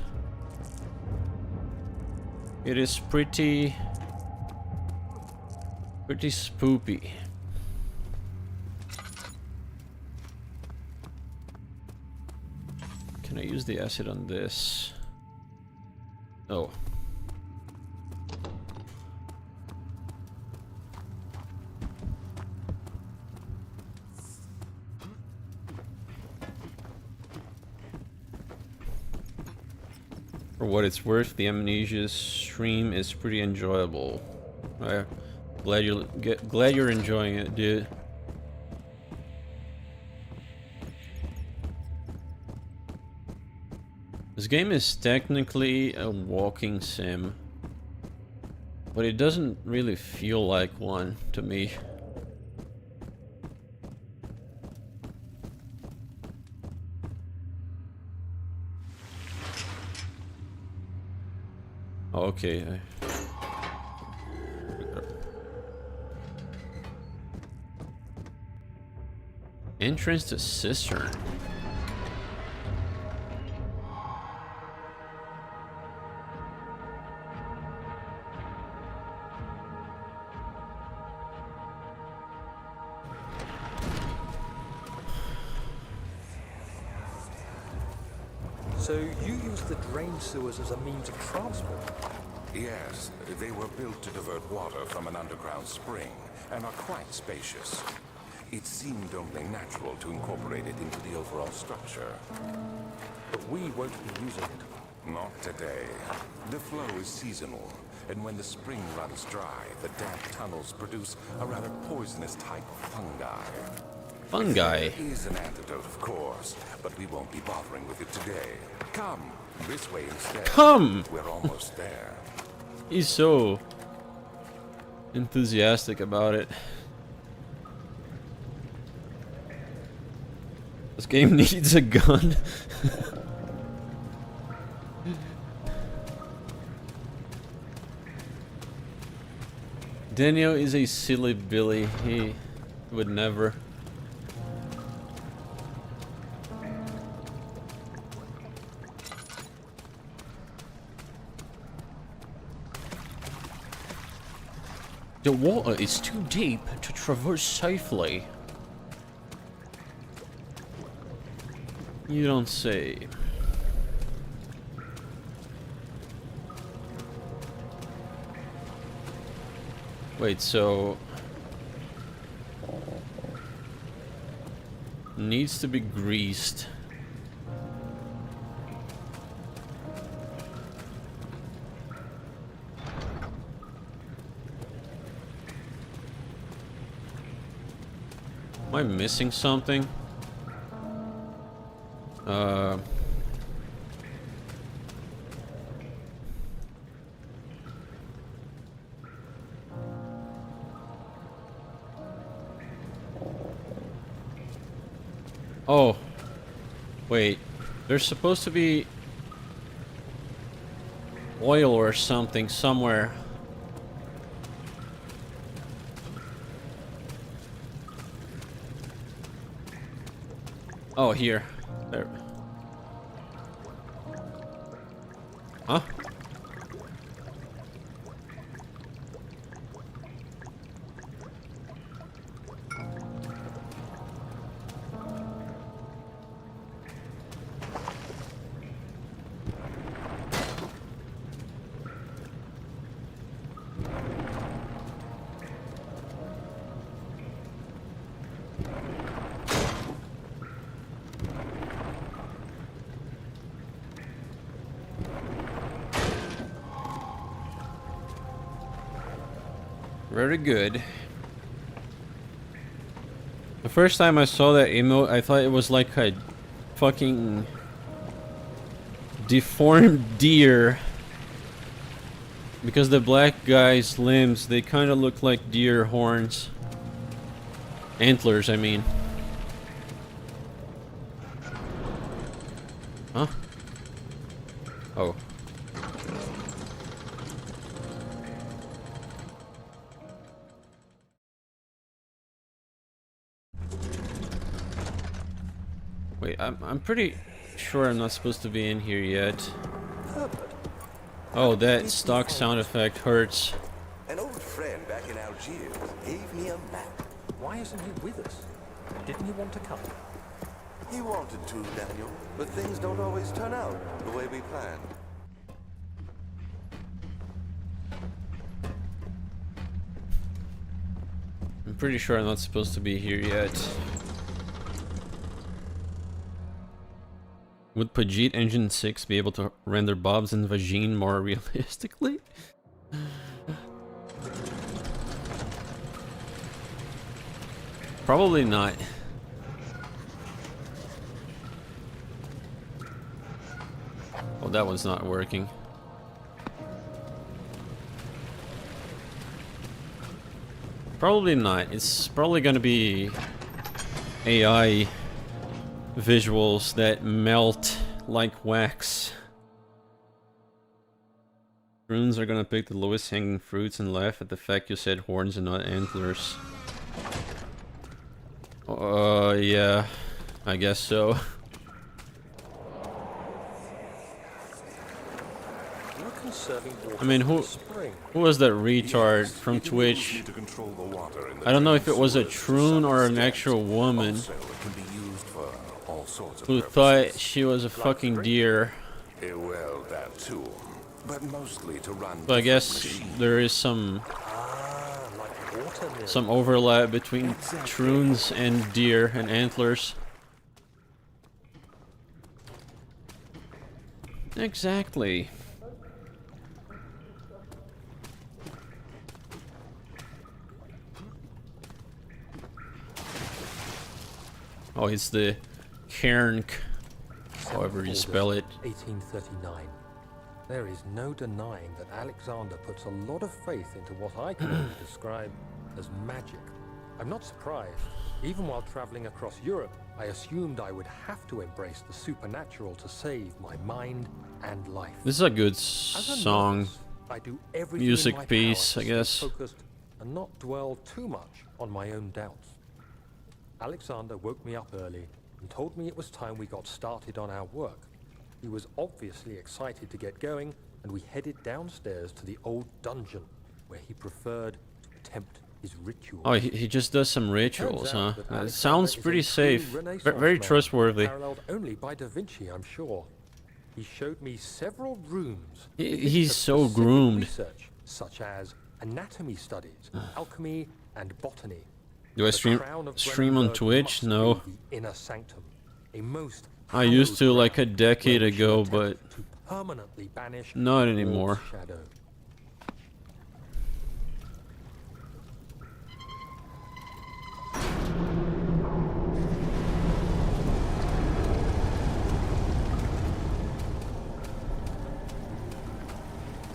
It is pretty spoopy. Can I use the acid on this? Oh. For what it's worth, the Amnesia stream is pretty enjoyable. I'm glad you're enjoying it, dude. This game is technically a walking sim, but it doesn't really feel like one to me. Okay. Entrance to cistern. So you use the drain sewers as a means of transport? Yes, they were built to divert water from an underground spring and are quite spacious. It seemed only natural to incorporate it into the overall structure. But we won't be using it. Not today. The flow is seasonal, and when the spring runs dry, the damp tunnels produce a rather poisonous type of fungi. Fungi? There is an antidote, of course, but we won't be bothering with it today. Come, this way instead. Come! We're almost there. He's so enthusiastic about it. This game needs a gun. Daniel is a silly Billy. He would never. The water is too deep to traverse safely. You don't say. Wait, so needs to be greased. Am I missing something? Oh, wait. There's supposed to be oil or something somewhere. Oh, here. There. Huh? Very good. The first time I saw that emote, I thought it was like a fucking deformed deer. Because the black guy's limbs, they kind of look like deer horns. Antlers, I mean. Huh? Oh. Wait, I'm pretty sure I'm not supposed to be in here yet. Oh, that stock sound effect hurts. An old friend back in Algiers gave me a map. Why isn't he with us? Didn't he want to come? He wanted to, Daniel, but things don't always turn out the way we planned. I'm pretty sure I'm not supposed to be here yet. Would Pajit Engine 6 be able to render Bob's and Vagine more realistically? Probably not. Oh, that one's not working. Probably not. It's probably gonna be AI visuals that melt like wax. Runes are gonna pick the lowest hanging fruits and laugh at the fact you said horns and not antlers. Yeah, I guess so. I mean, who was that retard from Twitch? I don't know if it was a troon or an actual woman who thought she was a fucking deer. Well, that too. But mostly to run. So I guess there is some overlap between troons and deer and antlers. Exactly. Oh, it's the Cairnk, however you spell it. 1839. There is no denying that Alexander puts a lot of faith into what I can only describe as magic. I'm not surprised. Even while traveling across Europe, I assumed I would have to embrace the supernatural to save my mind and life. This is a good As a song. novice, I do everything Music in my piece, power I to guess. stay focused and not dwell too much on my own doubts. Alexander woke me up early and told me it was time we got started on our work. He was obviously excited to get going, and we headed downstairs to the old dungeon, where he preferred to tempt his rituals. Oh, he just does some rituals, huh? Turns out that It Alexander sounds is a pretty true safe. Renaissance Very man, trustworthy. Paralleled only by Da Vinci, I'm sure. He showed me several rooms. He's of so specific groomed. Research, such as anatomy studies, alchemy, and botany. Do I The stream crown of on Brandenburg Twitch? must No. be the inner sanctum, a most I used to hallowed like a ground decade where we should ago, attempt but to permanently banish not all anymore. shadow.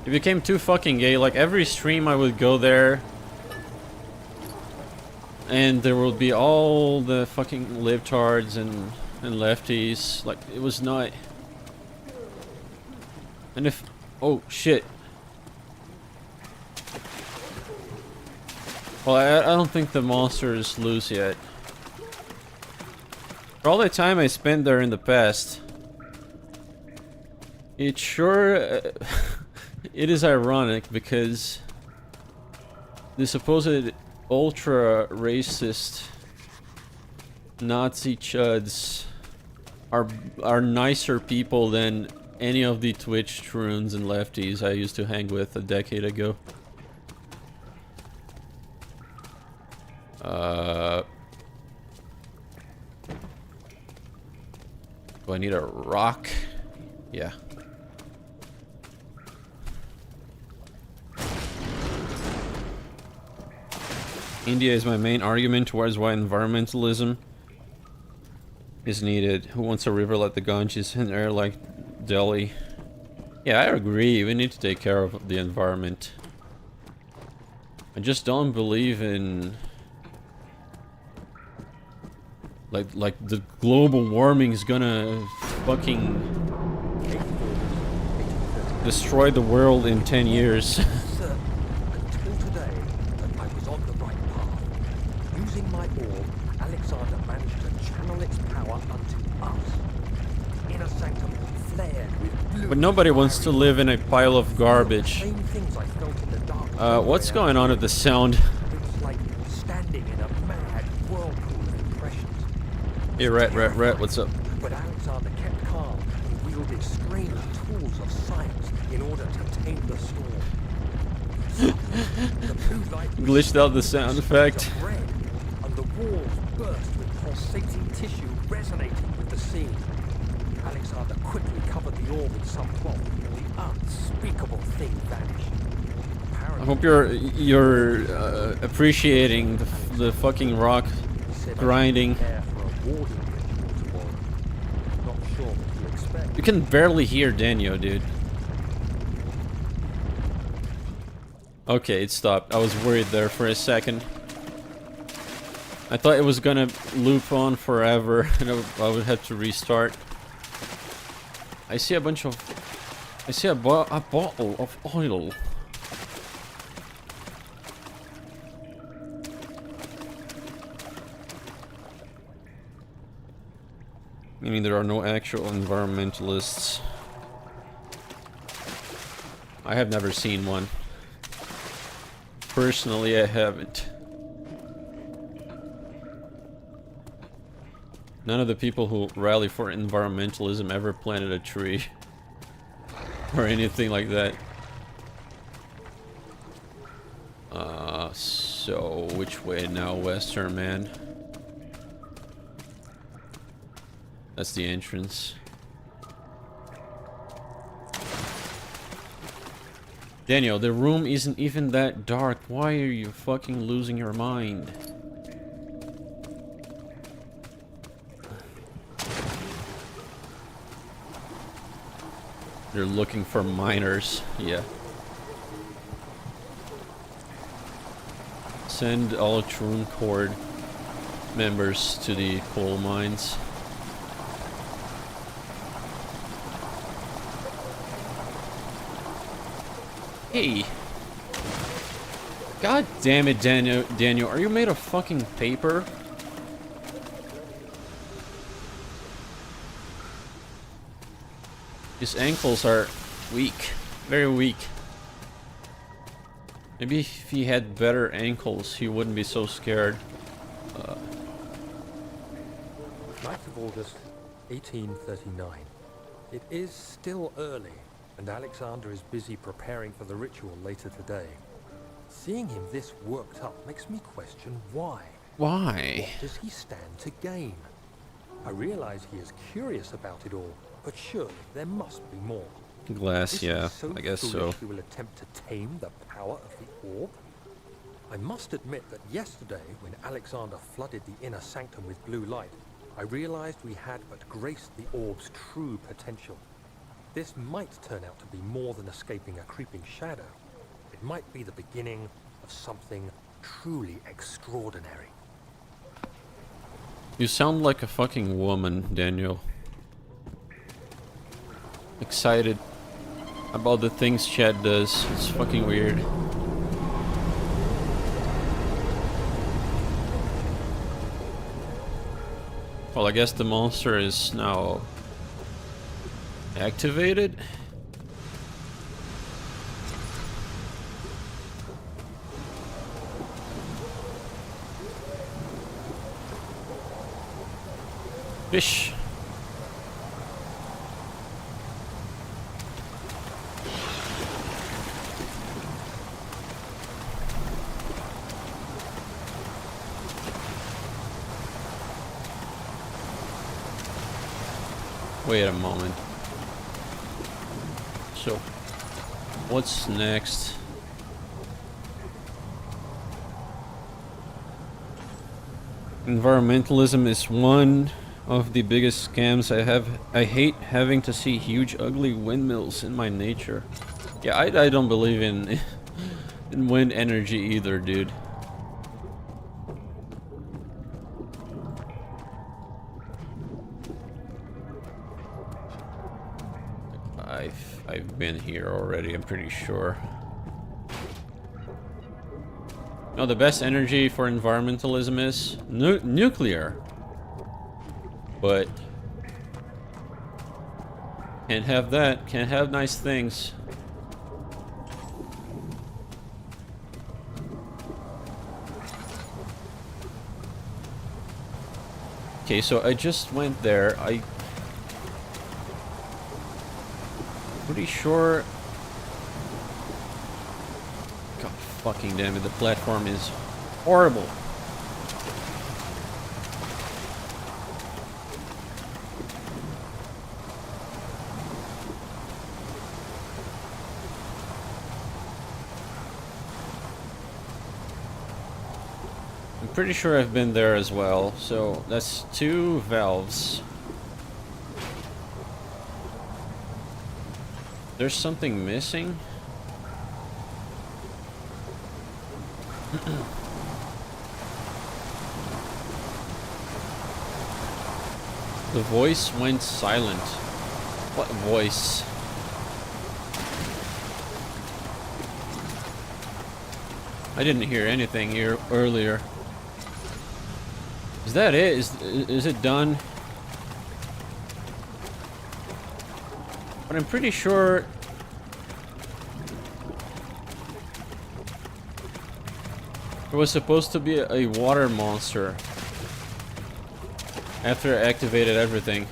It became too fucking gay. Like every stream I would go there and there would be all the fucking libtards and lefties. Like it was not. And if oh shit. Well, I don't think the monster is loose yet. For all the time I spent there in the past, it sure it is ironic because the supposed ultra racist Nazi chuds are nicer people than any of the Twitch troons and lefties I used to hang with a decade ago. Do I need a rock? Yeah. India is my main argument towards why environmentalism is needed. Who wants a river like the Ganges and air like Delhi? Yeah, I agree. We need to take care of the environment. I just don't believe in like the global warming is gonna fucking destroy the world in 10 years. Certain until today that I was on the right path. Using my orb, Alexander managed to channel its power unto us. Inner sanctum flared with blue. But nobody wants to live in a pile of garbage. Same things I felt in the dark. What's going on with the sound? It was like standing in a mad whirlpool of impressions. Hey, Rat, what's up? But Alexander kept calm and wielded strange tools of science in order to tame the storm. The blue light Glitched out the sound effect. red, and the walls burst with pulsating tissue resonating with the scene. Alexander quickly covered the orb with some cloth, and the unspeakable thing vanished. I hope you're appreciating the fucking rock grinding. You can barely hear Daniel, dude. Okay, it stopped. I was worried there for a second. I thought it was gonna loop on forever and I would have to restart. I see a bunch of... I see a bottle of oil. Meaning there are no actual environmentalists. I have never seen one. Personally, I haven't. None of the people who rally for environmentalism ever planted a tree. Or anything like that. So which way now, Western man? That's the entrance. Daniel, the room isn't even that dark. Why are you fucking losing your mind? They're looking for miners. Yeah. Send all Troon Cord members to the coal mines. Hey. God damn it, Daniel, are you made of fucking paper? His ankles are weak. Very weak. Maybe if he had better ankles, he wouldn't be so scared. 9th of August, 1839. It is still early, and Alexander is busy preparing for the ritual later today. Seeing him this worked up makes me question why. Why? What does he stand to gain? I realize he is curious about it all, but surely there must be more. Glass, Is yeah, he so I guess so. foolish he will attempt to tame the power of the orb? I must admit that yesterday, when Alexander flooded the inner sanctum with blue light, I realized we had but graced the orb's true potential. This might turn out to be more than escaping a creeping shadow. It might be the beginning of something truly extraordinary. You sound like a fucking woman, Daniel. Excited about the things Chad does. It's fucking weird. Well, I guess the monster is now activated. Fish. Wait a moment. So, what's next? Environmentalism is one of the biggest scams I have. I hate having to see huge ugly windmills in my nature. Yeah, I don't believe in in wind energy either, dude. I've been here already, I'm pretty sure. No, the best energy for environmentalism is nuclear. But can't have that. Can't have nice things. Okay, so I just went there. Pretty sure. God fucking damn it, the platform is horrible. I'm pretty sure I've been there as well, so that's 2 valves. There's something missing? The voice went silent. What voice? I didn't hear anything here earlier. Is that it? Is it done? But I'm pretty sure there was supposed to be a water monster after I activated everything.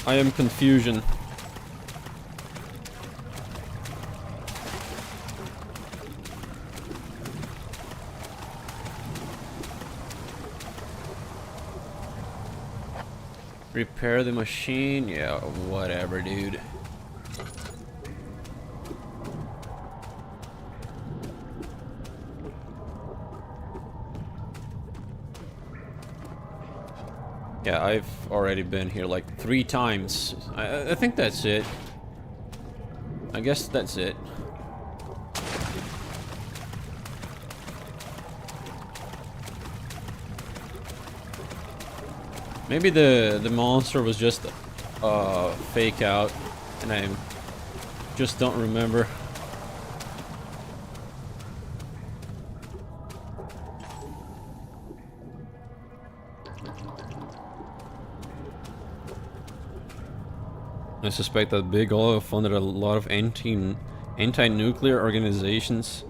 I am confusion. Repair the machine? Yeah, whatever, dude. Yeah, I've already been here like 3 times. I think that's it. I guess that's it. Maybe the monster was just fake out, and I just don't remember. I suspect that Big Oil funded a lot of anti-nuclear organizations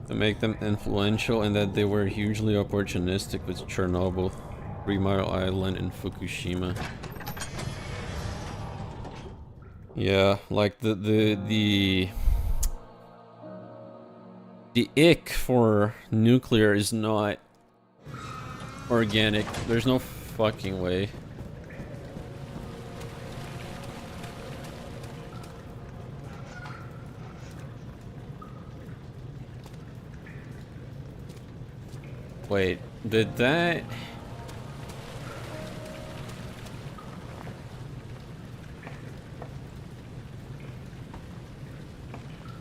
to make them influential, and that they were hugely opportunistic with Chernobyl, 3 Mile Island, and Fukushima. Yeah, like the ick for nuclear is not organic. There's no fucking way. Wait, did that...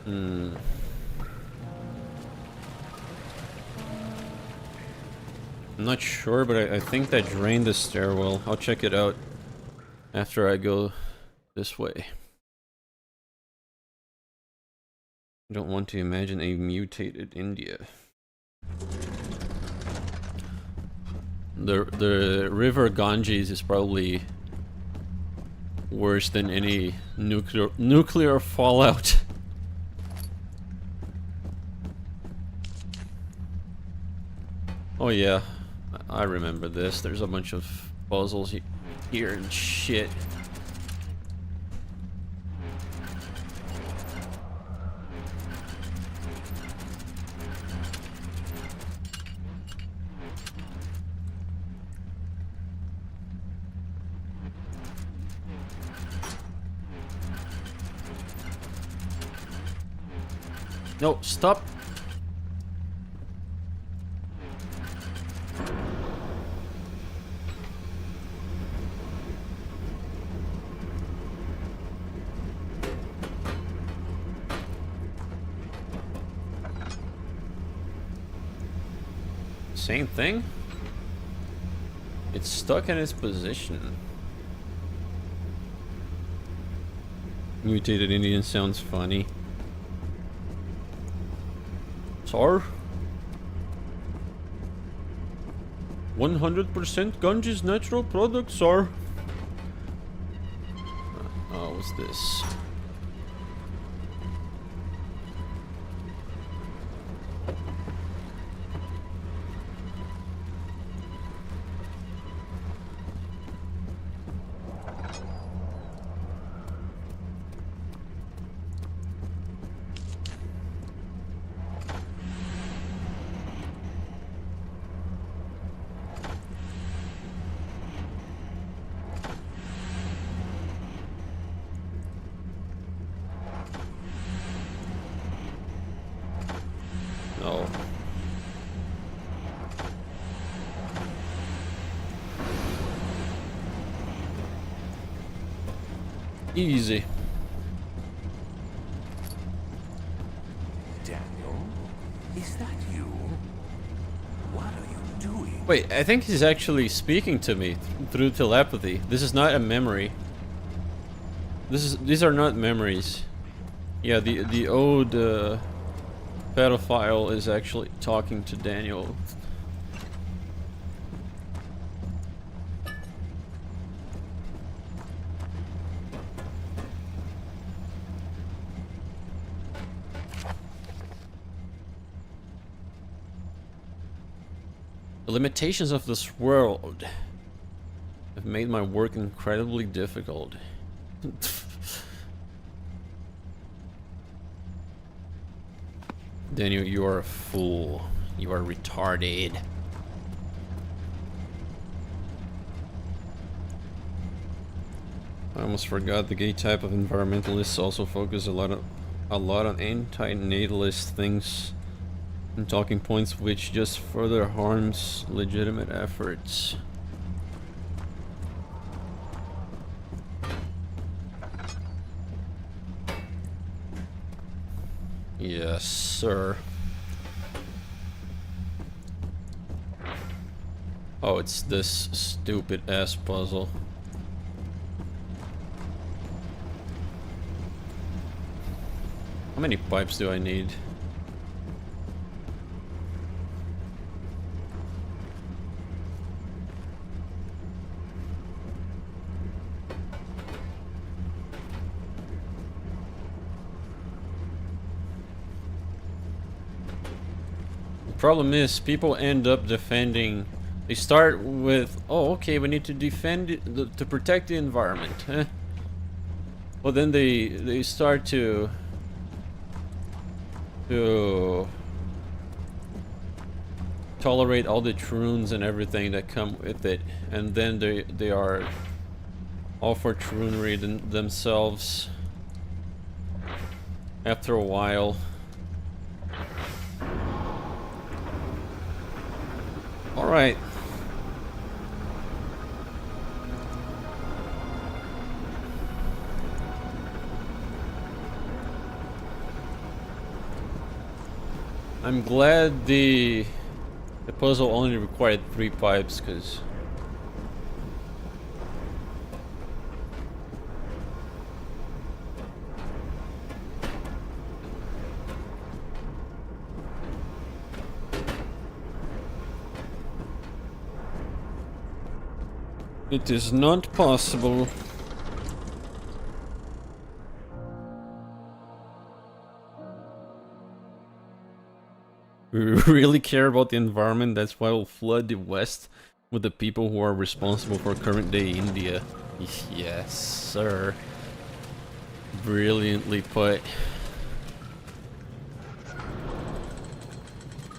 I'm not sure, but I think that drained the stairwell. I'll check it out after I go this way. I don't want to imagine a mutated India. The river Ganges is probably worse than any nuclear fallout. Oh yeah, I remember this. There's a bunch of puzzles here and shit. No, stop. Same thing? It's stuck in its position. Mutated Indian sounds funny. Sir? 100% Ganges natural product, sir. Oh, what's this? No. Easy. Daniel, is that you? What are you doing? Wait, I think he's actually speaking to me through telepathy. This is not a memory. These are not memories. Yeah, the old pedophile is actually talking to Daniel. The limitations of this world have made my work incredibly difficult. Daniel, you are a fool. You are retarded. I almost forgot the gay type of environmentalists also focus a lot on anti-natalist things and talking points, which just further harms legitimate efforts. Yes, sir. Oh, it's this stupid ass puzzle. How many pipes do I need? Problem is, people end up defending. They start with, oh, okay, we need to defend it, to protect the environment. Huh? Well, then they start to tolerate all the troons and everything that come with it, and then they are all for troonery themselves. After a while. Alright. I'm glad the puzzle only required 3 pipes, because it is not possible. We really care about the environment, that's why we'll flood the West with the people who are responsible for current day India. Yes, sir. Brilliantly put.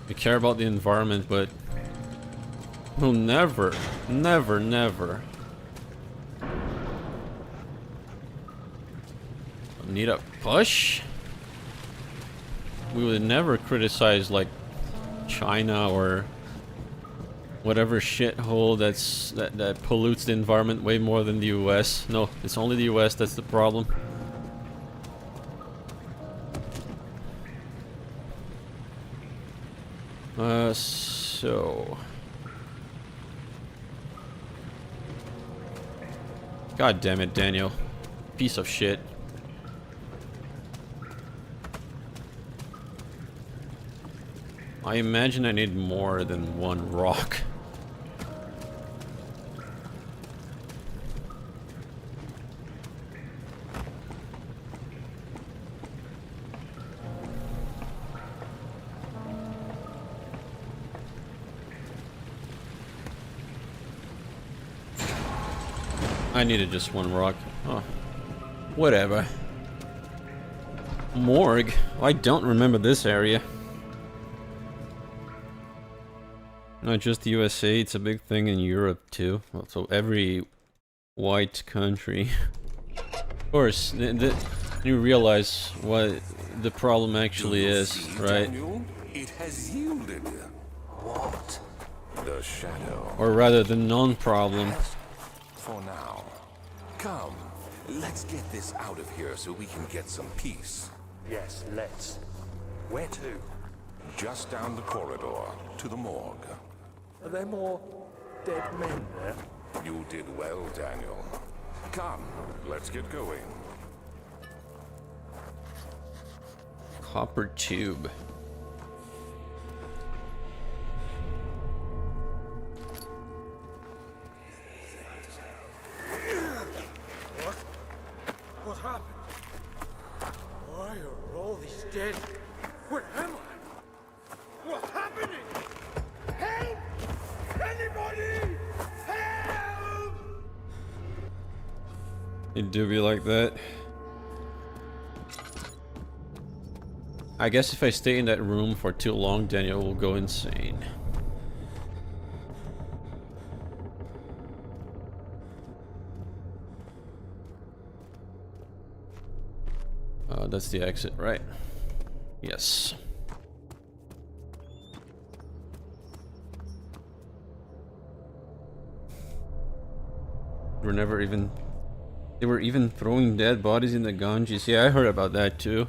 We care about the environment, but we'll never need a push. We would never criticize like China or whatever shithole that pollutes the environment way more than the US. No, it's only the US that's the problem. So God damn it, Daniel. Piece of shit. I imagine I need more than one rock. I needed just one rock. Oh, whatever. Morgue? I don't remember this area. Not just the USA, it's a big thing in Europe too. Well, so every white country. Of course, you realize what the problem actually is, right? Daniel, it has yielded. What? The shadow. Or rather, the non-problem. For now. Come, let's get this out of here so we can get some peace. Yes, let's. Where to? Just down the corridor to the morgue. Are there more dead men there? You did well, Daniel. Come, let's get going. Copper tube. What happened? Why are all these dead? Where am I? What's happening? Help! Anybody! Help! It do be like that. I guess if I stay in that room for too long, Daniel will go insane. That's the exit, right? Yes. They were even throwing dead bodies in the Ganges. Yeah, I heard about that too.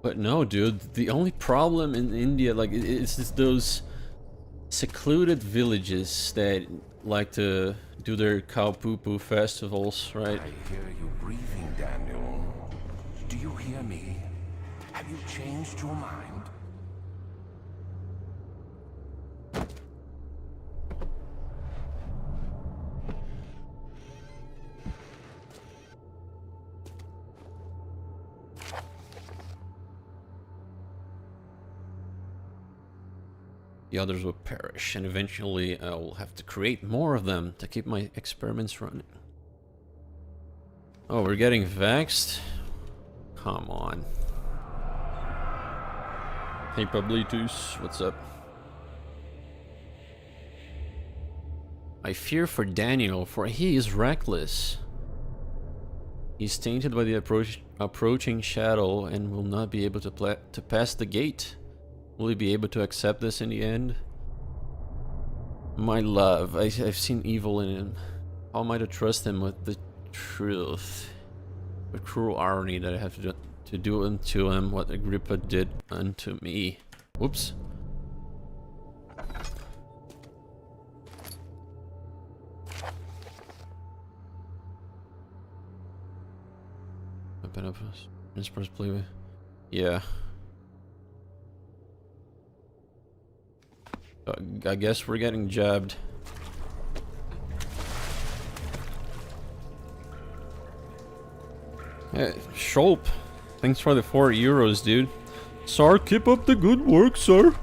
But no, dude, the only problem in India, like, it's just those secluded villages that like to do their cow poo-poo festivals, right? I hear you breathing, Daniel. Do you hear me? Have you changed your mind? The others will perish, and eventually I will have to create more of them to keep my experiments running. Oh, we're getting vexed? Come on. Hey Pablitus, what's up? I fear for Daniel, for he is reckless. He's tainted by the approaching shadow and will not be able to pass the gate. Will he be able to accept this in the end? My love, I've seen evil in him. How am I to trust him with the truth? The cruel irony that I have to do unto him what Agrippa did unto me. Whoops. Yeah. I guess we're getting jabbed. Hey, Shulp, thanks for the €4, dude. Sir, keep up the good work, sir.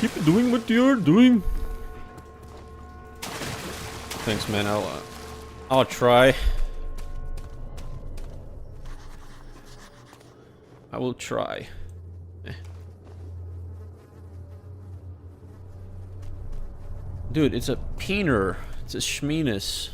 Keep doing what you're doing. Thanks, man. I'll try. I will try. Dude, it's a peener. It's a schmeenus.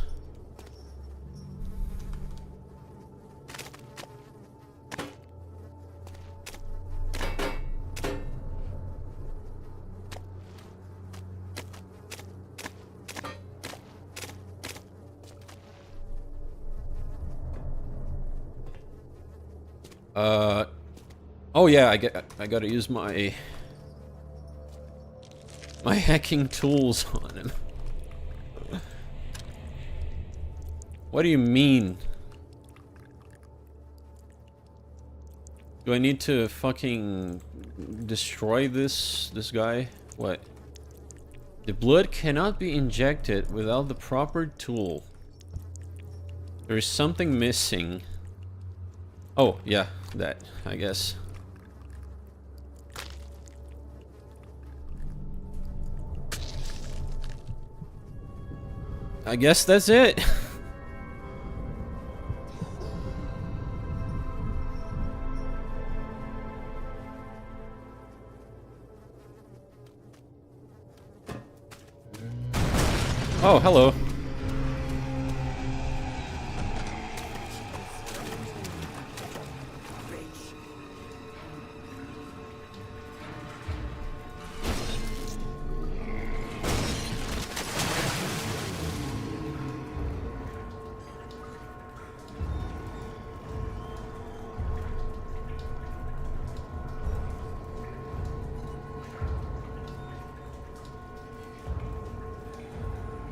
Oh yeah, I gotta use my hacking tools on him. What do you mean? Do I need to fucking destroy this guy? What? The blood cannot be injected without the proper tool. There is something missing. Oh, yeah, that, I guess. I guess that's it. Oh, hello.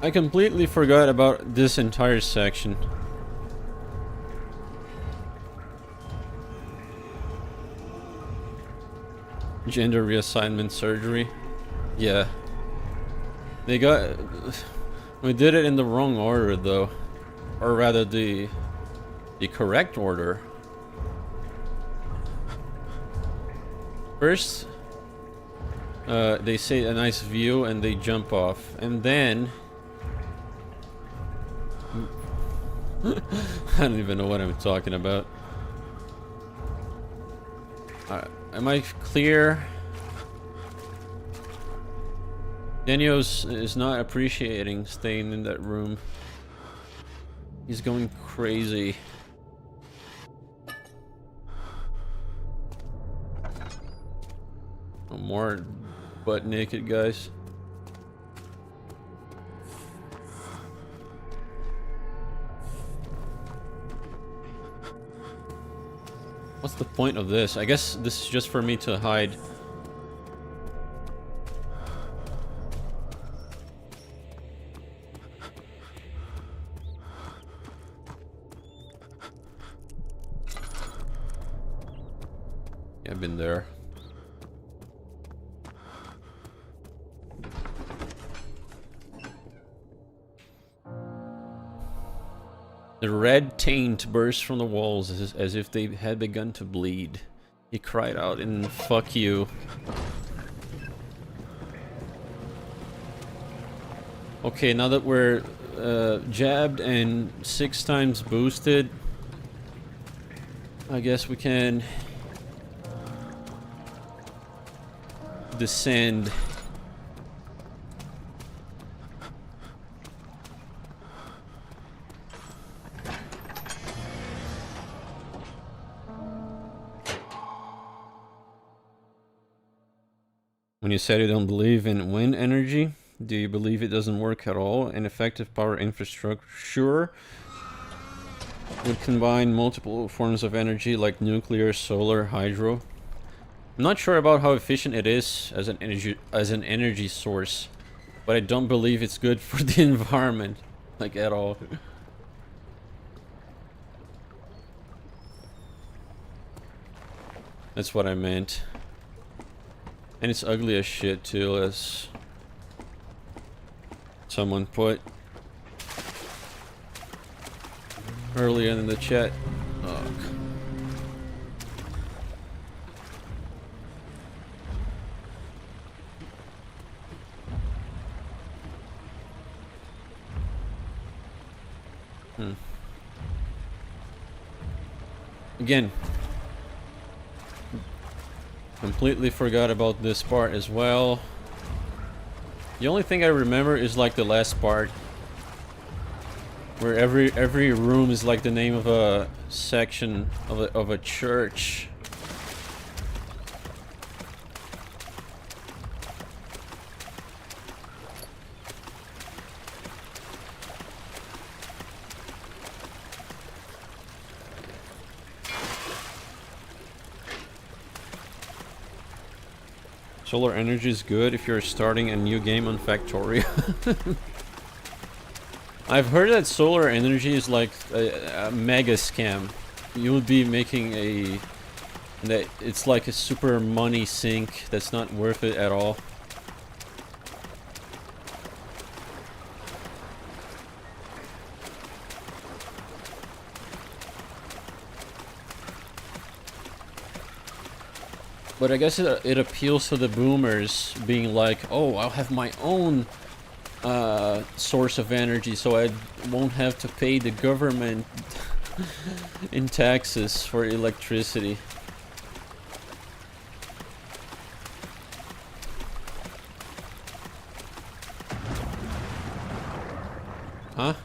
I completely forgot about this entire section. Gender reassignment surgery. Yeah. They got... We did it in the wrong order though. Or rather the correct order. First, they say a nice view and they jump off. And then... I don't even know what I'm talking about. Am I clear? Daniel is not appreciating staying in that room. He's going crazy. Oh, more butt naked guys. What's the point of this? I guess this is just for me to hide. Yeah, I've been there. The red taint burst from the walls as if they had begun to bleed. He cried out in "fuck you." Okay, now that we're jabbed and 6 times boosted, I guess we can descend. When you said you don't believe in wind energy, do you believe it doesn't work at all? An effective power infrastructure would combine multiple forms of energy like nuclear, solar, hydro. I'm not sure about how efficient it is as an energy source, but I don't believe it's good for the environment, like at all. That's what I meant. And it's ugly as shit too, as someone put earlier in the chat. Ugh. Again, completely forgot about this part as well. The only thing I remember is like the last part, where every room is like the name of a section of a church. Solar energy is good if you're starting a new game on Factorio. I've heard that solar energy is like a mega scam. You would be making That it's like a super money sink that's not worth it at all. But I guess it appeals to the boomers being like, oh, I'll have my own source of energy so I won't have to pay the government in taxes for electricity. Huh?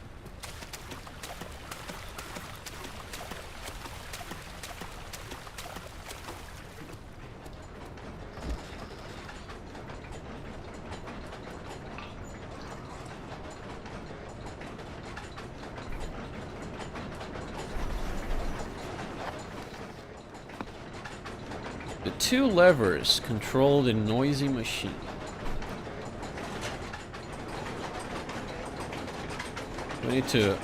The two levers control the noisy machine. We need to...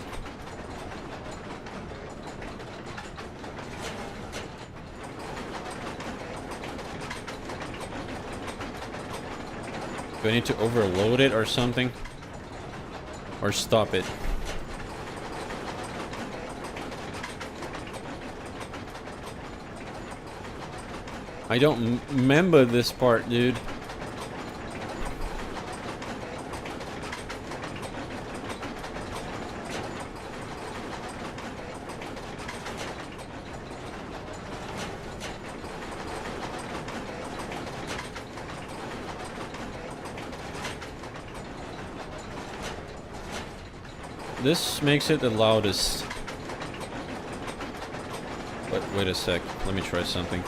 Do I need to overload it or something? Or stop it? I don't remember this part, dude. This makes it the loudest. But wait a sec, let me try something.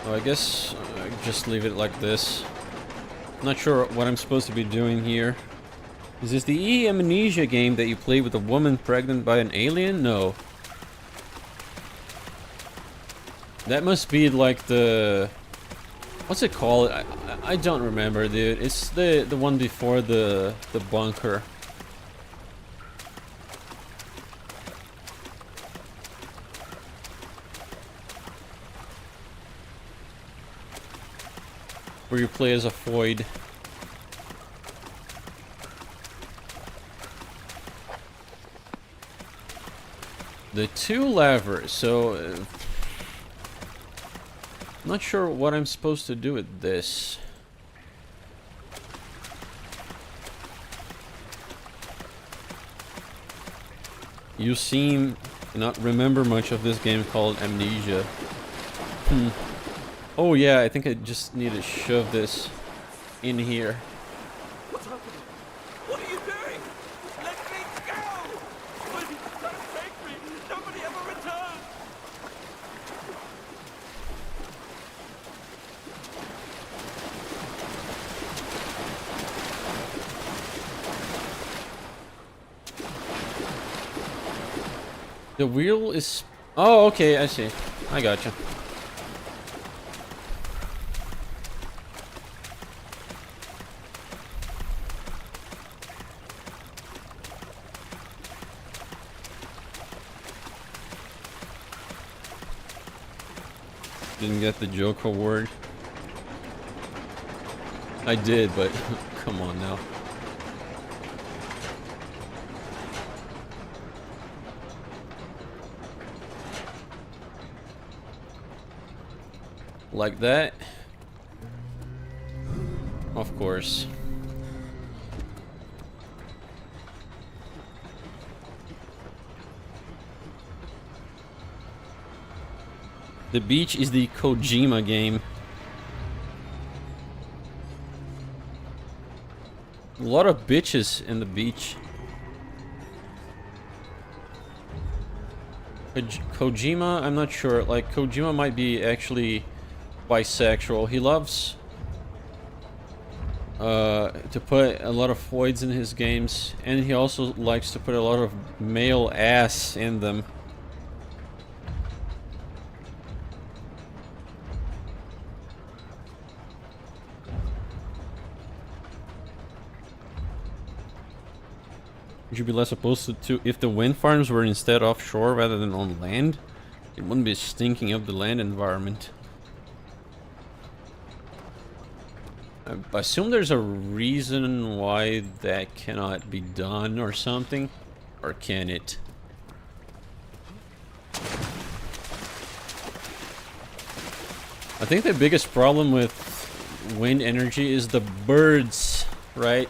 I guess just leave it like this. Not sure what I'm supposed to be doing here. Is this the Amnesia game that you play with a woman pregnant by an alien? No. That must be like the... What's it called? I don't remember, dude. It's the one before the bunker. Where you play as a void. The two levers, so... not sure what I'm supposed to do with this. You seem not remember much of this game called Amnesia. Oh yeah, I think I just need to shove this in here. What's happening? What are you doing? Let me go! Please, don't take me! Nobody ever returns! The wheel is... Oh, okay, I see. I gotcha. Didn't get the joke award. I did, but come on now. Like that. Of course. The beach is the Kojima game. A lot of bitches in the beach. Kojima, I'm not sure. Like, Kojima might be actually bisexual. He loves to put a lot of voids in his games, and he also likes to put a lot of male ass in them. Would you be less opposed to if the wind farms were instead offshore rather than on land? It wouldn't be stinking up the land environment. I assume there's a reason why that cannot be done or something. Or can it? I think the biggest problem with wind energy is the birds, right?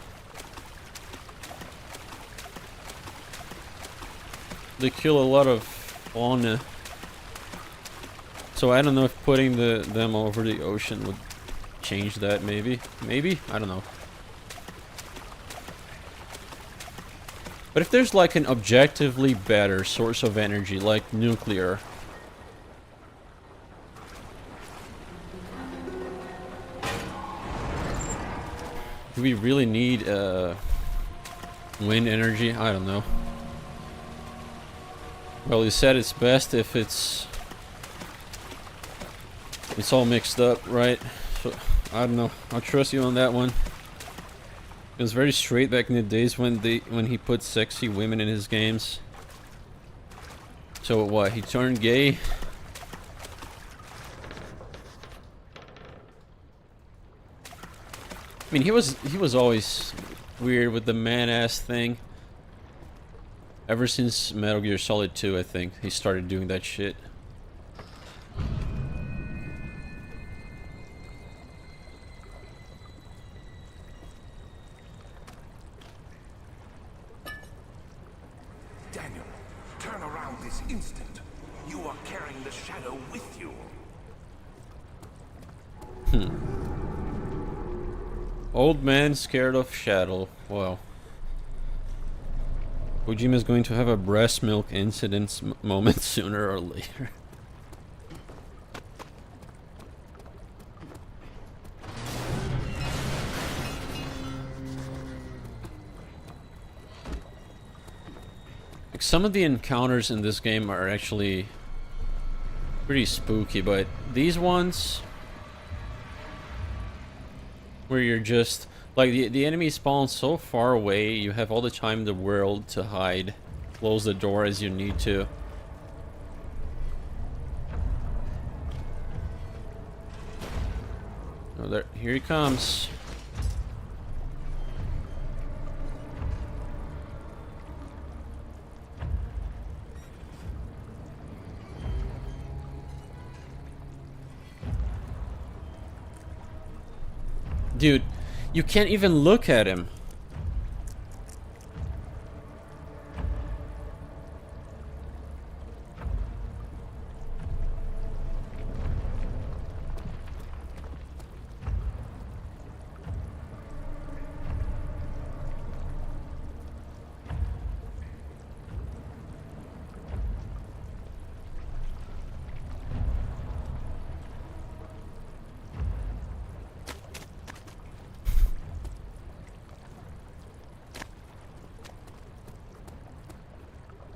They kill a lot of fauna. So I don't know if putting them over the ocean would change that, maybe? Maybe? I don't know. But if there's like an objectively better source of energy, like nuclear, do we really need wind energy? I don't know. Well, you said it's best if it's all mixed up, right? So I don't know. I'll trust you on that one. It was very straight back in the days when he put sexy women in his games. So what? He turned gay? I mean, he was always weird with the man-ass thing. Ever since Metal Gear Solid 2, I think, he started doing that shit. Daniel, turn around this instant. You are carrying the shadow with you. Old man scared of shadow. Wow. Kojima's going to have a breast milk incident moment sooner or later. Like, some of the encounters in this game are actually pretty spooky, but these ones where you're just like the enemy spawns so far away, you have all the time in the world to hide. Close the door as you need to. Oh, there, here he comes. Dude, you can't even look at him.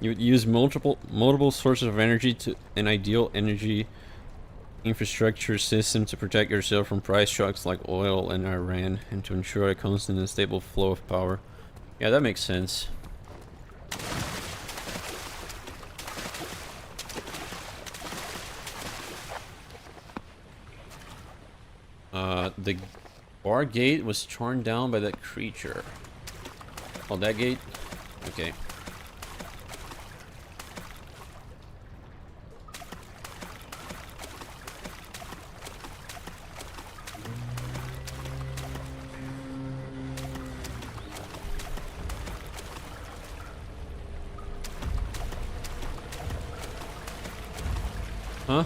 You would use multiple sources of energy to an ideal energy infrastructure system to protect yourself from price shocks like oil and Iran, and to ensure a constant and stable flow of power. Yeah, that makes sense. The bar gate was torn down by that creature. Oh, that gate? Okay. Huh?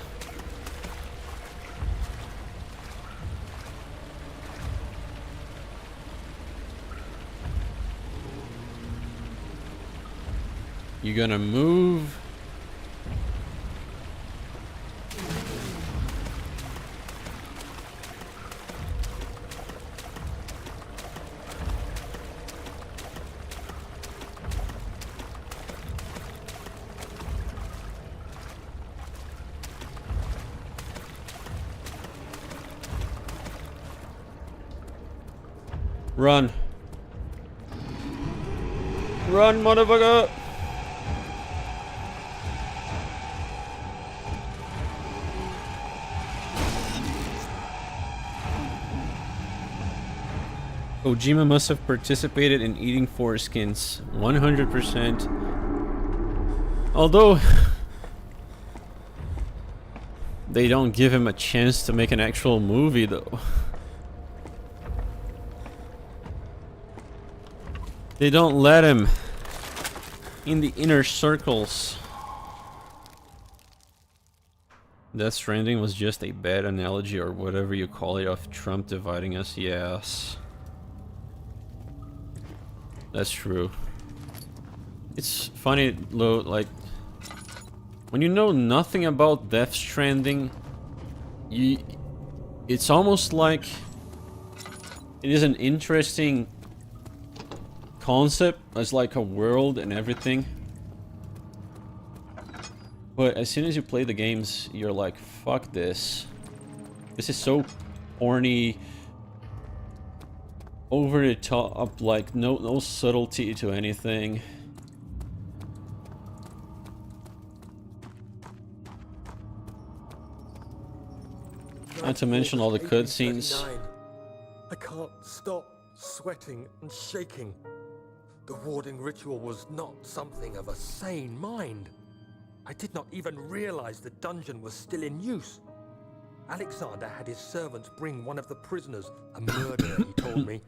You gonna move? Run, motherfucker! Kojima must have participated in eating foreskins 100%. Although they don't give him a chance to make an actual movie though. They don't let him in the inner circles. Death Stranding was just a bad analogy or whatever you call it of Trump dividing us, yes. That's true. It's funny though, like, when you know nothing about Death Stranding, it's almost like it is an interesting concept as like a world and everything. But as soon as you play the games, you're like, fuck this. This is so horny, over the top, like no subtlety to anything. Not to mention all the cutscenes. I can't stop sweating and shaking. The warding ritual was not something of a sane mind. I did not even realize the dungeon was still in use. Alexander had his servants bring one of the prisoners, a murderer, he told me.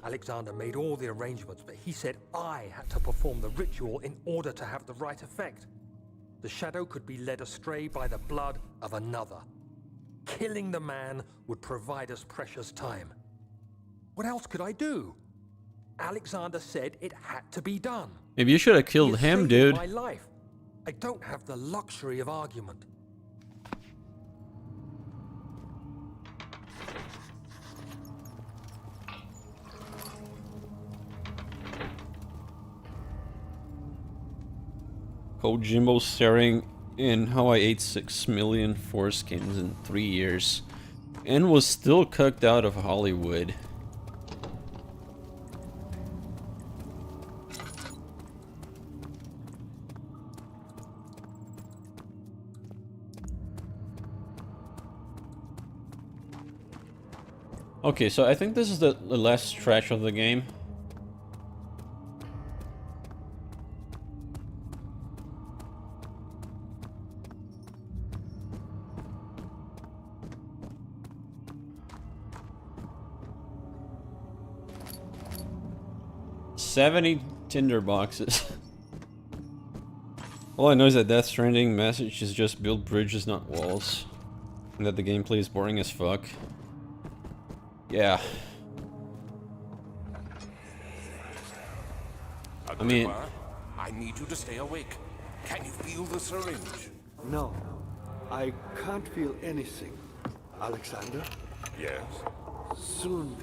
Alexander made all the arrangements, but he said I had to perform the ritual in order to have the right effect. The shadow could be led astray by the blood of another. Killing the man would provide us precious time. What else could I do? Alexander said it had to be done. Maybe you should have killed him, dude. My life. I don't have the luxury of argument. Kojimbo staring in how I ate 6 million foreskins in 3 years and was still cucked out of Hollywood. Okay, so I think this is the last stretch of the game. $70 tinder boxes. All I know is that Death Stranding message is just build bridges, not walls. And that the gameplay is boring as fuck. Yeah. I mean... I need you to stay awake. Can you feel the syringe? No, I can't feel anything. Alexander? Yes? Soon,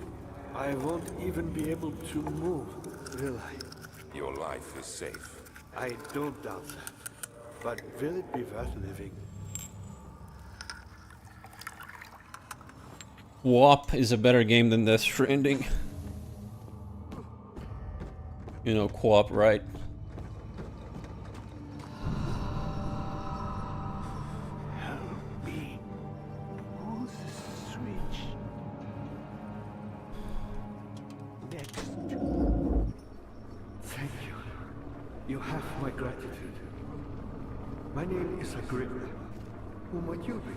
I won't even be able to move, will I? Your life is safe. I don't doubt that. But will it be worth living? WAP is a better game than Death Stranding. You know, co-op, right? Help me. Who's the switch? Next. Thank you. You have my gratitude. My name is Agrippa. Who might you be?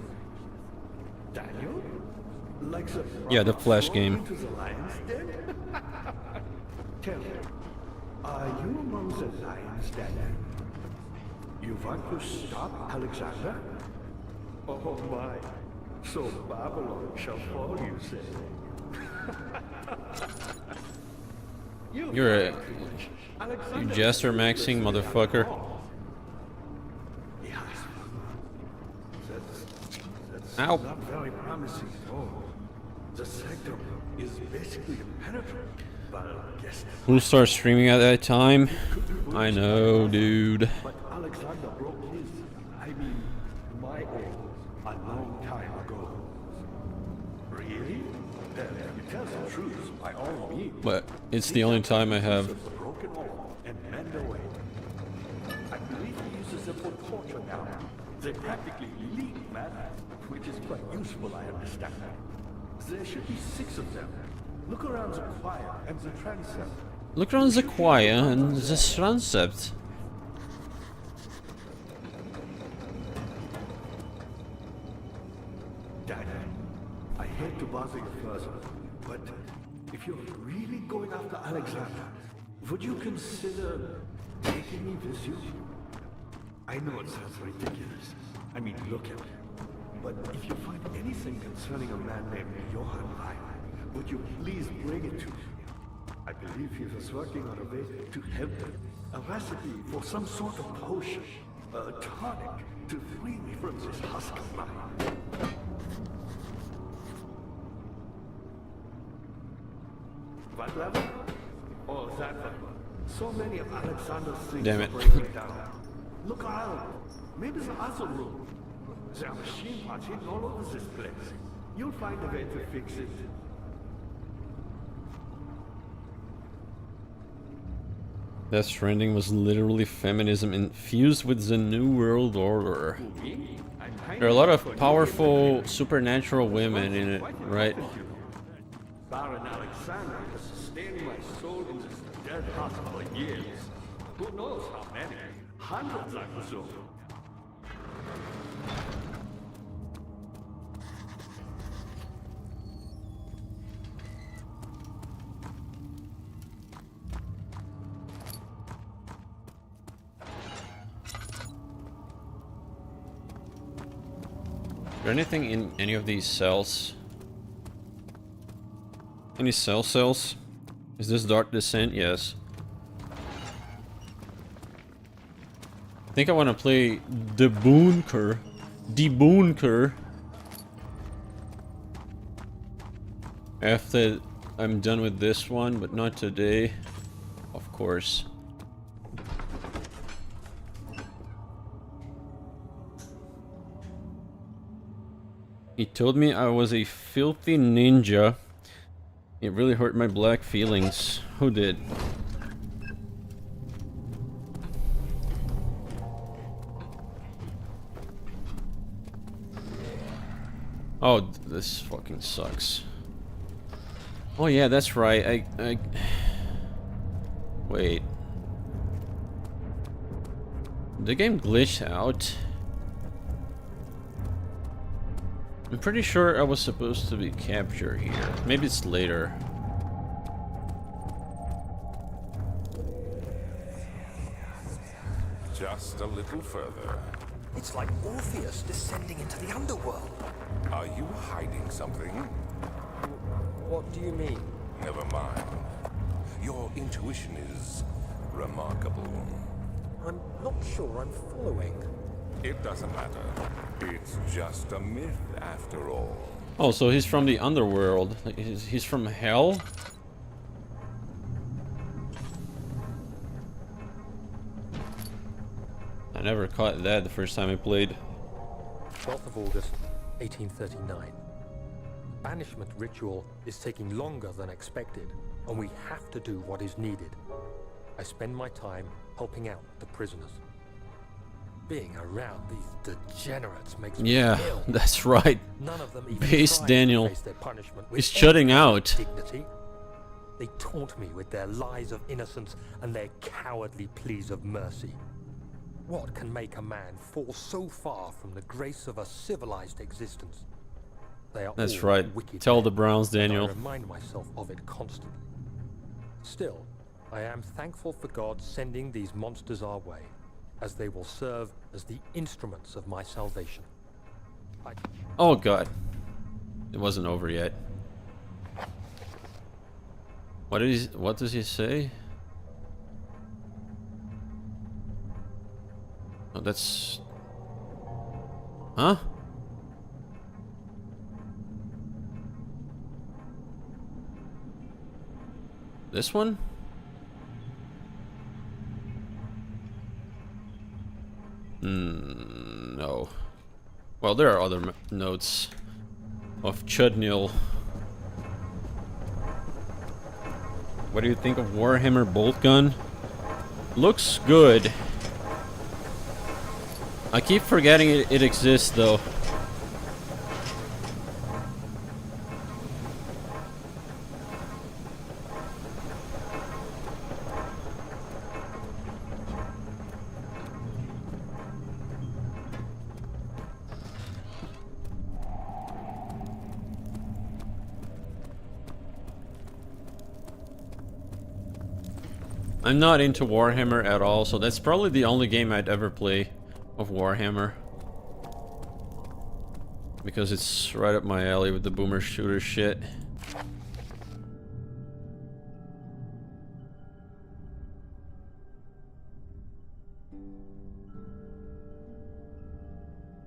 Daniel? Like yeah, the Flash game. Into the lion's den? Tell me, are you among the lions, Daniel? You want to stop Alexander? Oh my, so Babylon shall fall, you say. You're a... You jester maxing motherfucker. Ow. Not very promising at all. The sector is basically impenetrable, but I guess... Who starts streaming at that time? I know, dude. But Alexander broke his, I mean, my oath, a long time ago. Really? Then you tell the truth by all means. But it's the only time I have broken off and mend away. I believe he uses them for torture now. They practically leak matter, which is quite useful, I understand. There should be 6 of them. Look around the choir and the transept. Look around the choir and the transept. Dad, I hate to bother you further, but if you're really going after Alexander, would you consider taking me with you? I know it sounds ridiculous. I mean, look at me. But if you find anything concerning a man named Johann Wein, would you please bring it to me? I believe he was working on a way to help him. A recipe for some sort of potion, a tonic, to free me from this husk of mine. What level? Oh, that one. So many of Alexander's things Damn are it. breaking down. Look around. Maybe the other room. There are machine parts hidden all over this place. You'll find a way to fix it. Death Stranding was literally feminism infused with the New World Order. There are a lot of powerful supernatural women in it, right? Baron Alexander has sustained my soul in this dead heart for years. Who knows how many? Hundreds, I presume. Is there anything in any of these cells? Any cells? Is this Dark Descent? Yes. I think I want to play the Bunker. The Bunker. After I'm done with this one, but not today. Of course. He told me I was a filthy ninja. It really hurt my black feelings. Who did? Oh, this fucking sucks. Oh yeah, that's right. I wait. The game glitched out. I'm pretty sure I was supposed to be captured here. Maybe it's later. Just a little further. It's like Orpheus descending into the underworld. Are you hiding something? What do you mean? Never mind. Your intuition is remarkable. I'm not sure I'm following. It doesn't matter. It's just a myth after all. Oh, so he's from the underworld. Like, he's from hell? I never caught that the first time I played. 12th of August, 1839. Banishment ritual is taking longer than expected, and we have to do what is needed. I spend my time helping out the prisoners. Being around these degenerates makes me ill. That's right. None of them even Base try Daniel to face their punishment with is shutting any out. dignity. They taunt me with their lies of innocence and their cowardly pleas of mercy. What can make a man fall so far from the grace of a civilized existence? They are That's all right. wicked Tell men, the Browns, and Daniel. I remind myself of it constantly. Still, I am thankful for God sending these monsters our way, as they will serve as the instruments of my salvation. Oh god. It wasn't over yet. What does he say? Oh, that's... Huh? This one? No. Well, there are other notes of Chudnil. What do you think of Warhammer Bolt Gun? Looks good. I keep forgetting it exists though. I'm not into Warhammer at all, so that's probably the only game I'd ever play of Warhammer. Because it's right up my alley with the boomer shooter shit.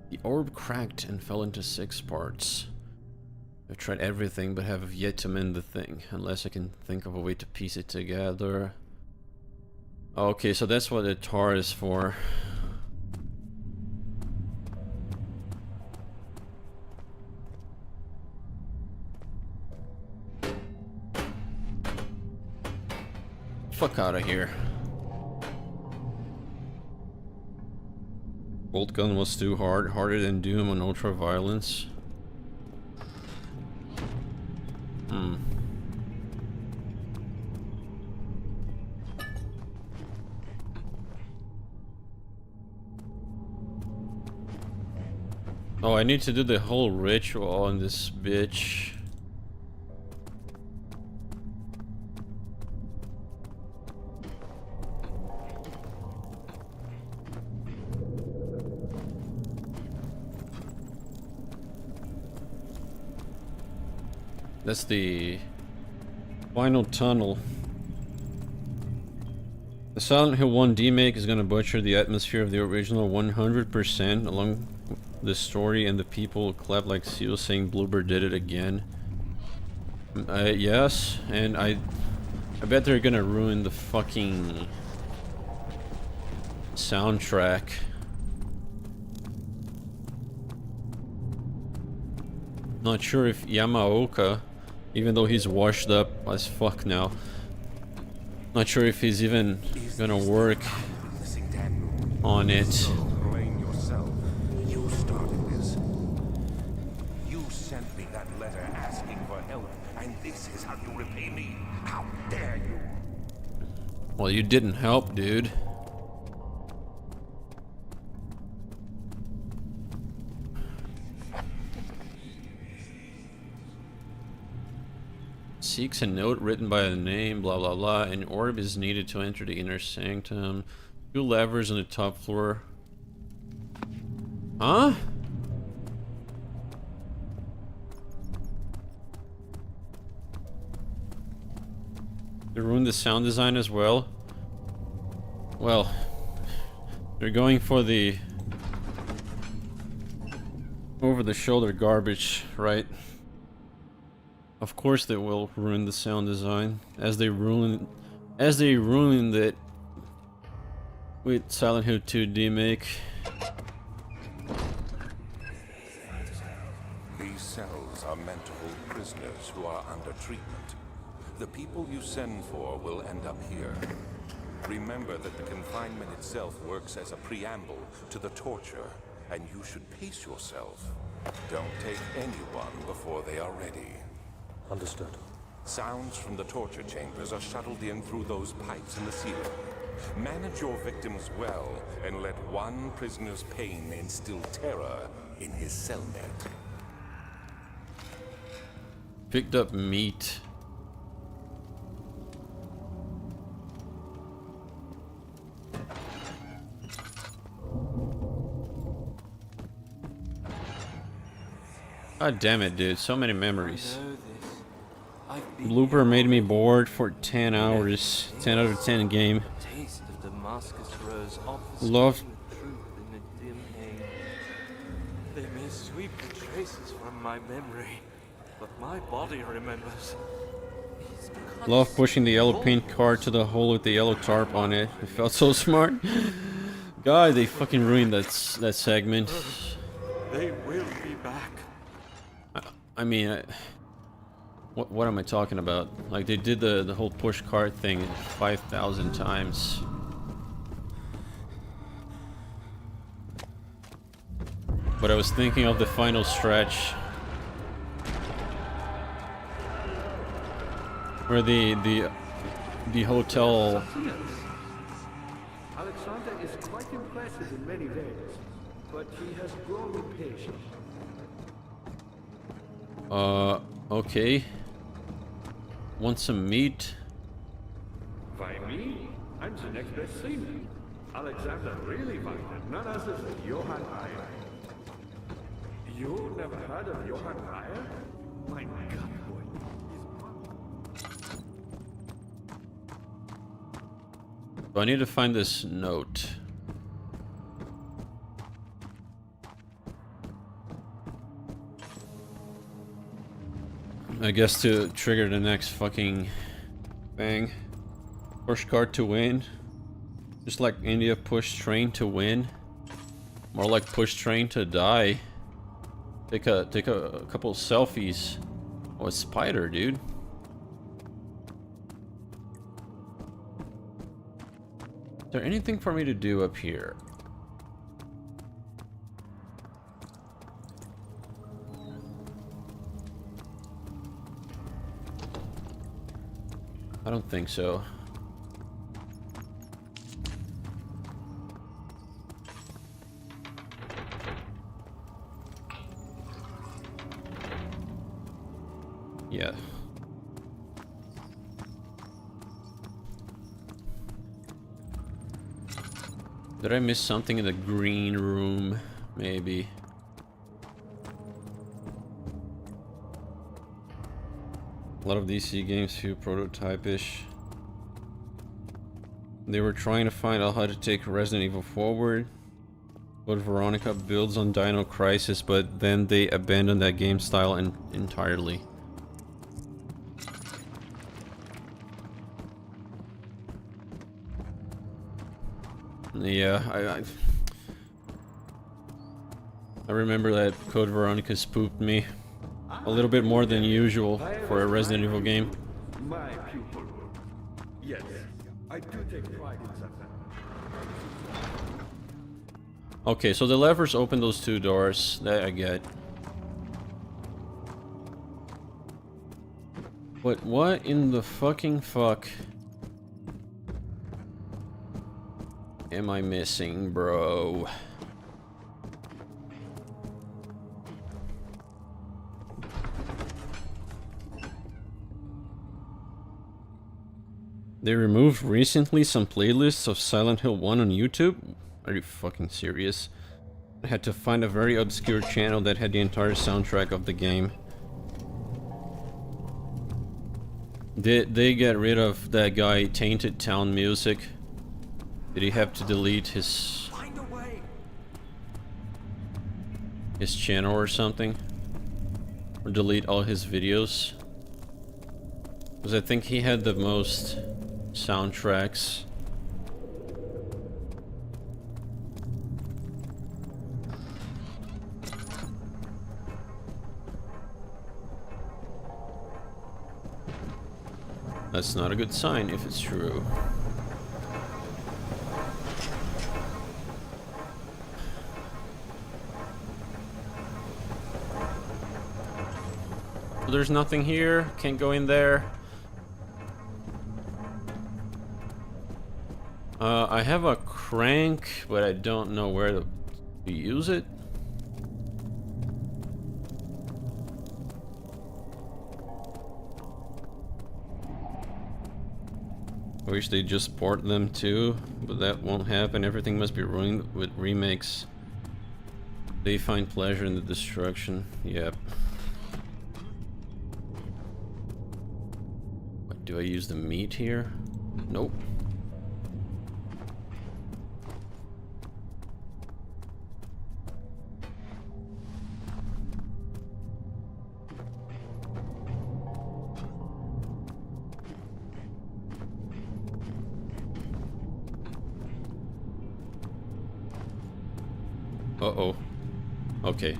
The orb cracked and fell into 6 parts. I've tried everything but have yet to mend the thing, unless I can think of a way to piece it together. Okay, so that's what the tar is for. Fuck out of here. Bolt gun was too hard, harder than Doom on Ultra Violence. Oh, I need to do the whole ritual on this bitch. That's the final tunnel. The Silent Hill 1 remake is gonna butcher the atmosphere of the original 100%, along the story and the people clap like seals saying Bluebird did it again. Yes, and I bet they're gonna ruin the fucking soundtrack. Not sure if Yamaoka, even though he's washed up as fuck now, not sure if he's even gonna work on it. Well, you didn't help, dude. Seeks a note written by a name, blah blah blah. An orb is needed to enter the inner sanctum. 2 levers on the top floor. Huh? They ruined the sound design as well. Well, they're going for the over-the-shoulder garbage, right? Of course they will ruin the sound design, as they ruined it with Silent Hill 2 remake. These cells are meant to hold prisoners who are under treatment. The people you send for will end up here. Remember that the confinement itself works as a preamble to the torture, and you should pace yourself. Don't take anyone before they are ready. Understood. Sounds from the torture chambers are shuttled in through those pipes in the ceiling. Manage your victims well, and let one prisoner's pain instill terror in his cellmate. Picked up meat. God damn it, dude. So many memories. Blooper made me bored for 10 hours. 10 out of 10 game. Love. They may sweep the traces from my memory, but my body remembers. Love pushing the yellow paint card to the hole with the yellow tarp on it. It felt so smart. God, they fucking ruined that segment. They will be back. I mean, what am I talking about? Like, they did the whole push card thing 5,000 times. But I was thinking of the final stretch. Where the hotel... Alexander is quite impressive in many ways, but he has grown impatient. Okay. Want some meat? By me? I'm the next best thing. Alexander really wanted none other than Johann Reyer. You never heard of Johann Reyer? My God, boy. So I need to find this note. I guess to trigger the next fucking thing. Push card to win. Just like India push train to win. More like push train to die. Take a couple selfies. Oh, a spider, dude. Is there anything for me to do up here? I don't think so. Yeah. Did I miss something in the green room? Maybe. A lot of DC games feel prototype-ish. They were trying to find out how to take Resident Evil forward. But Veronica builds on Dino Crisis, but then they abandoned that game style entirely. Yeah, I remember that Code Veronica spooked me a little bit more than usual for a Resident Evil game. My pupil. Yes, I do take pride in that. Okay, so the levers open those two doors. That I get. But what in the fucking fuck am I missing, bro? They removed recently some playlists of Silent Hill 1 on YouTube? Are you fucking serious? I had to find a very obscure channel that had the entire soundtrack of the game. Did they get rid of that guy Tainted Town music? Did he have to delete his channel or something? Or delete all his videos? Because I think he had the most soundtracks. That's not a good sign if it's true. There's nothing here. Can't go in there. I have a crank, but I don't know where to use it. I wish they just port them too, but that won't happen. Everything must be ruined with remakes. They find pleasure in the destruction. Yep. What, do I use the meat here? Nope. Uh-oh. Okay.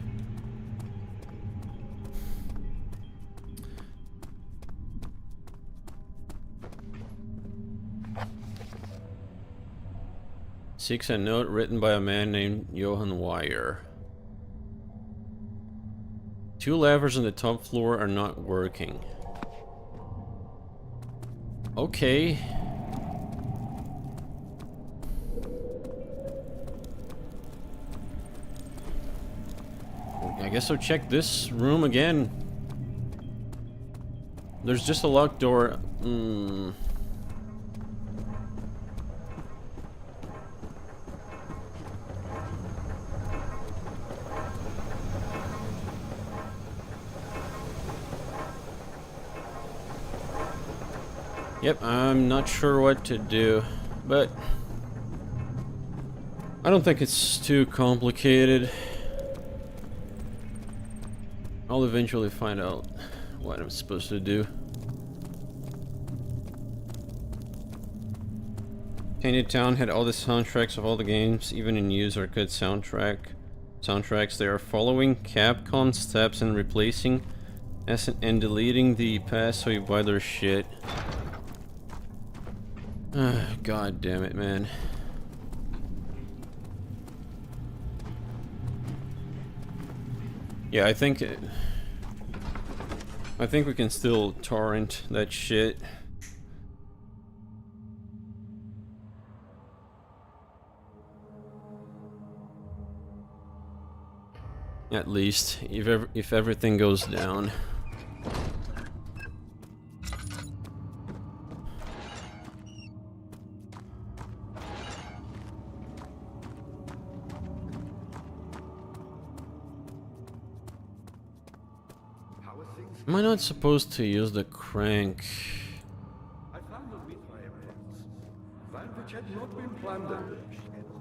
Seeks a note written by a man named Johann Weyer. 2 levers on the top floor are not working. Okay. I guess I'll check this room again. There's just a locked door. Yep, I'm not sure what to do, but I don't think it's too complicated. I'll eventually find out what I'm supposed to do. Tainted Town had all the soundtracks of all the games, even in use arcade soundtracks. They are following Capcom steps and replacing and deleting the past so you buy their shit. God damn it, man. Yeah, I think we can still torrent that shit. At least, if everything goes down. Am I not supposed to use the crank? I found a Mithra evidence. That which had not been plundered.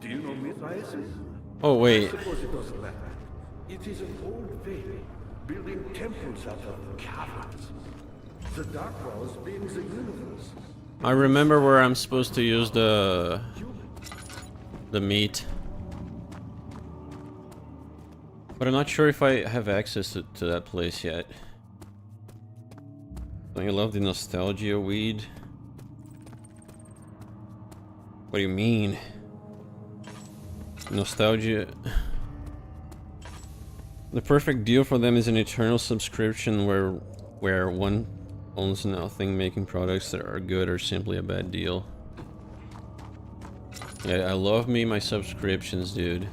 Do you know Mithraism? Oh wait. I suppose it doesn't matter. It is an old faith, building temples out of caverns. The Dark Worlds being the universe. I remember where I'm supposed to use the meat. But I'm not sure if I have access to that place yet. Don't you love the nostalgia weed? What do you mean? Nostalgia... The perfect deal for them is an eternal subscription where one owns nothing, making products that are good or simply a bad deal. Yeah, I love me my subscriptions, dude.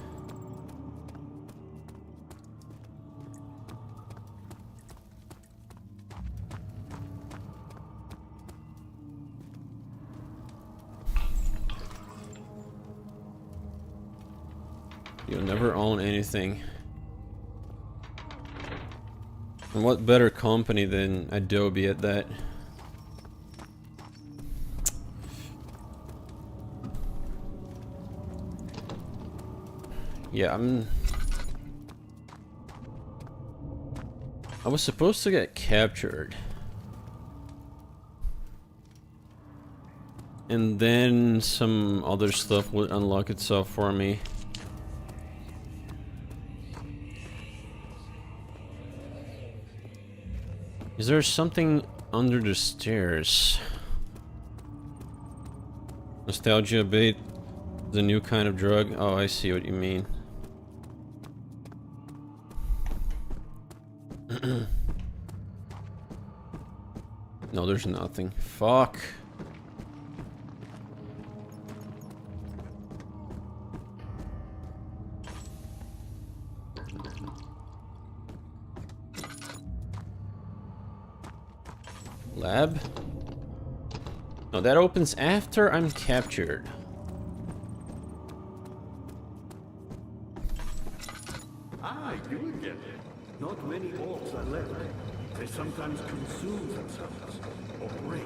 You'll never own anything. And what better company than Adobe at that? Yeah, I was supposed to get captured. And then some other stuff would unlock itself for me. Is there something under the stairs? Nostalgia bait, the new kind of drug. Oh, I see what you mean. No, there's nothing. Fuck. Lab? No, that opens after I'm captured. Ah, you again. Not many orbs are left. They sometimes consume themselves or break.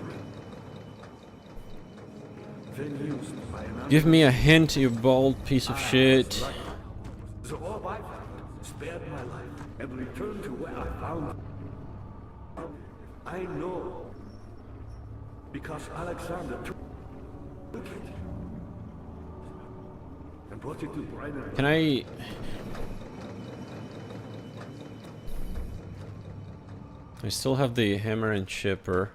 Then used by an Give me a hint, you bald piece of shit. The orb I found spared my life and returned to where I found it. I know. Because Alexander took it and brought it to Brian. Can I... I still have the hammer and chipper.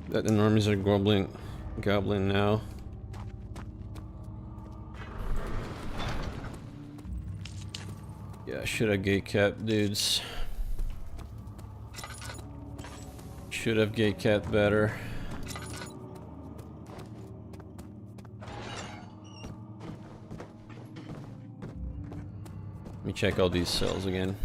That the normies are gobbling now. Yeah, should have gate capped, dudes. Should have gate capped better. Let me check all these cells again.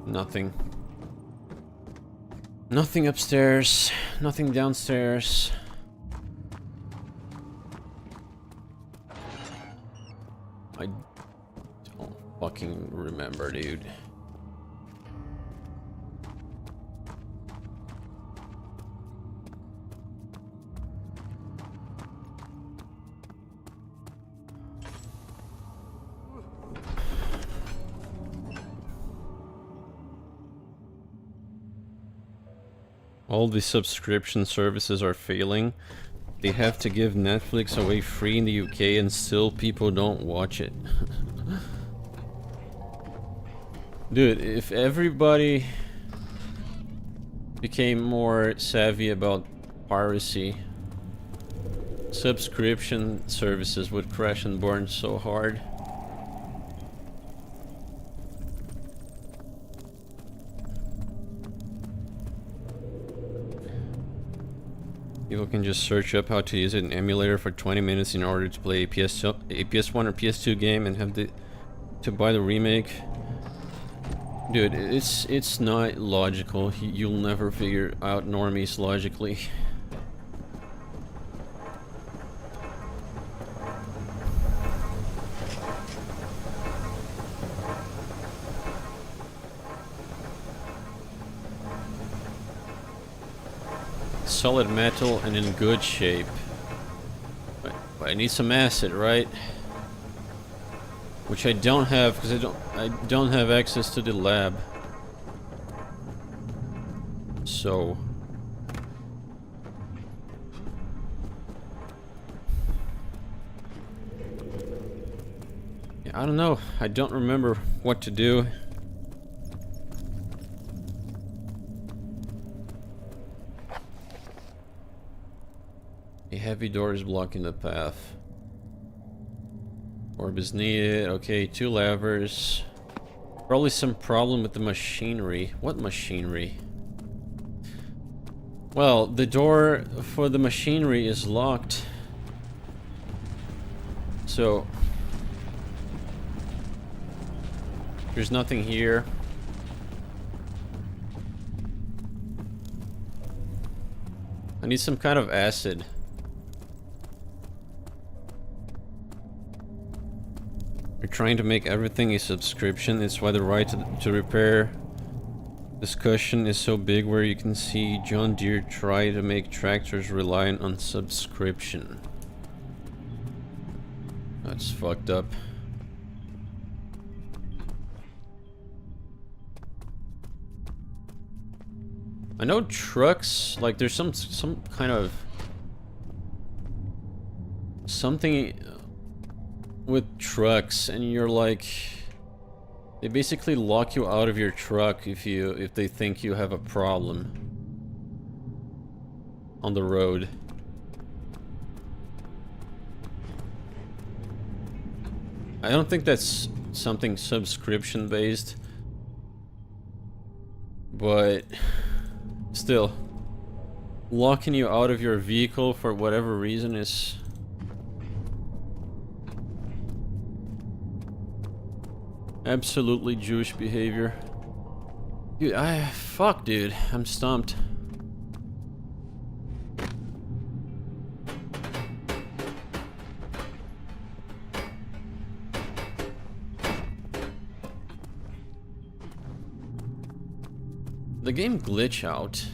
Nothing. Nothing upstairs. Nothing downstairs. I don't fucking remember, dude. All the subscription services are failing. They have to give Netflix away free in the UK and still people don't watch it. Dude, if everybody became more savvy about piracy, subscription services would crash and burn so hard. People can just search up how to use an emulator for 20 minutes in order to play a PS1 or PS2 game and have to buy the remake. Dude, it's not logical. You'll never figure out normies logically. Solid metal and in good shape. But I need some acid, right? Which I don't have because I don't have access to the lab. So yeah, I don't know. I don't remember what to do. A heavy door is blocking the path. Orb is needed. Okay, 2 levers. Probably some problem with the machinery. What machinery? Well, the door for the machinery is locked. So there's nothing here. I need some kind of acid. We're trying to make everything a subscription. It's why the right to repair discussion is so big, where you can see John Deere try to make tractors reliant on subscription. That's fucked up. I know trucks, like there's some kind of something with trucks, and you're like, they basically lock you out of your truck if they think you have a problem on the road. I don't think that's something subscription based, but still, locking you out of your vehicle for whatever reason is absolutely Jewish behavior. Dude, fuck, dude. I'm stumped. The game glitch out.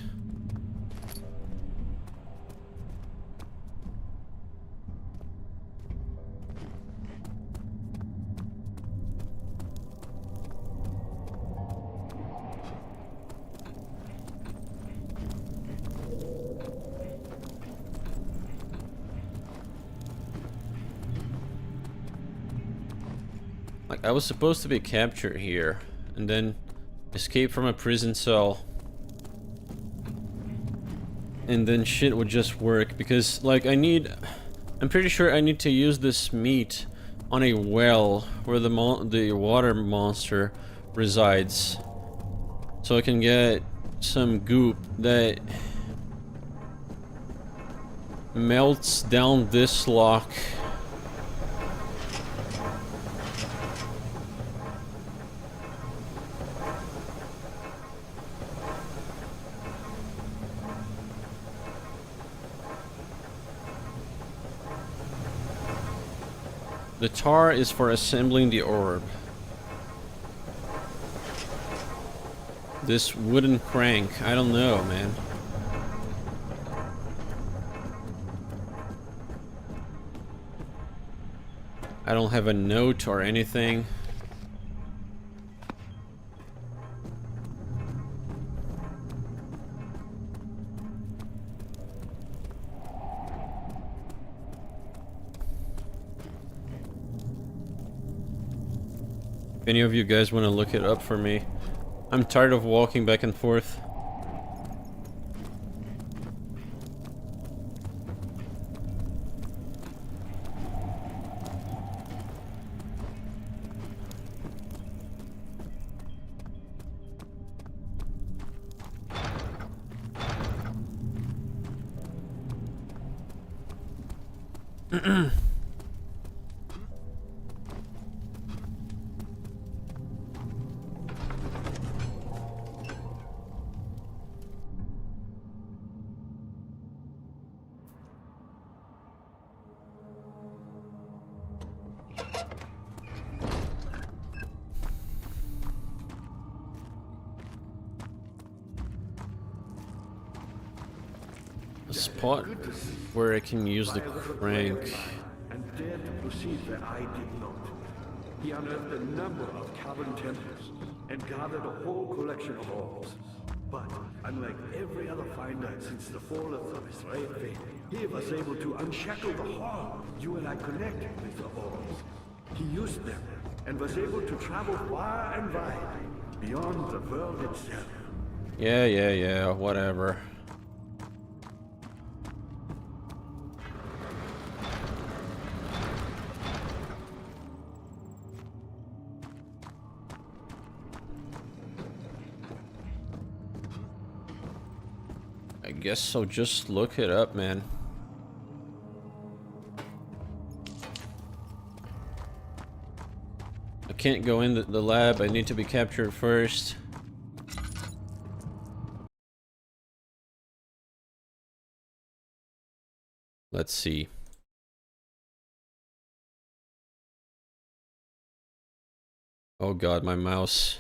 Like, I was supposed to be captured here, and then escape from a prison cell. And then shit would just work, because, like, I'm pretty sure I need to use this meat on a well where the water monster resides. So I can get some goop that melts down this lock. The tar is for assembling the orb. This wooden crank, I don't know, man. I don't have a note or anything. If any of you guys want to look it up for me. I'm tired of walking back and forth. A spot where I can use the crank. And dared to proceed where I did not. He unearthed a number of cavern temples and gathered a whole collection of orbs. But unlike every other finder since the fall of the Israel, he was able to unshackle the horror you and I connected with the orbs. He used them and was able to travel far and wide, beyond the world itself. Yeah, whatever. I guess I'll just look it up, man. I can't go in the lab, I need to be captured first. Let's see. Oh god, my mouse.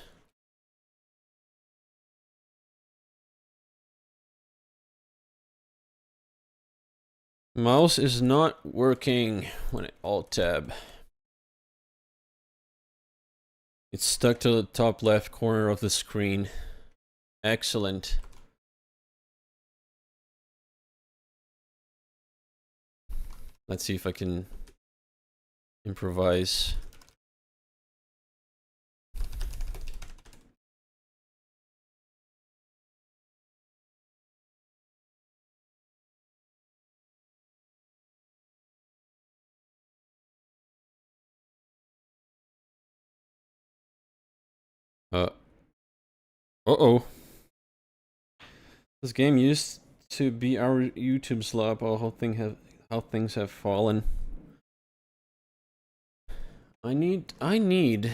Mouse is not working when I alt tab. It's stuck to the top left corner of the screen. Excellent. Let's see if I can improvise. Uh-oh. This game used to be our YouTube slop. Oh, how things have fallen. I need to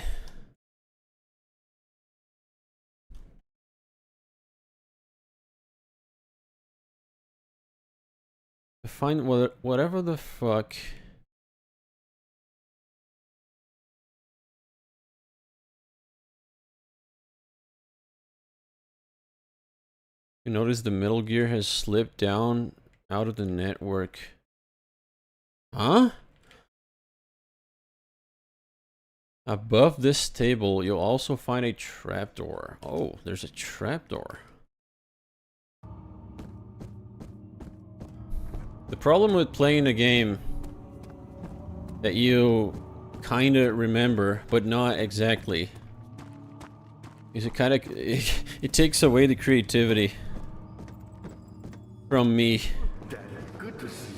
find whatever the fuck. You notice the Metal Gear has slipped down out of the network. Huh? Above this table, you'll also find a trapdoor. Oh, there's a trapdoor. The problem with playing a game that you kinda remember, but not exactly. Because it kinda... It takes away the creativity from me. Daddy, good to see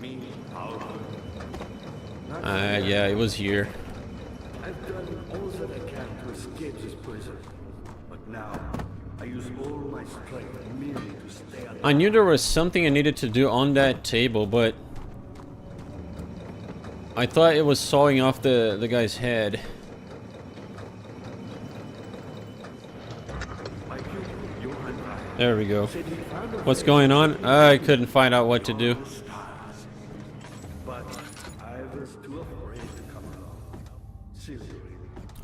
you. Me, powerful. Yeah, it was here. I've done all that I can to escape this prison. But now, I use all my strength merely to stay alive. I knew there was something I needed to do on that table, but... I thought it was sawing off the guy's head. There we go. What's going on? I couldn't find out what to do. But I was too afraid to come along. Seriously.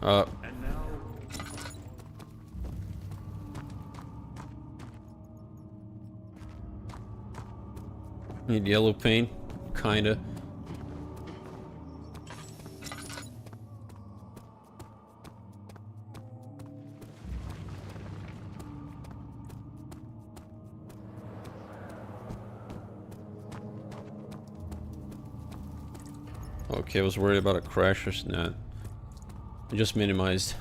And now, Need yellow paint? Kinda. Okay, I was worried about a crash or not. I just minimized.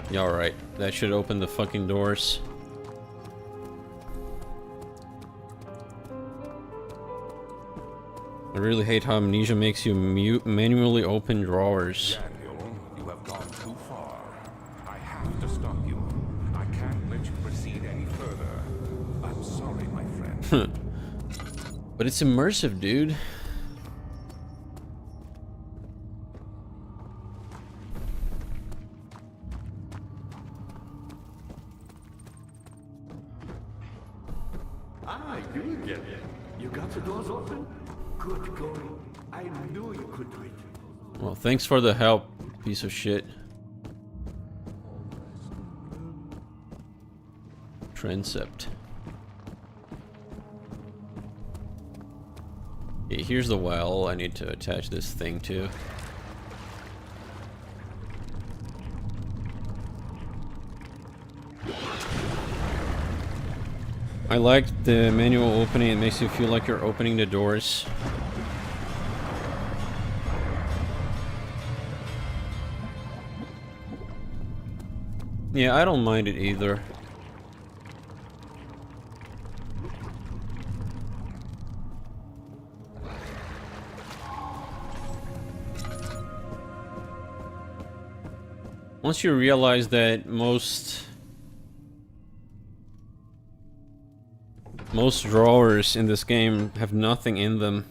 Yeah, alright. That should open the fucking doors. I really hate how Amnesia makes you manually open drawers. Daniel, you have gone too far. I have to stop you. I can't let you proceed any further. I'm sorry, my friend. But it's immersive, dude. you again. You got the doors open? Good going. I knew you could do it. Well, thanks for the help, piece of shit. Transept. Okay, here's the well I need to attach this thing to. I like the manual opening. It makes you feel like you're opening the doors. Yeah, I don't mind it either. Once you realize that most drawers in this game have nothing in them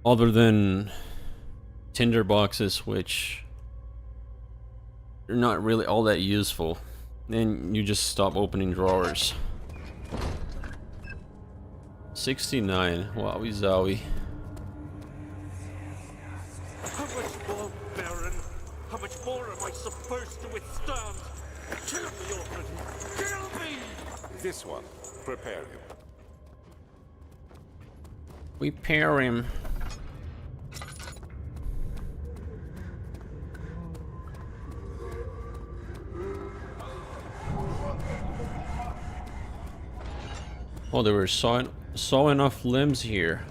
other than tinder boxes, which are not really all that useful, then you just stop opening drawers. 69. Wowie zowie. How much more, Baron? How much more am I supposed to withstand? Kill me already! Kill me! This one. Prepare him. We pair him. Oh, they were sawing off limbs here.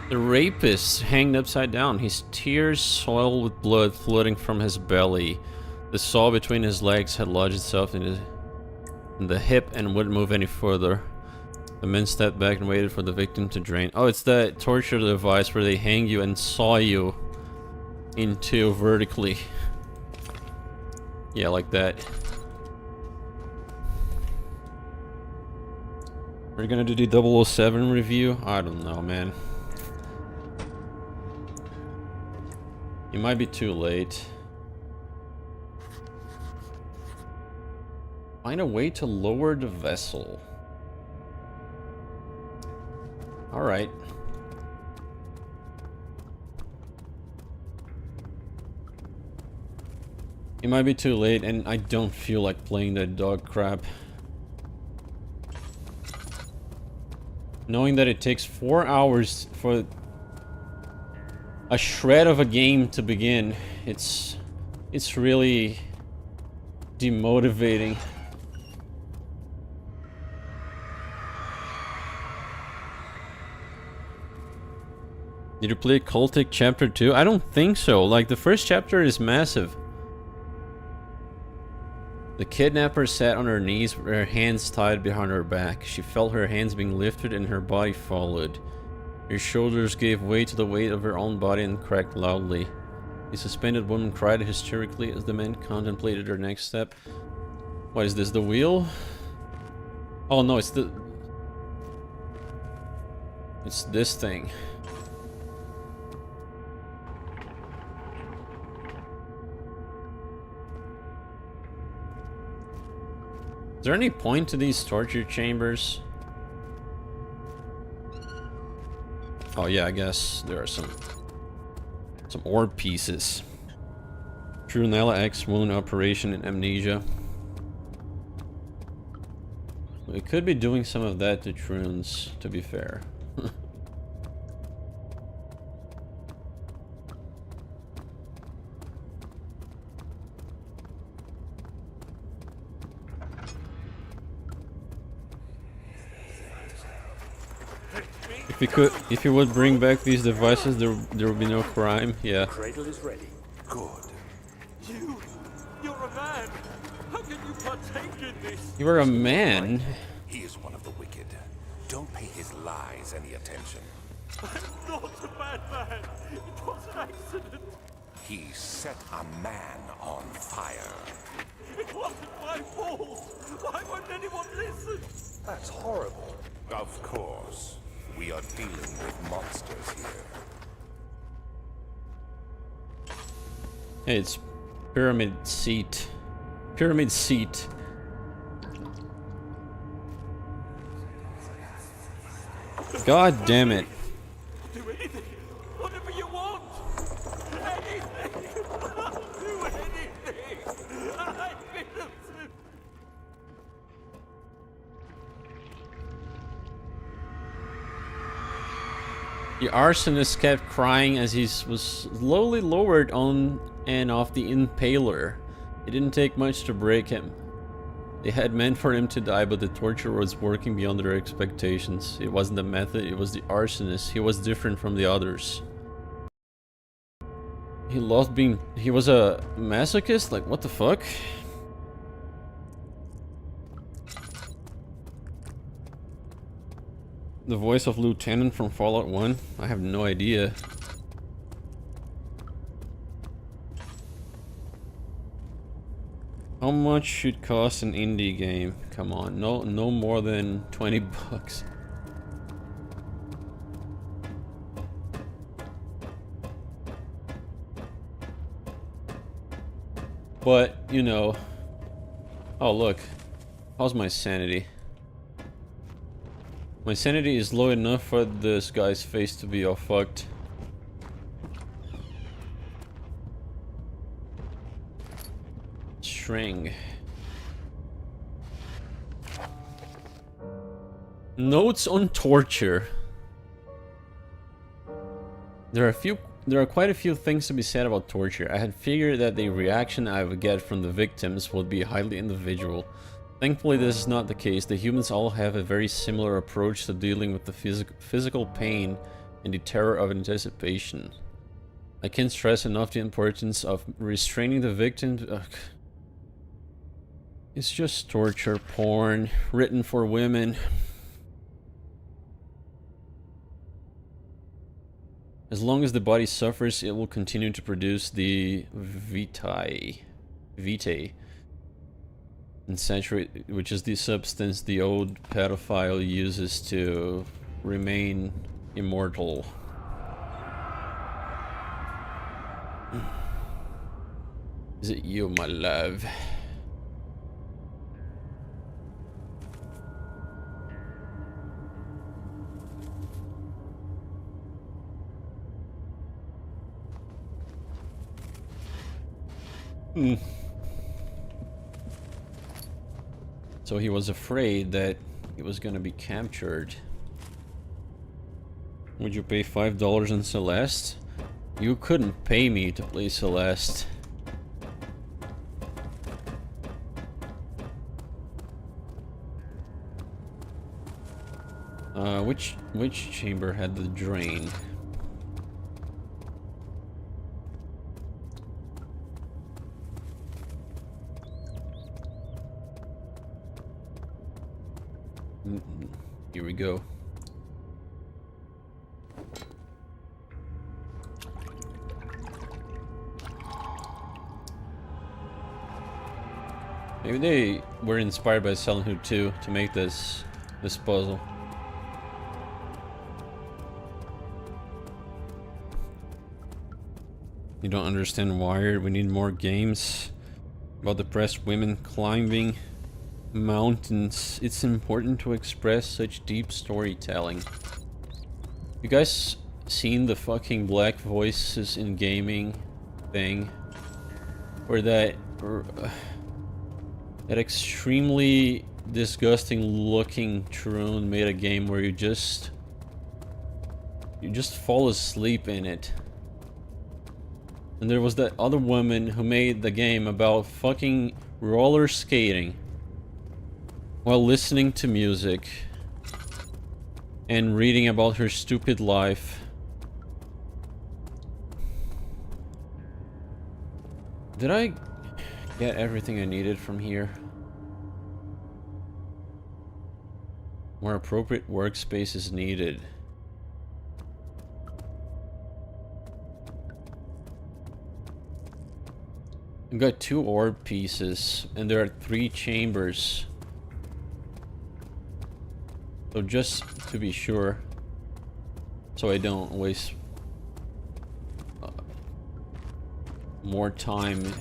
The rapist hanged upside down, his tears soiled with blood flooding from his belly. The saw between his legs had lodged itself in the hip and wouldn't move any further. The men stepped back and waited for the victim to drain. Oh, it's that torture device where they hang you and saw you into vertically. Yeah, like that. Are you gonna do the 007 review? I don't know, man. You might be too late. Find a way to lower the vessel. Alright. You might be too late, and I don't feel like playing that dog crap. Knowing that it takes 4 hours for a shred of a game to begin It's really demotivating. Did you play Cultic Chapter 2? I don't think so. Like, the first chapter is massive. The kidnapper sat on her knees with her hands tied behind her back. She felt her hands being lifted and her body followed. Her shoulders gave way to the weight of her own body and cracked loudly. The suspended woman cried hysterically as the man contemplated her next step. What is this, the wheel? Oh no, it's this thing. Is there any point to these torture chambers? Oh yeah, I guess there are some orb pieces. Trunella X wound operation in Amnesia. We could be doing some of that to Troons, to be fair. If you would bring back these devices, there would be no crime. Yeah. Cradle is ready. Good. You're a man. How can you partake in this? You are a man. He is one of the wicked. Don't pay his lies any attention. I'm not a bad man. It was an accident. He set a man on fire. It wasn't my fault. Why won't anyone listen? That's horrible. Of course. We are dealing with monsters here. Hey, it's pyramid seat. Pyramid seat. God damn it. Do anything. Whatever you want. Anything. I'll do anything. I'm innocent. The arsonist kept crying as he was slowly lowered on and off the impaler. It didn't take much to break him. They had meant for him to die, but the torture was working beyond their expectations. It wasn't the method, it was the arsonist. He was different from the others. He loved being... He was a masochist? Like, what the fuck? The voice of Lieutenant from Fallout 1? I have no idea. How much should cost an indie game? Come on, no more than 20 bucks. But, you know... Oh, look. How's my sanity? My sanity is low enough for this guy's face to be all fucked. String. Notes on torture. There are quite a few things to be said about torture. I had figured that the reaction I would get from the victims would be highly individual. Thankfully, this is not the case. The humans all have a very similar approach to dealing with the physical pain and the terror of anticipation. I can't stress enough the importance of restraining the victim. Ugh. It's just torture porn written for women. As long as the body suffers, it will continue to produce the vitae, and saturate, which is the substance the old pedophile uses to remain immortal. Is it you, my love? So he was afraid that he was gonna be captured. Would you pay $5 in Celeste? You couldn't pay me to play Celeste. Which chamber had the drain? Here we go. Maybe they were inspired by Silent Hill 2 to make this puzzle. You don't understand Wired. We need more games about depressed women climbing mountains. It's important to express such deep storytelling. You guys seen the fucking black voices in gaming thing? Or that extremely disgusting looking Troon made a game where you just fall asleep in it. And there was that other woman who made the game about fucking roller skating while listening to music and reading about her stupid life. Did I get everything I needed from here? More appropriate workspace is needed. I've got 2 orb pieces, and there are 3 chambers. So just to be sure, so I don't waste more time,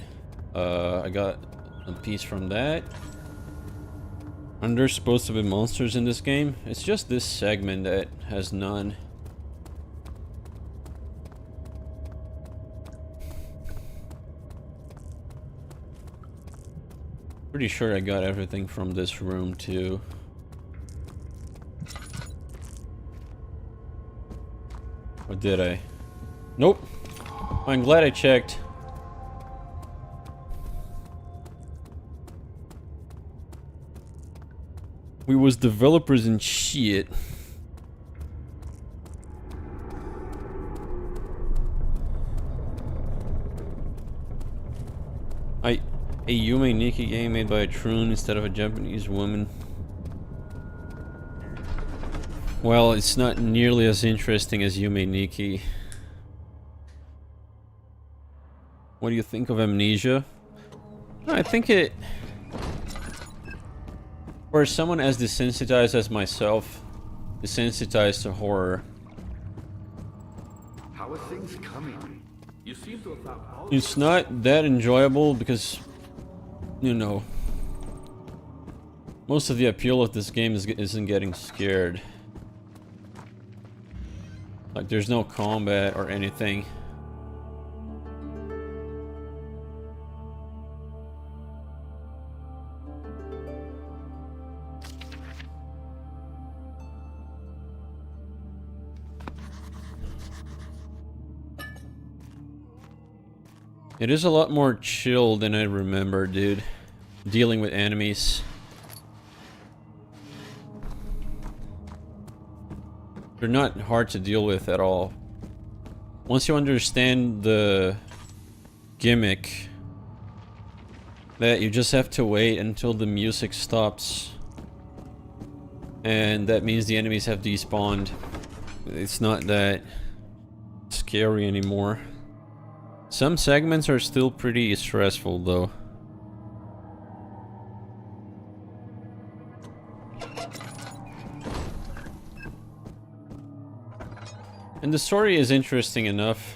I got a piece from that. And there's supposed to be monsters in this game. It's just this segment that has none. Pretty sure I got everything from this room too. Or did I? Nope. I'm glad I checked. We was developers and shit. A Yume Nikki game made by a Troon instead of a Japanese woman. Well, it's not nearly as interesting as Yume Nikki. What do you think of Amnesia? I think it... For someone as desensitized as myself, desensitized to horror. How are things coming? You seem to have found all It's not that enjoyable because, you know, most of the appeal of this game isn't getting scared. Like, there's no combat or anything. It is a lot more chill than I remember, dude. Dealing with enemies. They're not hard to deal with at all. Once you understand the gimmick that you just have to wait until the music stops. And that means the enemies have despawned. It's not that scary anymore. Some segments are still pretty stressful though. And the story is interesting enough.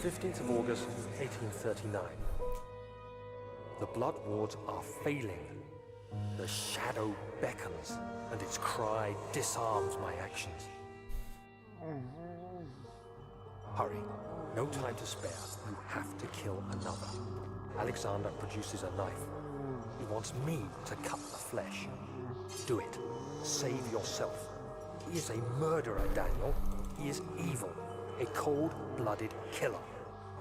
15th of August, 1839. The blood wards are failing. The shadow beckons, and its cry disarms my actions. Hurry. No time to spare. You have to kill another. Alexander produces a knife. He wants me to cut the flesh. Do it. Save yourself. He is a murderer, Daniel. He is evil. A cold-blooded killer.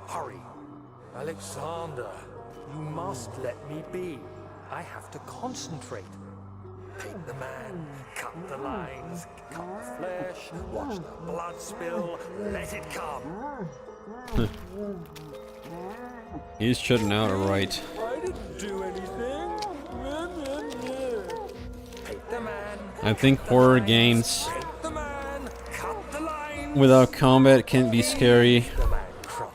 Hurry. Alexander, you must let me be. I have to concentrate. Paint the man, cut the lines, cut the flesh, watch the blood spill, let it come. He's shutting out alright. I didn't do anything. Paint the man. I think horror games Paint the man, cut the lines. without combat can be scary. The man cries.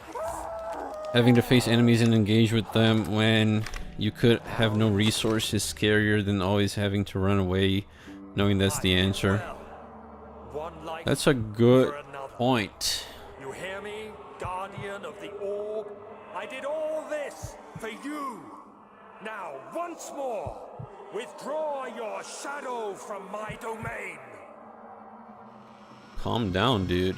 Having to face enemies and engage with them when you could have no resources is scarier than always having to run away knowing that's the answer. One life That's a good for another. point. You hear me, guardian of the orb? I did all this for you. Now, once more, withdraw your shadow from my domain. Calm down, dude.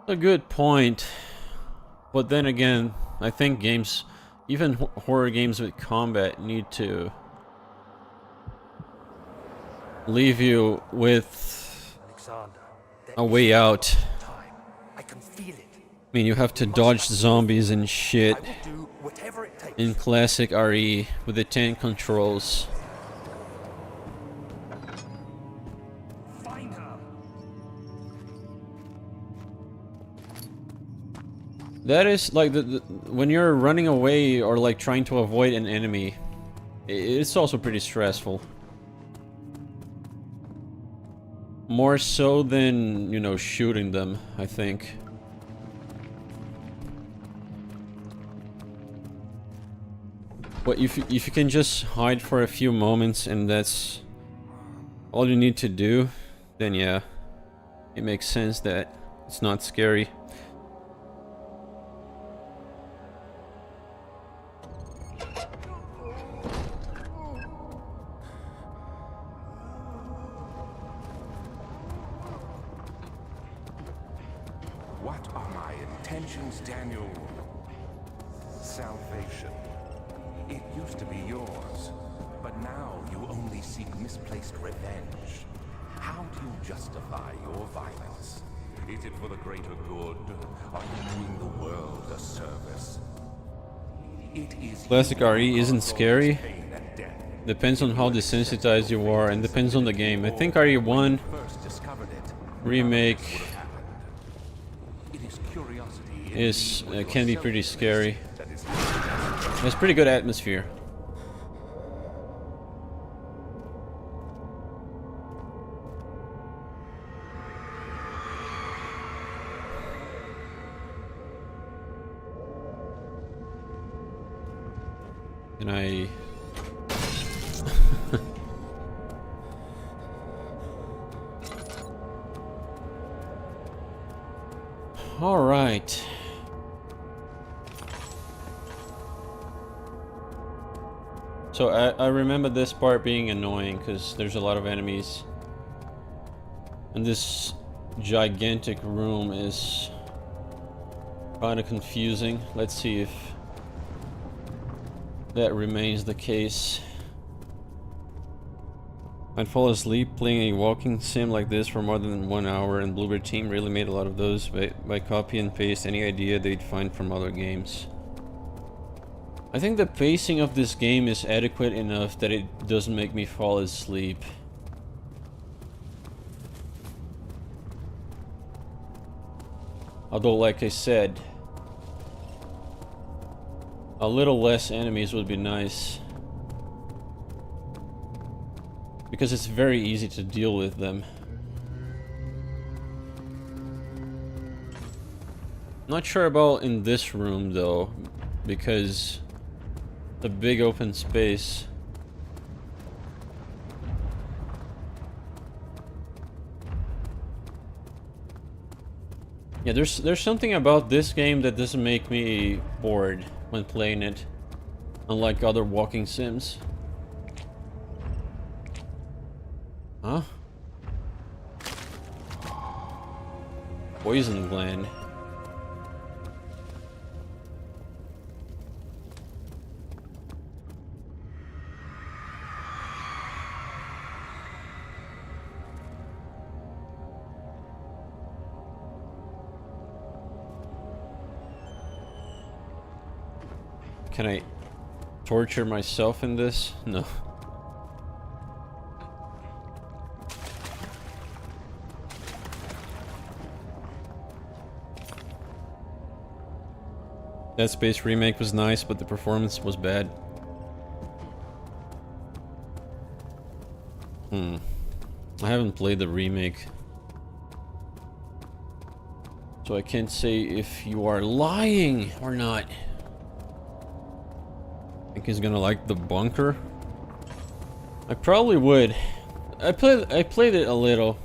A good point. But then again, I think games, even horror games with combat, need to leave you with Alexander, there a way out. time. I can feel it. I mean, you have to dodge zombies and shit I will do whatever it takes. in classic RE with the tank controls. Find her. That is like when you're running away or like trying to avoid an enemy, it's also pretty stressful. More so than, you know, shooting them, I think. But if you can just hide for a few moments and that's all you need to do, then yeah, it makes sense that it's not scary. What are my intentions, Daniel? Salvation. It used to be yours, but now you only seek misplaced revenge. How do you justify your violence? Is it for the greater good? Are you doing the world a service? It is Classic RE isn't scary. pain and death. Depends on how desensitized you are and depends on the game. I think RE1 First discovered it. remake It is curiosity is can be pretty scary. that is Has pretty good atmosphere. Can I... All right. So I remember this part being annoying because there's a lot of enemies. And this gigantic room is kind of confusing. Let's see if that remains the case. I'd fall asleep playing a walking sim like this for more than 1 hour, and Bluebird team really made a lot of those by copy and paste any idea they'd find from other games. I think the pacing of this game is adequate enough that it doesn't make me fall asleep. Although, like I said, a little less enemies would be nice. Because it's very easy to deal with them. Not sure about in this room though, because the big open space. Yeah, there's something about this game that doesn't make me bored when playing it, unlike other walking sims. Huh? Poison gland. Can I torture myself in this? No. Dead Space remake was nice, but the performance was bad. I haven't played the remake, so I can't say if you are lying or not. Think he's gonna like the bunker? I probably would. I played it a little.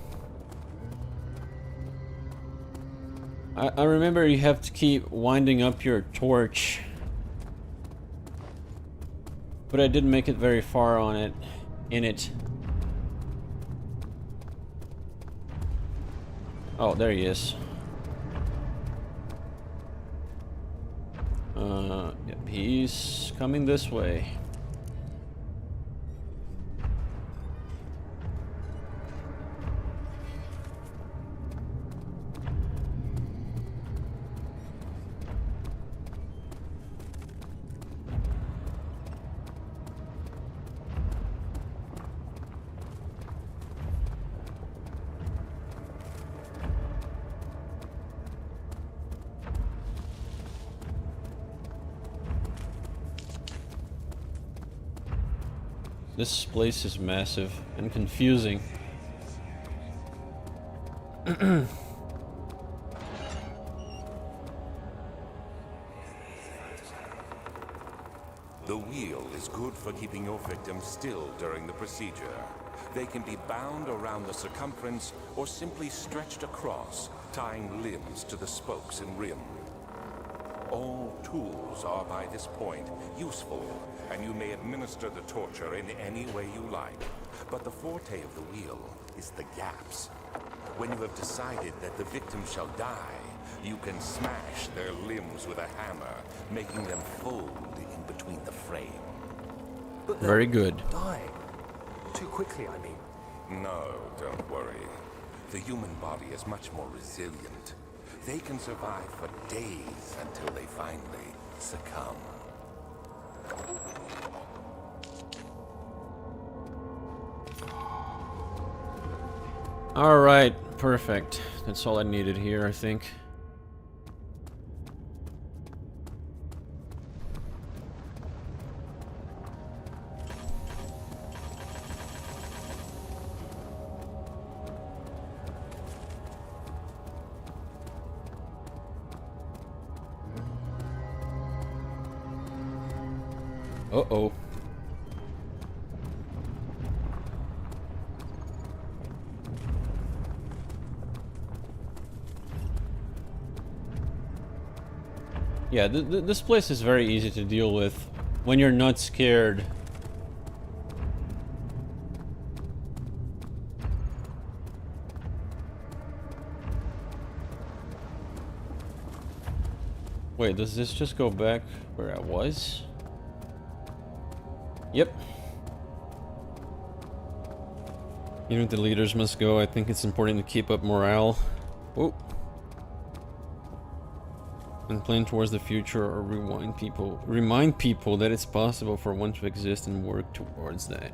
I remember you have to keep winding up your torch, but I didn't make it very far on it. In it. Oh, there he is. Yep, he's coming this way. This place is massive and confusing. The wheel is good for keeping your victims still during the procedure. They can be bound around the circumference or simply stretched across, tying limbs to the spokes and rim. All tools are by this point useful, and you may administer the torture in any way you like. But the forte of the wheel is the gaps. When you have decided that the victim shall die, you can smash their limbs with a hammer, making them fold in between the frame. But Very good. Die. Too quickly, I mean. No, don't worry. The human body is much more resilient. They can survive for days until they finally succumb. Alright, perfect. That's all I needed here, I think. Uh-oh. Yeah, this place is very easy to deal with when you're not scared. Wait, does this just go back where I was? Yep. Even if the leaders must go, I think it's important to keep up morale. Oh. And plan towards the future, or remind people that it's possible for one to exist and work towards that.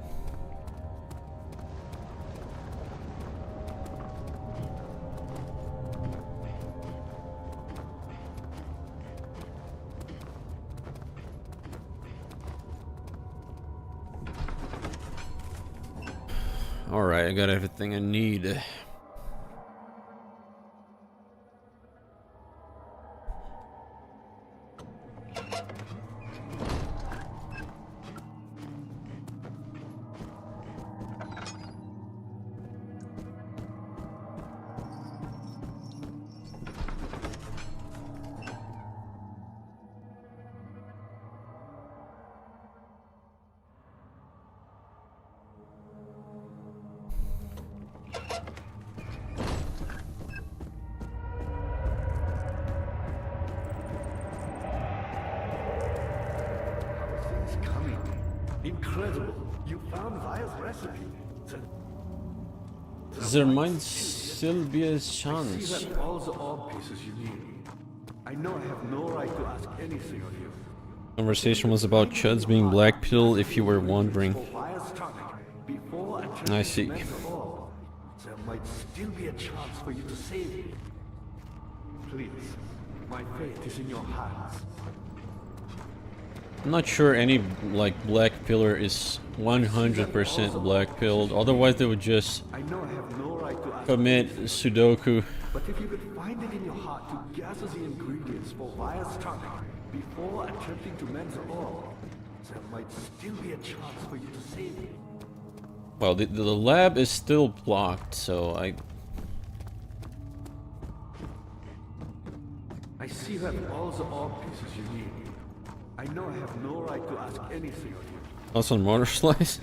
Alright, I got everything I need. Incredible! You found Vile's recipe. There might still be a See chance. that all the orb pieces you need. I know I have no right to ask anything of you, Conversation was about chuds being black pill, if you were wondering. I see. There might still be a chance for you to save me. Please, my fate is in your hands. I'm not sure any like black pillar is 100% black pilled. Otherwise, they would just I know I have no right to ask commit Sudoku. but if you could find it in your heart to gather the ingredients for Vire's tonic before attempting to mend the orb, there might still be a chance for you to save me. Well, the lab is still blocked, so I see you have all the orb pieces you need. I know I have no right to ask anything of you. Also, motor slice.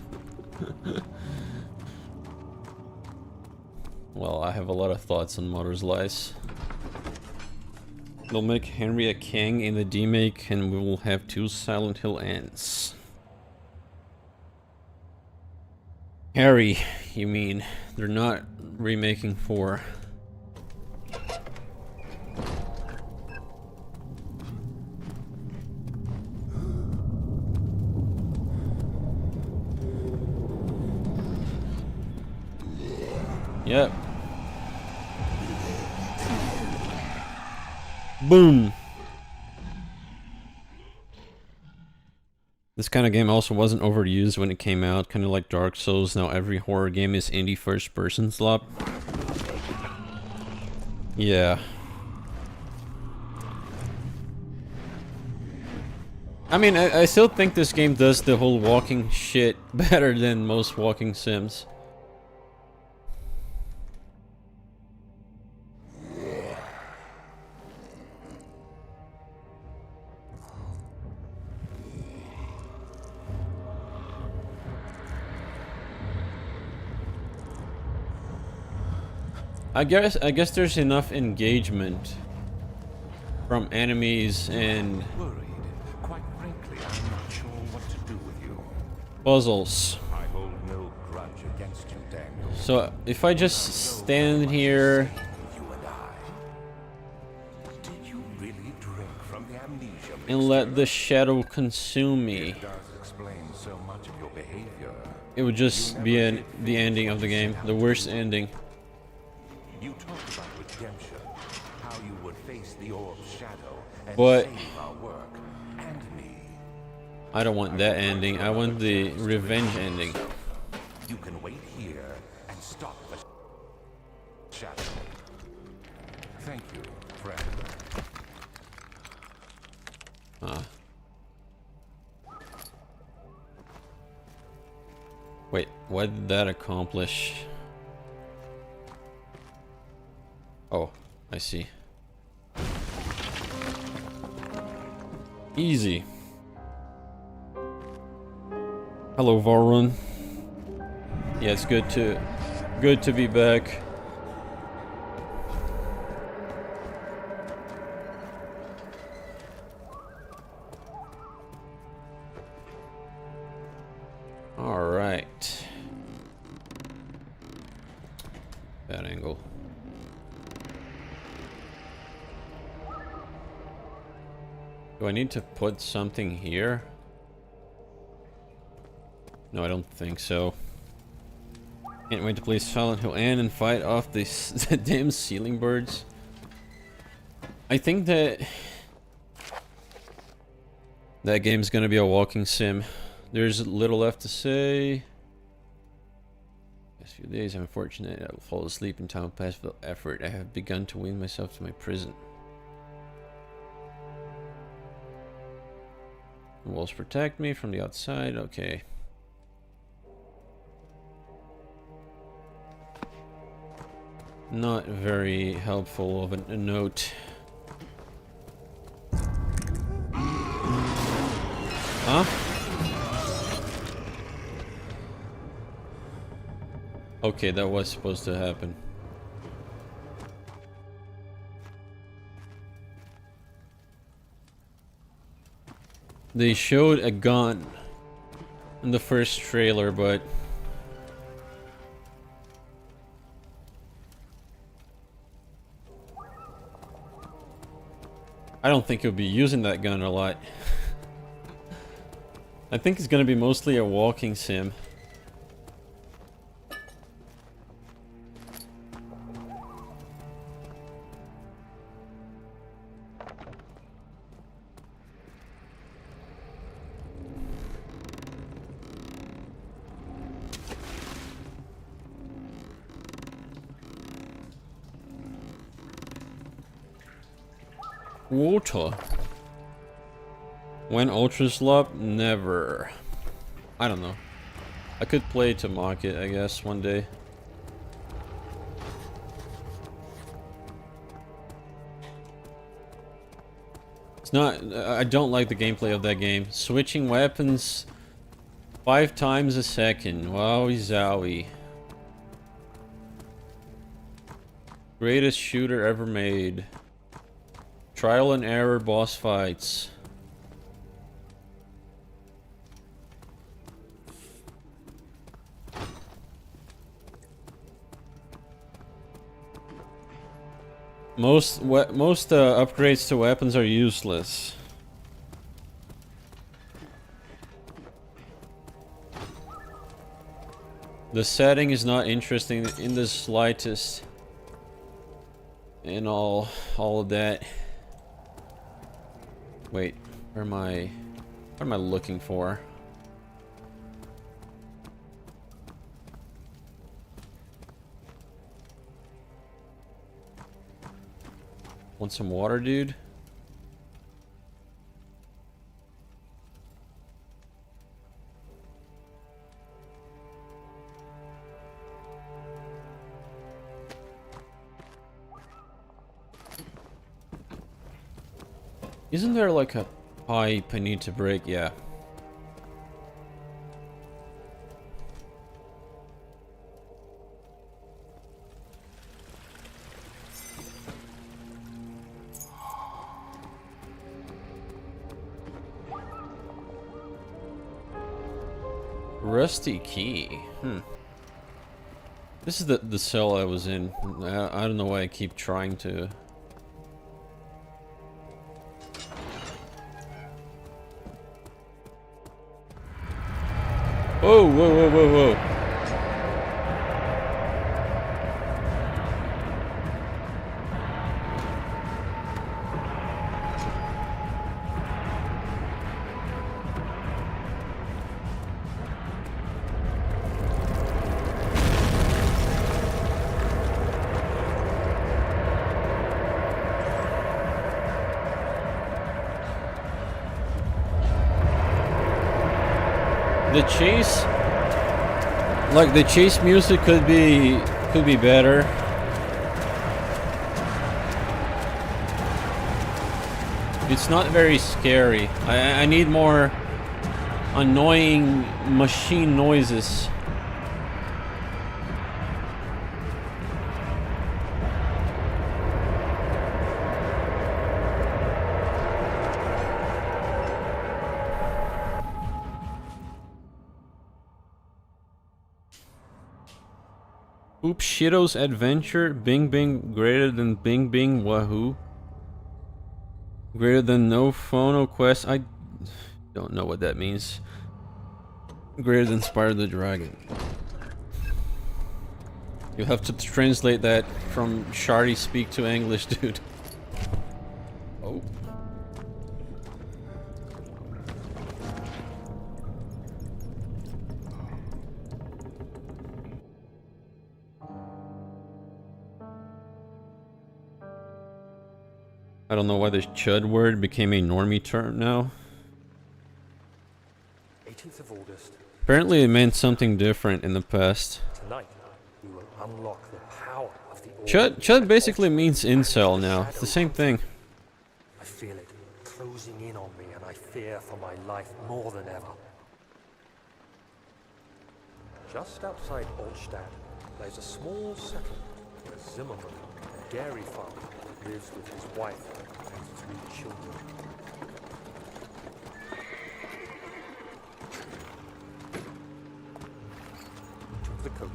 Well, I have a lot of thoughts on motor slice. They'll make Henry a king in the demake, and we will have 2 Silent Hill ends. Harry, you mean? They're not remaking 4. Yep. Boom. This kind of game also wasn't overused when it came out, kind of like Dark Souls. Now every horror game is indie first-person slop. Yeah. I mean, I still think this game does the whole walking shit better than most walking sims. I guess there's enough engagement from enemies and Worried. Quite frankly, I'm not sure what to do with you. puzzles. I hold no grudge against you, Daniel. So if I just stand here, You and I. Did you really drink from the amnesia and let the shadow consume me, It does explain so much of your behavior. it would just be the ending of the game, the worst ending. You talked about redemption, how you would face the orb's shadow and But save our work and me. I don't want that ending. I want the revenge ending. You can wait here and stop the shadow. Thank you, friend. Wait, what did that accomplish? Oh, I see. Easy. Hello, Varun. Yeah, it's good to be back. All right. Bad angle. Do I need to put something here? No, I don't think so. Can't wait to play Silent Hill and fight off these the damn ceiling birds. I think that game's gonna be a walking sim. There's little left to say. Last few days, I'm fortunate I will fall asleep in time past without effort. I have begun to wean myself to my prison. The walls protect me from the outside. Okay. Not very helpful of a note. Huh? Okay, that was supposed to happen. They showed a gun in the first trailer, but I don't think he'll be using that gun a lot. I think it's gonna be mostly a walking sim. Water. When ultra slop? Never. I don't know. I could play to market, I guess, one day. It's not... I don't like the gameplay of that game. Switching weapons 5 times a second. Wowie zowie. Greatest shooter ever made. Trial and error boss fights. Most upgrades to weapons are useless. The setting is not interesting in the slightest. And all of that. Wait, what am I looking for? Want some water, dude? Isn't there like a pipe I need to break? Yeah. Rusty key. This is the cell I was in. I don't know why I keep trying to. Whoa, whoa, whoa, whoa, whoa. The chase, like the chase music could be better. It's not very scary. I need more annoying machine noises. Oops, Shitto's adventure. Bing Bing greater than Bing Bing Wahoo. Greater than no phono quest. I don't know what that means. Greater than Spire the Dragon. You have to translate that from Shardy speak to English, dude. Oh. I don't know why this chud word became a normie term now. 18th of August. Apparently it meant something different in the past. Tonight, we will unlock the power of the Chud basically means incel now. It's the same thing. I feel it closing in on me and I fear for my life more than ever. Just outside Altstadt, there's a small settlement where Zimmerman, a dairy farmer, lives with his wife and 3 children. Took the coach,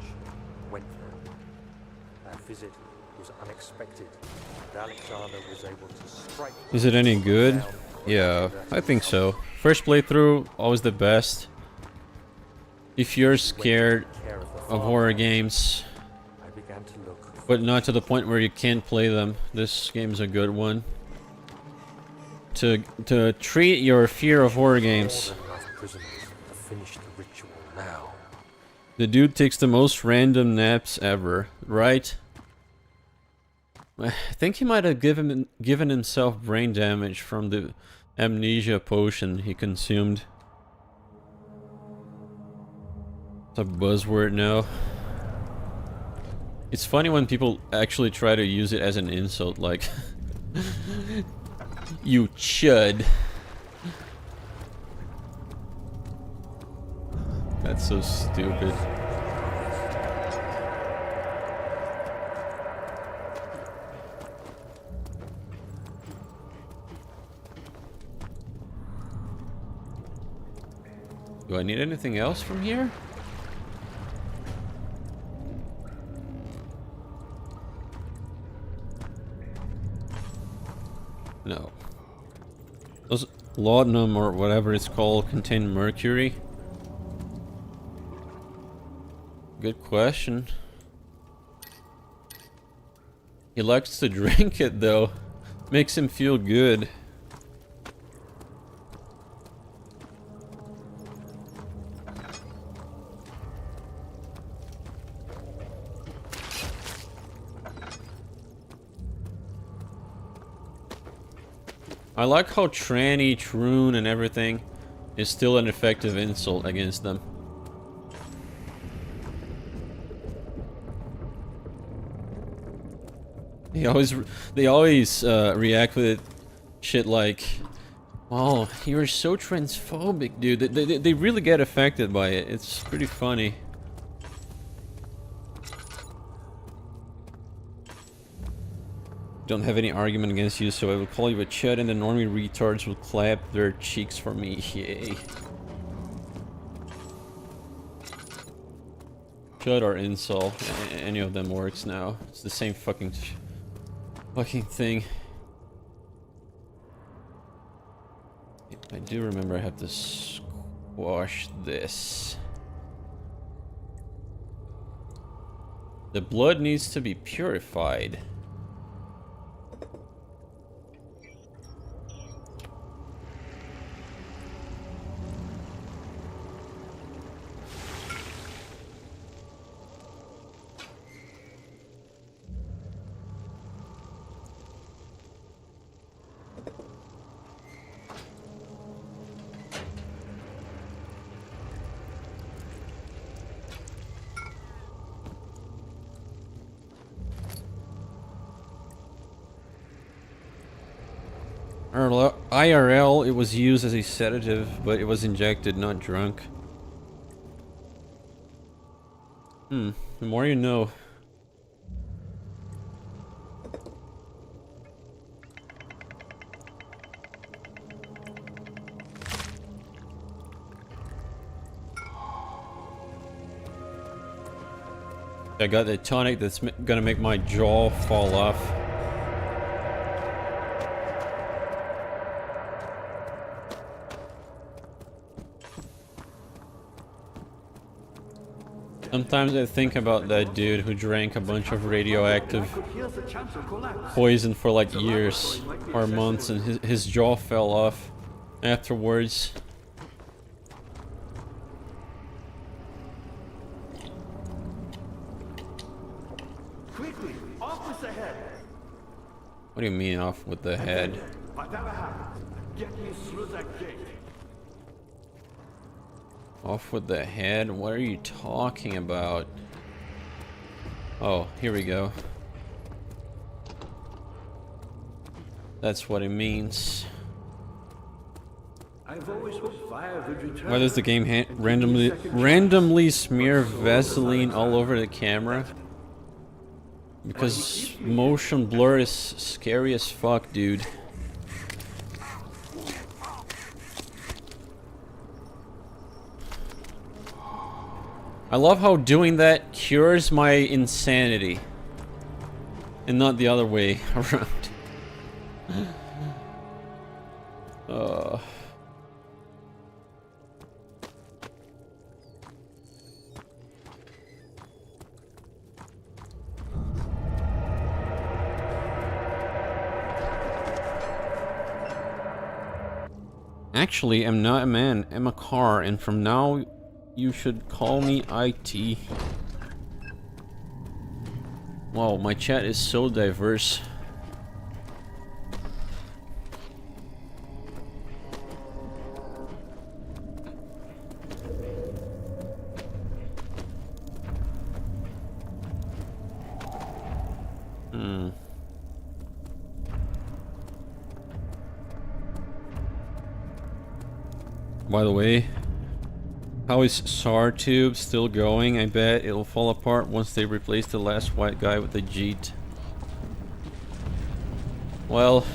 went there. Our visit was unexpected, and Alexander was able to strike. Is it any good? Yeah, I think so. First playthrough, always the best. If you're scared of horror games, I began to look. but not to the point where you can't play them, this game's a good one. To treat your fear of horror games. More than enough prisoners to finish the ritual now. The dude takes the most random naps ever, right? I think he might have given himself brain damage from the amnesia potion he consumed. It's a buzzword now. It's funny when people actually try to use it as an insult, like you chud. That's so stupid. Do I need anything else from here? No. Those laudanum or whatever it's called contain mercury? Good question. He likes to drink it though. Makes him feel good. I like how tranny, troon, and everything is still an effective insult against them. They always react with shit like, "Oh, you're so transphobic, dude." They really get affected by it. It's pretty funny. Don't have any argument against you, so I will call you a chud, and the normie retards will clap their cheeks for me. Yay. Chud or insult, any of them works now. It's the same fucking thing. I do remember I have to squash this. The blood needs to be purified. IRL, it was used as a sedative, but it was injected, not drunk. The more you know. I got the tonic that's gonna make my jaw fall off. Sometimes I think about that dude who drank a bunch of radioactive poison for like years or months, and his jaw fell off afterwards. Quickly, off with the head. What do you mean off with the head? Whatever happens, get me through that gate. Off with the head? What are you talking about? Oh, here we go. That's what it means. I've always hoped fire would return. Why does the game randomly smear Vaseline all over the camera? Because motion blur is scary as fuck, dude. I love how doing that cures my insanity. And not the other way around. Uh... Actually, I'm not a man, I'm a car, and from now you should call me IT. Wow, my chat is so diverse. By the way, how is SAR-Tube still going? I bet it'll fall apart once they replace the last white guy with the Jeet. Well,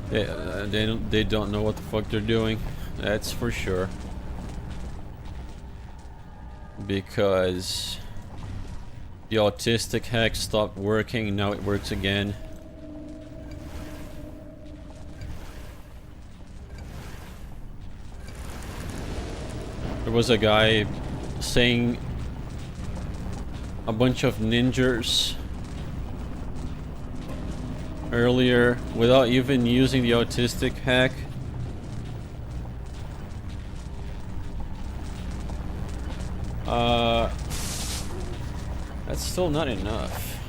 they don't know what the fuck they're doing. That's for sure. Because the autistic hack stopped working, now it works again. There was a guy saying a bunch of ninjas earlier without even using the autistic hack. That's still not enough.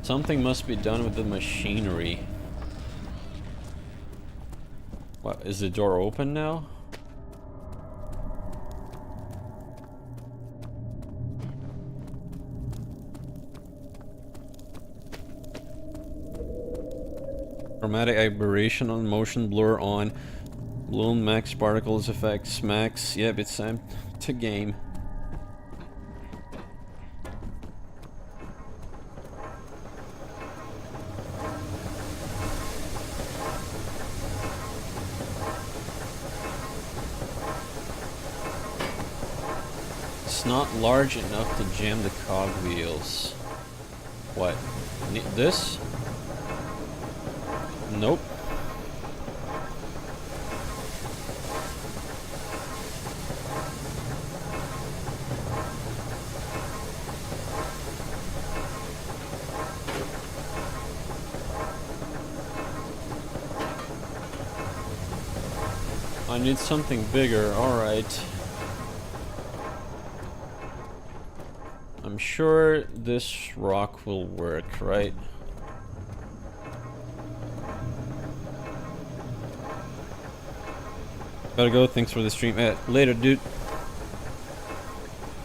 Something must be done with the machinery. What, is the door open now? Chromatic aberration on, motion blur on, balloon max particles effects max. Yep, it's time to game. It's not large enough to jam the cogwheels. What? This? Nope. I need something bigger, alright. I'm sure this rock will work, right? Gotta go, thanks for the stream. Later, dude.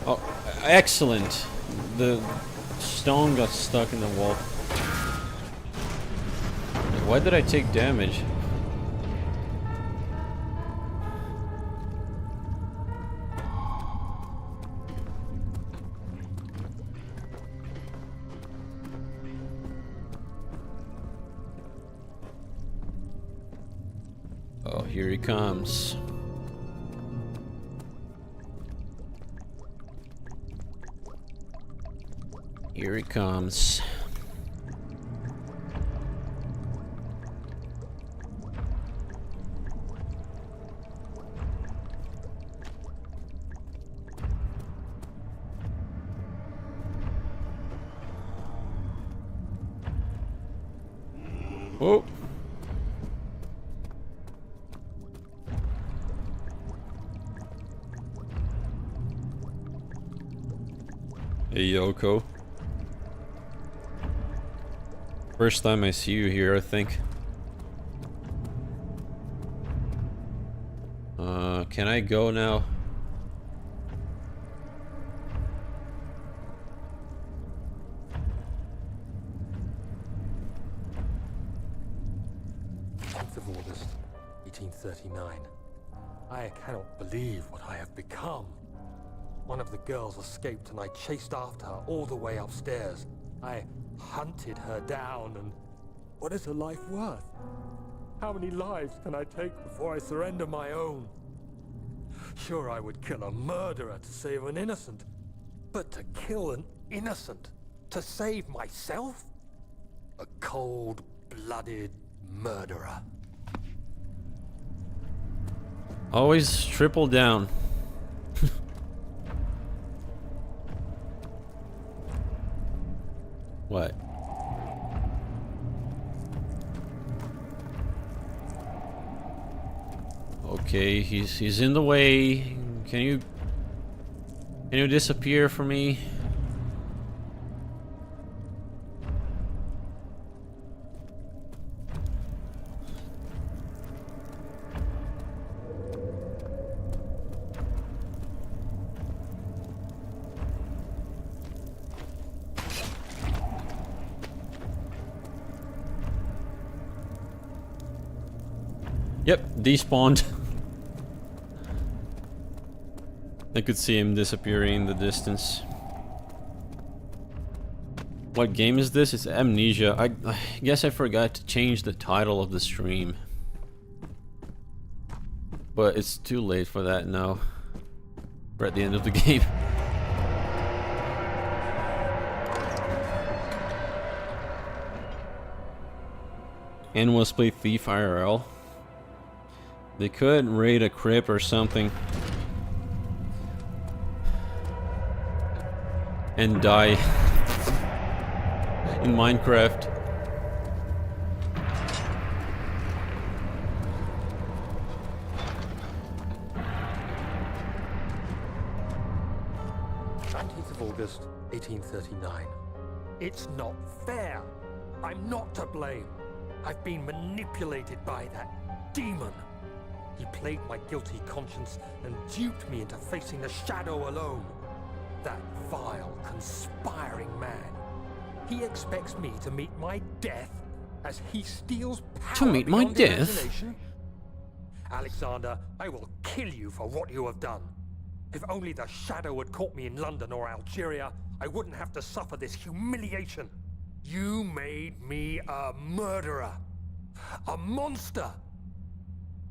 Oh, excellent. The stone got stuck in the wall. Why did I take damage? Oh, here he comes. Here he comes. Oh. Hey, Yoko. First time I see you here, I think. Can I go now? Of August, 1839. I cannot believe what I have become. One of the girls escaped and I chased after her all the way upstairs. I hunted her down, and what is her life worth? How many lives can I take before I surrender my own? Sure, I would kill a murderer to save an innocent, but to kill an innocent to save myself? A cold cold-blooded murderer. Always triple down. What? Okay, he's in the way. Can you disappear for me? Yep, despawned. I could see him disappearing in the distance. What game is this? It's Amnesia. I guess I forgot to change the title of the stream. But it's too late for that now. We're at the end of the game. And was play Thief IRL. They could raid a crypt or something. And die in Minecraft. August 1839. It's not fair. I'm not to blame. I've been manipulated by that demon. He played my guilty conscience and duped me into facing the shadow alone. That vile, conspiring man. He expects me to meet my death as he steals power. To meet my beyond death? imagination. Alexander, I will kill you for what you have done. If only the shadow had caught me in London or Algeria, I wouldn't have to suffer this humiliation. You made me a murderer. A monster.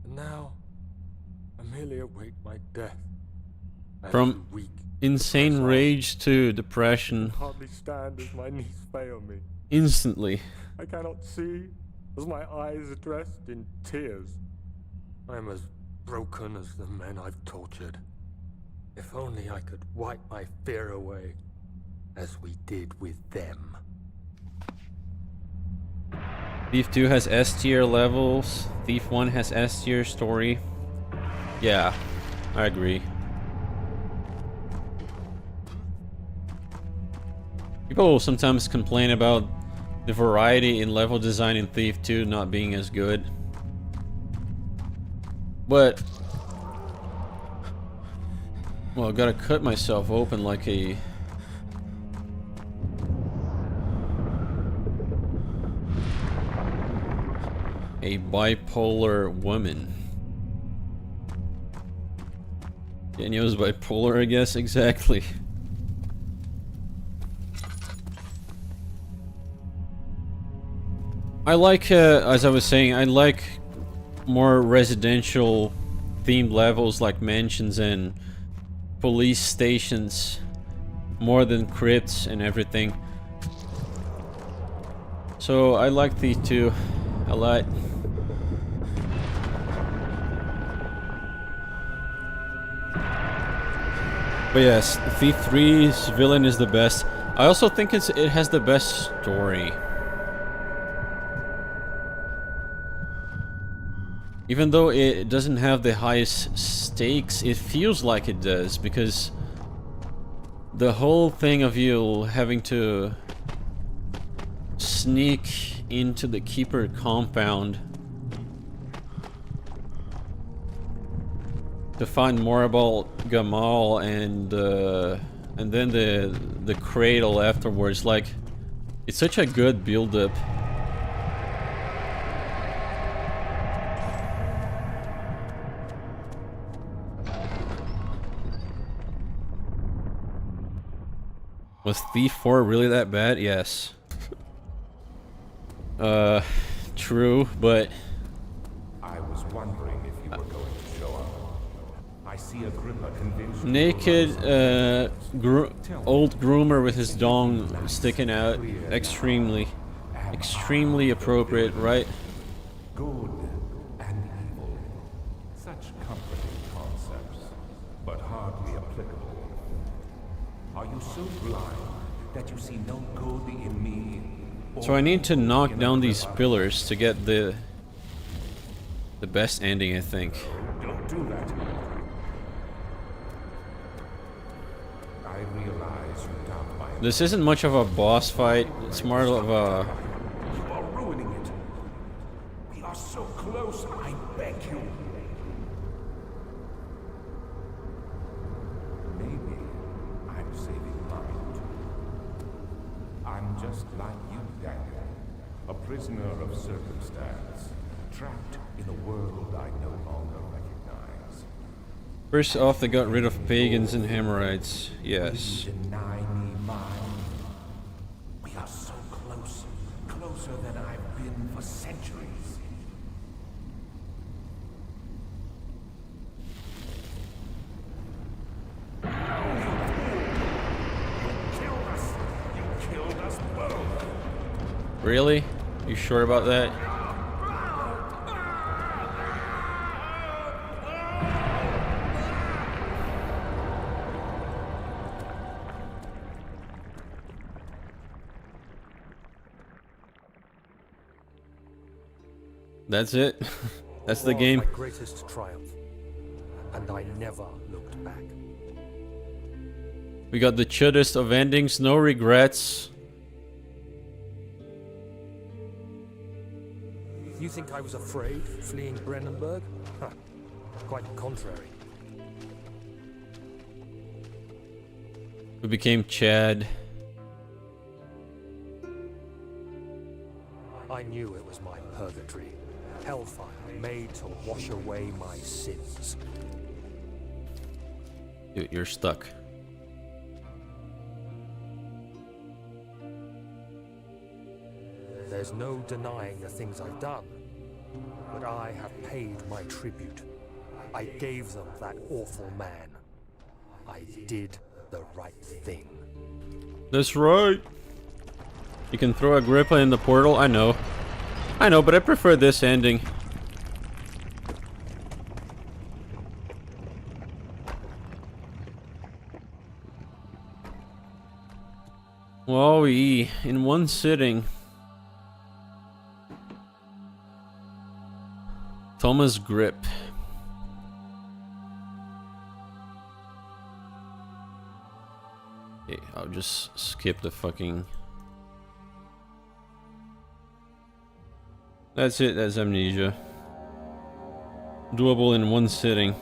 And now, I merely await my death. From insane rage to depression. Hardly stand as my knees fail me. Instantly. I cannot see as my eyes are dressed in tears. I am as broken as the men I've tortured. If only I could wipe my fear away, as we did with them. Thief 2 has S tier levels. Thief 1 has S tier story. Yeah, I agree. People sometimes complain about the variety in level design in Thief 2 not being as good. But well, I gotta cut myself open like a bipolar woman. Daniel's bipolar, I guess, exactly. I like, as I was saying, I like more residential themed levels like mansions and police stations more than crypts and everything. So I like these two a lot. But yes, Thief 3's villain is the best. I also think it has the best story. Even though it doesn't have the highest stakes, it feels like it does, because the whole thing of you having to sneak into the Keeper compound to find more about Gamal and then the cradle afterwards, like, it's such a good build-up. Was Thief 4 really that bad? Yes. True, but I was wondering if you were going to show up. I see Agrippa convinced you. naked old groomer with his dong sticking out extremely. extremely appropriate, right? Good and evil. Such comforting concepts, but hardly applicable. Are you so blind that you see no good in me? So I need to knock down these pillars to get the best ending, I think. Don't do that. I realize you doubt my... This isn't much of a boss fight. It's more of a... You are ruining it. We are so close, I beg you. Maybe I'm saving mine too. I'm just like you, Daniel. A prisoner of circumstance. Trapped in a world I no longer recognize. First off, they got rid of pagans and hemorrhoids. Yes. You deny me mine. We are so close. Closer than I've been for centuries. You killed us. You killed us both. Really? You sure about that? That's it. That's the game. My greatest triumph, and I never looked back. We got the chuddest of endings, no regrets. You think I was afraid fleeing Brennenburg? Huh. Quite the contrary. We became Chad. I knew it was my purgatory. Hellfire made to wash away my sins. You're stuck. There's no denying the things I've done, but I have paid my tribute. I gave them that awful man. I did the right thing. That's right. You can throw Agrippa in the portal, I know, but I prefer this ending. Wowee, in one sitting. Thomas Grip. Okay, I'll just skip the fucking... That's it, that's Amnesia. Doable in one sitting.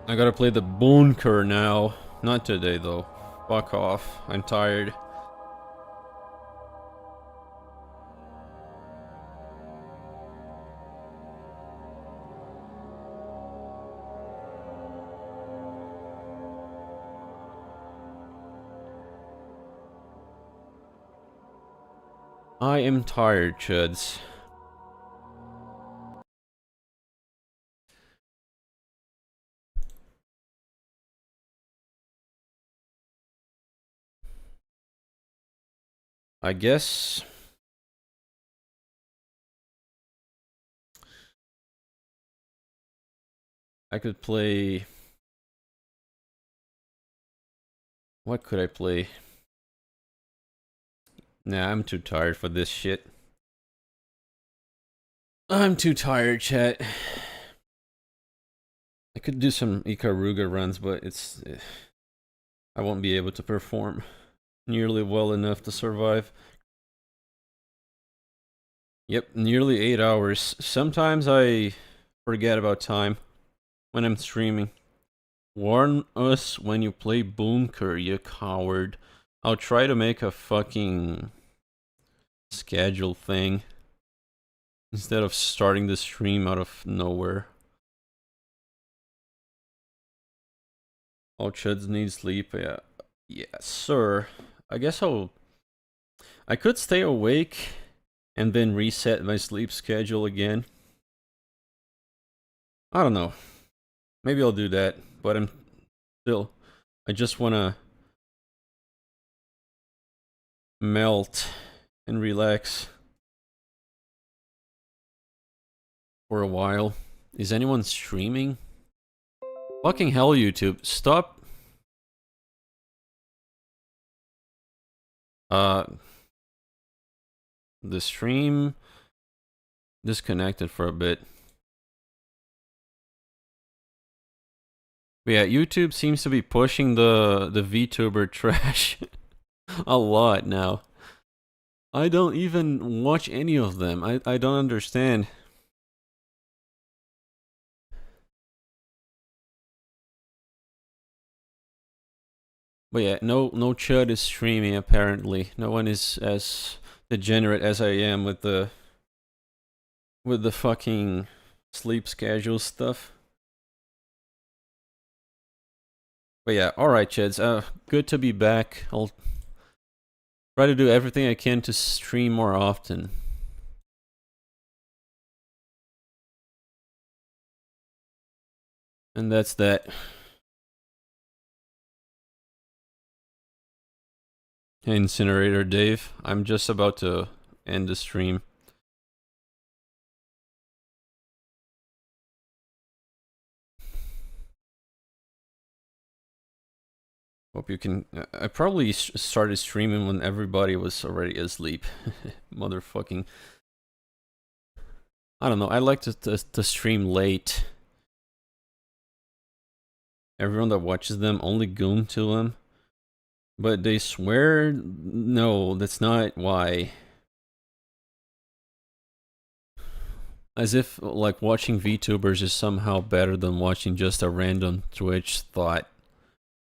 I gotta play the bunker now. Not today though. Fuck off. I'm tired. I am tired, chuds. I guess I could play... What could I play? Nah, I'm too tired for this shit. I'm too tired, chat. I could do some Ikaruga runs, but it's... I won't be able to perform nearly well enough to survive. Yep, nearly 8 hours. Sometimes I forget about time when I'm streaming. Warn us when you play Bunker, you coward. I'll try to make a fucking schedule thing instead of starting the stream out of nowhere. All chuds need sleep. Yeah, sir. I guess I could stay awake and then reset my sleep schedule again. I don't know. Maybe I'll do that, but I just wanna melt and relax for a while. Is anyone streaming? Fucking hell, YouTube. Stop. The stream disconnected for a bit. But yeah, YouTube seems to be pushing the VTuber trash a lot now. I don't even watch any of them. I don't understand. But yeah, no chud is streaming apparently. No one is as degenerate as I am with the fucking sleep schedule stuff. But yeah, alright chads, good to be back. I'll try to do everything I can to stream more often. And that's that. Incinerator Dave, I'm just about to end the stream. Hope you can... I probably started streaming when everybody was already asleep. Motherfucking... I don't know, I like to stream late. Everyone that watches them only goon to them. But they swear... No, that's not why. As if, like, watching VTubers is somehow better than watching just a random Twitch thought.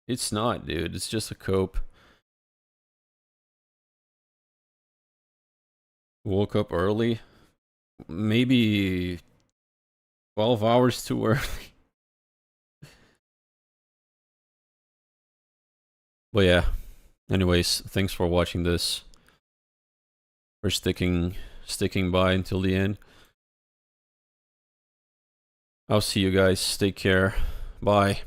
It's not, dude. It's just a cope. Woke up early. Maybe 12 hours too early. But yeah. Anyways, thanks for watching this. For sticking by until the end. I'll see you guys. Take care. Bye.